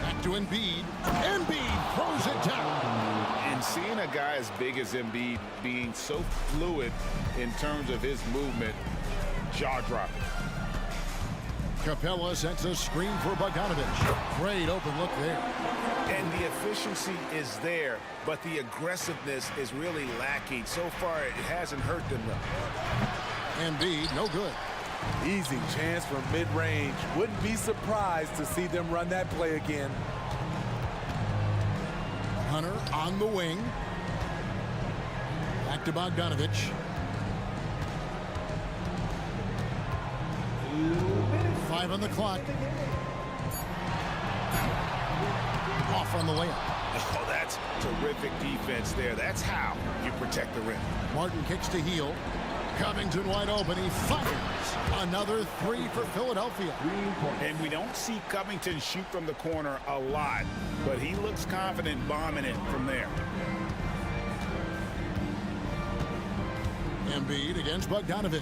Back to Embiid. Embiid throws it down. And seeing a guy as big as Embiid being so fluid in terms of his movement, jaw-dropping. Capella sets a screen for Bogdanovich. Great open look there. And the efficiency is there, but the aggressiveness is really lacking. So far, it hasn't hurt them though. Embiid, no good. Easy chance from mid-range. Wouldn't be surprised to see them run that play again. Hunter on the wing. Back to Bogdanovich. 5 on the clock. Off on the layup. Oh, that's terrific defense there. That's how you protect the rim. Martin kicks to heel. Covington wide open. He fires. Another 3 for Philadelphia. And we don't see Covington shoot from the corner a lot, but he looks confident bombing it from there. Embiid against Bogdanovich.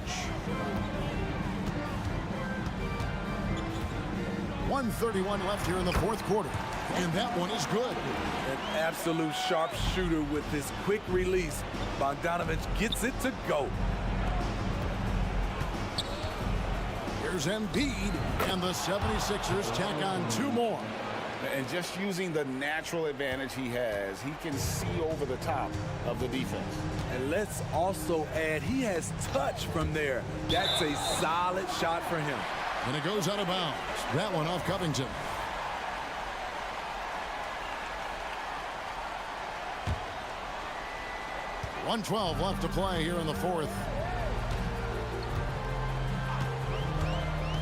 1:31 left here in the fourth quarter. And that one is good. An absolute sharpshooter with his quick release. Bogdanovich gets it to go. Here's Embiid, and the 76ers tack on 2 more. And just using the natural advantage he has, he can see over the top of the defense. And let's also add, he has touch from there. That's a solid shot for him. And it goes out of bounds. That one off Covington. .112 left to play here in the fourth.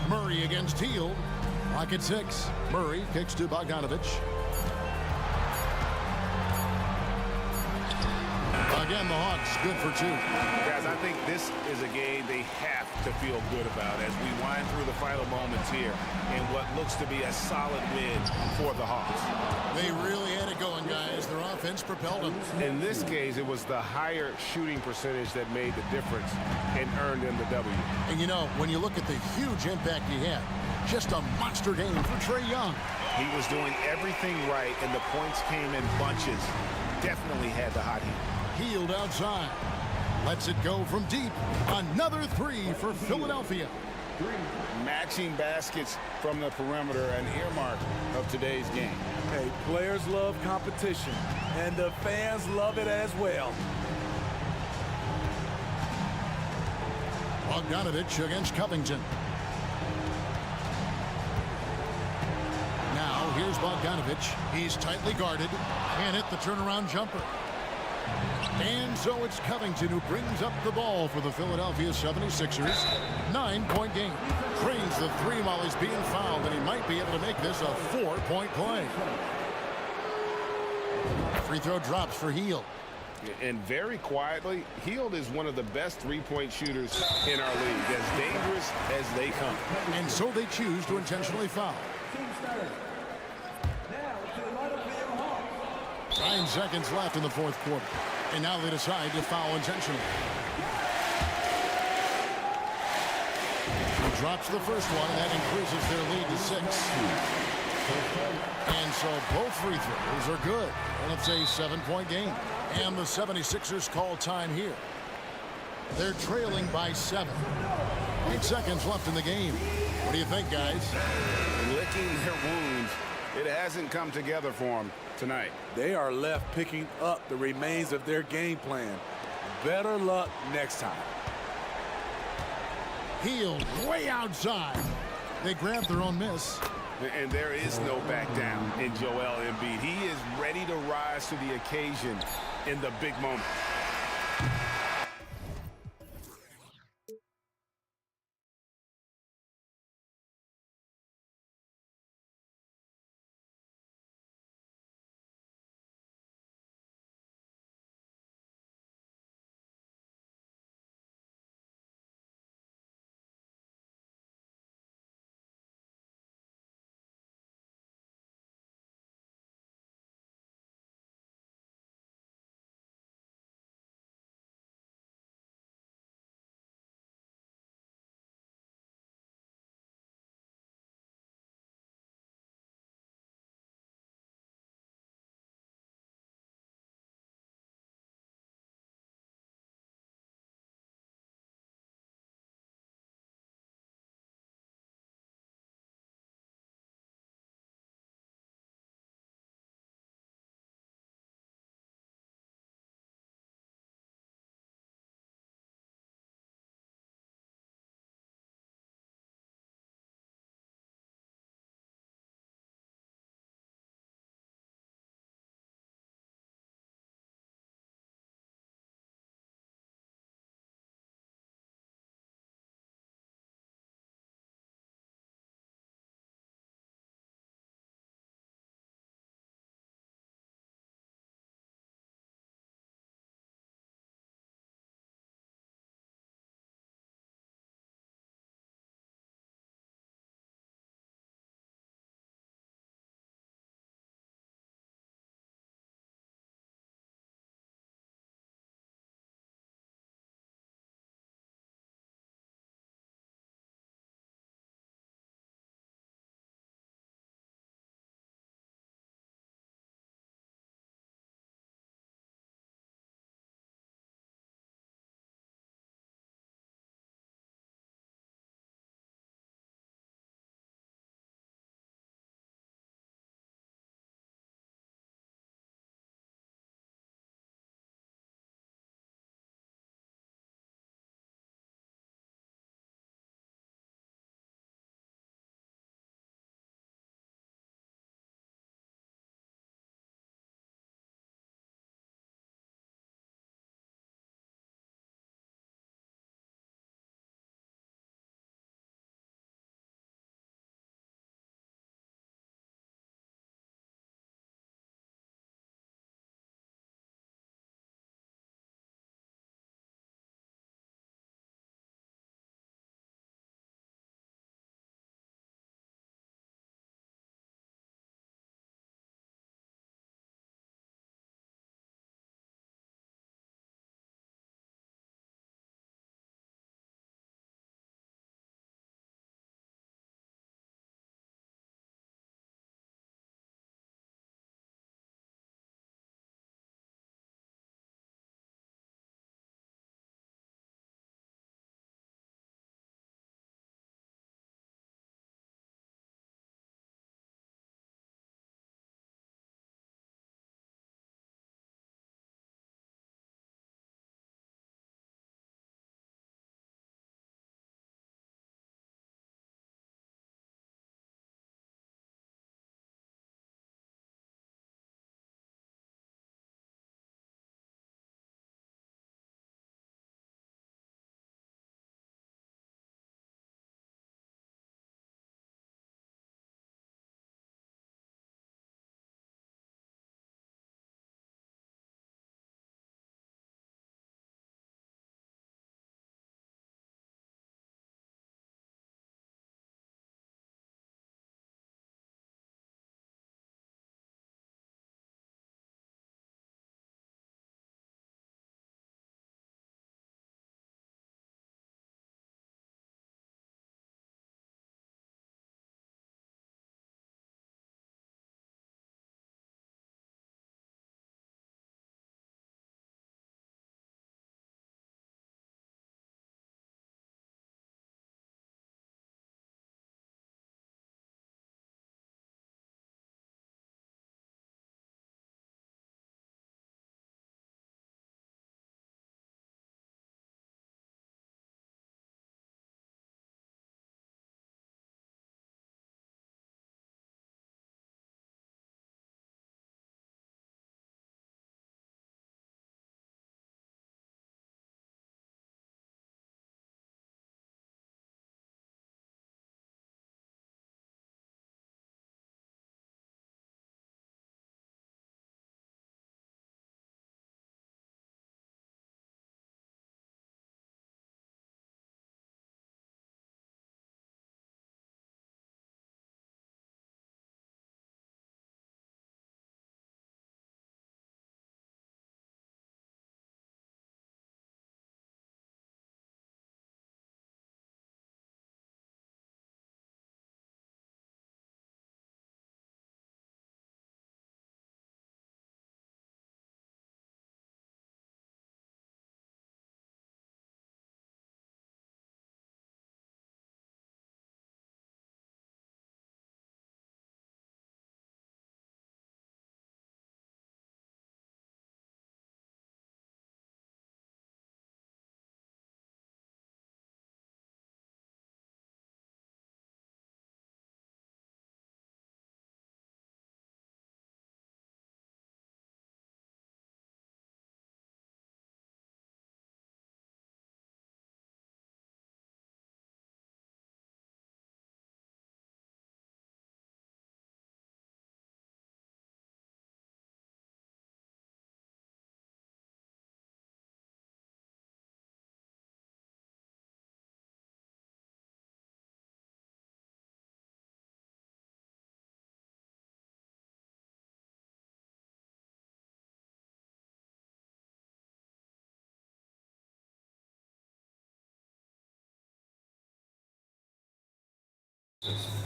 Murray against Hield. Rocket 6. Murray kicks to Bogdanovich. Again, the Hawks good for 2. Guys, I think this is a game they have to feel good about as we wind through the final moments here in what looks to be a solid win for the Hawks. They really had it going, guys. Their offense propelled them. In this case, it was the higher shooting percentage that made the difference and earned them the W. And you know, when you look at the huge impact he had, just a monster game for Trae Young. He was doing everything right, and the points came in bunches. Definitely had the hot heat. Hield outside. Lets it go from deep. Another 3 for Philadelphia. Matching baskets from the perimeter, an earmark of today's game. Hey, players love competition, and the fans love it as well. Bogdanovich against Covington. Now, here's Bogdanovich. He's tightly guarded. Can't hit the turnaround jumper. And so it's Covington who brings up the ball for the Philadelphia 76ers. 9-point game. Trains the 3 while he's being fouled, and he might be able to make this a 4-point play. Free throw drops for Hield. And very quietly, Hield is one of the best 3-point shooters in our league, as dangerous as they come. And so they choose to intentionally foul. 9 seconds left in the fourth quarter. And now they decide to foul intentionally. He drops the first one, and that increases their lead to 6. And so both free throws are good. And it's a 7-point game. And the 76ers call time here. They're trailing by 7. 8 seconds left in the game. What do you think, guys? Licking their wounds. It hasn't come together for them tonight. They are left picking up the remains of their game plan. Better luck next time. Hield way outside. They grab their own miss. And there is no back down in Joel Embiid. He is ready to rise to the occasion in the big moment.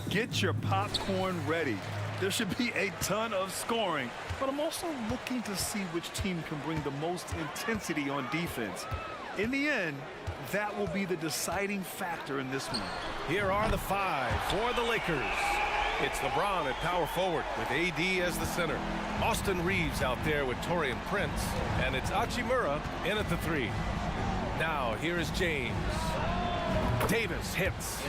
Get your popcorn ready. There should be a ton of scoring, but I'm also looking to see which team can bring the most intensity on defense. In the end, that will be the deciding factor in this one. Here are the five for the Lakers. It's LeBron at power forward with AD as the center. Austin Reeves out there with Taurean Prince. And it's Hachimura in at the three. Now, here is James. Davis hits.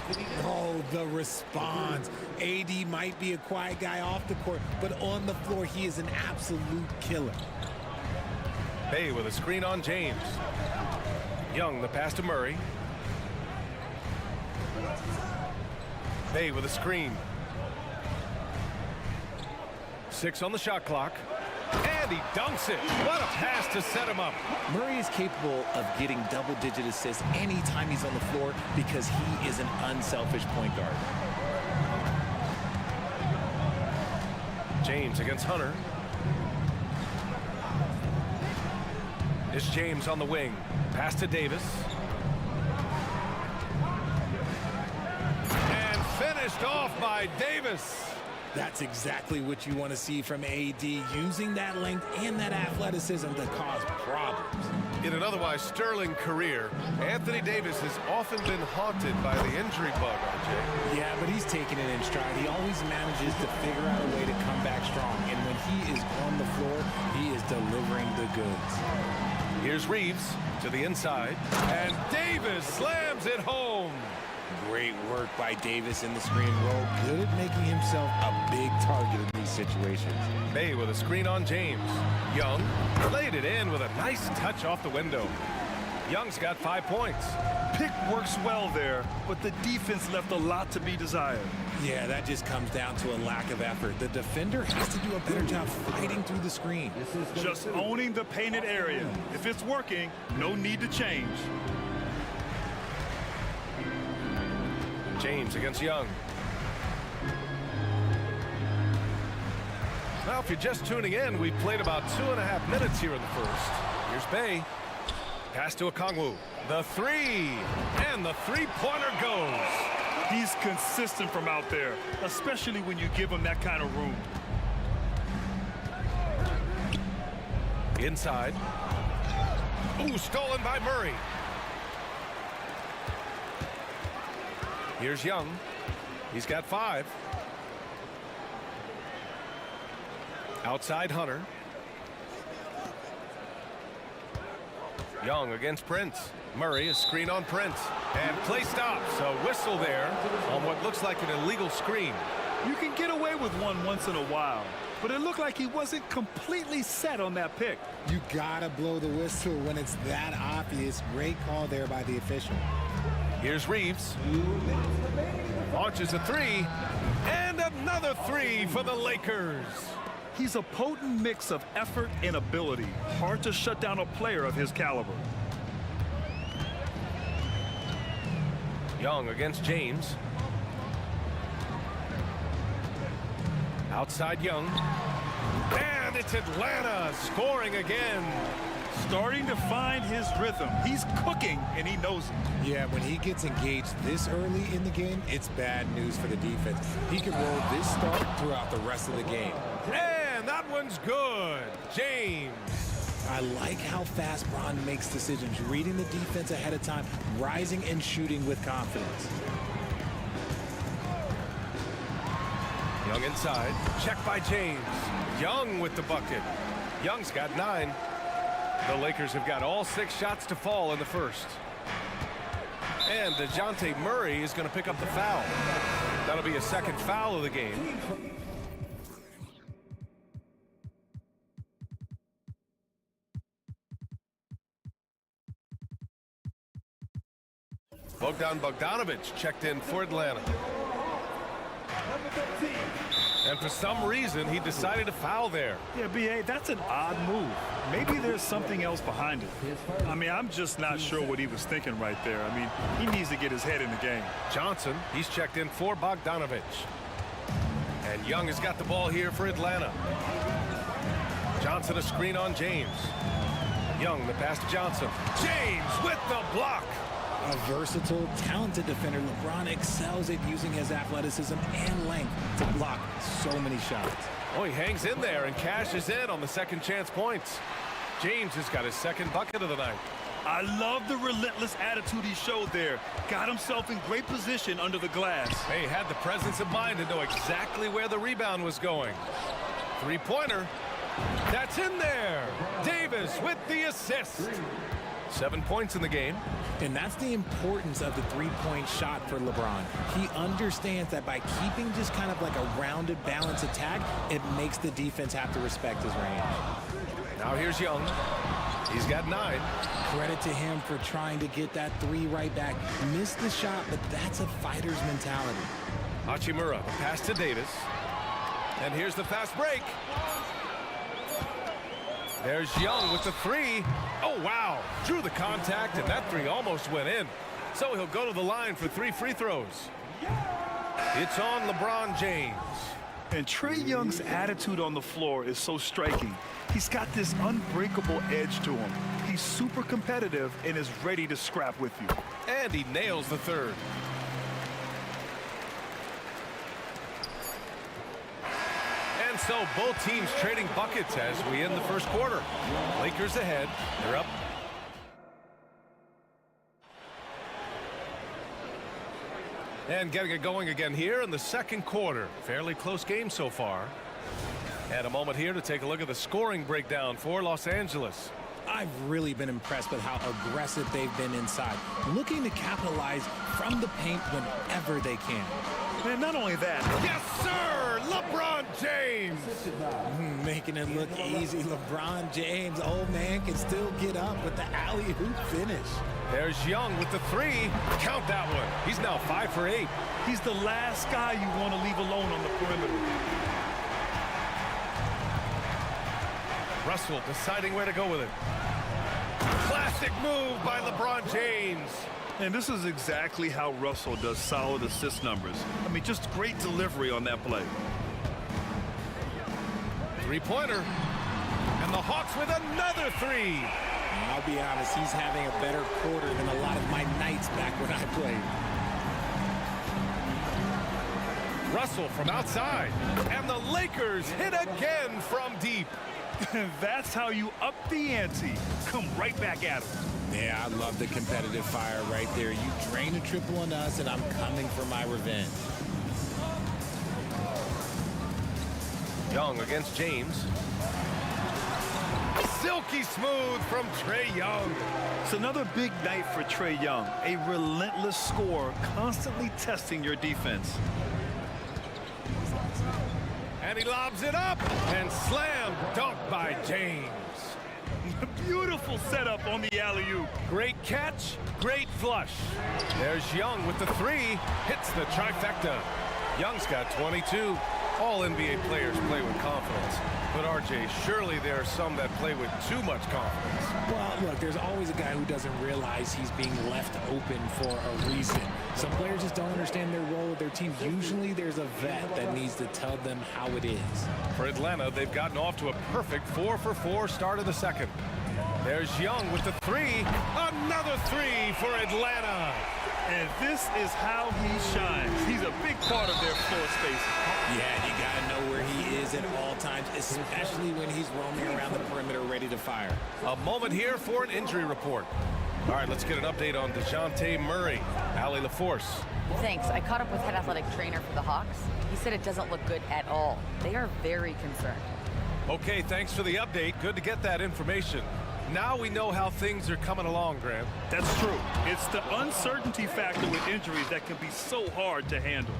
Oh, the response. AD might be a quiet guy off the court, but on the floor, he is an absolute killer. Bay with a screen on James. Young, the pass to Murray. Bay with a screen. 6 on the shot clock. And he dunks it. What a pass to set him up. Murray is capable of getting double-digit assists anytime he's on the floor because he is an unselfish point guard. James against Hunter. It's James on the wing. Pass to Davis. And finished off by Davis. That's exactly what you want to see from AD, using that length and that athleticism to cause problems. In an otherwise sterling career, Anthony Davis has often been haunted by the injury bug, RJ. Yeah, but he's taking it in stride. He always manages to figure out a way to come back strong. And when he is on the floor, he is delivering the goods. Here's Reeves to the inside, and Davis slams it home. Great work by Davis in the screen roll. Good at making himself a big target in these situations. Bay with a screen on James. Young laid it in with a nice touch off the window. Young's got 5 points. Pick works well there, but the defense left a lot to be desired. Yeah, that just comes down to a lack of effort. The defender has to do a better job fighting through the screen. Just owning the painted area. If it's working, no need to change. James against Young. Well, if you're just tuning in, we've played about 2.5 minutes here in the first. Here's Bay. Pass to Okongwu. The three. And the three-pointer goes. He's consistent from out there, especially when you give him that kind of room. Inside. Ooh, stolen by Murray. Here's Young. He's got 5. Outside Hunter. Young against Prince. Murray, a screen on Prince. And play stops. A whistle there on what looks like an illegal screen. You can get away with one once in a while, but it looked like he wasn't completely set on that pick. You gotta blow the whistle when it's that obvious. Great call there by the official. Here's Reeves. Launches a 3. And another 3 for the Lakers. He's a potent mix of effort and ability. Hard to shut down a player of his caliber. Young against James. Outside Young. And it's Atlanta scoring again. Starting to find his rhythm. He's cooking, and he knows it. Yeah, when he gets engaged this early in the game, it's bad news for the defense. He can roll this start throughout the rest of the game. And that one's good. James. I like how fast Bron makes decisions, reading the defense ahead of time, rising and shooting with confidence. Young inside. Check by James. Young with the bucket. Young's got 9. The Lakers have got all 6 shots to fall in the first. And DeJounte Murray is going to pick up the foul. That'll be a second foul of the game. Bogdan Bogdanović checked in for Atlanta. And for some reason, he decided to foul there. Yeah, B.A., that's an odd move. Maybe there's something else behind it. I mean, I'm just not sure what he was thinking right there. I mean, he needs to get his head in the game. Johnson, he's checked in for Bogdanović. And Young has got the ball here for Atlanta. Johnson a screen on James. Young, the pass to Johnson. James with the block. A versatile, talented defender, LeBron excels at using his athleticism and length to block so many shots. Oh, he hangs in there and cashes in on the second chance points. James has got his second bucket of the night. I love the relentless attitude he showed there. Got himself in great position under the glass. He had the presence of mind to know exactly where the rebound was going. Three-pointer. That's in there. Davis with the assist. 7 points in the game. And that's the importance of the three-point shot for LeBron. He understands that by keeping just kind of like a rounded, balanced attack, it makes the defense have to respect his range. Now here's Young. He's got 9. Credit to him for trying to get that three right back. Missed the shot, but that's a fighter's mentality. Hachimura, the pass to Davis. And here's the fast break. There's Young with the 3. Oh, wow. Drew the contact, and that 3 almost went in. So he'll go to the line for 3 free throws. It's on LeBron James. And Trae Young's attitude on the floor is so striking. He's got this unbreakable edge to him. He's super competitive and is ready to scrap with you. And he nails the 3rd. And so both teams trading buckets as we end the first quarter. Lakers ahead. They're up. And getting it going again here in the second quarter. Fairly close game so far. And a moment here to take a look at the scoring breakdown for Los Angeles. I've really been impressed with how aggressive they've been inside, looking to capitalize from the paint whenever they can. And not only that. Yes, sir! LeBron James! Making it look easy. LeBron James, old man, can still get up with the alley-oop finish. There's Young with the 3. Count that one. He's now 5 for 8. He's the last guy you want to leave alone on the perimeter. Russell deciding where to go with it. Classic move by LeBron James. And this is exactly how Russell does solid assist numbers. I mean, just great delivery on that play. Three-pointer. And the Hawks with another 3. I'll be honest, he's having a better quarter than a lot of my nights back when I played. Russell from outside. And the Lakers hit again from deep. That's how you up the ante. Come right back at him. Yeah, I love the competitive fire right there. You drain a triple on us, and I'm coming for my revenge. Young against James. Silky smooth from Trae Young. It's another big night for Trae Young. A relentless scorer, constantly testing your defense. And he lobs it up and slam dunk by James. Beautiful setup on the alley-oop. Great catch, great flush. There's Young with the 3. Hits the trifecta. Young's got 22. All NBA players play with confidence. But RJ, surely there are some that play with too much confidence. Well, look, there's always a guy who doesn't realize he's being left open for a reason. Some players just don't understand their role with their team. Usually there's a vet that needs to tell them how it is. For Atlanta, they've gotten off to a perfect 4-for-4 start of the second. There's Young with the 3. Another 3 for Atlanta. And this is how he shines. He's a big part of their floor space. Yeah, you got to know where he is at all times, especially when he's roaming around the perimeter ready to fire. A moment here for an injury report. All right, let's get an update on DeJounte Murray. Allie LaForce. Thanks. I caught up with head athletic trainer for the Hawks. He said it doesn't look good at all. They are very concerned. Okay, thanks for the update. Good to get that information. Now we know how things are coming along, Grant. That's true. It's the uncertainty factor with injuries that can be so hard to handle.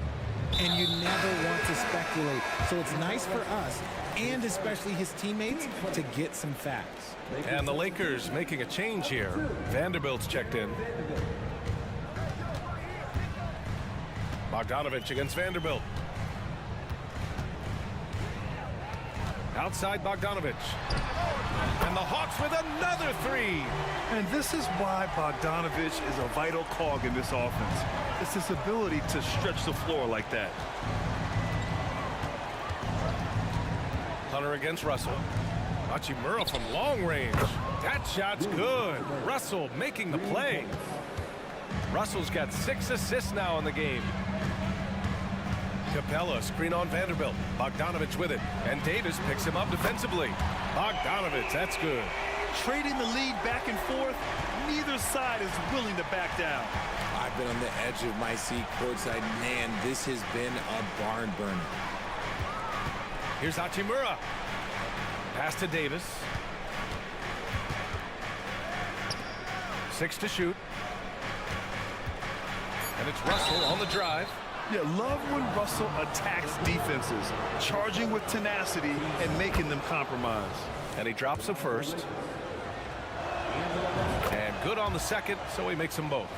And you never want to speculate. So it's nice for us, and especially his teammates, to get some facts. And the Lakers making a change here. Vanderbilt's checked in. Bogdanovich against Vanderbilt. Outside Bogdanovich. And the Hawks with another 3. And this is why Bogdanovich is a vital cog in this offense. It's his ability to stretch the floor like that. Hunter against Russell. Hachimura from long range. That shot's good. Russell making the play. Russell's got 6 assists now in the game. Capella, screen on Vanderbilt. Bogdanovich with it. And Davis picks him up defensively. Bogdanovich, that's good. Trading the lead back and forth, neither side is willing to back down. I've been on the edge of my seat courtside. Man, this has been a barn burner. Here's Hachimura. Pass to Davis. 6 to shoot. And it's Russell on the drive. Yeah, love when Russell attacks defenses, charging with tenacity and making them compromise. And he drops the first. And good on the second, so he makes them both.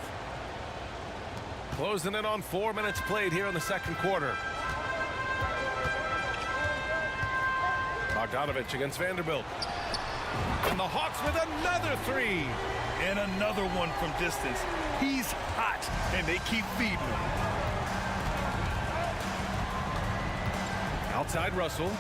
Closing in on 4 minutes played here in the second quarter. Bogdanovich against Vanderbilt. And the Hawks with another 3. And another one from distance. He's hot, and they keep feeding him. Outside Russell.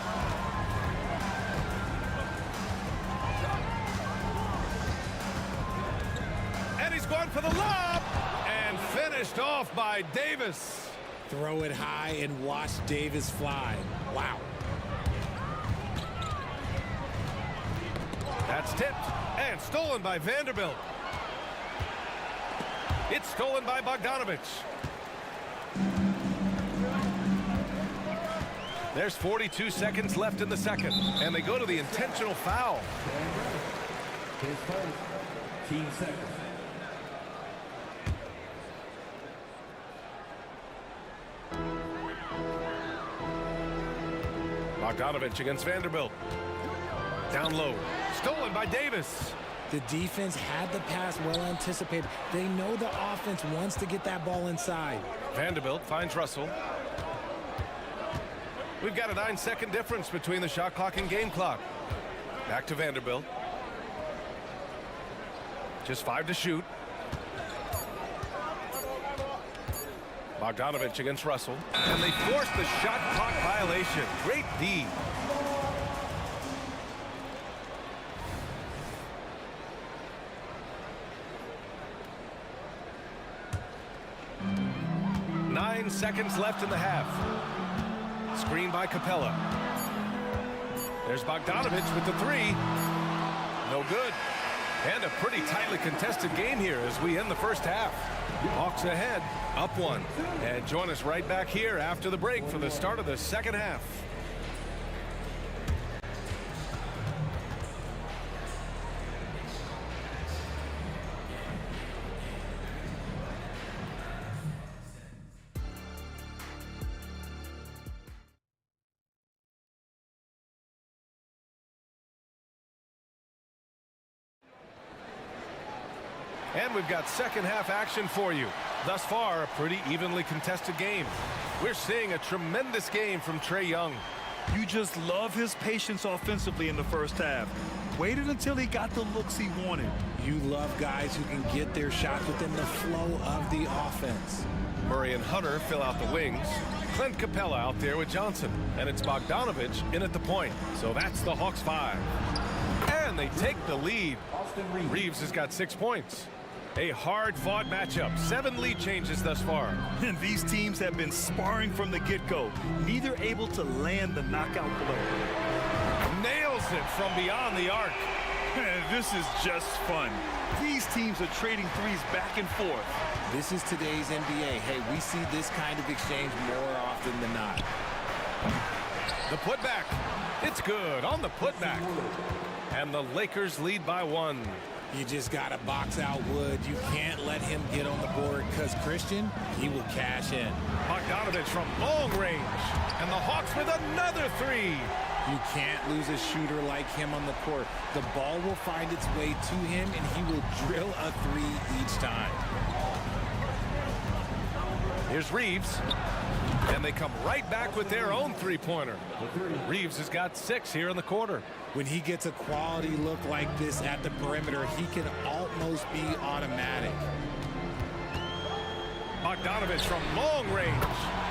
And he's going for the lob. And finished off by Davis. Throw it high and watch Davis fly. Wow. That's tipped and stolen by Vanderbilt. It's stolen by Bogdanovich. There's 42 seconds left in the second, and they go to the intentional foul. His first, team second. Bogdanovich against Vanderbilt. Down low. Stolen by Davis. The defense had the pass well anticipated. They know the offense wants to get that ball inside. Vanderbilt finds Russell. We've got a 9-second difference between the shot clock and game clock. Back to Vanderbilt. Just 5 to shoot. Bogdanovich against Russell. And they force the shot clock violation. Great D. Seconds left in the half. Screen by Capella. There's Bogdanovich with the 3. No good. And a pretty tightly contested game here as we end the first half. Hawks ahead, up 1. And join us right back here after the break for the start of the second half. And we've got second half action for you. Thus far, a pretty evenly contested game. We're seeing a tremendous game from Trae Young. You just love his patience offensively in the first half. Waited until he got the looks he wanted. You love guys who can get their shots within the flow of the offense. Murray and Hunter fill out the wings. Clint Capella out there with Johnson. And it's Bogdanovich in at the point. So that's the Hawks 5. And they take the lead. Reeves has got 6 points. A hard-fought matchup. 7 lead changes thus far. And these teams have been sparring from the get-go. Neither able to land the knockout blow. Nails it from beyond the arc. This is just fun. These teams are trading threes back and forth. This is today's NBA. Hey, we see this kind of exchange more often than not. The putback. It's good on the putback. And the Lakers lead by 1. You just got to box out Wood. You can't let him get on the board because Christian, he will cash in. Bogdanovich from long range. And the Hawks with another 3. You can't lose a shooter like him on the court. The ball will find its way to him, and he will drill a 3 each time. Here's Reeves. And they come right back with their own 3-pointer. Reeves has got 6 here in the quarter. When he gets a quality look like this at the perimeter, he can almost be automatic. Bogdanovich from long range.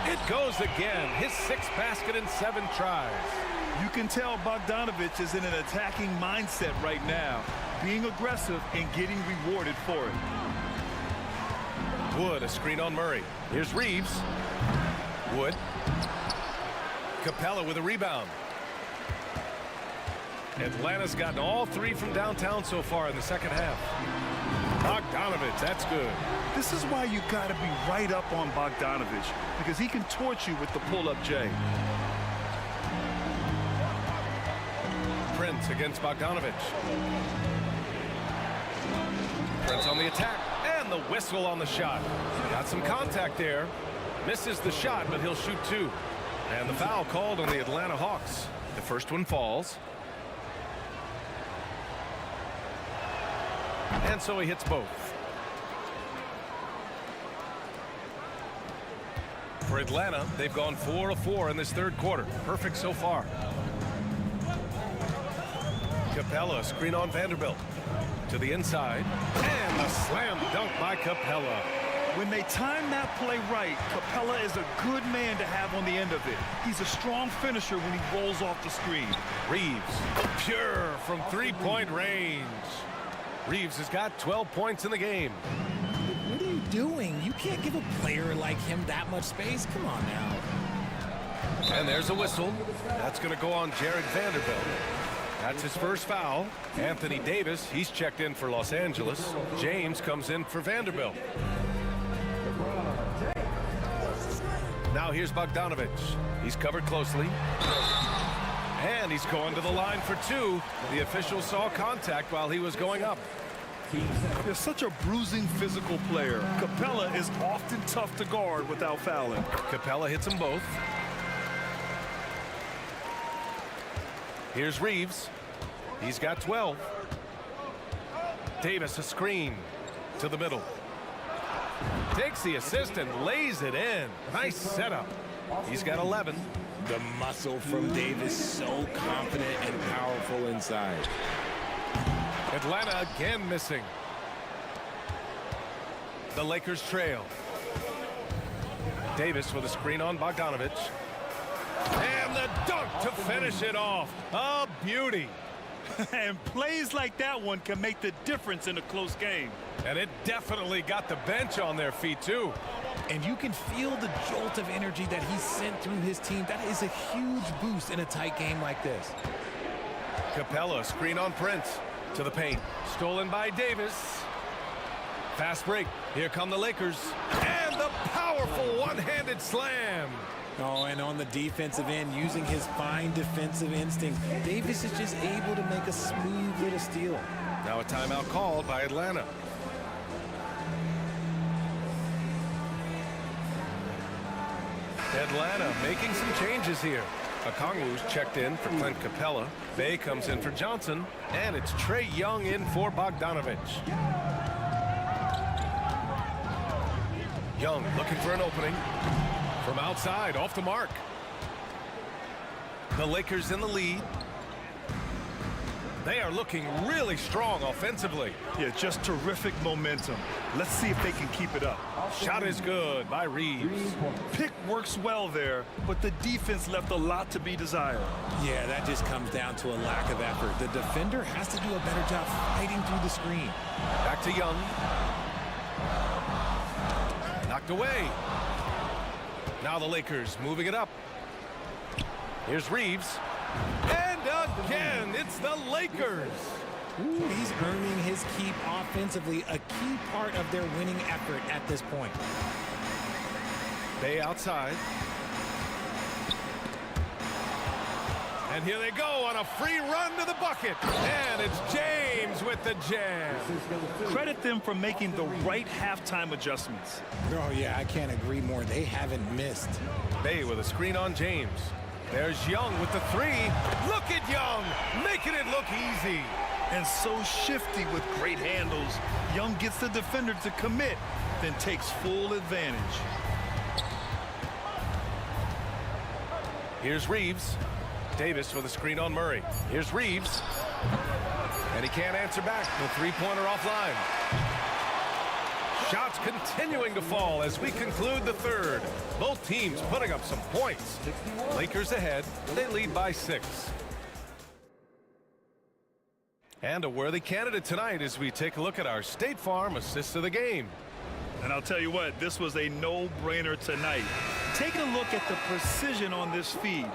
It goes again. His 6th basket in 7 tries. You can tell Bogdanovich is in an attacking mindset right now, being aggressive and getting rewarded for it. Wood, a screen on Murray. Here's Reeves. Wood. Capella with a rebound. Atlanta's gotten all three from downtown so far in the second half. Bogdanovich, that's good. This is why you got to be right up on Bogdanovich, because he can torch you with the pull-up J. Prince against Bogdanovich. Prince on the attack, and the whistle on the shot. Got some contact there. Misses the shot, but he'll shoot two. And the foul called on the Atlanta Hawks. The first one falls. And so he hits both. For Atlanta, they've gone 4 of 4 in this third quarter. Perfect so far. Capella, screen on Vanderbilt. To the inside. And the slam dunk by Capella. When they time that play right, Capella is a good man to have on the end of it. He's a strong finisher when he rolls off the screen. Reeves, pure from three-point range. Reeves has got 12 points in the game. What are you doing? You can't give a player like him that much space. Come on now. And there's a whistle. That's going to go on Jared Vanderbilt. That's his first foul. Anthony Davis, he's checked in for Los Angeles. James comes in for Vanderbilt. Now here's Bogdanovich. He's covered closely. And he's going to the line for two. The official saw contact while he was going up. They're such a bruising physical player. Capella is often tough to guard without fouling. Capella hits them both. Here's Reeves. He's got 12. Davis, a screen to the middle. Takes the assist and lays it in. Nice setup. He's got 11. The muscle from Davis, so confident and powerful inside. Atlanta again missing. The Lakers trail. Davis with a screen on Bogdanovich. And the dunk to finish it off. A beauty. And plays like that one can make the difference in a close game. And it definitely got the bench on their feet, too. And you can feel the jolt of energy that he sent through his team. That is a huge boost in a tight game like this. Capella, screen on Prince. To the paint. Stolen by Davis. Fast break. Here come the Lakers. And the powerful one-handed slam. Oh, and on the defensive end, using his fine defensive instinct, Davis is just able to make a smooth little steal. Now a timeout called by Atlanta. Atlanta making some changes here. Okongwu's checked in for Clint Capella. Bay comes in for Johnson. And it's Trae Young in for Bogdanovich. Young looking for an opening. From outside, off the mark. The Lakers in the lead. They are looking really strong offensively. Yeah, just terrific momentum. Let's see if they can keep it up. Shot is good by Reeves. Pick works well there, but the defense left a lot to be desired. Yeah, that just comes down to a lack of effort. The defender has to do a better job fighting through the screen. Back to Young. Knocked away. Now the Lakers moving it up. Here's Reeves. And again, it's the Lakers. Ooh, he's earning his keep offensively, a key part of their winning effort at this point. Bay outside. And here they go on a free run to the bucket. And it's James with the jam. Credit them for making the right halftime adjustments. Oh, yeah, I can't agree more. They haven't missed. Bay with a screen on James. There's Young with the three. Look at Young, making it look easy. And so shifty with great handles. Young gets the defender to commit, then takes full advantage. Here's Reeves. Davis with a screen on Murray. Here's Reeves. And he can't answer back. The three-pointer offline. Shots continuing to fall as we conclude the third. Both teams putting up some points. Lakers ahead. They lead by 6. And a worthy candidate tonight as we take a look at our State Farm assists of the game. And I'll tell you what, this was a no-brainer tonight. Take a look at the precision on this feed.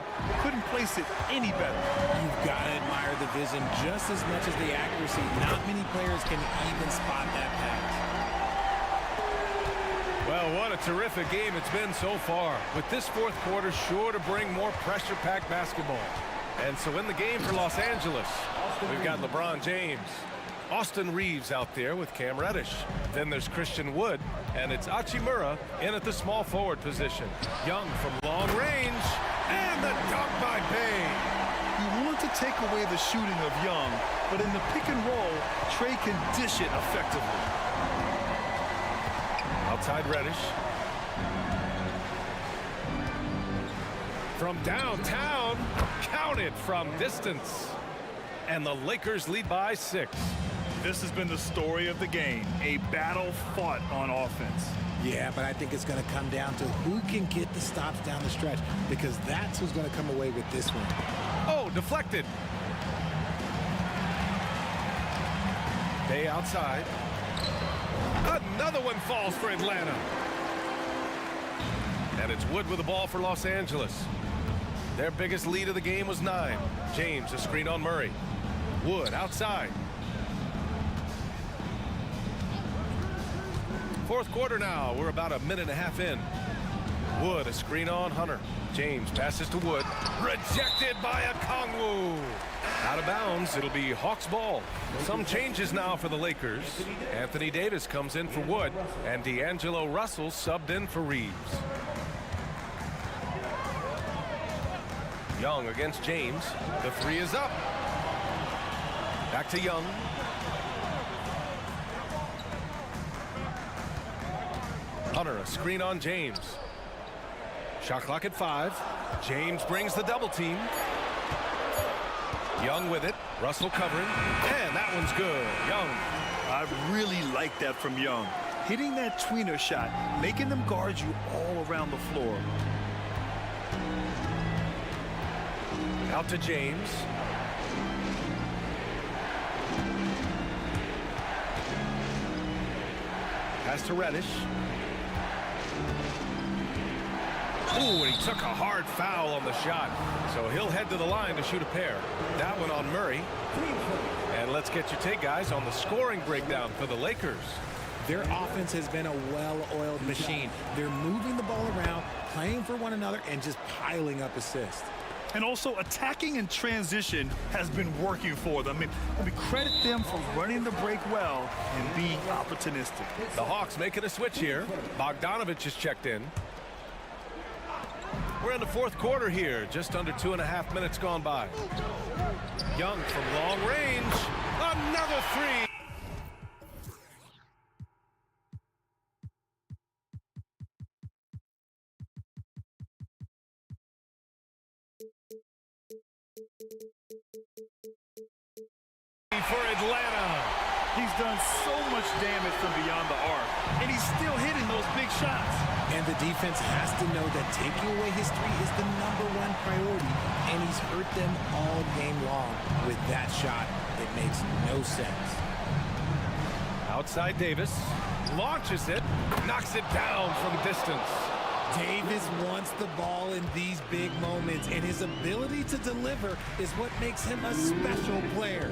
Couldn't place it any better. You've got to admire the vision just as much as the accuracy. Not many players can even spot that pass. Well, what a terrific game it's been so far. With this fourth quarter sure to bring more pressure-packed basketball. And so in the game for Los Angeles, we've got LeBron James. Austin Reeves out there with Cam Reddish. Then there's Christian Wood, and it's Hachimura in at the small forward position. Young from long range, and the dunk by Bay. You want to take away the shooting of Young, but in the pick and roll, Trey can dish it effectively. Outside Reddish. From downtown, counted from distance. And the Lakers lead by 6. This has been the story of the game, a battle fought on offense. Yeah, but I think it's going to come down to who can get the stops down the stretch, because that's who's going to come away with this one. Oh, deflected. Bay outside. Another one falls for Atlanta. And it's Wood with the ball for Los Angeles. Their biggest lead of the game was 9. James, a screen on Murray. Wood outside. Fourth quarter now. We're about a minute and a half in. Wood, a screen on Hunter. James passes to Wood. Rejected by Okongwu. Out of bounds. It'll be Hawks ball. Some changes now for the Lakers. Anthony Davis comes in for Wood, and D'Angelo Russell subbed in for Reeves. Young against James. The 3 is up. Back to Young. Hunter, a screen on James. Shot clock at 5. James brings the double team. Young with it. Russell covering. And that one's good. Young. I really like that from Young. Hitting that tweener shot, making them guard you all around the floor. Out to James. Pass to Reddish. Ooh, and he took a hard foul on the shot. So he'll head to the line to shoot a pair. That one on Murray. And let's get your take, guys, on the scoring breakdown for the Lakers. Their offense has been a well-oiled machine. They're moving the ball around, playing for one another, and just piling up assists. And also attacking in transition has been working for them. I mean, credit them for running the break well and being opportunistic. The Hawks making a switch here. Bogdanovich is checked in. We're in the fourth quarter here. Just under 2.5 minutes gone by. Young from long range. Another 3. For Atlanta. He's done so much damage from beyond the arc, and he's still hitting those big shots. And the defense has to know that taking away his 3 is the #1 priority, and he's hurt them all game long. With that shot, it makes no sense. Outside Davis. Launches it. Knocks it down from distance. Davis wants the ball in these big moments, and his ability to deliver is what makes him a special player.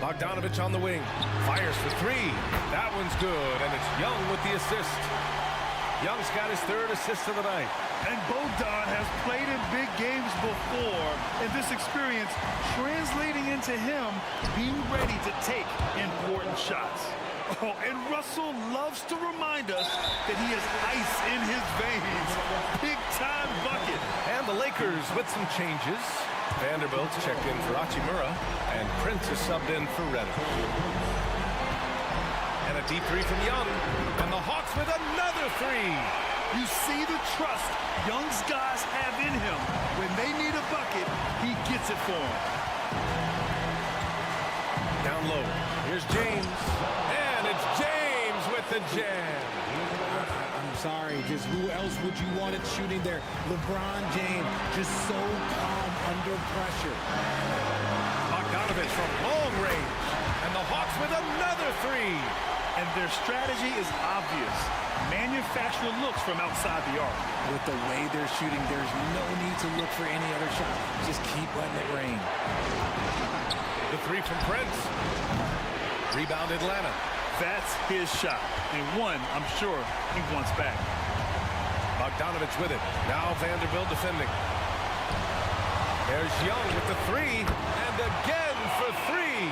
Bogdanovich on the wing. Fires for 3. That one's good, and it's Young with the assist. Young's got his 3rd assist of the night. And Bogdan has played in big games before, and this experience translating into him being ready to take important shots. Oh, and Russell loves to remind us that he has ice in his veins. Big-time bucket. And the Lakers with some changes. Vanderbilt's checked in for Hachimura, and Prince is subbed in for Reddish. And a deep 3 from Young, and the Hawks with another 3. You see the trust Young's guys have in him. When they need a bucket, he gets it for them. Down low. Here's James. And it's James with the jam. I'm sorry, just who else would you want it shooting there? LeBron James, just so calm under pressure. Bogdanovich from long range. And the Hawks with another 3. And their strategy is obvious. Manufacture looks from outside the arc. With the way they're shooting, there's no need to look for any other shot. Just keep letting it rain. The three from Prince. Rebound Atlanta. That's his shot. And one, I'm sure, he wants back. Bogdanovich with it. Now Vanderbilt defending. There's Young with the three. And again for three.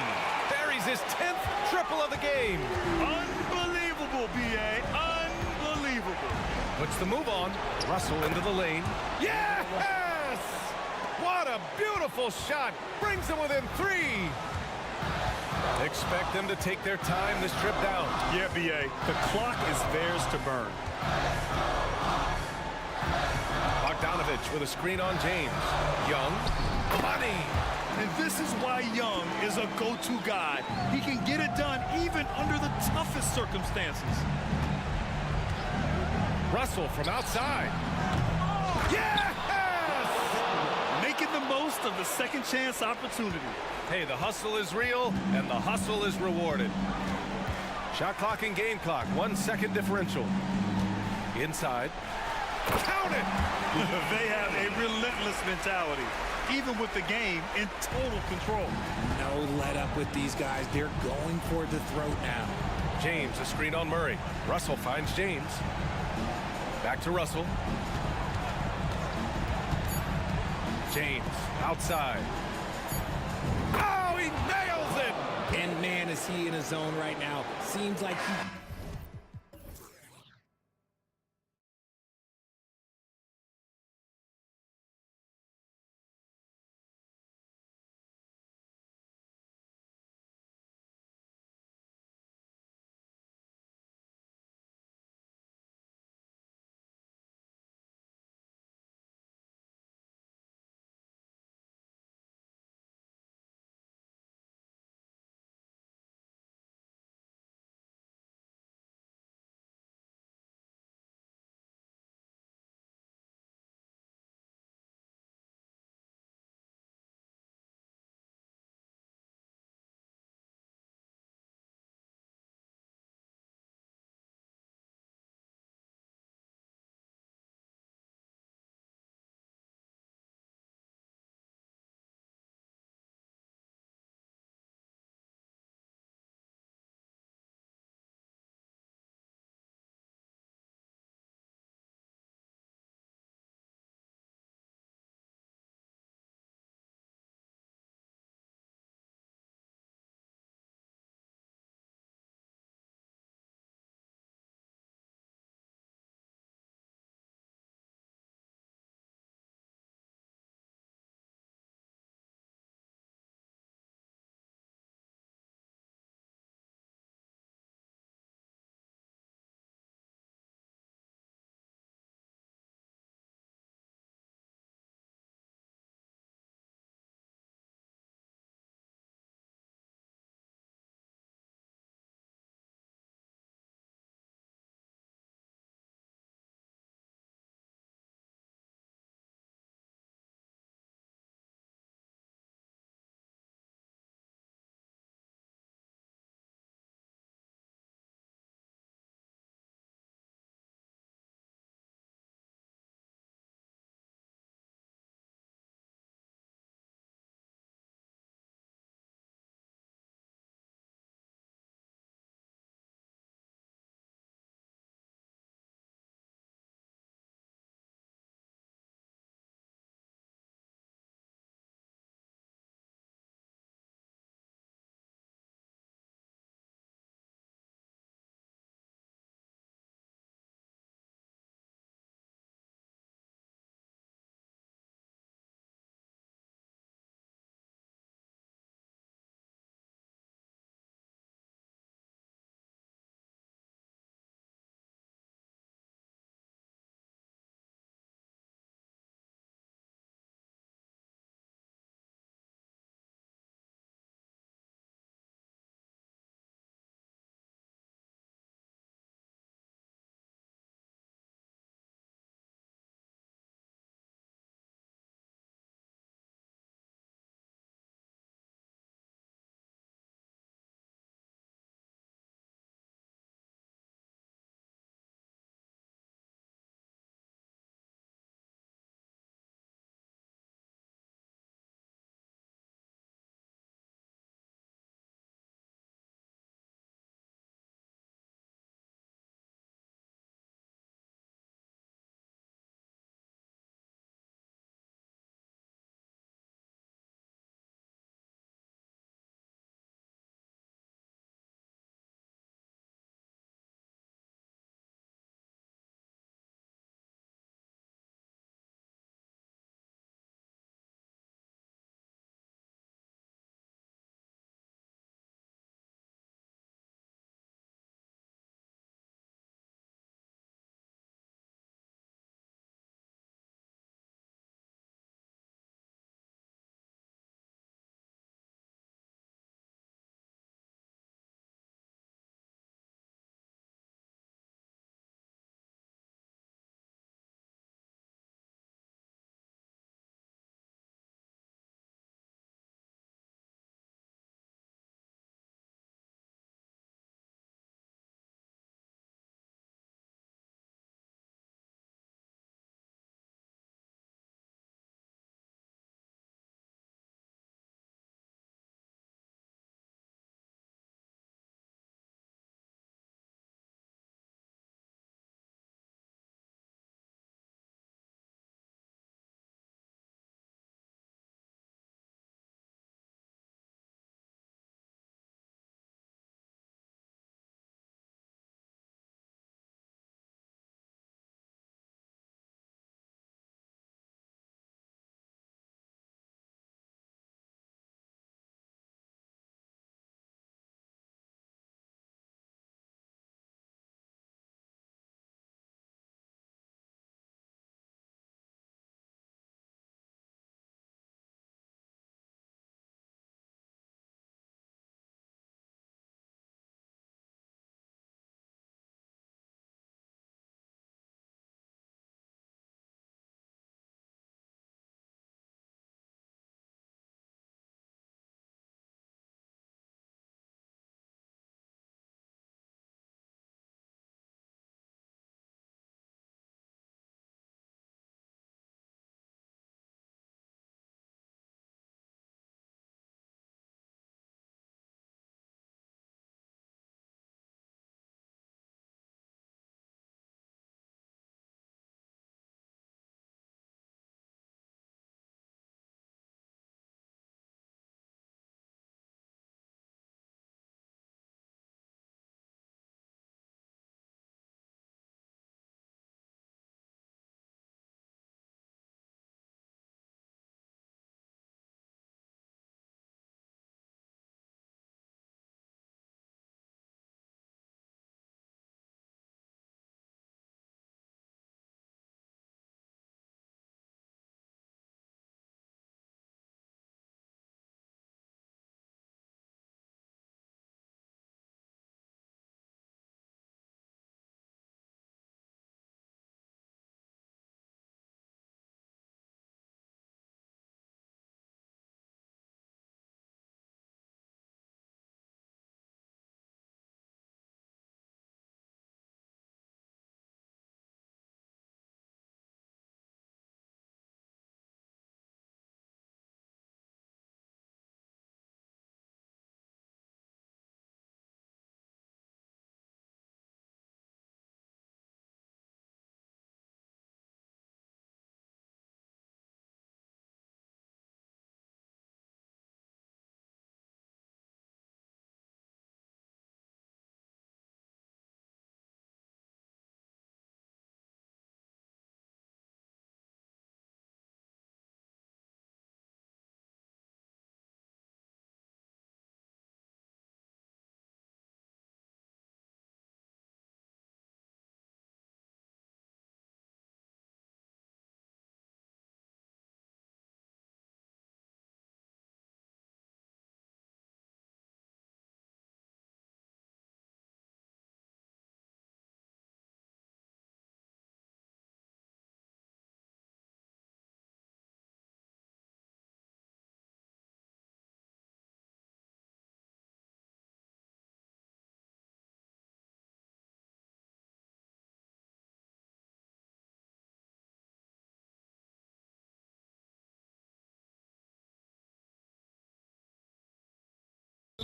Buries his 10th triple of the game. Unbelievable, B.A. Unbelievable. Puts the move on. Russell into the lane. Yes! What a beautiful shot. Brings them within three. Expect them to take their time this trip down. Yeah, B.A. The clock is theirs to burn. Bogdanovich with a screen on James. Young. Money. And this is why Young is a go-to guy. He can get it done even under the toughest circumstances. Russell from outside. Yes! Making the most of the second chance opportunity. Hey, the hustle is real, and the hustle is rewarded. Shot clock and game clock, 1 second differential. Inside. Count it! They have a relentless mentality, even with the game in total control. No let up with these guys. They're going for the throat now. James, a screen on Murray. Russell finds James. Back to Russell. James, outside. Oh, he nails it! And man, is he in his zone right now. Seems like he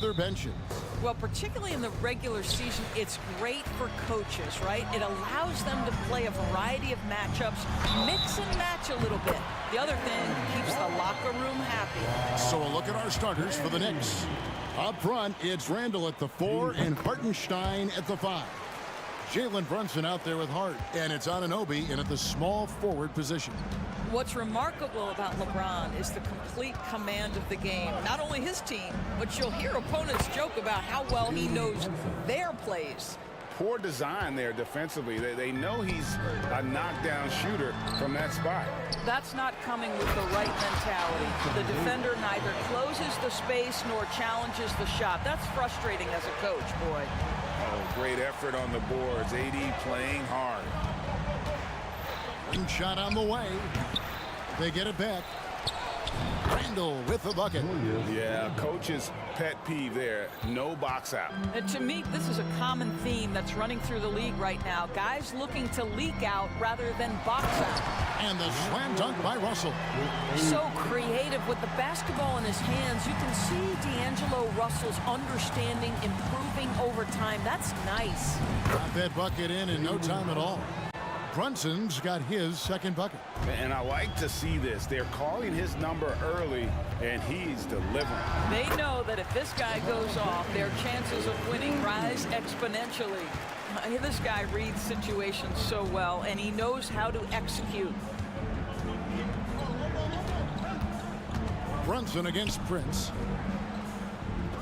their benches. Well, particularly in the regular season, it's great for coaches, right? It allows them to play a variety of matchups, mix and match a little bit. The other thing keeps the locker room happy. So a look at our starters for the Knicks. Up front, it's Randall at the 4 and Hartenstein at the 5. Jalen Brunson out there with Hart, and it's Anunoby in at the small forward position. What's remarkable about LeBron is the complete command of the game. Not only his team, but you'll hear opponents joke about how well he knows their plays. Poor design there defensively. They know he's a knockdown shooter from that spot. That's not coming with the right mentality. The defender neither closes the space nor challenges the shot. That's frustrating as a coach, boy. Oh, great effort on the boards. AD playing hard. Ring shot on the way. They get it back. Randall with the bucket. Yeah, coach's pet peeve there. No box out. And to me, this is a common theme that's running through the league right now. Guys looking to leak out rather than box out. And the slam dunk by Russell. So creative with the basketball in his hands. You can see D'Angelo Russell's understanding improving over time. That's nice. Got that bucket in no time at all. Brunson's got his second bucket. And I like to see this. They're calling his number early, and he's delivering. They know that if this guy goes off, their chances of winning rise exponentially. This guy reads situations so well, and he knows how to execute. Brunson against Prince.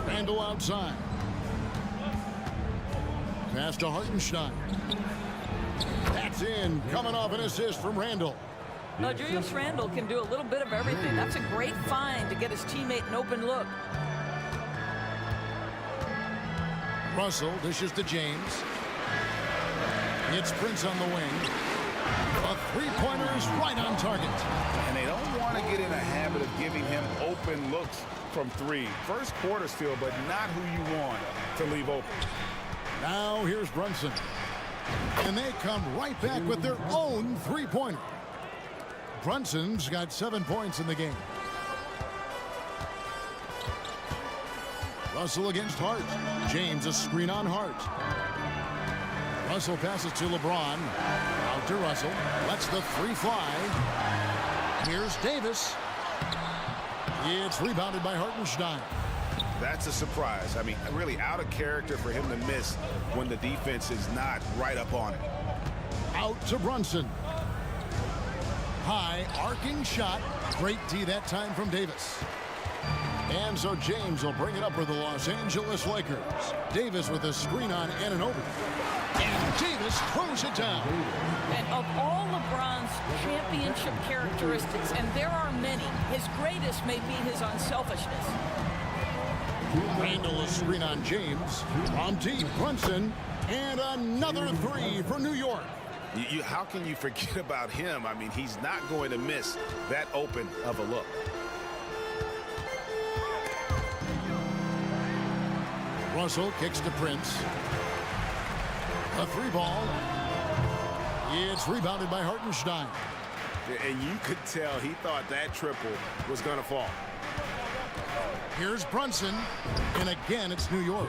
Randall outside. Pass to Hartenstein. That's in, coming off an assist from Randall. Julius Randall can do a little bit of everything. That's a great find to get his teammate an open look. Russell dishes to James. It's Prince on the wing. A three-pointer is right on target. And they don't want to get in a habit of giving him open looks from 3. First quarter still, but not who you want to leave open. Now here's Brunson. And they come right back with their own three-pointer. Brunson's got 7 points in the game. Russell against Hart. James a screen on Hart. Russell passes to LeBron. Out to Russell. Lets the 3 fly. Here's Davis. It's rebounded by Hartenstein. That's a surprise. I mean, really out of character for him to miss when the defense is not right up on it. Out to Brunson. High arcing shot. Great D that time from Davis. And so James will bring it up for the Los Angeles Lakers. Davis with a screen on Anunoby. And Davis throws it down. And of all LeBron's championship characteristics, and there are many, his greatest may be his unselfishness. Randall a screen on James. From deep, Brunson. And another 3 for New York. How can you forget about him? I mean, he's not going to miss that open of a look. Russell kicks to Prince. A 3 ball. It's rebounded by Hartenstein. And you could tell he thought that triple was going to fall. Here's Brunson, and again, it's New York.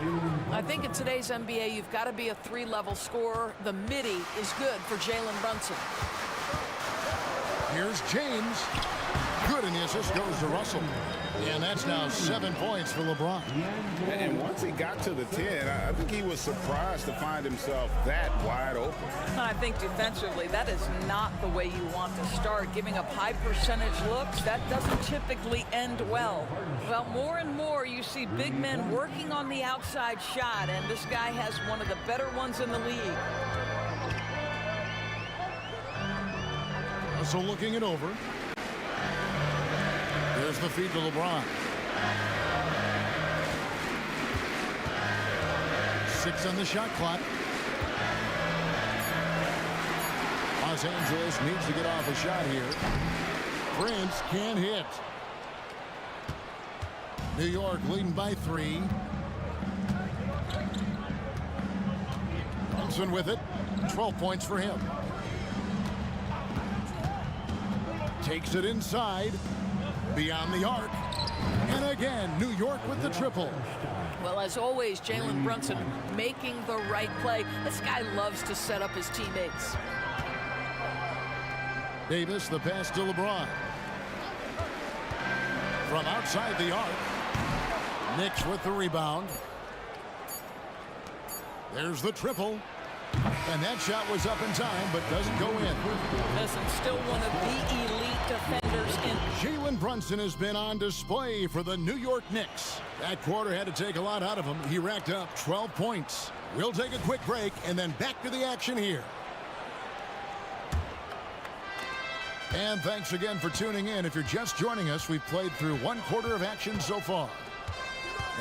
I think in today's NBA, you've got to be a 3-level scorer. The midi is good for Jalen Brunson. Here's James. Good, and the assist goes to Russell. And that's now 7 points for LeBron. And once he got to the 10, I think he was surprised to find himself that wide open. I think defensively, that is not the way you want to start. Giving up high percentage looks, that doesn't typically end well. Well, more and more you see big men working on the outside shot, and this guy has one of the better ones in the league. So looking it over. There's the feed to LeBron. 6 on the shot clock. Los Angeles needs to get off a shot here. Prince can't hit. New York leading by 3. Brunson with it. 12 points for him. Takes it inside. Beyond the arc. And again, New York with the triple. Well, as always, Jalen Brunson making the right play. This guy loves to set up his teammates. Davis, the pass to LeBron. From outside the arc. Knicks with the rebound. There's the triple. And that shot was up in time, but doesn't go in. Listen, still one of the elite defenders in. Jalen Brunson has been on display for the New York Knicks. That quarter had to take a lot out of him. He racked up 12 points. We'll take a quick break and then back to the action here. And thanks again for tuning in. If you're just joining us, we've played through one quarter of action so far.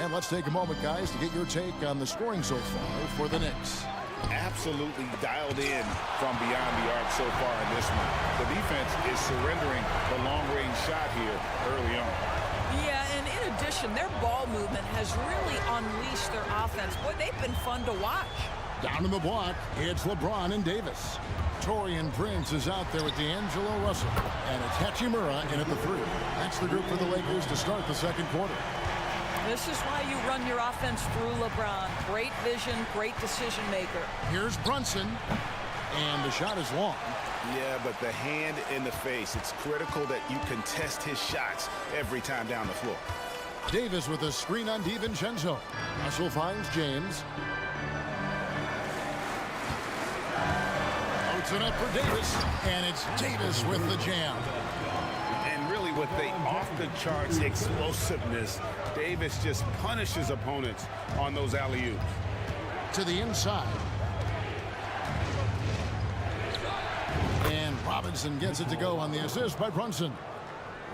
And let's take a moment, guys, to get your take on the scoring so far for the Knicks. Absolutely dialed in from beyond the arc so far in this one. The defense is surrendering the long-range shot here early on. Yeah, and in addition, their ball movement has really unleashed their offense. Boy, they've been fun to watch. Down in the block, it's LeBron and Davis. Torian Prince is out there with D'Angelo Russell. And it's Hachimura in at the 3. That's the group for the Lakers to start the second quarter. This is why you run your offense through LeBron. Great vision, great decision maker. Here's Brunson, and the shot is long. Yeah, but the hand in the face, it's critical that you contest his shots every time down the floor. Davis with a screen on DiVincenzo. Russell finds James. Puts it up for Davis, and it's Davis with the jam. And really with the off-the-charts explosiveness, Davis just punishes opponents on those alley-oops. To the inside. And Robinson gets it to go on the assist by Brunson.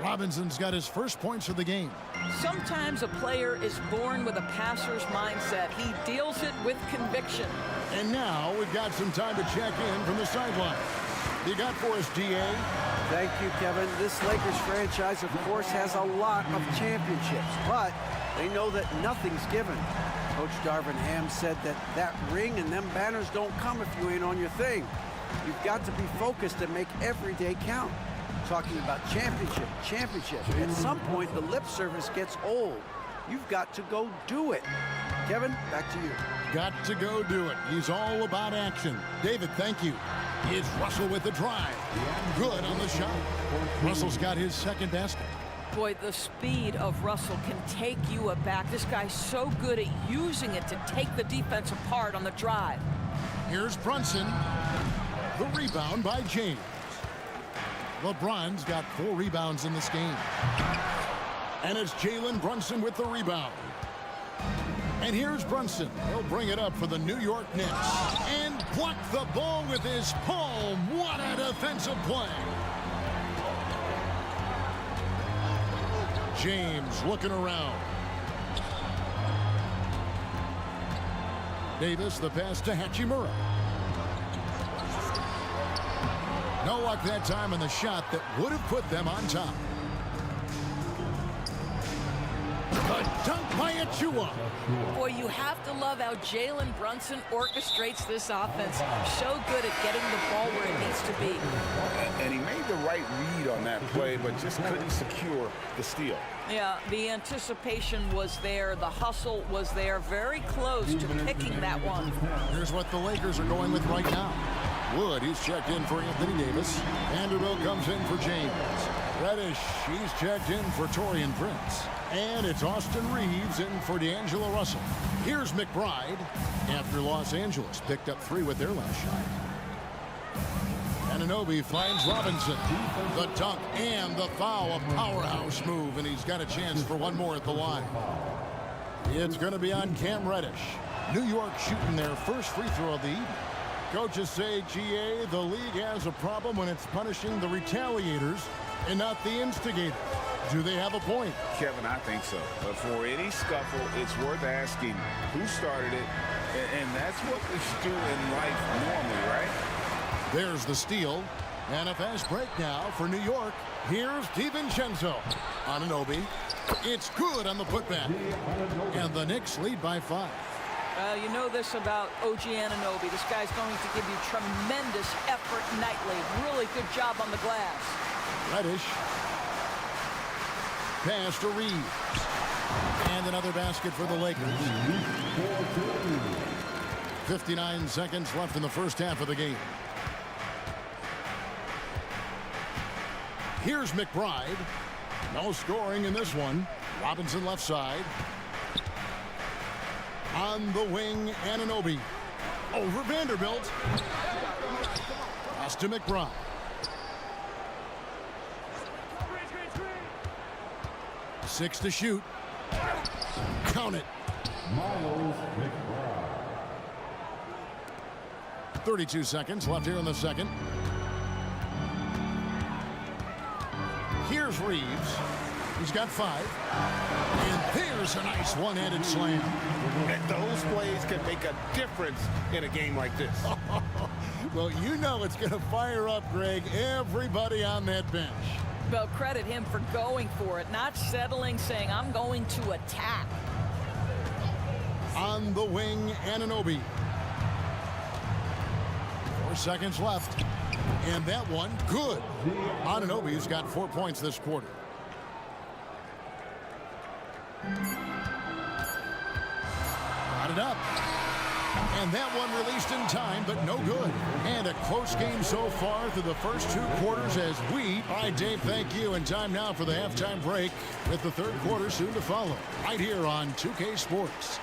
Robinson's got his first points of the game. Sometimes a player is born with a passer's mindset. He deals it with conviction. And now we've got some time to check in from the sideline. You got for us, GA? Thank you, Kevin. This Lakers franchise, of course, has a lot of championships, but they know that nothing's given. Coach Darvin Ham said that ring and them banners don't come if you ain't on your thing. You've got to be focused and make every day count. Talking about championship. At some point, the lip service gets old. You've got to go do it. Kevin, back to you. Got to go do it. He's all about action. David, thank you. It's Russell with the drive. Good on the shot. Russell's got his second basket. Boy, the speed of Russell can take you aback. This guy's so good at using it to take the defense apart on the drive. Here's Brunson. The rebound by James. LeBron's got 4 rebounds in this game. And it's Jalen Brunson with the rebound. And here's Brunson. He'll bring it up for the New York Knicks. And block the ball with his palm. What a defensive play. James looking around. Davis, the pass to Hachimura. No luck that time on the shot that would have put them on top. The dunk by Achua. Boy, you have to love how Jalen Brunson orchestrates this offense. So good at getting the ball where it needs to be. And he made the right read on that play, but just couldn't secure the steal. Yeah, the anticipation was there. The hustle was there. Very close to picking that one. Here's what the Lakers are going with right now. Wood, he's checked in for Anthony Davis. Vanderbilt comes in for James. Reddish, he's checked in for Torian Prince. And it's Austin Reeves in for D'Angelo Russell. Here's McBride after Los Angeles picked up 3 with their last shot. Anunoby finds Robinson. The dunk and the foul, a powerhouse move, and he's got a chance for one more at the line. It's going to be on Cam Reddish. New York shooting their first free throw of the evening. Coaches say, GA, the league has a problem when it's punishing the retaliators and not the instigators. Do they have a point? Kevin, I think so. But for any scuffle, it's worth asking who started it, and that's what we should do in life normally, right? There's the steal, and a fast break now for New York. Here's DiVincenzo. Anunoby. It's good on the putback, and the Knicks lead by 5. You know this about OG Anunoby. This guy's going to give you tremendous effort nightly. Really good job on the glass. Reddish. Pass to Reeves. And another basket for the Lakers. 59 seconds left in the first half of the game. Here's McBride. No scoring in this one. Robinson left side. On the wing, Anunoby. Over Vanderbilt. Pass to McBride. Six to shoot. Count it. 32 seconds left here in the second. Here's Reeves. He's got 5. And there's a nice one-handed slam. And those plays can make a difference in a game like this. Well, you know it's going to fire up, Greg, everybody on that bench. Well, credit him for going for it, not settling, saying, I'm going to attack. On the wing, Anunoby. 4 seconds left. And that one, good. Anunoby's got 4 points this quarter. Got it up. And that one released in time, but no good. And a close game so far through the first 2 quarters as we... All right, Dave, thank you. And time now for the halftime break with the third quarter soon to follow. Right here on 2K Sports.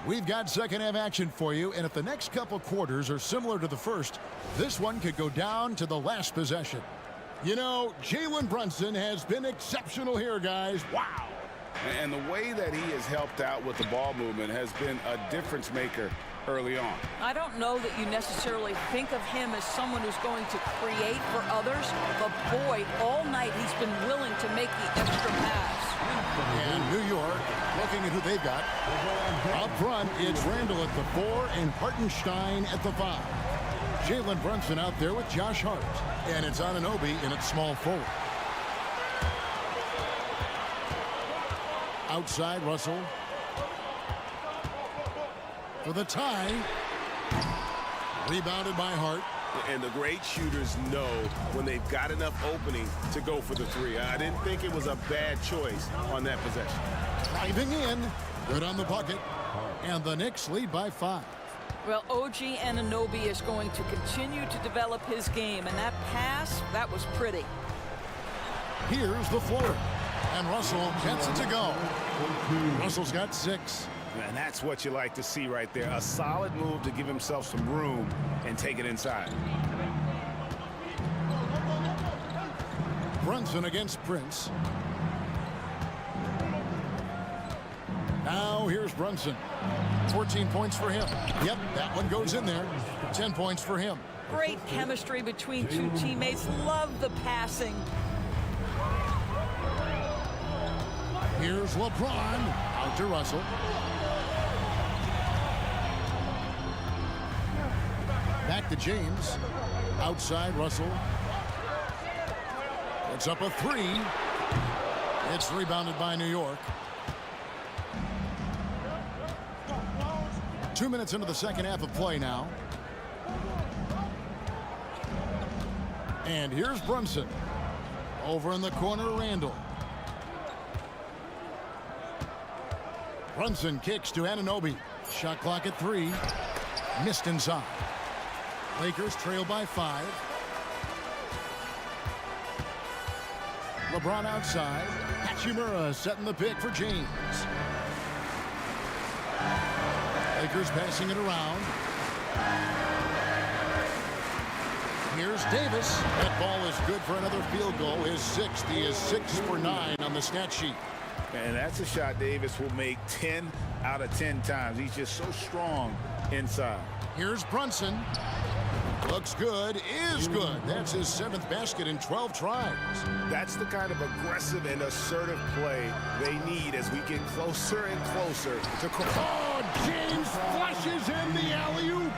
We've got second half action for you, and if the next couple quarters are similar to the first, this one could go down to the last possession. You know, Jalen Brunson has been exceptional here, guys. Wow. And the way that he has helped out with the ball movement has been a difference maker early on. I don't know that you necessarily think of him as someone who's going to create for others, but boy, all night he's been willing to make the extra pass. And New York, looking at who they've got. Up front, it's Randall at the 4 and Hartenstein at the 5. Jalen Brunson out there with Josh Hart. And it's Anunoby in its small forward. Outside, Russell. For the tie. Rebounded by Hart. And the great shooters know when they've got enough opening to go for the 3. I didn't think it was a bad choice on that possession. Driving in. Good on the bucket. And the Knicks lead by 5. Well, OG Anunoby is going to continue to develop his game. And that pass, that was pretty. Here's the floater. And Russell gets it to go. Russell's got 6. And that's what you like to see right there. A solid move to give himself some room and take it inside. Brunson against Prince. Now here's Brunson. 14 points for him. Yep, that one goes in there. 10 points for him. Great chemistry between 2 teammates. Love the passing. Here's LeBron. Out to Russell. Back to James. Outside, Russell. It's up a 3. It's rebounded by New York. 2 minutes into the second half of play now. And here's Brunson. Over in the corner, Randall. Brunson kicks to Anunoby. Shot clock at 3. Missed inside. Lakers trail by 5. LeBron outside. Hachimura setting the pick for James. Lakers passing it around. Here's Davis. That ball is good for another field goal. His 6th. He is 6 for 9 on the stat sheet. And that's a shot Davis will make 10 out of 10 times. He's just so strong inside. Here's Brunson. Looks good, is good. That's his 7th basket in 12 tries. That's the kind of aggressive and assertive play they need as we get closer and closer to... Oh, James flushes in the alley-oop.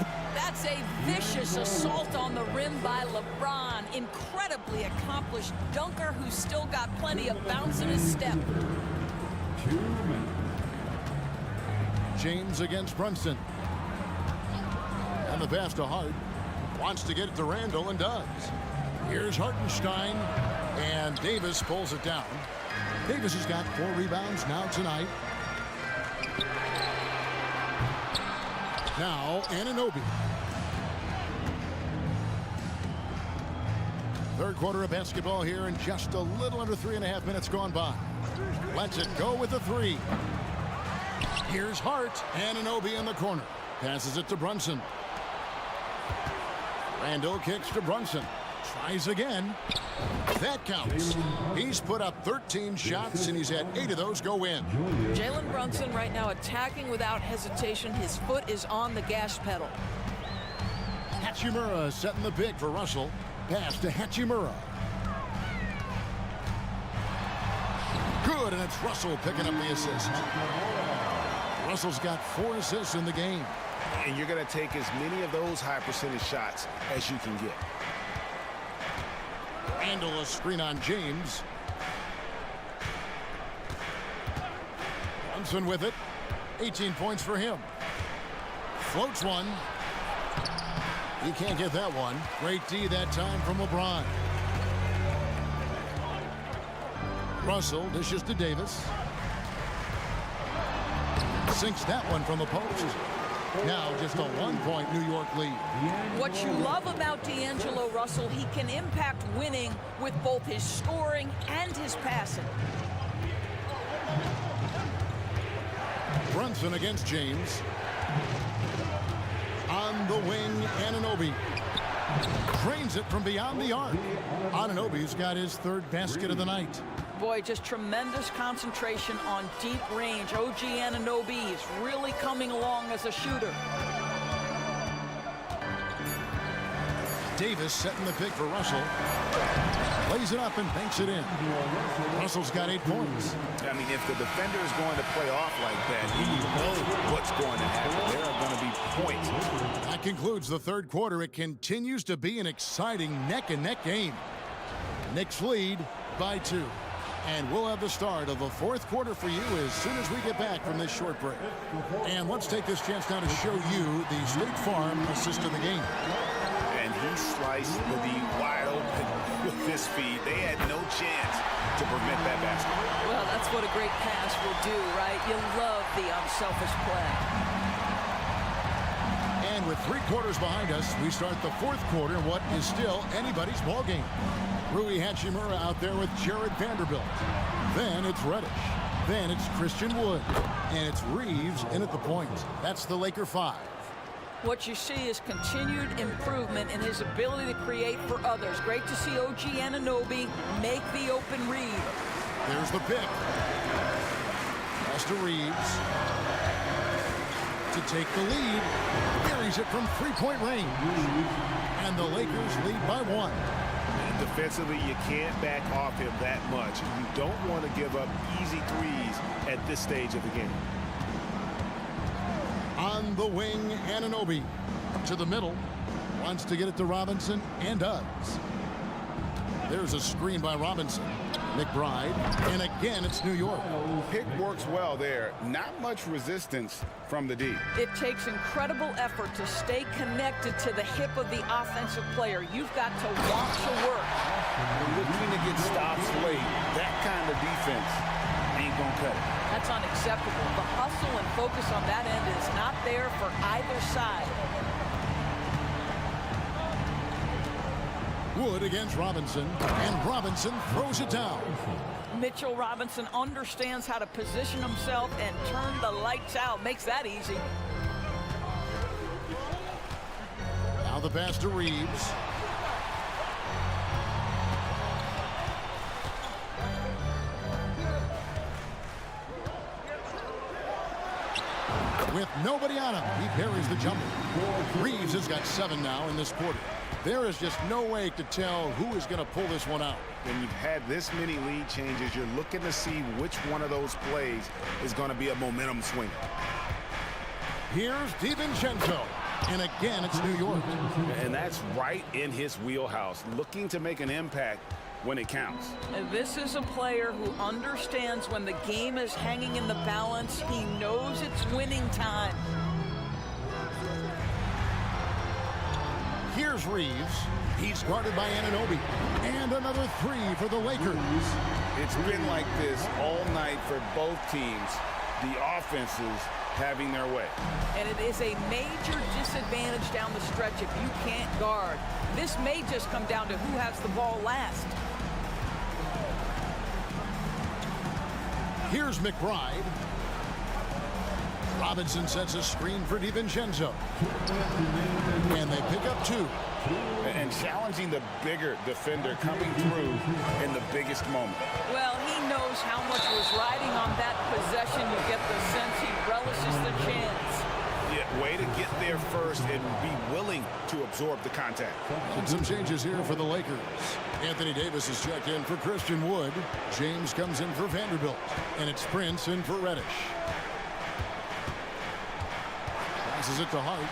That's a vicious assault on the rim by LeBron. Incredibly accomplished dunker who's still got plenty of bounce in his step. James against Brunson. And the pass to Hart. Wants to get it to Randall and does. Here's Hartenstein. And Davis pulls it down. Davis has got 4 rebounds now tonight. Now Anunoby. Third quarter of basketball here, and just a little under 3.5 minutes gone by. Lets it go with the 3. Here's Hart. Anunoby in the corner. Passes it to Brunson. Randall kicks to Brunson. Tries again. That counts. He's put up 13 shots, and he's had 8 of those go in. Jalen Brunson right now attacking without hesitation. His foot is on the gas pedal. Hachimura setting the pick for Russell. Pass to Hachimura. Good, and it's Russell picking up the assist. Russell's got 4 assists in the game. And you're going to take as many of those high percentage shots as you can get. Randall a screen on James. Brunson with it. 18 points for him. Floats one. He can't get that one. Great D that time from LeBron. Russell dishes to Davis. Sinks that one from the post. Now just a 1-point New York lead. What you love about D'Angelo Russell, he can impact winning with both his scoring and his passing. Brunson against James. On the wing, Anunoby. Drains it from beyond the arc. Anunoby's got his 3rd basket of the night. Boy, just tremendous concentration on deep range. OG Anunoby is really coming along as a shooter. Davis setting the pick for Russell. Lays it up and banks it in. Russell's got 8 points. I mean, if the defender is going to play off like that, you know what's going to happen. There are going to be points. That concludes the 3rd quarter. It continues to be an exciting neck-and-neck game. Knicks lead by 2. And we'll have the start of the 4th quarter for you as soon as we get back from this short break. And let's take this chance now to show you the State Farm assist of the game. And he sliced the wide open with his feet. They had no chance to prevent that basket. Well, that's what a great pass will do, right? You love the unselfish play. And with 3 quarters behind us, we start the 4th quarter in what is still anybody's ball game. Rui Hachimura out there with Jared Vanderbilt. Then it's Reddish. Then it's Christian Wood. And it's Reeves in at the point. That's the Laker 5. What you see is continued improvement in his ability to create for others. Great to see OG Anunoby make the open read. There's the pick. Pass to Reeves. To take the lead. Carries it from 3-point range. And the Lakers lead by 1. Defensively, you can't back off him that much. You don't want to give up easy threes at this stage of the game. On the wing, Anunoby to the middle. Wants to get it to Robinson and does. There's a screen by Robinson. McBride. And again, it's New York. Pick works well there. Not much resistance from the D. It takes incredible effort to stay connected to the hip of the offensive player. You've got to want to work. Looking to get stops late. That kind of defense ain't gonna cut it. That's unacceptable. The hustle and focus on that end is not there for either side. Wood against Robinson, and Robinson throws it down. Mitchell Robinson understands how to position himself and turn the lights out. Makes that easy. Now the pass to Reeves. With nobody on him, he parries the jumper. Reeves has got 7 now in this quarter. There is just no way to tell who is going to pull this one out. When you've had this many lead changes, you're looking to see which one of those plays is going to be a momentum swinger. Here's DiVincenzo. And again, it's New York. And that's right in his wheelhouse, looking to make an impact when it counts. And this is a player who understands when the game is hanging in the balance. He knows it's winning time. Here's Reeves. He's guarded by Anunoby. And another three for the Lakers. It's been like this all night for both teams. The offenses having their way. And it is a major disadvantage down the stretch if you can't guard. This may just come down to who has the ball last. Here's McBride. Robinson sets a screen for DiVincenzo. And they pick up two. And challenging the bigger defender coming through in the biggest moment. Well, he knows how much was riding on that possession. You get the sense he relishes the chance. Yeah, way to get there first and be willing to absorb the contact. And some changes here for the Lakers. Anthony Davis is checked in for Christian Wood. James comes in for Vanderbilt. And it's Prince in for Reddish. Passes it to Hart.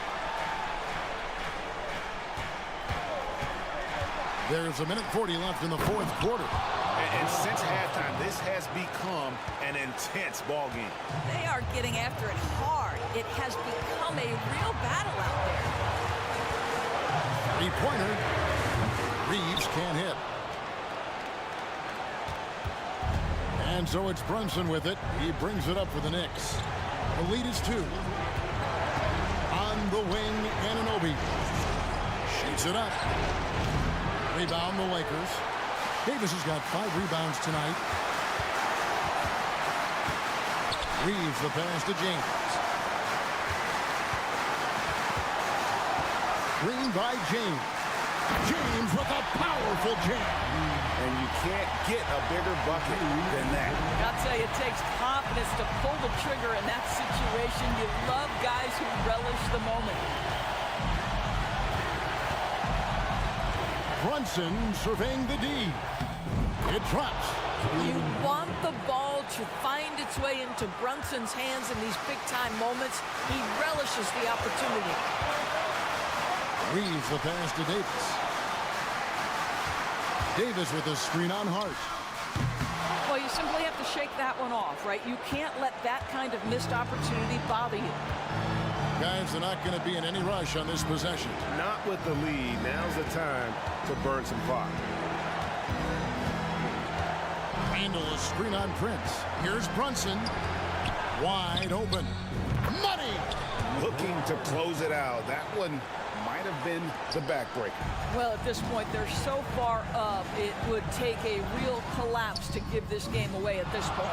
There's 1:40 left in the fourth quarter. And since halftime, this has become an intense ball game. They are getting after it hard. It has become a real battle out there. Three-pointer. Reeves can't hit. And so it's Brunson with it. He brings it up for the Knicks. The lead is 2. On the wing, Anunoby. Shoots it up. Rebound the Lakers. Davis has got 5 rebounds tonight. Reeves the pass to James. Green by James. James with a powerful jam. And you can't get a bigger bucket than that. I'll tell you, it takes confidence to pull the trigger in that situation. You love guys who relish the moment. Brunson surveying the D. It drops. You want the ball to find its way into Brunson's hands in these big-time moments. He relishes the opportunity. Reeves the pass to Davis. Davis with a screen on Hart. Well, you simply have to shake that one off, right? You can't let that kind of missed opportunity bother you. Guys, they're not going to be in any rush on this possession. Not with the lead. Now's the time to burn some clock. Randall a screen on Prince. Here's Brunson. Wide open. Money! Looking to close it out. That one might have been the backbreaker. Well, at this point, they're so far up, it would take a real collapse to give this game away at this point.